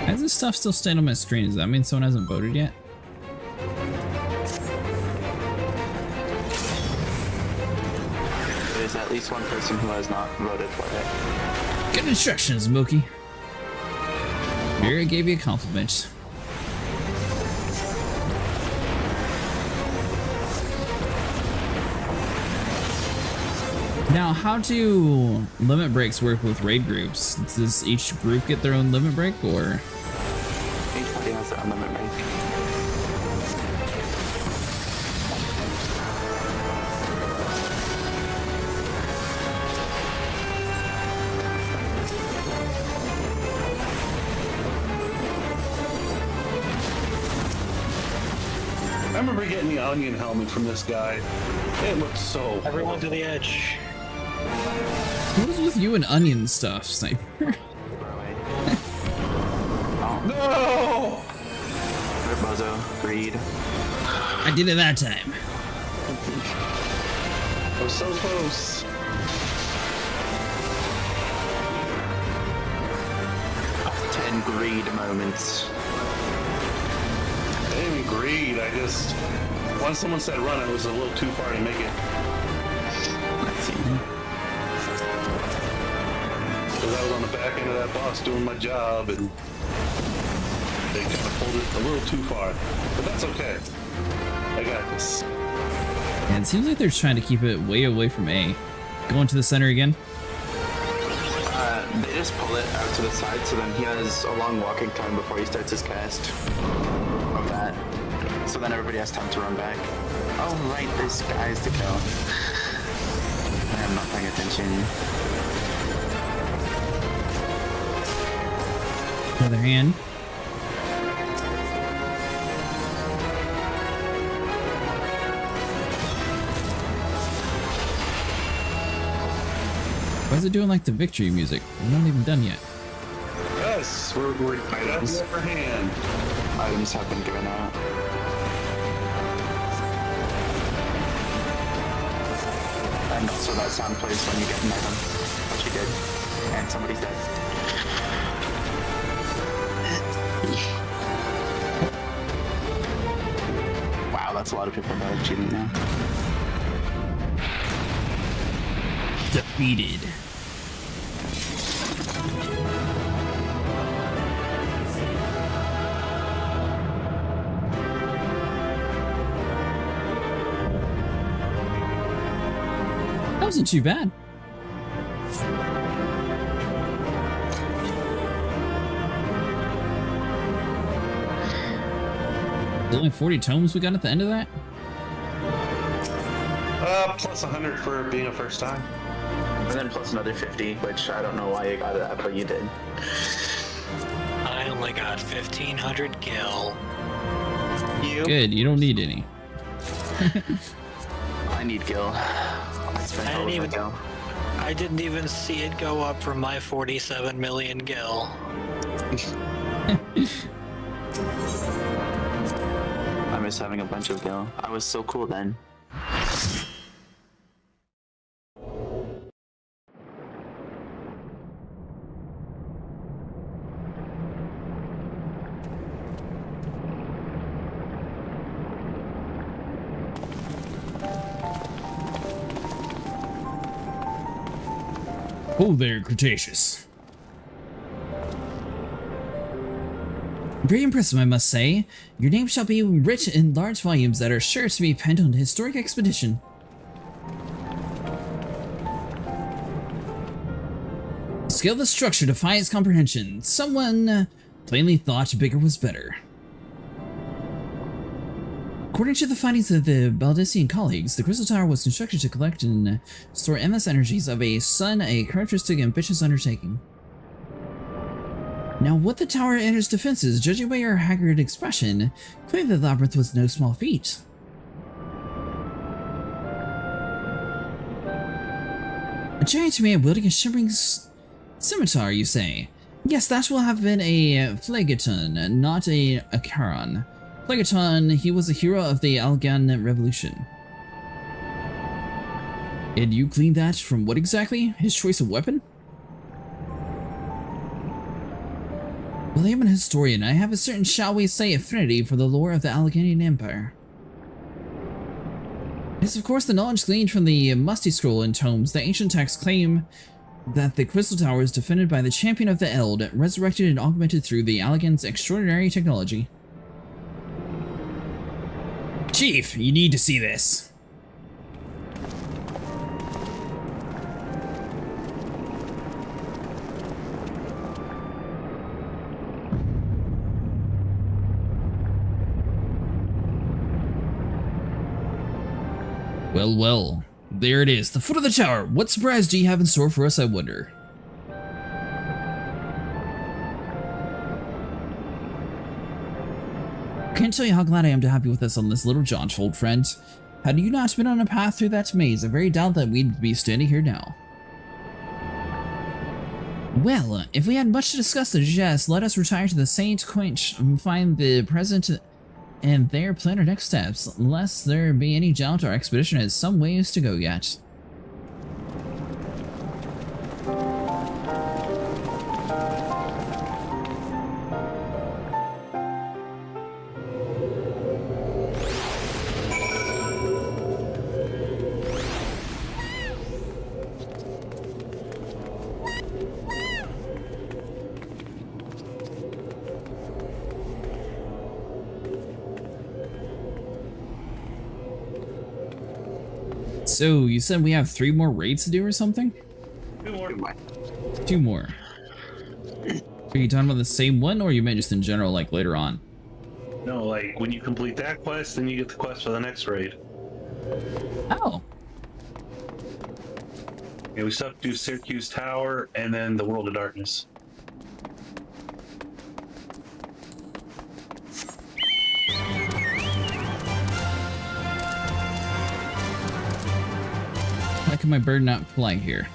Why does this stuff still stand on my screen? Does that mean someone hasn't voted yet? There's at least one person who has not voted for it. Good instructions, Mookie. Mira gave you a compliment. Now, how do limit breaks work with raid groups? Does each group get their own limit break, or? Each party has their own limit break. I remember getting the onion helmet from this guy. It looked so Everyone to cool. the edge. What is with you and onion stuff, Sniper? No! Bozo, greed. I did it that time. I was so close. Ten greed moments. I didn't even greed. I just... Once someone said run, it was a little too far to make it. Let's see. Because I was on the back end of that boss doing my job, and they kind of pulled it a little too far. But that's okay. I got this. And it seems like they're trying to keep it way away from A. Going to the center again. They just pull it out to the side, so then he has a long walking time before he starts his cast of that. So then everybody has time to run back. Oh, right, there's guys to kill. I'm not paying attention. Other hand. Why is it doing like the victory music? We're not even done yet. Yes, we're got the upper hand. Items have been given out. And also that sound plays when you get an item, which you did. And somebody's dead. Wow, that's a lot of people that are cheating now. Defeated. That wasn't too bad. There's only 40 tomes we got at the end of that? Plus 100 for being a first time. And then plus another 50, which I don't know why you got that, but you did. I only got 1,500 gil. You? Good, you don't need any. I need gil. I spent I all didn't of my even- gil. I didn't even see it go up from my 47 million gil. I miss having a bunch of gil. I was so cool then. Oh there, Cretaceous. Very impressive, I must say. Your name shall be writ in large volumes that are sure to be penned on a historic expedition. Scale the structure defies comprehension. Someone plainly thought bigger was better. According to the findings of the Baldician colleagues, the Crystal Tower was constructed to collect and store endless energies of a sun, a characteristic ambitious undertaking. Now, what the tower enters defenses, judging by your haggard expression, clearly the labyrinth was no small feat. A giant man wielding a shimmering scimitar, you say? Yes, that will have been a phlegaton, not a Charon. Phlegaton, he was a hero of the Algan Revolution. And you gleaned that from what exactly? His choice of weapon? Well, I am an historian. I have a certain, shall we say, affinity for the lore of the Alleghenian Empire. It's of course the knowledge gleaned from the musty scroll and tomes. The ancient texts claim that the Crystal Tower is defended by the Champion of the Eld, resurrected and augmented through the Allegan's extraordinary technology. Chief, you need to see this. Well, well, there it is, the foot of the tower. What surprise do you have in store for us, I wonder? Can't tell you how glad I am to have you with us on this little jaunt, old friend. Had you not been on a path through that maze, I very doubt that we'd be standing here now. Well, if we had much to discuss, suggest let us retire to the Saint Quench and find the present and there plan our next steps. Lest there be any doubt, our expedition has some ways to go yet. So, you said we have 3 more raids to do or something? 2 more. 2 more. Are you talking about the same one, or you meant just in general, like later on? No, like when you complete that quest, then you get the quest for the next raid. Oh. Yeah, we still have to do Syracuse Tower and then the World of Darkness. Why can my bird not fly here?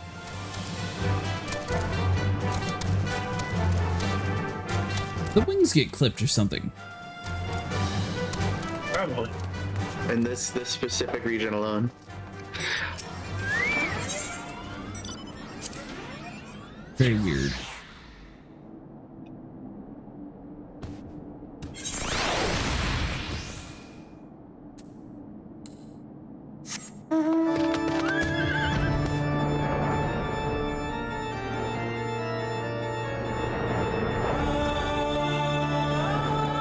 The wings get clipped or something. Probably. In this specific region alone. Very weird.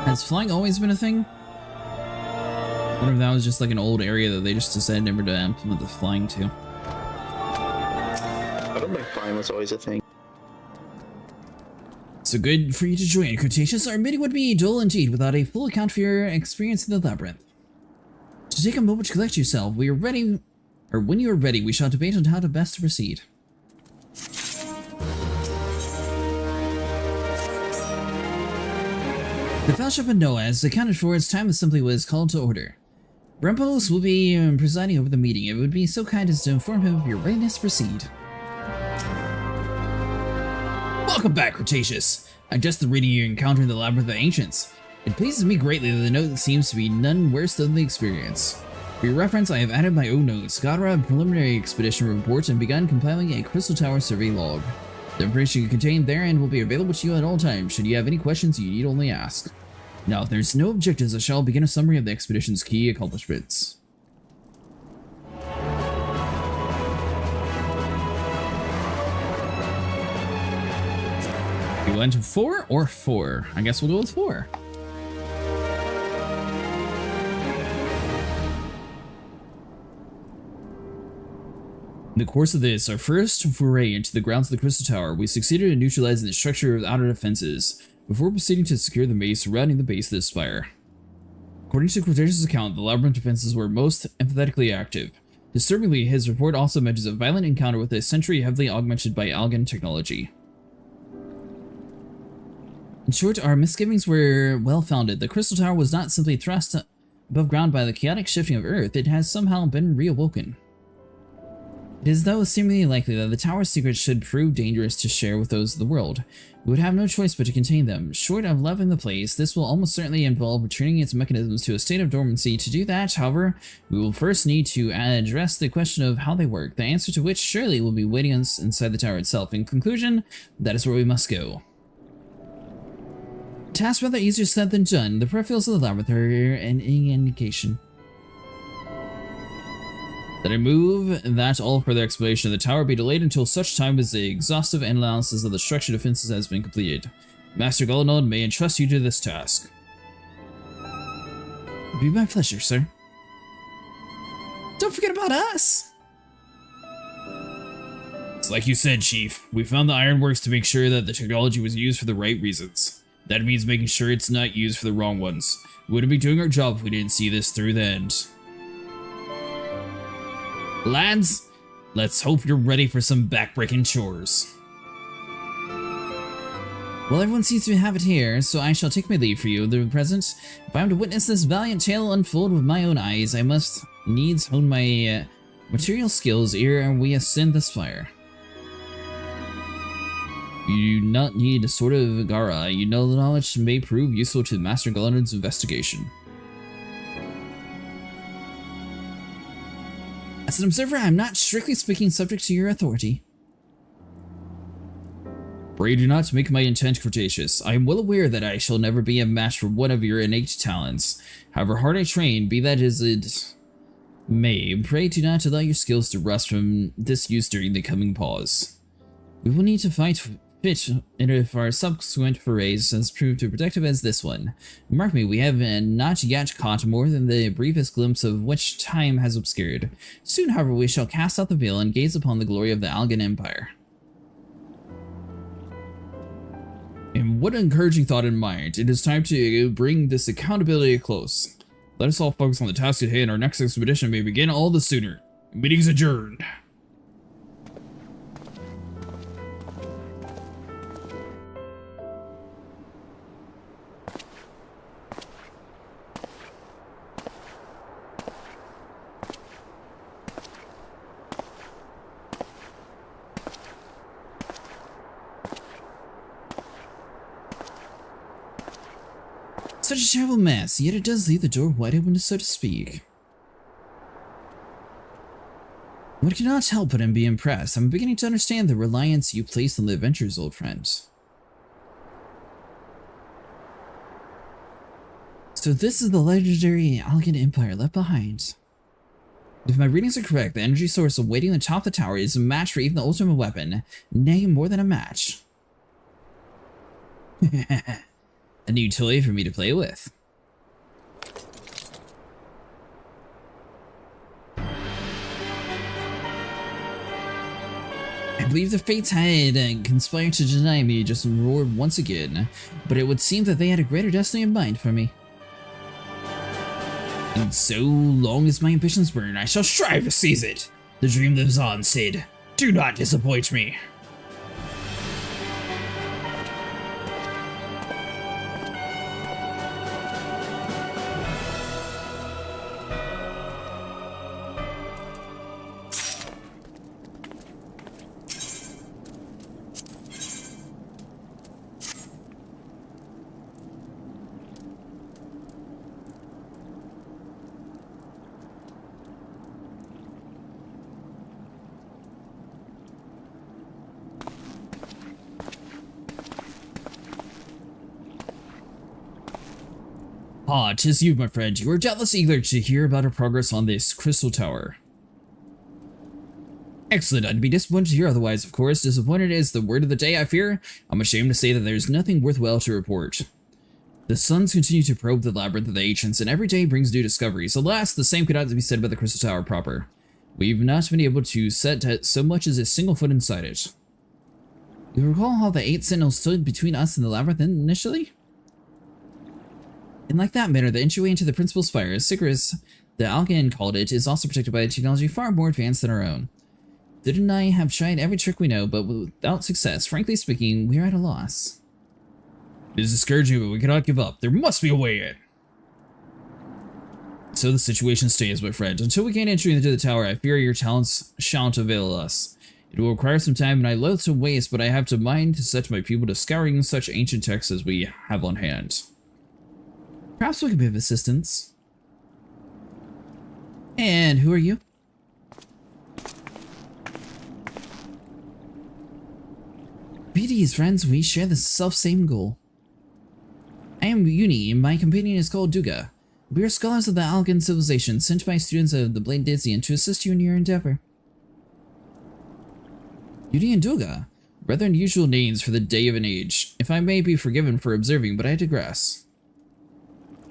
Has flying always been a thing? I wonder if that was just like an old area that they just decided never to implement the flying to. I don't think flying was always a thing. So good for you to join, Cretaceous. Our meeting would be dull indeed without a full account for your experience in the labyrinth. To take a moment to collect yourself, we are ready, or when you are ready, we shall debate on how to best proceed. The Fellowship of Noah, as accounted for, its time assembly was called to order. Brempos will be presiding over the meeting. It would be so kind as to inform him of your readiness to proceed. Welcome back, Cretaceous. I'm just the reading you encountered in the Labyrinth of the Ancients. It pleases me greatly that the note seems to be none worse than the experience. For your reference, I have added my own notes, got a preliminary expedition report, and begun compiling a Crystal Tower survey log. The information contained therein will be available to you at all times. Should you have any questions, you need only ask. Now, if there's no objectives, I shall begin a summary of the expedition's key accomplishments. You went to 4 or 4? I guess we'll go with 4. In the course of this, our first foray into the grounds of the Crystal Tower, we succeeded in neutralizing the structure of the outer defenses, before proceeding to secure the maze surrounding the base of the spire. According to Cretaceous' account, the labyrinth defenses were most emphatically active. Disturbingly, his report also mentions a violent encounter with a sentry heavily augmented by Algan technology. In short, our misgivings were well-founded. The Crystal Tower was not simply thrust above ground by the chaotic shifting of Earth, it has somehow been reawoken. It is though seemingly likely that the tower's secrets should prove dangerous to share with those of the world. We would have no choice but to contain them. Short of leveling the place, this will almost certainly involve returning its mechanisms to a state of dormancy. To do that, however, we will first need to address the question of how they work, the answer to which surely will be waiting us inside the tower itself. In conclusion, that is where we must go. Task rather easier said than done. The peripherals of the labyrinth are an indication that I move that all further exploration of the tower be delayed until such time as the exhaustive analysis of the structure defenses has been completed. Master Golanod may entrust you to this task. It'd be my pleasure, sir. Don't forget about us! It's like you said, Chief. We found the ironworks to make sure that the technology was used for the right reasons. That means making sure it's not used for the wrong ones. We wouldn't be doing our job if we didn't see this through the end. Lads, let's hope you're ready for some backbreaking chores. Well, everyone seems to have it here, so I shall take my leave for you, the present. If I am to witness this valiant tale unfold with my own eyes, I must needs hone my material skills ere we ascend the spire. You do not need a sort of Gara. You know the knowledge may prove useful to Master Galanod's investigation. As an observer, I am not strictly speaking subject to your authority. Pray do not make my intent cretaceous. I am well aware that I shall never be a match for one of your innate talents. However hard I train, be that as it may, pray do not allow your skills to rust from disuse during the coming pause. We will need to fight fit if our subsequent forays has proved as productive as this one. Mark me, we have not yet caught more than the briefest glimpse of which time has obscured. Soon, however, we shall cast out the veil and gaze upon the glory of the Algan Empire. And what an encouraging thought in mind. It is time to bring this accountability close. Let us all focus on the task at hand. Our next expedition may begin all the sooner. Meeting's adjourned. Such a terrible mess, yet it does leave the door wide open, so to speak. One cannot help but be impressed. I'm beginning to understand the reliance you place on the adventures, old friend. So this is the legendary Algan Empire left behind. If my readings are correct, the energy source awaiting on top of the tower is a match for even the ultimate weapon, nay, more than a match. A new toy for me to play with. I believe the fates had conspired to deny me just roared once again, but it would seem that they had a greater destiny in mind for me. And so long as my ambitions burn, I shall strive to seize it. The dream lives on, Sid. Do not disappoint me. Ah, 'tis you, my friend. You are doubtless eager to hear about our progress on this crystal tower. Excellent. I'd be disappointed to hear otherwise, of course. Disappointed is the word of the day, I fear. I'm ashamed to say that there's nothing worthwhile to report. The suns continue to probe the labyrinth of the ancients, and every day brings new discoveries. Alas, the same could not be said about the crystal tower proper. We've not been able to set so much as a single foot inside it. You recall how the 8 sentinels stood between us and the labyrinth initially? In like that manner, the entryway into the principal spire, as Sigris, the Algan called it, is also protected by a technology far more advanced than our own. Did and I have tried every trick we know, but without success. Frankly speaking, we're at a loss. It is discouraging, but we cannot give up. There must be a way in. So the situation stays, my friend. Until we gain entry into the tower, I fear your talents shan't avail us. It will require some time, and I loathe to waste, but I have to mind to set my people to scouring such ancient texts as we have on hand. Perhaps we can be of assistance. And who are you? BD's friends, we share the self-same goal. I am Uni, and my companion is called Duga. We are scholars of the Algan civilization, sent by students of the Blade Dizian to assist you in your endeavor. Uni and Duga, rather unusual names for the day of an age. If I may be forgiven for observing, but I digress.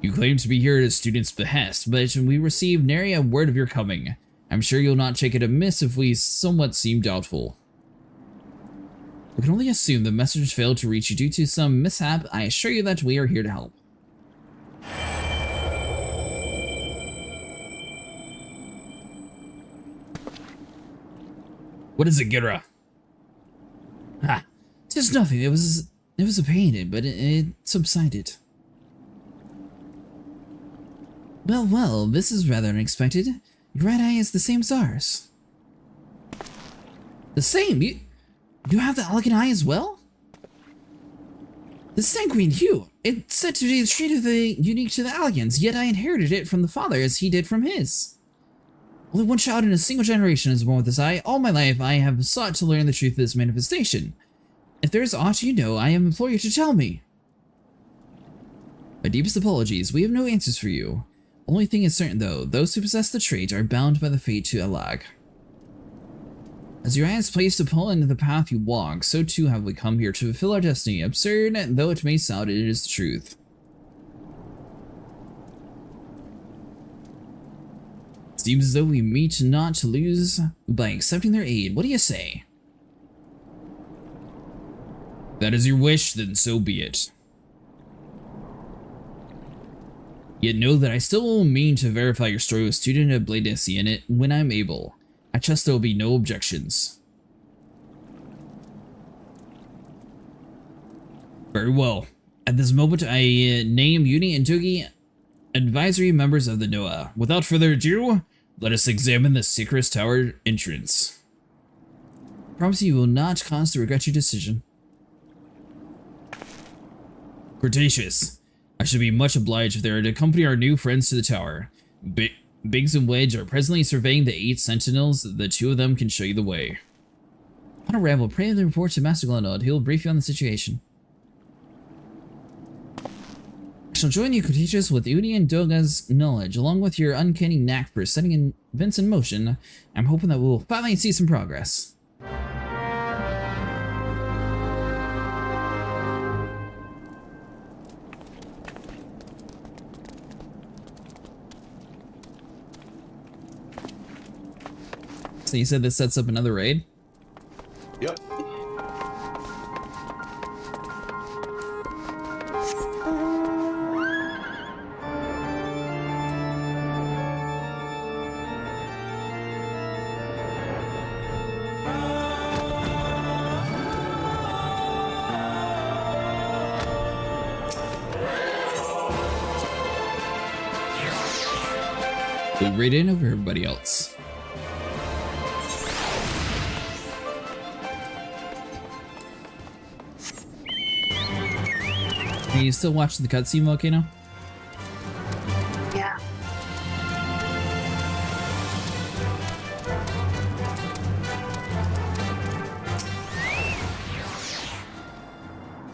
You claim to be here at a student's behest, but we received nary a word of your coming. I'm sure you'll not take it amiss if we somewhat seem doubtful. We can only assume the message failed to reach you due to some mishap. I assure you that we are here to help. What is it, Gira? Ah, just nothing. It was a pain, but it subsided. Well, this is rather unexpected. Your right eye is the same as ours. The same? You have the Algan eye as well? The sanguine hue. It's said to be the trait of the unique to the Algans, yet I inherited it from the father as he did from his. Only one child in a single generation is born with this eye. All my life I have sought to learn the truth of this manifestation. If there is aught you know, I implore you to tell me. My deepest apologies, we have no answers for you. Only thing is certain though, those who possess the trait are bound by the fate to Alag. As your eye is placed upon the path you walk, so too have we come here to fulfill our destiny. Absurd though it may sound, it is the truth. Seems as though we meet not to lose by accepting their aid. What do you say? If that is your wish, then so be it. Yet know that I still mean to verify your story with student of Bladesi in it when I'm able. I trust there will be no objections. Very well. At this moment, I name Uni and Tugi advisory members of the NOAA. Without further ado, let us examine the secret tower entrance. Promise you will not cause to regret your decision. Cretaceous. I should be much obliged if they are to accompany our new friends to the tower. Biggs and Wedge are presently surveying the 8 sentinels. The 2 of them can show you the way. On arrival, pray the report to Master Glenod. He will brief you on the situation. I shall join you, Cretaceous, with Uni and Doga's knowledge, along with your uncanny knack for setting events in motion. I'm hoping that we'll finally see some progress. So you said this sets up another raid? Yep. We raid in over everybody else. Are you still watching the cutscene, Volcano? Yeah.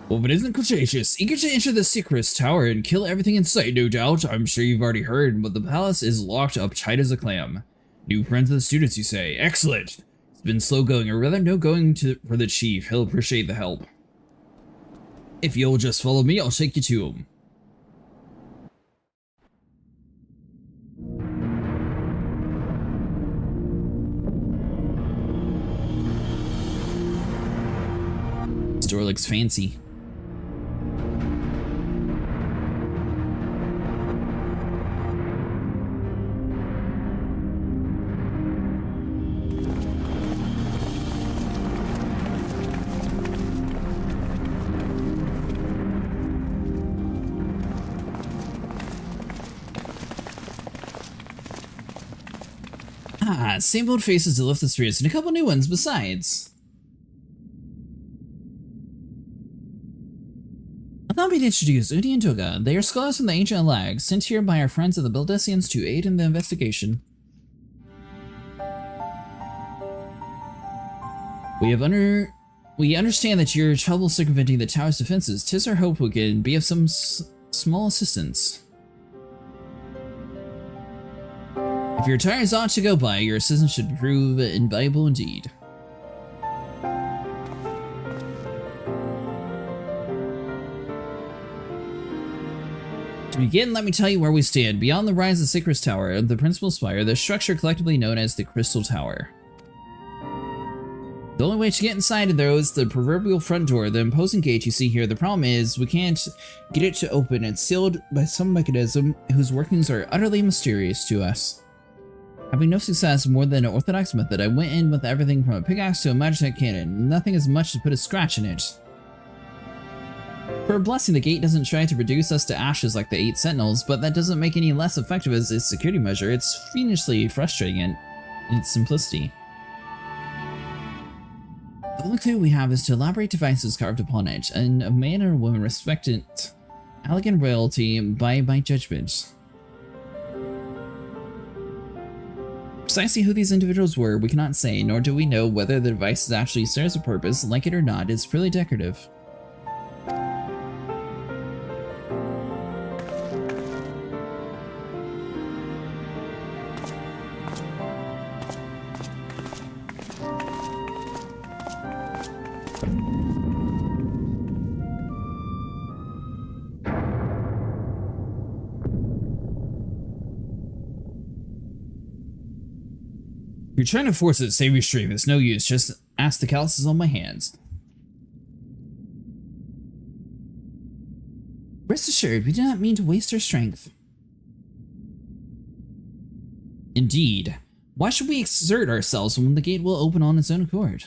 Well, if it isn't Cretaceous, eager to enter the secret tower and kill everything in sight, no doubt. I'm sure you've already heard, but the palace is locked up tight as a clam. New friends of the students, you say? Excellent! It's been slow going, or rather no going for the chief. He'll appreciate the help. If you'll just follow me, I'll take you to him. This door looks fancy. Ah, same old faces to lift the spirits and a couple new ones besides. Allow me to introduce Udi and Toga. They are scholars from the ancient lag, sent here by our friends of the Baldessians to aid in the investigation. We understand that you're trouble circumventing the tower's defenses. 'Tis our hope we can be of some small assistance. If your tire is ought to go by, your assistance should prove invaluable indeed. To begin, let me tell you where we stand. Beyond the rise of Sacred's Tower, the principal spire, the structure collectively known as the Crystal Tower. The only way to get inside of there is the proverbial front door, the imposing gate you see here. The problem is, we can't get it to open. It's sealed by some mechanism whose workings are utterly mysterious to us. Having no success more than an orthodox method, I went in with everything from a pickaxe to a magic cannon. Nothing as much to put a scratch in it. For a blessing, the gate doesn't try to reduce us to ashes like the 8 sentinels, but that doesn't make any less effective as a security measure. It's fiendishly frustrating in its simplicity. The only clue we have is to elaborate devices carved upon it, and a man or a woman respected elegant royalty by my judgment. Precisely who these individuals were, we cannot say, nor do we know whether the device actually serves a purpose. Like it or not, it's purely decorative. You're trying to force it to save your stream. It's no use. Just ask the calluses on my hands. Rest assured, we do not mean to waste our strength. Indeed. Why should we exert ourselves when the gate will open on its own accord?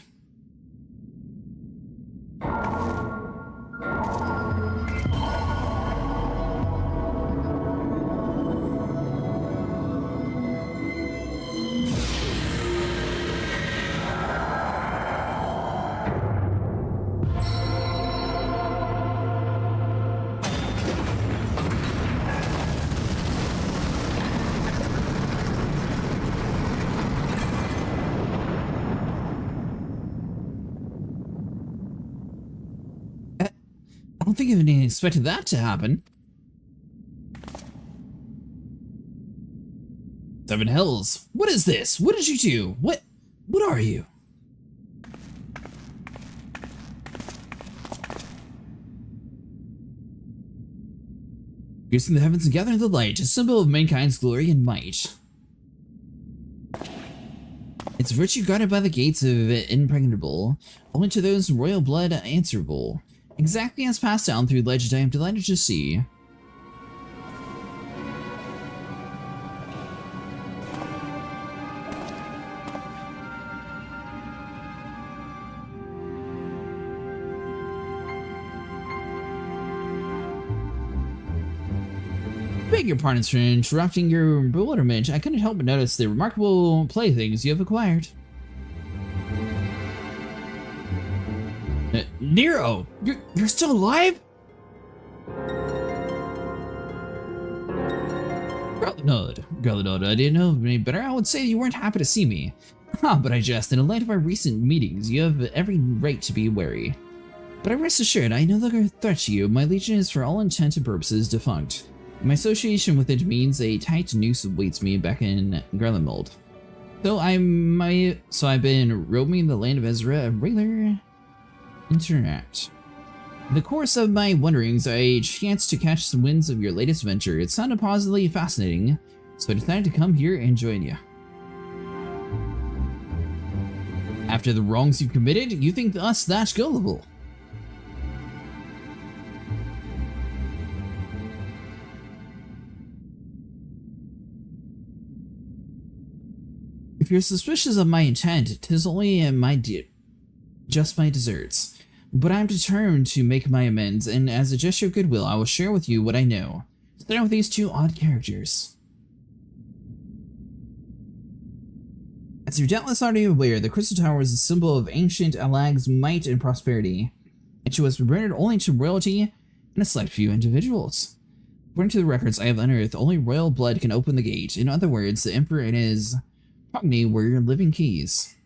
I don't think anyone expected that to happen. 7 Hells. What is this? What did you do? What are you? Piercing the heavens and gathering the light, a symbol of mankind's glory and might. Its virtue guarded by the gates of impregnable, only to those royal blood answerable. Exactly as passed down through legend, I am delighted to see. Beg your pardon for interrupting your bewilderment. I couldn't help but notice the remarkable playthings you have acquired. Nero, you're still alive? Garlanod, I didn't know any better. I would say you weren't happy to see me. But I jest. In the light of our recent meetings, you have every right to be wary. But I rest assured, I no longer threat to you. My legion is for all intents and purposes defunct. My association with it means a tight noose awaits me back in Garlemald. So I've been roaming the land of Ezra, a regular internet. In the course of my wanderings, I chanced to catch some winds of your latest venture. It sounded positively fascinating, so I decided to come here and join you. After the wrongs you've committed, you think us that gullible? If you're suspicious of my intent, 'tis only just my deserts. But I'm determined to make my amends, and as a gesture of goodwill, I will share with you what I know. Starting with these two odd characters. As you're doubtless already aware, the Crystal Tower was a symbol of ancient Alag's might and prosperity, and she was rendered only to royalty and a select few individuals. According to the records I have unearthed, only royal blood can open the gate. In other words, the Emperor and his progeny were your living keys.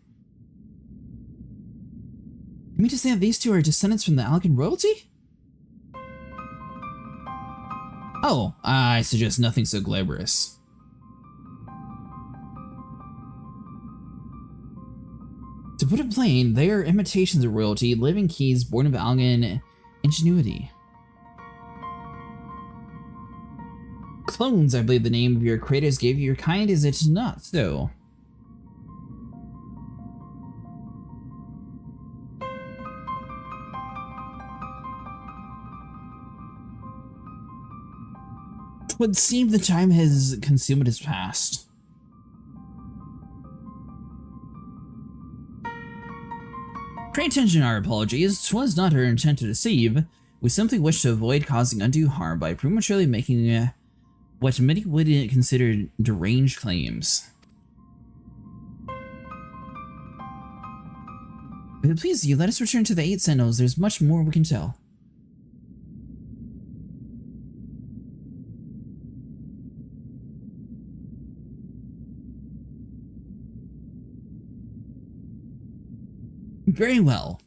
You mean to say that these two are descendants from the Alagan royalty? Oh, I suggest nothing so glamorous. To put it plain, they are imitations of royalty, living keys born of Alagan ingenuity. Clones, I believe the name of your creators gave you your kind, is it not so? It would seem the time has consumed has passed. Pay attention, our apologies. 'Twas not our intent to deceive. We simply wish to avoid causing undue harm by prematurely making what many would consider deranged claims. If it pleases you, let us return to the 8 Sentinels. There's much more we can tell. Very well.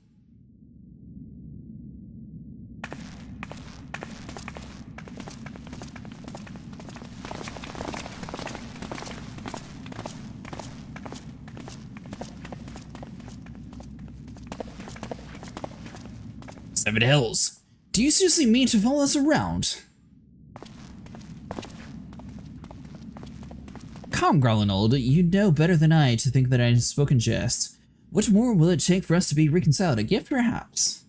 Seven Hills. Do you seriously mean to follow us around? Come, Growlinold, you know better than I to think that I spoke in jest. What more will it take for us to be reconciled? A gift, perhaps?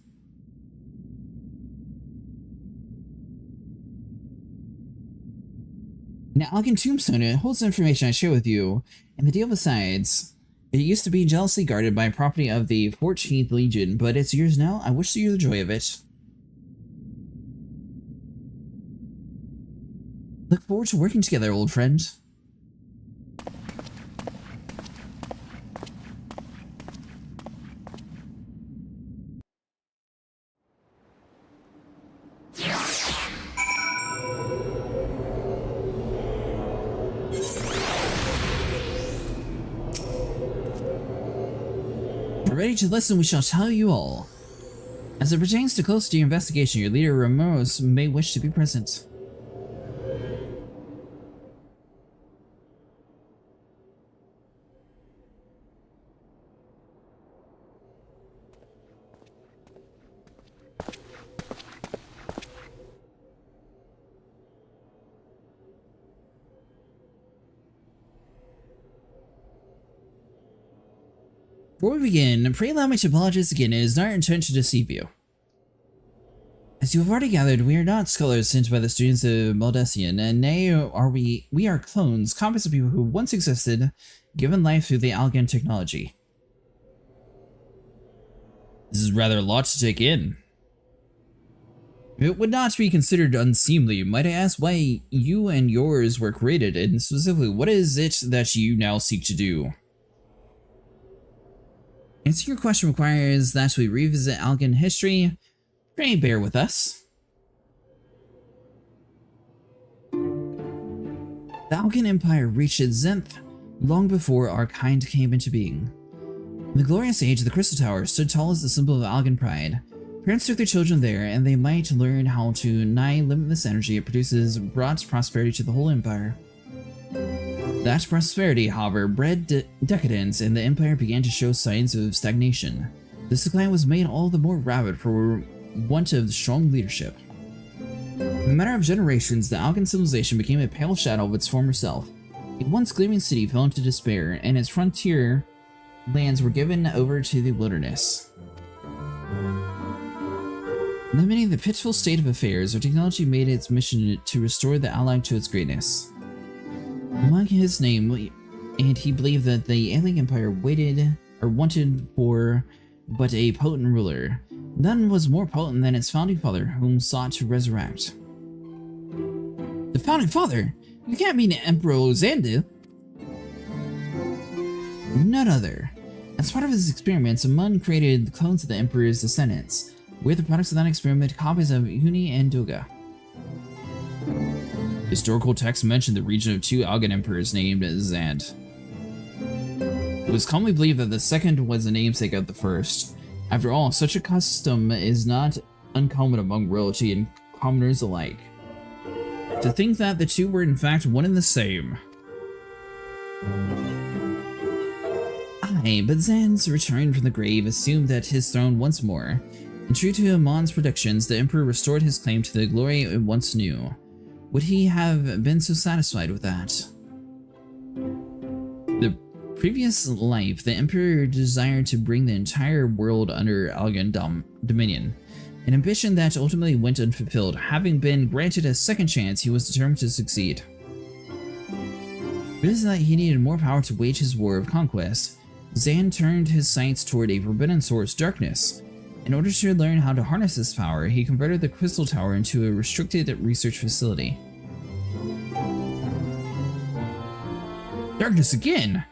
Now, Alagan Tombstone, it holds information I share with you, and the deal besides. It used to be jealously guarded by property of the 14th Legion, but it's yours now. I wish you the joy of it. Look forward to working together, old friend. Ready to listen, we shall tell you all. As it pertains to close to your investigation, your leader Ramos may wish to be present. Before we begin, pray allow me to apologize again. It is not our intent to deceive you. As you have already gathered, we are not scholars sent by the students of Maldesian, and nay are we are clones, copies of people who once existed, given life through the Alagan technology. This is rather a lot to take in. It would not be considered unseemly, might I ask why you and yours were created, and specifically, what is it that you now seek to do? Answering your question requires that we revisit Alagan history. Pray bear with us. The Alagan Empire reached its zenith long before our kind came into being. In the glorious age, the Crystal Tower stood tall as the symbol of Alagan pride. Parents took their children there, and they might learn how to nigh limitless energy it produces brought prosperity to the whole empire. That prosperity, however, bred decadence, and the empire began to show signs of stagnation. This decline was made all the more rapid for want of strong leadership. In a matter of generations, the Alagan civilization became a pale shadow of its former self. A once gleaming city fell into despair, and its frontier lands were given over to the wilderness. Lamenting the pitiful state of affairs, our technology made its mission to restore the Alag to its greatness. Among his name, and he believed that the alien empire wanted for but a potent ruler. None was more potent than its founding father, whom sought to resurrect. The founding father? You can't mean Emperor Xandu. None other. As part of his experiments, Mun created clones of the Emperor's descendants. We're the products of that experiment, copies of Uni and Doga. Historical texts mention the region of two Algan emperors named Zand. It was commonly believed that the second was a namesake of the first. After all, such a custom is not uncommon among royalty and commoners alike. To think that the two were in fact one and the same. Aye, but Zan's return from the grave assumed that his throne once more. And true to Amon's predictions, the Emperor restored his claim to the glory it once knew. Would he have been so satisfied with that? The previous life, the Emperor desired to bring the entire world under Algan dominion, an ambition that ultimately went unfulfilled. Having been granted a second chance, he was determined to succeed. Realizing that he needed more power to wage his war of conquest, Zan turned his sights toward a forbidden source, darkness. In order to learn how to harness this power, he converted the Crystal Tower into a restricted research facility. Darkness again!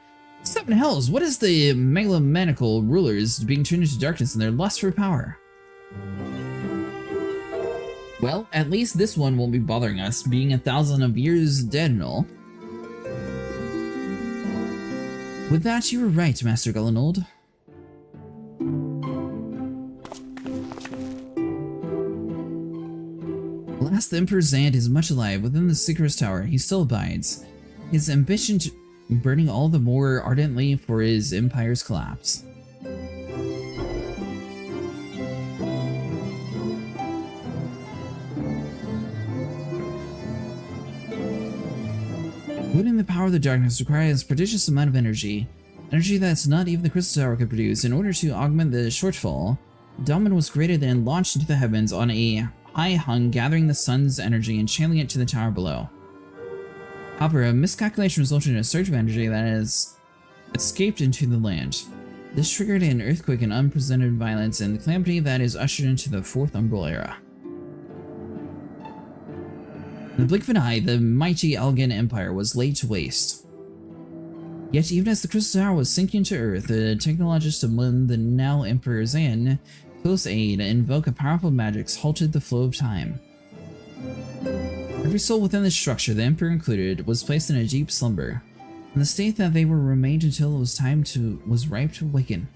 Seven hells, what is the megalomaniacal rulers being turned into darkness in their lust for power? Well, at least this one won't be bothering us, being 1,000 of years dead and all. With that, you were right, Master Gullinold. Alas, the Emperor Zand is much alive within the Sicarus Tower. He still abides, his ambition burning all the more ardently for his empire's collapse. Wielding the power of the darkness requires a prodigious amount of energy that's not even the Crystal Tower could produce. In order to augment the shortfall, Dahlman was created and launched into the heavens on a high hung, gathering the sun's energy and channeling it to the tower below. However, a miscalculation resulted in a surge of energy that has escaped into the land. This triggered an earthquake and unprecedented violence and the calamity that is ushered into the 4th Umbral Era. In the blink of an eye, the mighty Algan Empire was laid to waste. Yet even as the Crystal Tower was sinking to earth, the technologists among the now Emperor Zan, close aid, and invoke a powerful magics halted the flow of time. Every soul within the structure, the Emperor included, was placed in a deep slumber, in the state that they were remained until it was ripe to awaken.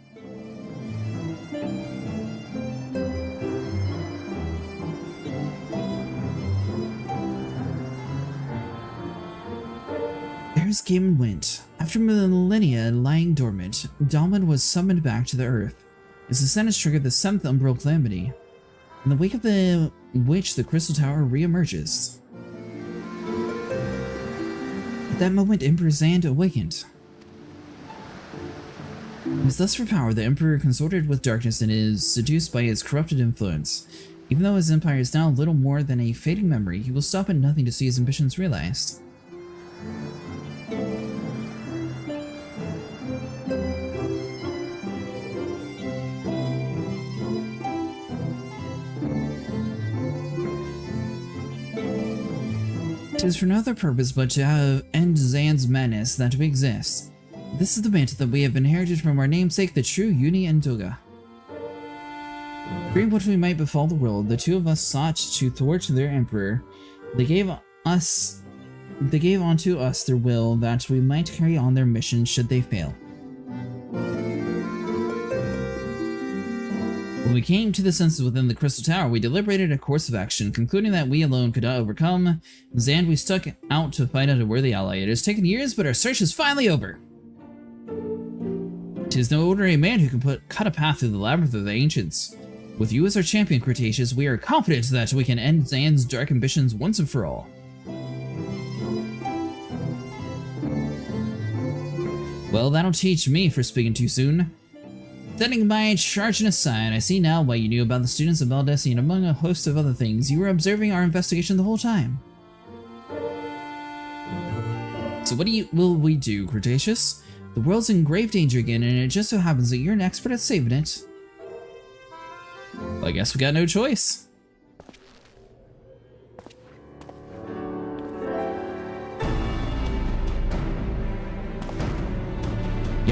Eras came and went. After millennia lying dormant, Dahlman was summoned back to the earth. His descendants triggered the 7th Umbral Calamity, in the wake of which the Crystal Tower re-emerges. At that moment, Emperor Zand awakened. His lust for power, the Emperor consorted with darkness and is seduced by its corrupted influence. Even though his empire is now little more than a fading memory, he will stop at nothing to see his ambitions realized. It is for no other purpose but to end Zan's madness that we exist. This is the mantle that we have inherited from our namesake, the true Uni and Doga. Fearing what we might befall the world, the two of us sought to thwart their emperor. They gave unto us their will that we might carry on their mission should they fail. When we came to the senses within the Crystal Tower, we deliberated a course of action, concluding that we alone could not overcome Zand. We stuck out to find out a worthy ally. It has taken years, but our search is finally over. It is no ordinary man who can cut a path through the labyrinth of the ancients. With you as our champion, Cretaceous, we are confident that we can end Zand's dark ambitions once and for all. Well, that'll teach me for speaking too soon. Setting my charge aside, I see now why you knew about the students of Valdesi, and among a host of other things, you were observing our investigation the whole time. So what will we do, Cretaceous? The world's in grave danger again, and it just so happens that you're an expert at saving it. Well, I guess we got no choice.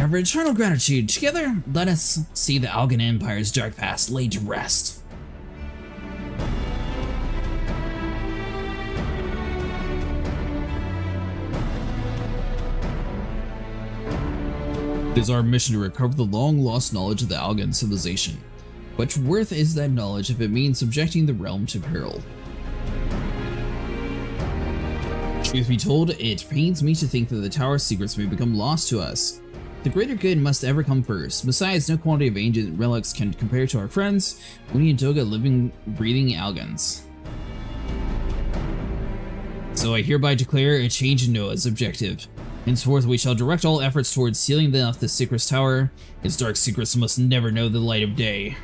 Our eternal gratitude. Together, let us see the Algan Empire's dark past laid to rest. It is our mission to recover the long-lost knowledge of the Algan civilization. What worth is that knowledge if it means subjecting the realm to peril? Truth be told, it pains me to think that the tower's secrets may become lost to us. The greater good must ever come first. Besides, no quantity of ancient relics can compare to our friends, Uni and Toga, living, breathing Algans. So I hereby declare a change in Noah's objective. Henceforth, we shall direct all efforts towards sealing off the Secret's tower. Its dark secrets must never know the light of day.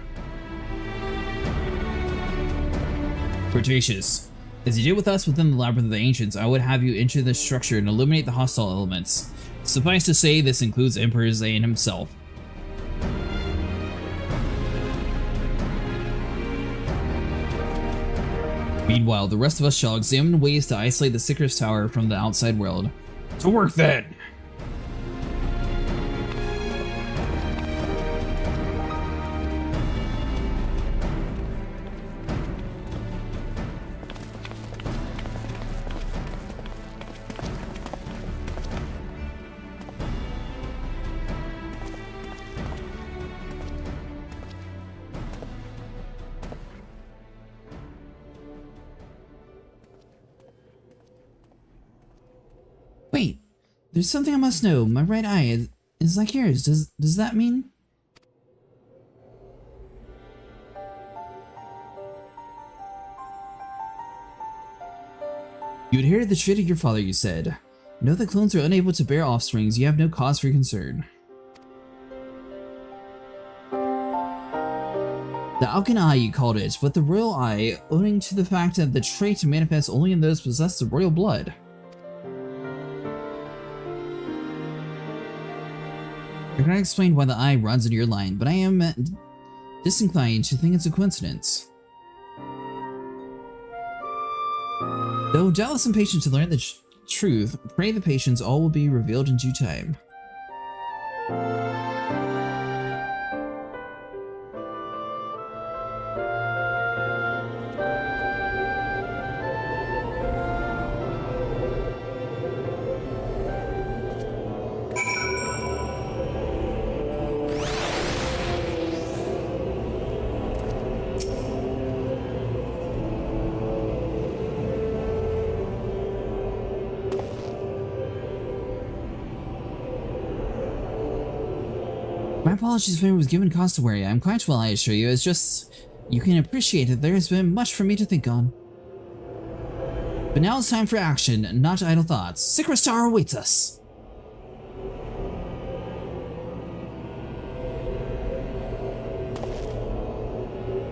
Cretaceous. As you did with us within the Labyrinth of the Ancients, I would have you enter the structure and eliminate the hostile elements. Suffice to say, this includes Emperor Zayn himself. Meanwhile, the rest of us shall examine ways to isolate the Secret's tower from the outside world. To work then! Wait, there's something I must know. My right eye is like yours. Does that mean? You adhere to the trait of your father, you said. Know that clones are unable to bear offsprings. You have no cause for concern. The Alkan Eye, you called it, but the Royal Eye, owing to the fact that the trait manifests only in those possessed of royal blood. I cannot explain why the eye runs in your line, but I am disinclined to think it's a coincidence. Though doubtless impatient to learn the truth, pray the patience all will be revealed in due time. My apologies if I was given cause to worry. I'm quite well, I assure you. It's just, you can appreciate that there has been much for me to think on. But now it's time for action, not idle thoughts. Secret's Tower awaits us!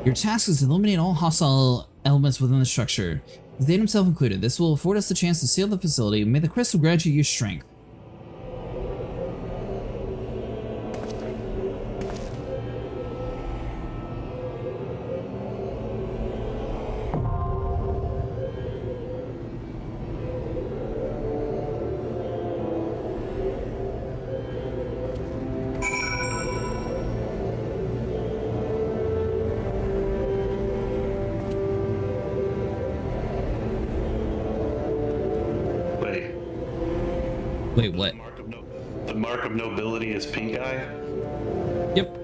Your task is to eliminate all hostile elements within the structure, Zane himself included. This will afford us the chance to seal the facility. May the crystal grant you your strength. Wait, what? The mark of nobility is pink eye? Yep.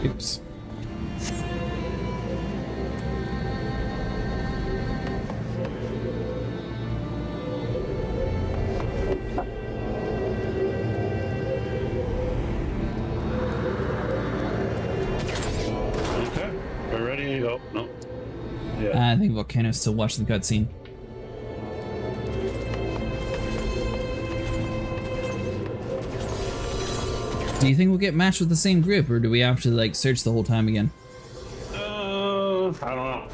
Oops. Okay, we're ready. Oh, no. Yeah. I think Volcano's still watching the cutscene. Do you think we'll get matched with the same group, or do we have to like search the whole time again? I don't know.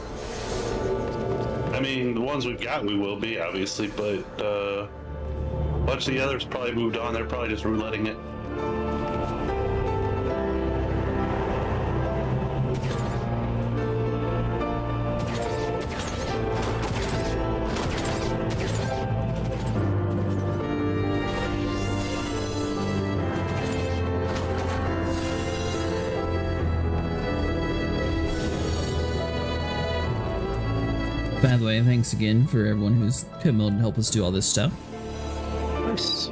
I mean, the ones we've got, we will be obviously, but a bunch of the others probably moved on. They're probably just rouletting it. By the way, thanks again for everyone who's come out and help us do all this stuff. Nice.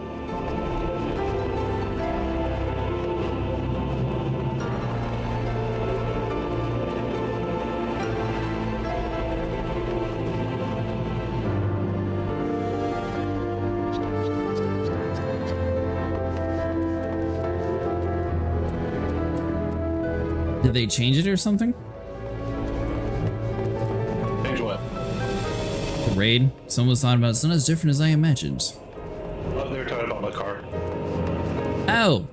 Did they change it or something? Change what? The raid? Someone was talking about it's not as different as I imagined. Oh, they were talking about my car. Oh!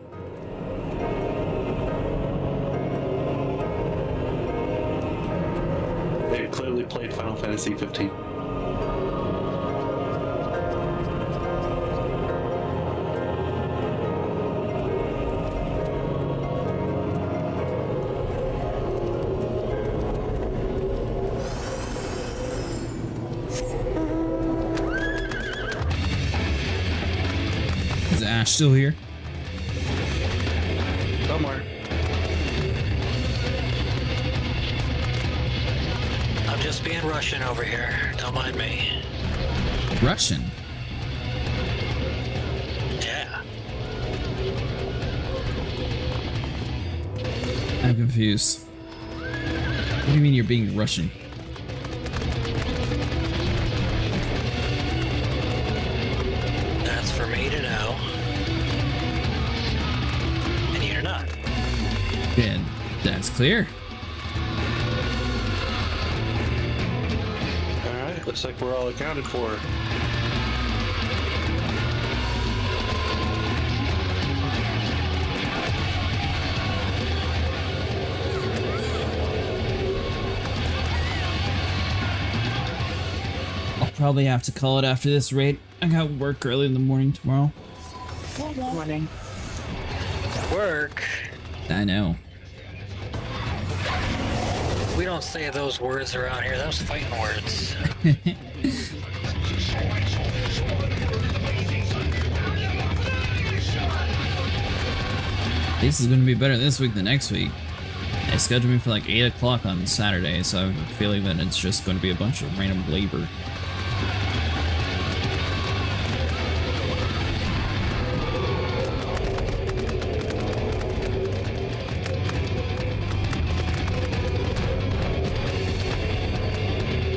They clearly played Final Fantasy XV. Is Ash still here? Somewhere. I'm just being Russian over here. Don't mind me. Russian? Yeah. I'm confused. What do you mean you're being Russian? That's for me to know. And you're not. Yeah, that's clear. Alright, looks like we're all accounted for. I'll probably have to call it after this raid. I got work early in the morning tomorrow. Morning. Work. I know. We don't say those words around here. Those fighting words. This is going to be better this week than next week. They scheduled me for like 8 o'clock on Saturday, so I have a feeling that it's just going to be a bunch of random labor.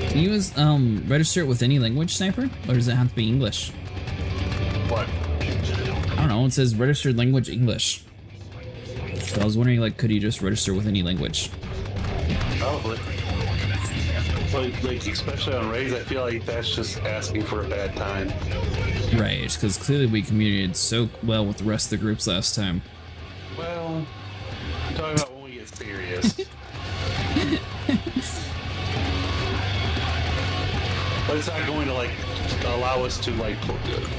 Can you register it with any language, Sniper? Or does it have to be English? What? I don't know, it says registered language English. So I was wondering, like, could you just register with any language? Probably. Like, especially on raids, I feel like that's just asking for a bad time. Right, because clearly we communicated so well with the rest of the groups last time. Well, I'm talking about when we get serious. But it's not going to, like, allow us to, like,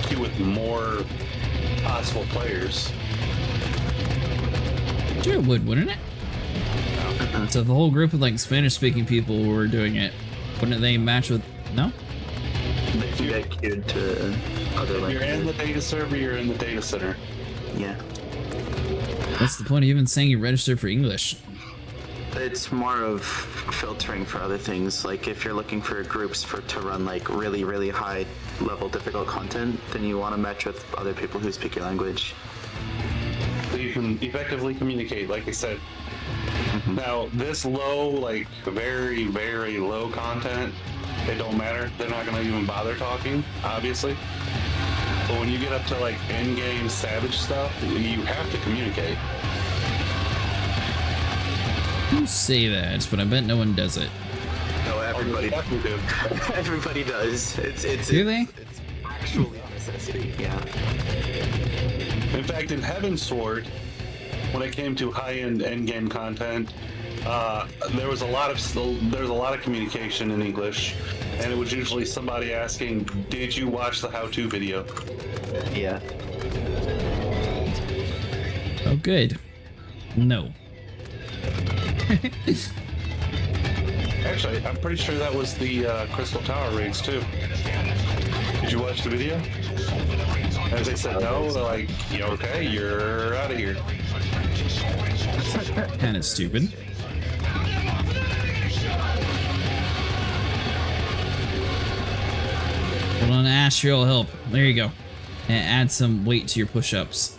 queue with more possible players. Sure it would, wouldn't it? So if the whole group of, like, Spanish-speaking people were doing it, wouldn't they match with... No? If you get queued to other If you're in the languages. data server, you're in the data center. Yeah. What's the point of even saying you registered for English? It's more of filtering for other things. Like if you're looking for groups to run like really, really high level difficult content, then you want to match with other people who speak your language. So you can effectively communicate, like I said. Now, this low, like, very, very low content, it don't matter. They're not going to even bother talking, obviously. But when you get up to, like, in-game savage stuff, you have to communicate. You say that, but I bet no one does it. No, Everybody definitely do. everybody does. It's Do they? It's actually a necessity. Yeah. In fact, in Heaven's Sword, when it came to high-end end-game content, there was a lot of communication in English, and it was usually somebody asking, "Did you watch the how-to video?" Yeah. Oh, good. No. Actually, I'm pretty sure that was the Crystal Tower raids too. Did you watch the video? And they said no, they're like, yeah, okay, you're out of here. Kind of stupid. Hold on, Astral help. There you go. And add some weight to your push-ups.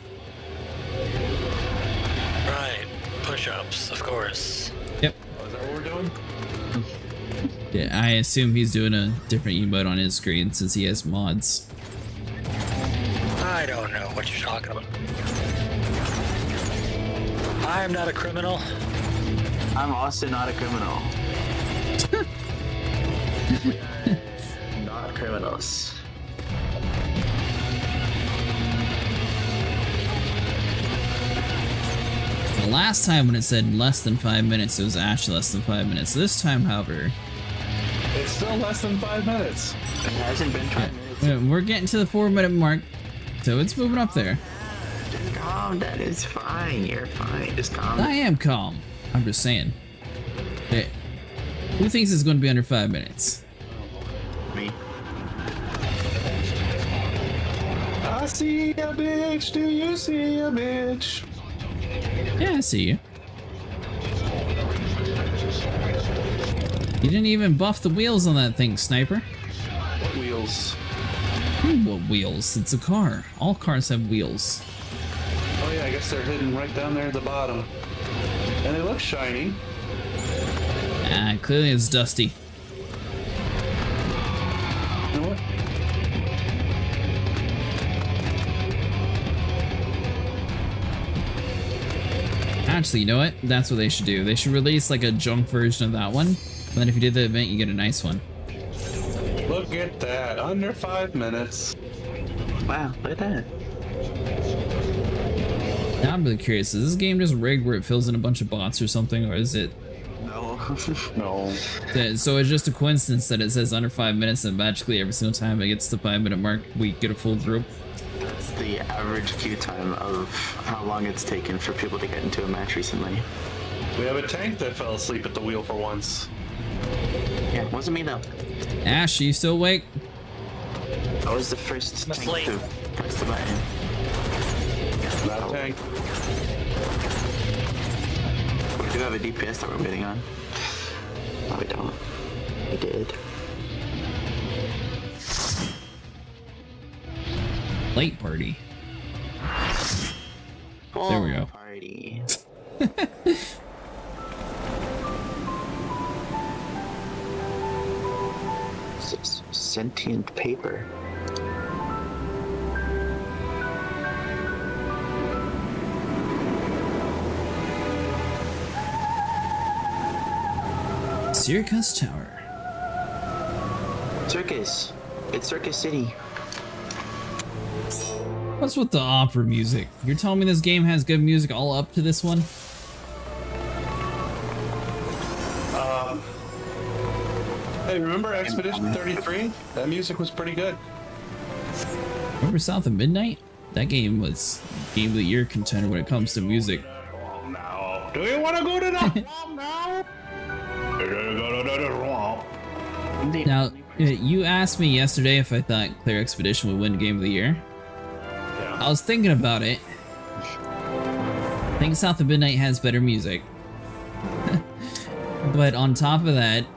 Right. Push-ups, of course. Yep. Oh, is that what we're doing? Yeah, I assume he's doing a different emote on his screen since he has mods. I don't know what you're talking about. I am not a criminal. I'm also not a criminal. Not criminals. The last time when it said less than 5 minutes, it was actually less than 5 minutes. This time, however, It's still less than 5 minutes. It hasn't been 5 minutes. we're getting to the 4-minute mark, so it's moving up there. Just calm, that is fine. You're fine. Just calm. I am calm. I'm just saying. Hey, who thinks it's going to be under 5 minutes? Me. I see a bitch. Do you see a bitch? Yeah, I see you. You didn't even buff the wheels on that thing, Sniper. What wheels? What wheels? It's a car. All cars have wheels. Oh yeah, I guess they're hidden right down there at the bottom. And they look shiny. Ah, clearly it's dusty. You know what? Actually, you know what? That's what they should do. They should release like a junk version of that one. And then if you did the event, you get a nice one. Look at that. Under 5 minutes. Wow, look at that. Now I'm really curious. Is this game just rigged where it fills in a bunch of bots or something? Or is it... No. No. So it's just a coincidence that it says under 5 minutes and magically every single time it gets to the 5-minute mark, we get a full through. That's the average queue time of how long it's taken for people to get into a match recently. We have a tank that fell asleep at the wheel for once. Yeah, it wasn't me though. Ash, are you still awake? I was the first I'm tank asleep. to press the button. Not a tank. We do have a DPS that we're waiting on. No, we don't. We did. Late party. There we go. Party. Sentient paper. Circus Tower. Circus. It's Circus City. What's with the opera music? You're telling me this game has good music all up to this one? Hey, remember Expedition 33? That music was pretty good. Remember South of Midnight? That game was Game of the Year contender when it comes to music. Now, do you want to go to the swamp now? Do you go to the swamp? Now, you asked me yesterday if I thought Clear Expedition would win Game of the Year. Yeah. I was thinking about it. I think South of Midnight has better music. But on top of that,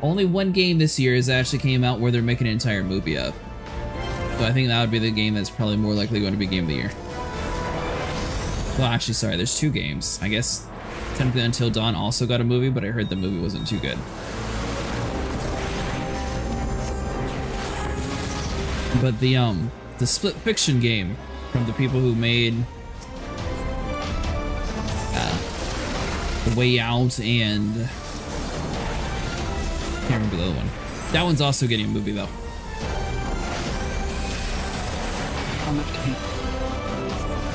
only one game this year has actually came out where they're making an entire movie of. So I think that would be the game that's probably more likely going to be Game of the Year. Well, actually, sorry, there's 2 games. I guess technically Until Dawn also got a movie, but I heard the movie wasn't too good. But the Split Fiction game from the people who made The Way Out and can't remember the other one. That one's also getting a movie though.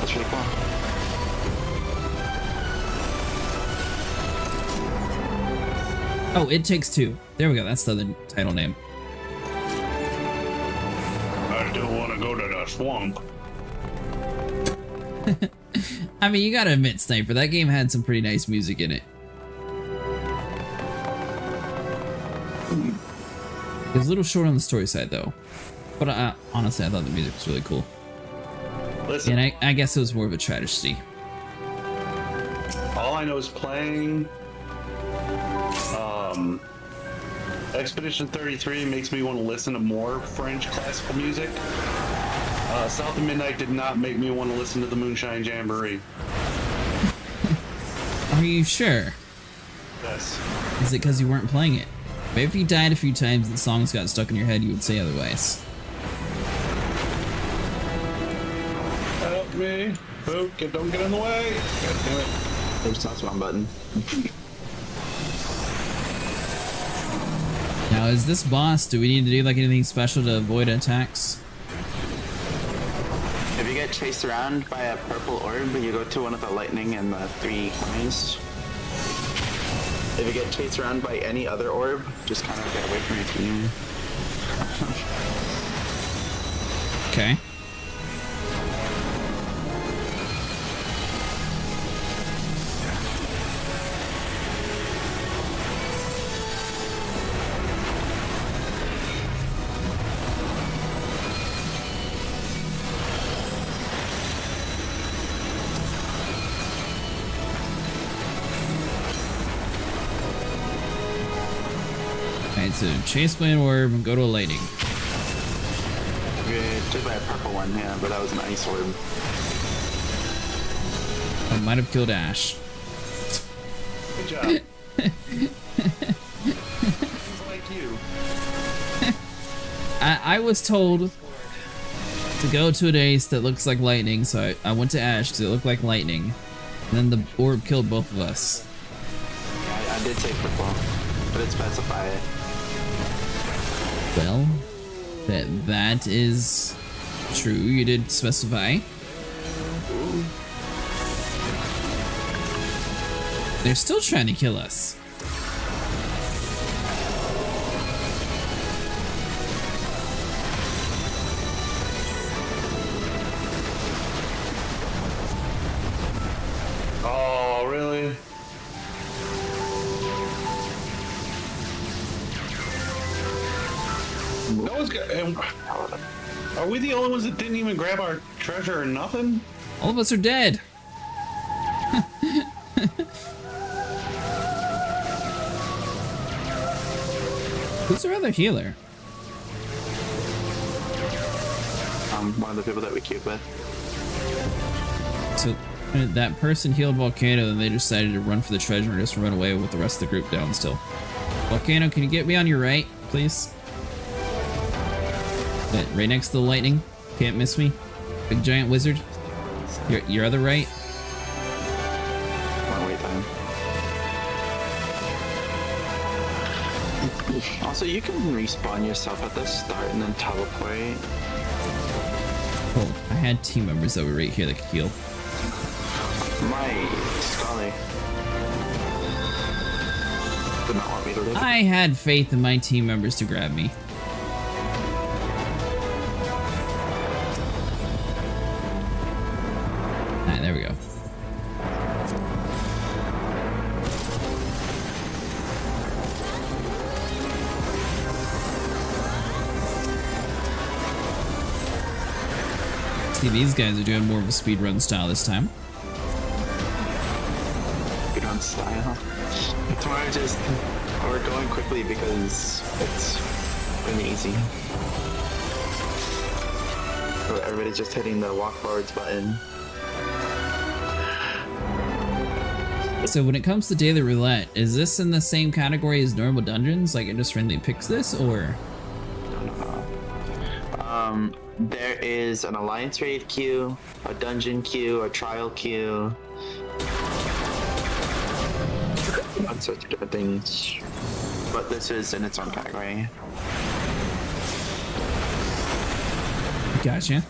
That's really cool. Oh, It Takes Two. There we go. That's the other title name. I do want to go to the swamp. I mean, you gotta admit, Sniper, that game had some pretty nice music in it. It was a little short on the story side, though. But honestly, I thought the music was really cool. Listen, And I guess it was more of a tragedy. all I know is playing Expedition 33 makes me want to listen to more French classical music. South of Midnight did not make me want to listen to the Moonshine Jamboree. Are you sure? Yes. Is it because you weren't playing it? Maybe if you died a few times and the songs got stuck in your head, you would say otherwise. Help me. Oh, don't get in the way. God damn it. There's not one button. Now, is this boss, do we need to do like anything special to avoid attacks? If you get chased around by a purple orb, you go to one of the lightning and the 3 coins. If you get chased around by any other orb, just kind of get away from your team. Okay. Alright, so chase by an orb and go to a lightning. You get chased by a purple one, yeah, but that was an ice orb. I might have killed Ash. Good job. Like you. I was told to go to an ace that looks like lightning, so I went to Ash because it looked like lightning. And then the orb killed both of us. Yeah, I did say purple, but it specify it. Well, that is true. You did specify. They're still trying to kill us. Oh, really? No one's got. Are we the only ones that didn't even grab our treasure or nothing? All of us are dead. Who's our other healer? One of the people that we queued with. So that person healed Volcano, and they decided to run for the treasure and just run away with the rest of the group down still. Volcano, can you get me on your right, please? Right next to the lightning. Can't miss me. Big giant wizard. Your other right. One wait time. Also, you can respawn yourself at the start and then teleport. Oh, I had team members that were right here that could heal. My Scully did not want me to live. I had faith in my team members to grab me. Alright, there we go. See, these guys are doing more of a speedrun style this time. Good on style. Tomorrow just we're going quickly because it's been easy. So everybody's just hitting the walk forwards button. So when it comes to daily roulette, is this in the same category as normal dungeons? Like it just randomly picks this, or? There is an alliance raid queue, a dungeon queue, a trial queue. All sorts of different things. But this is in its own category. Gotcha.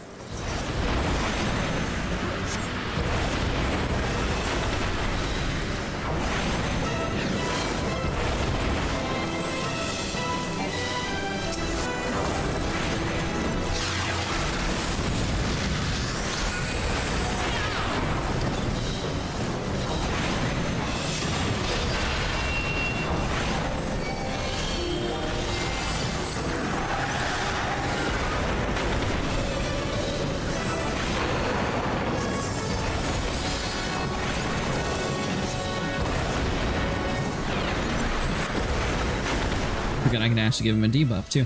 forget I can actually give him a debuff too.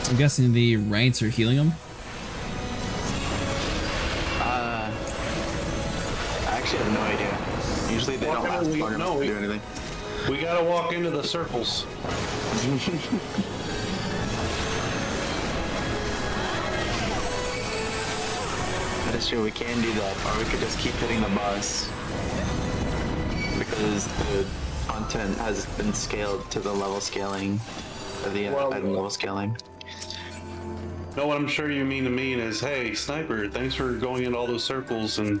I'm guessing the rights are healing him. I actually have no idea. Usually they don't last long enough to do anything. We gotta walk into the circles. That is true, we can do that, or we could just keep hitting the boss. Because the content has been scaled to the level scaling, or the item level scaling. No, what I'm sure you mean to mean is, hey, Sniper, thanks for going into all those circles and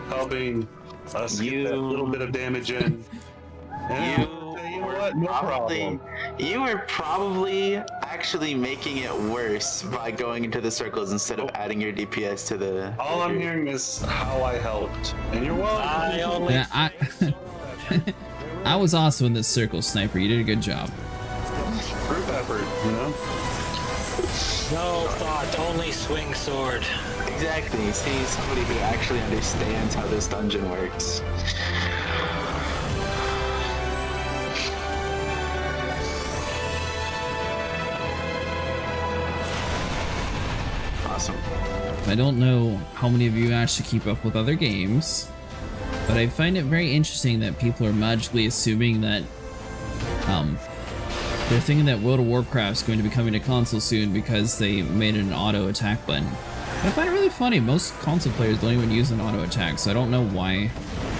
helping us get that little bit of damage in. And you know what? No problem. You were probably actually making it worse by going into the circles instead of adding your DPS to the... All I'm hearing is how I helped. And you're welcome. I only... Yeah, I was also in this circle, Sniper. You did a good job. Group effort, you know? No thought, only swing sword. Exactly. See, somebody who actually understands how this dungeon works. Awesome. I don't know how many of you actually keep up with other games, but I find it very interesting that people are magically assuming that they're thinking that World of Warcraft's going to be coming to console soon because they made an auto attack button. But I find it really funny. Most console players don't even use an auto attack, so I don't know why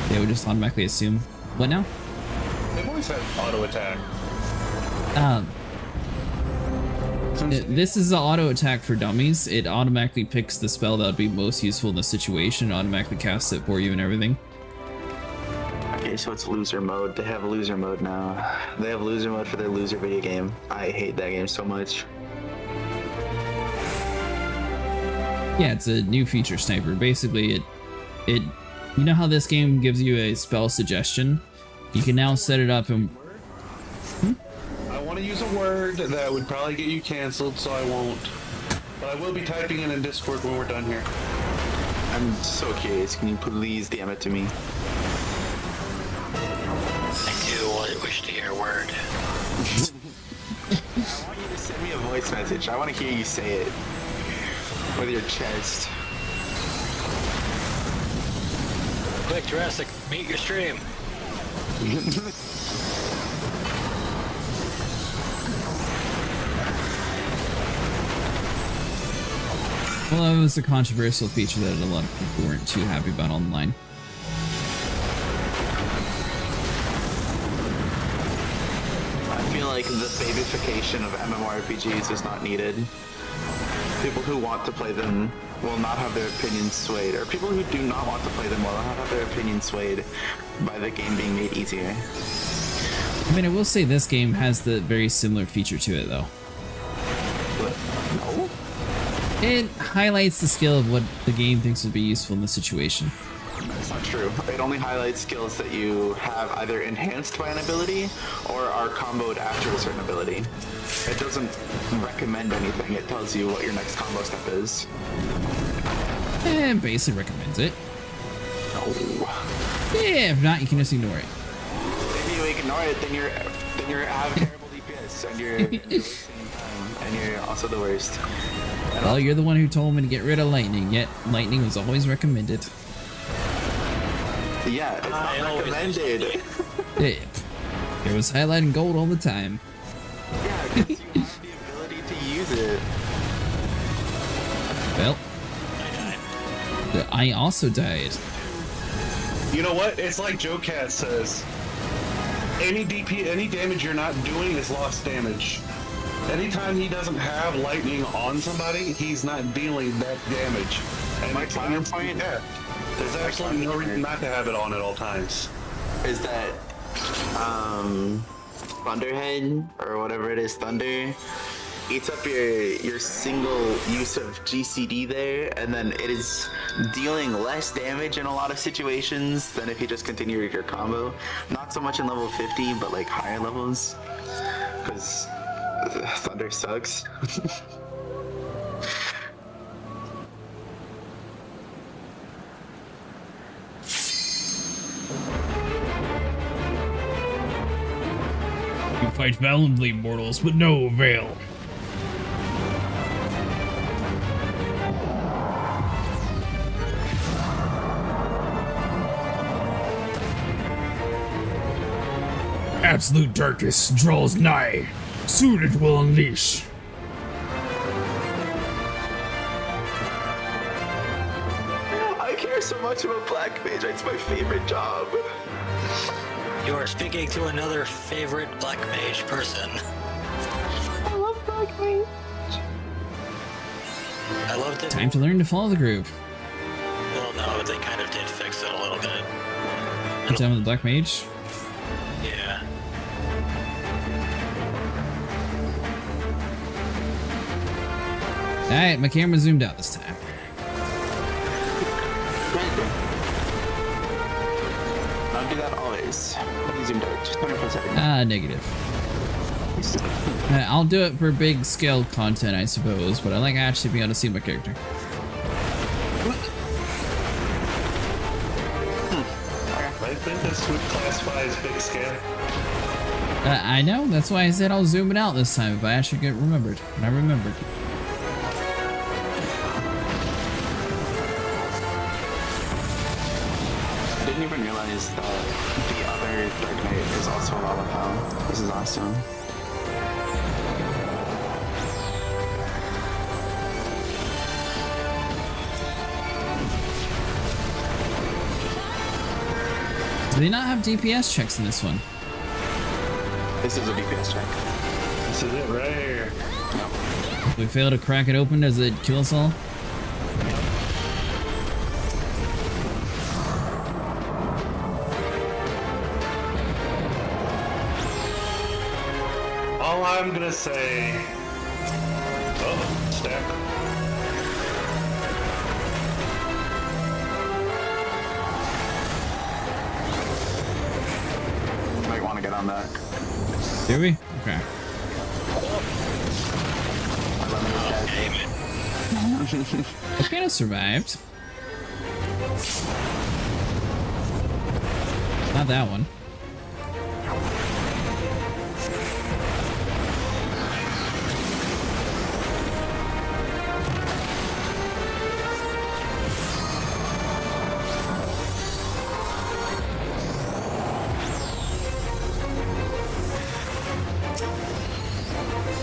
they would just automatically assume. What now? They've always had auto attack. This is an auto attack for dummies. It automatically picks the spell that would be most useful in the situation, automatically casts it for you and everything. Okay, so it's loser mode. They have loser mode now. They have loser mode for their loser video game. I hate that game so much. Yeah, it's a new feature, Sniper. Basically, it you know how this game gives you a spell suggestion? You can now set it up and... I want to use a word that would probably get you canceled, so I won't. But I will be typing it in Discord when we're done here. I'm so curious. Can you please DM it to me? I do wish to hear a word. I want you to send me a voice message. I want to hear you say it. With your chest. Quick, Jurassic, meet your stream. Well, it was a controversial feature that a lot of people weren't too happy about online. I feel like the babification of MMORPGs is not needed. People who want to play them will not have their opinions swayed, or people who do not want to play them will not have their opinions swayed by the game being made easier. I mean, I will say this game has the very similar feature to it, though. But no. It highlights the skill of what the game thinks would be useful in the situation. That's not true. It only highlights skills that you have either enhanced by an ability or are comboed after a certain ability. It doesn't recommend anything, it tells you what your next combo step is. And basically recommends it. No. Yeah, if not, you can just ignore it. If you ignore it, then you're have terrible DPS and you're wasting time and you're also the worst. Well, you're the one who told me to get rid of lightning, yet lightning was always recommended. Yeah, it's not recommended. It was highlighting gold all the time. Yeah, because you have the ability to use it. Well, I also died. You know what? It's like Joe Cat says. Any damage you're not doing is lost damage. Anytime he doesn't have lightning on somebody, he's not dealing that damage. And My counterpoint, yeah, there's absolutely no reason not to have it on at all times. is that Thunderhead, or whatever it is, Thunder, eats up your single use of GCD there, and then it is dealing less damage in a lot of situations than if you just continue your combo. Not so much in level 50, but like higher levels. Because Thunder sucks. You fight valiantly, mortals, but no avail. Absolute darkness draws nigh. Soon it will unleash. I care so much about Black Mage. It's my favorite job. You are speaking to another favorite Black Mage person. I love Black Mage. I loved it. Time to learn to follow the group. Well, no, they kind of did fix it a little bit. What time with the Black Mage? Yeah. Alright, my camera zoomed out this time. I'll do that always. I'll zoom out. Just 24/7. Negative. I'll do it for big scale content, I suppose, but I like actually being able to see my character. I think this would classify as big scale. I know, that's why I said I'll zoom it out this time if I actually get remembered. And I remembered. I didn't even realize that the other Dark Knight is also a lava pal. This is awesome. Do they not have DPS checks in this one? This is a DPS check. This is it right here. No. If we fail to crack it open, does it kill us all? All I'm gonna say. Oh, stack. Might want to get on that. Do we? Okay. I kind of survived. Not that one.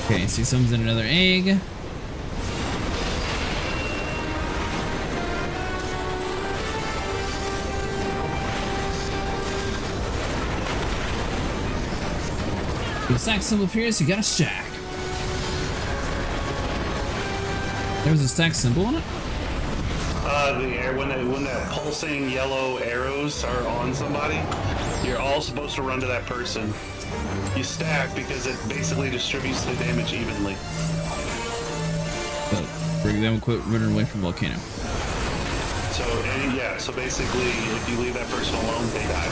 Okay, see someone's in another egg. If the stack symbol appears, you got a stack. There was a stack symbol on it? When that pulsing yellow arrows are on somebody, you're all supposed to run to that person. You stack because it basically distributes the damage evenly. But bring them quit running away from volcano. So so basically, if you leave that person alone, they die.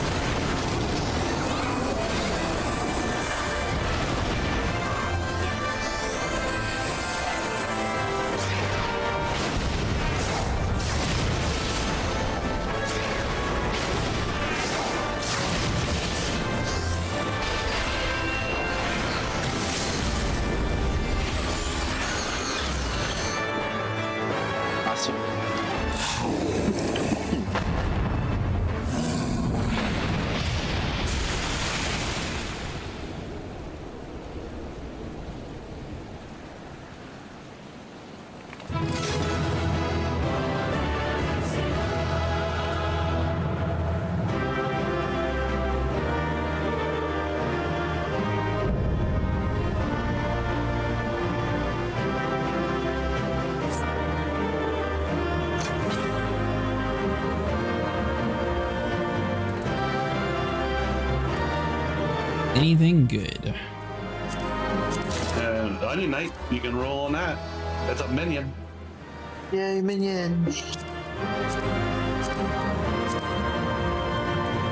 Anything good? And Onion Knight, you can roll on that. That's a minion. Yay, minion.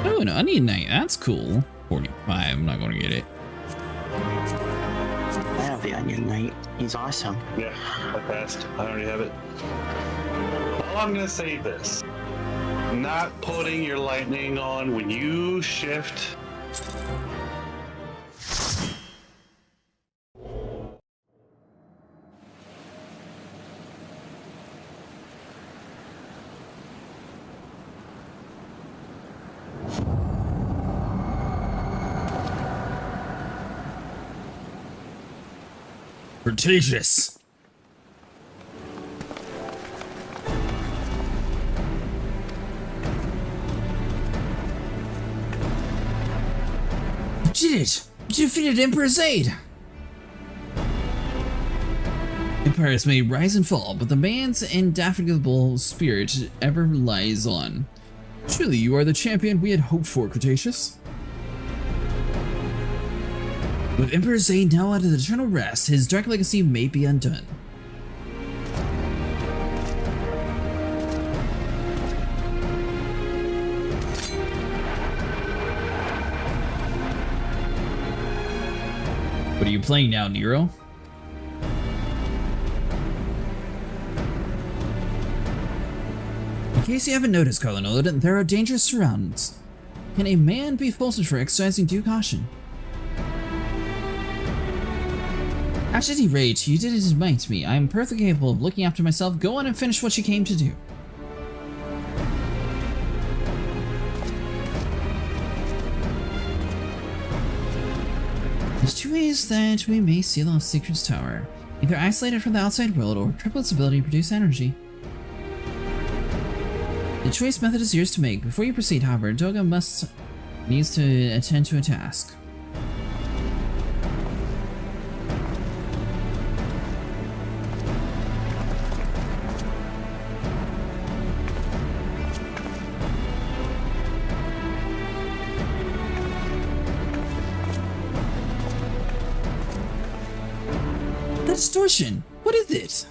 Oh, an Onion Knight. That's cool. 45. I'm not going to get it. I have the Onion Knight. He's awesome. Yeah, I passed. I already have it. Well, I'm gonna say this. Not putting your lightning on when you shift. Cretaceous. You did it! You defeated Emperor Zaid! Empires may rise and fall, but the man's indefatigable spirit ever lies on. Truly, you are the champion we had hoped for, Cretaceous. With Emperor Zaid now out of eternal rest, his dark legacy may be undone. What are you playing now, Nero? In case you haven't noticed, Carlinode, there are dangerous surroundings. Can a man be faulted for exercising due caution? At any rate, you didn't invite me. I am perfectly capable of looking after myself. Go on and finish what you came to do. There's two ways that we may seal off Secret's tower. Either isolate it from the outside world, or triple its ability to produce energy. The choice method is yours to make. Before you proceed, however, Doga needs to attend to a task. Distortion! What is it?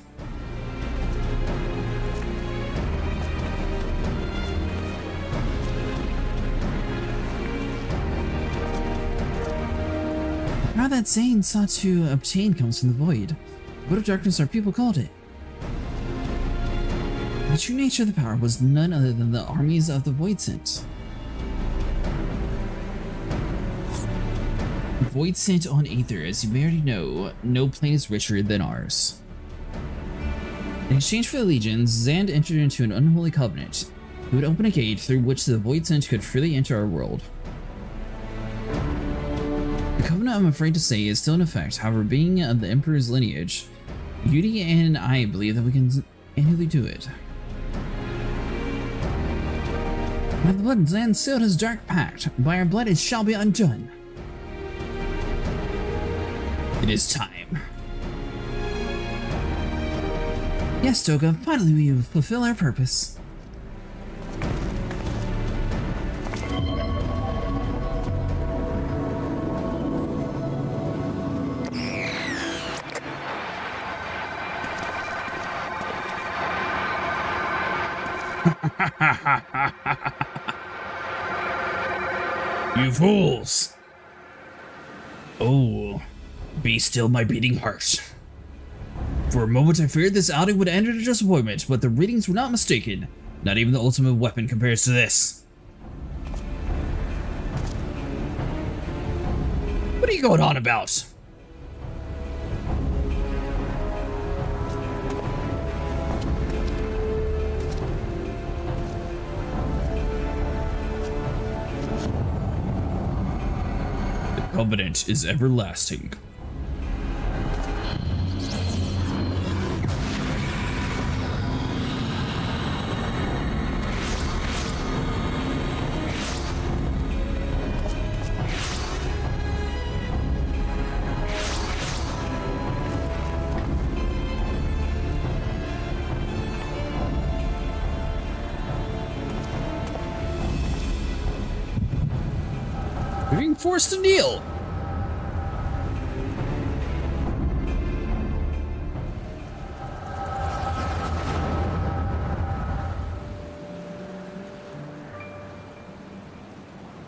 How that Zane sought to obtain comes from the void. What of darkness our people called it? The true nature of the power was none other than the armies of the Void Sent. Void Sent on Aether, as you may already know, no plane is richer than ours. In exchange for the legions, Zand entered into an unholy covenant. He would open a gate through which the Void Sent could freely enter our world. The covenant, I'm afraid to say, is still in effect. However, being of the Emperor's lineage, Yudi and I believe that we can annually do it. By the blood, Zand sealed his dark pact. By our blood, it shall be undone. It is time. Yes, Doga, finally we will fulfill our purpose. You fools! Oh. Be still, my beating heart. For a moment I feared this outing would end in a disappointment, but the readings were not mistaken. Not even the ultimate weapon compares to this. What are you going on about? The covenant is everlasting. We're being forced to kneel.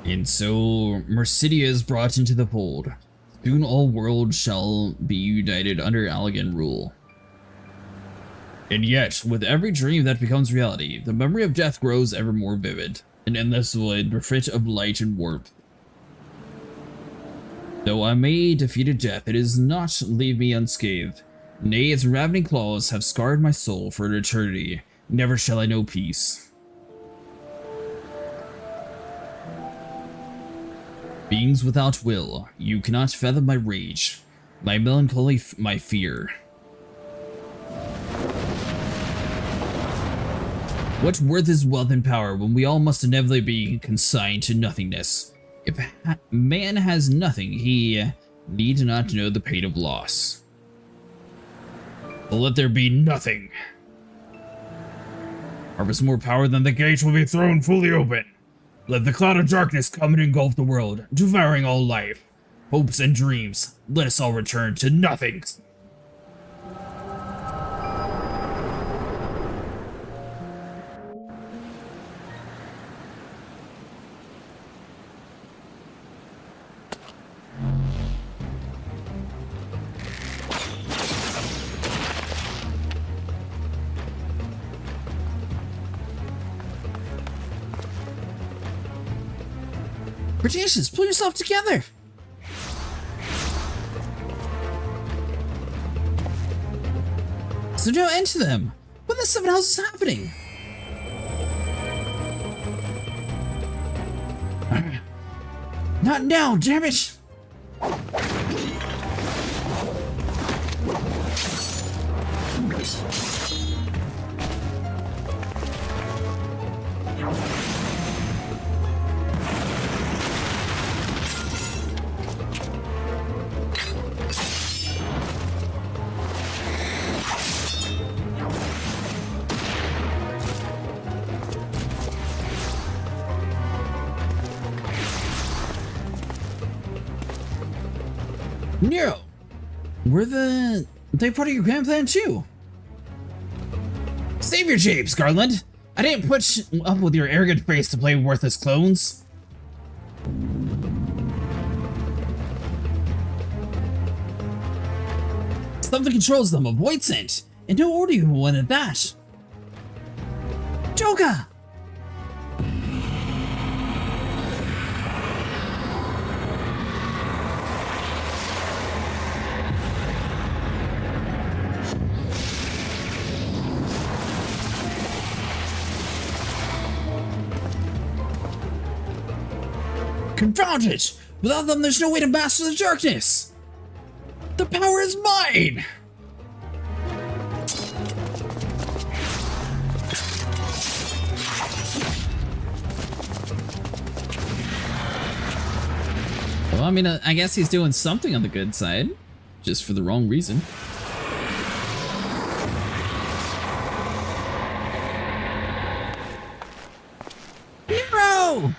And so Mercidia is brought into the fold. Soon all worlds shall be united under Allegan rule. And yet, with every dream that becomes reality, the memory of death grows ever more vivid, an endless void bereft of light and warmth. Though I may defeat death, it does not leave me unscathed. Nay, its ravening claws have scarred my soul for an eternity. Never shall I know peace. Beings without will, you cannot fathom my rage, my melancholy, my fear. What worth is wealth and power when we all must inevitably be consigned to nothingness? If man has nothing, he need not know the pain of loss. But let there be nothing. Harvest more power than the gates will be thrown fully open. Let the cloud of darkness come and engulf the world, devouring all life, hopes and dreams. Let us all return to nothing. Cretaceous, pull yourself together! There's no end to them! What the seven houses is happening? Not now, damn it! Nero, they part of your grand plan too. Save your japes, Garland. I didn't put up with your arrogant face to play worthless clones. Something controls them, a void scent, and no audio one at that. Joga! Confound it! Without them, there's no way to master the darkness! The power is mine! Well, I mean, I guess he's doing something on the good side, just for the wrong reason. Nero!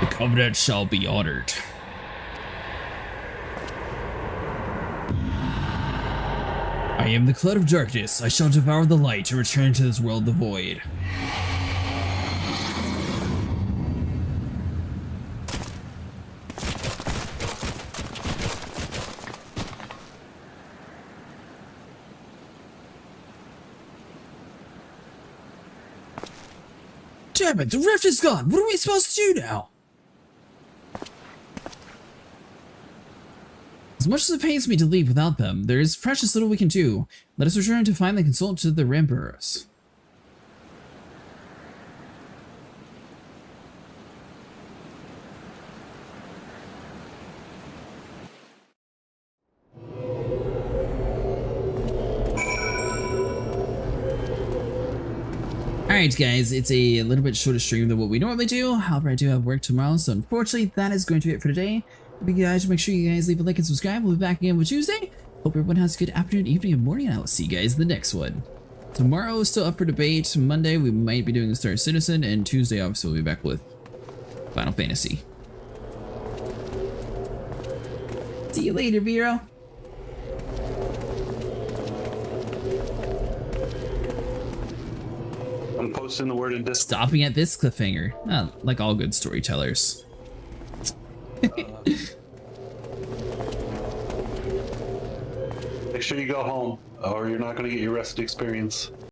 The covenant shall be honored. I am the cloud of darkness. I shall devour the light to return to this world the void. Damn it, the rift is gone. What are we supposed to do now? As much as it pains me to leave without them, there is precious little we can do. Let us return to finally consult to the Ramburrs. Alright guys, it's a little bit shorter stream than what we normally do. However, I do have work tomorrow, so unfortunately that is going to be it for today. Hope you guys make sure you guys leave a like and subscribe. We'll be back again on Tuesday. Hope everyone has a good afternoon, evening, and morning, and I will see you guys in the next one. Tomorrow is still up for debate. Monday we might be doing Star Citizen, and Tuesday obviously we'll be back with Final Fantasy. See you later, Vero. I'm posting the word in Discord. Stopping at this cliffhanger. Like all good storytellers. Make sure you go home, or you're not going to get your rested experience.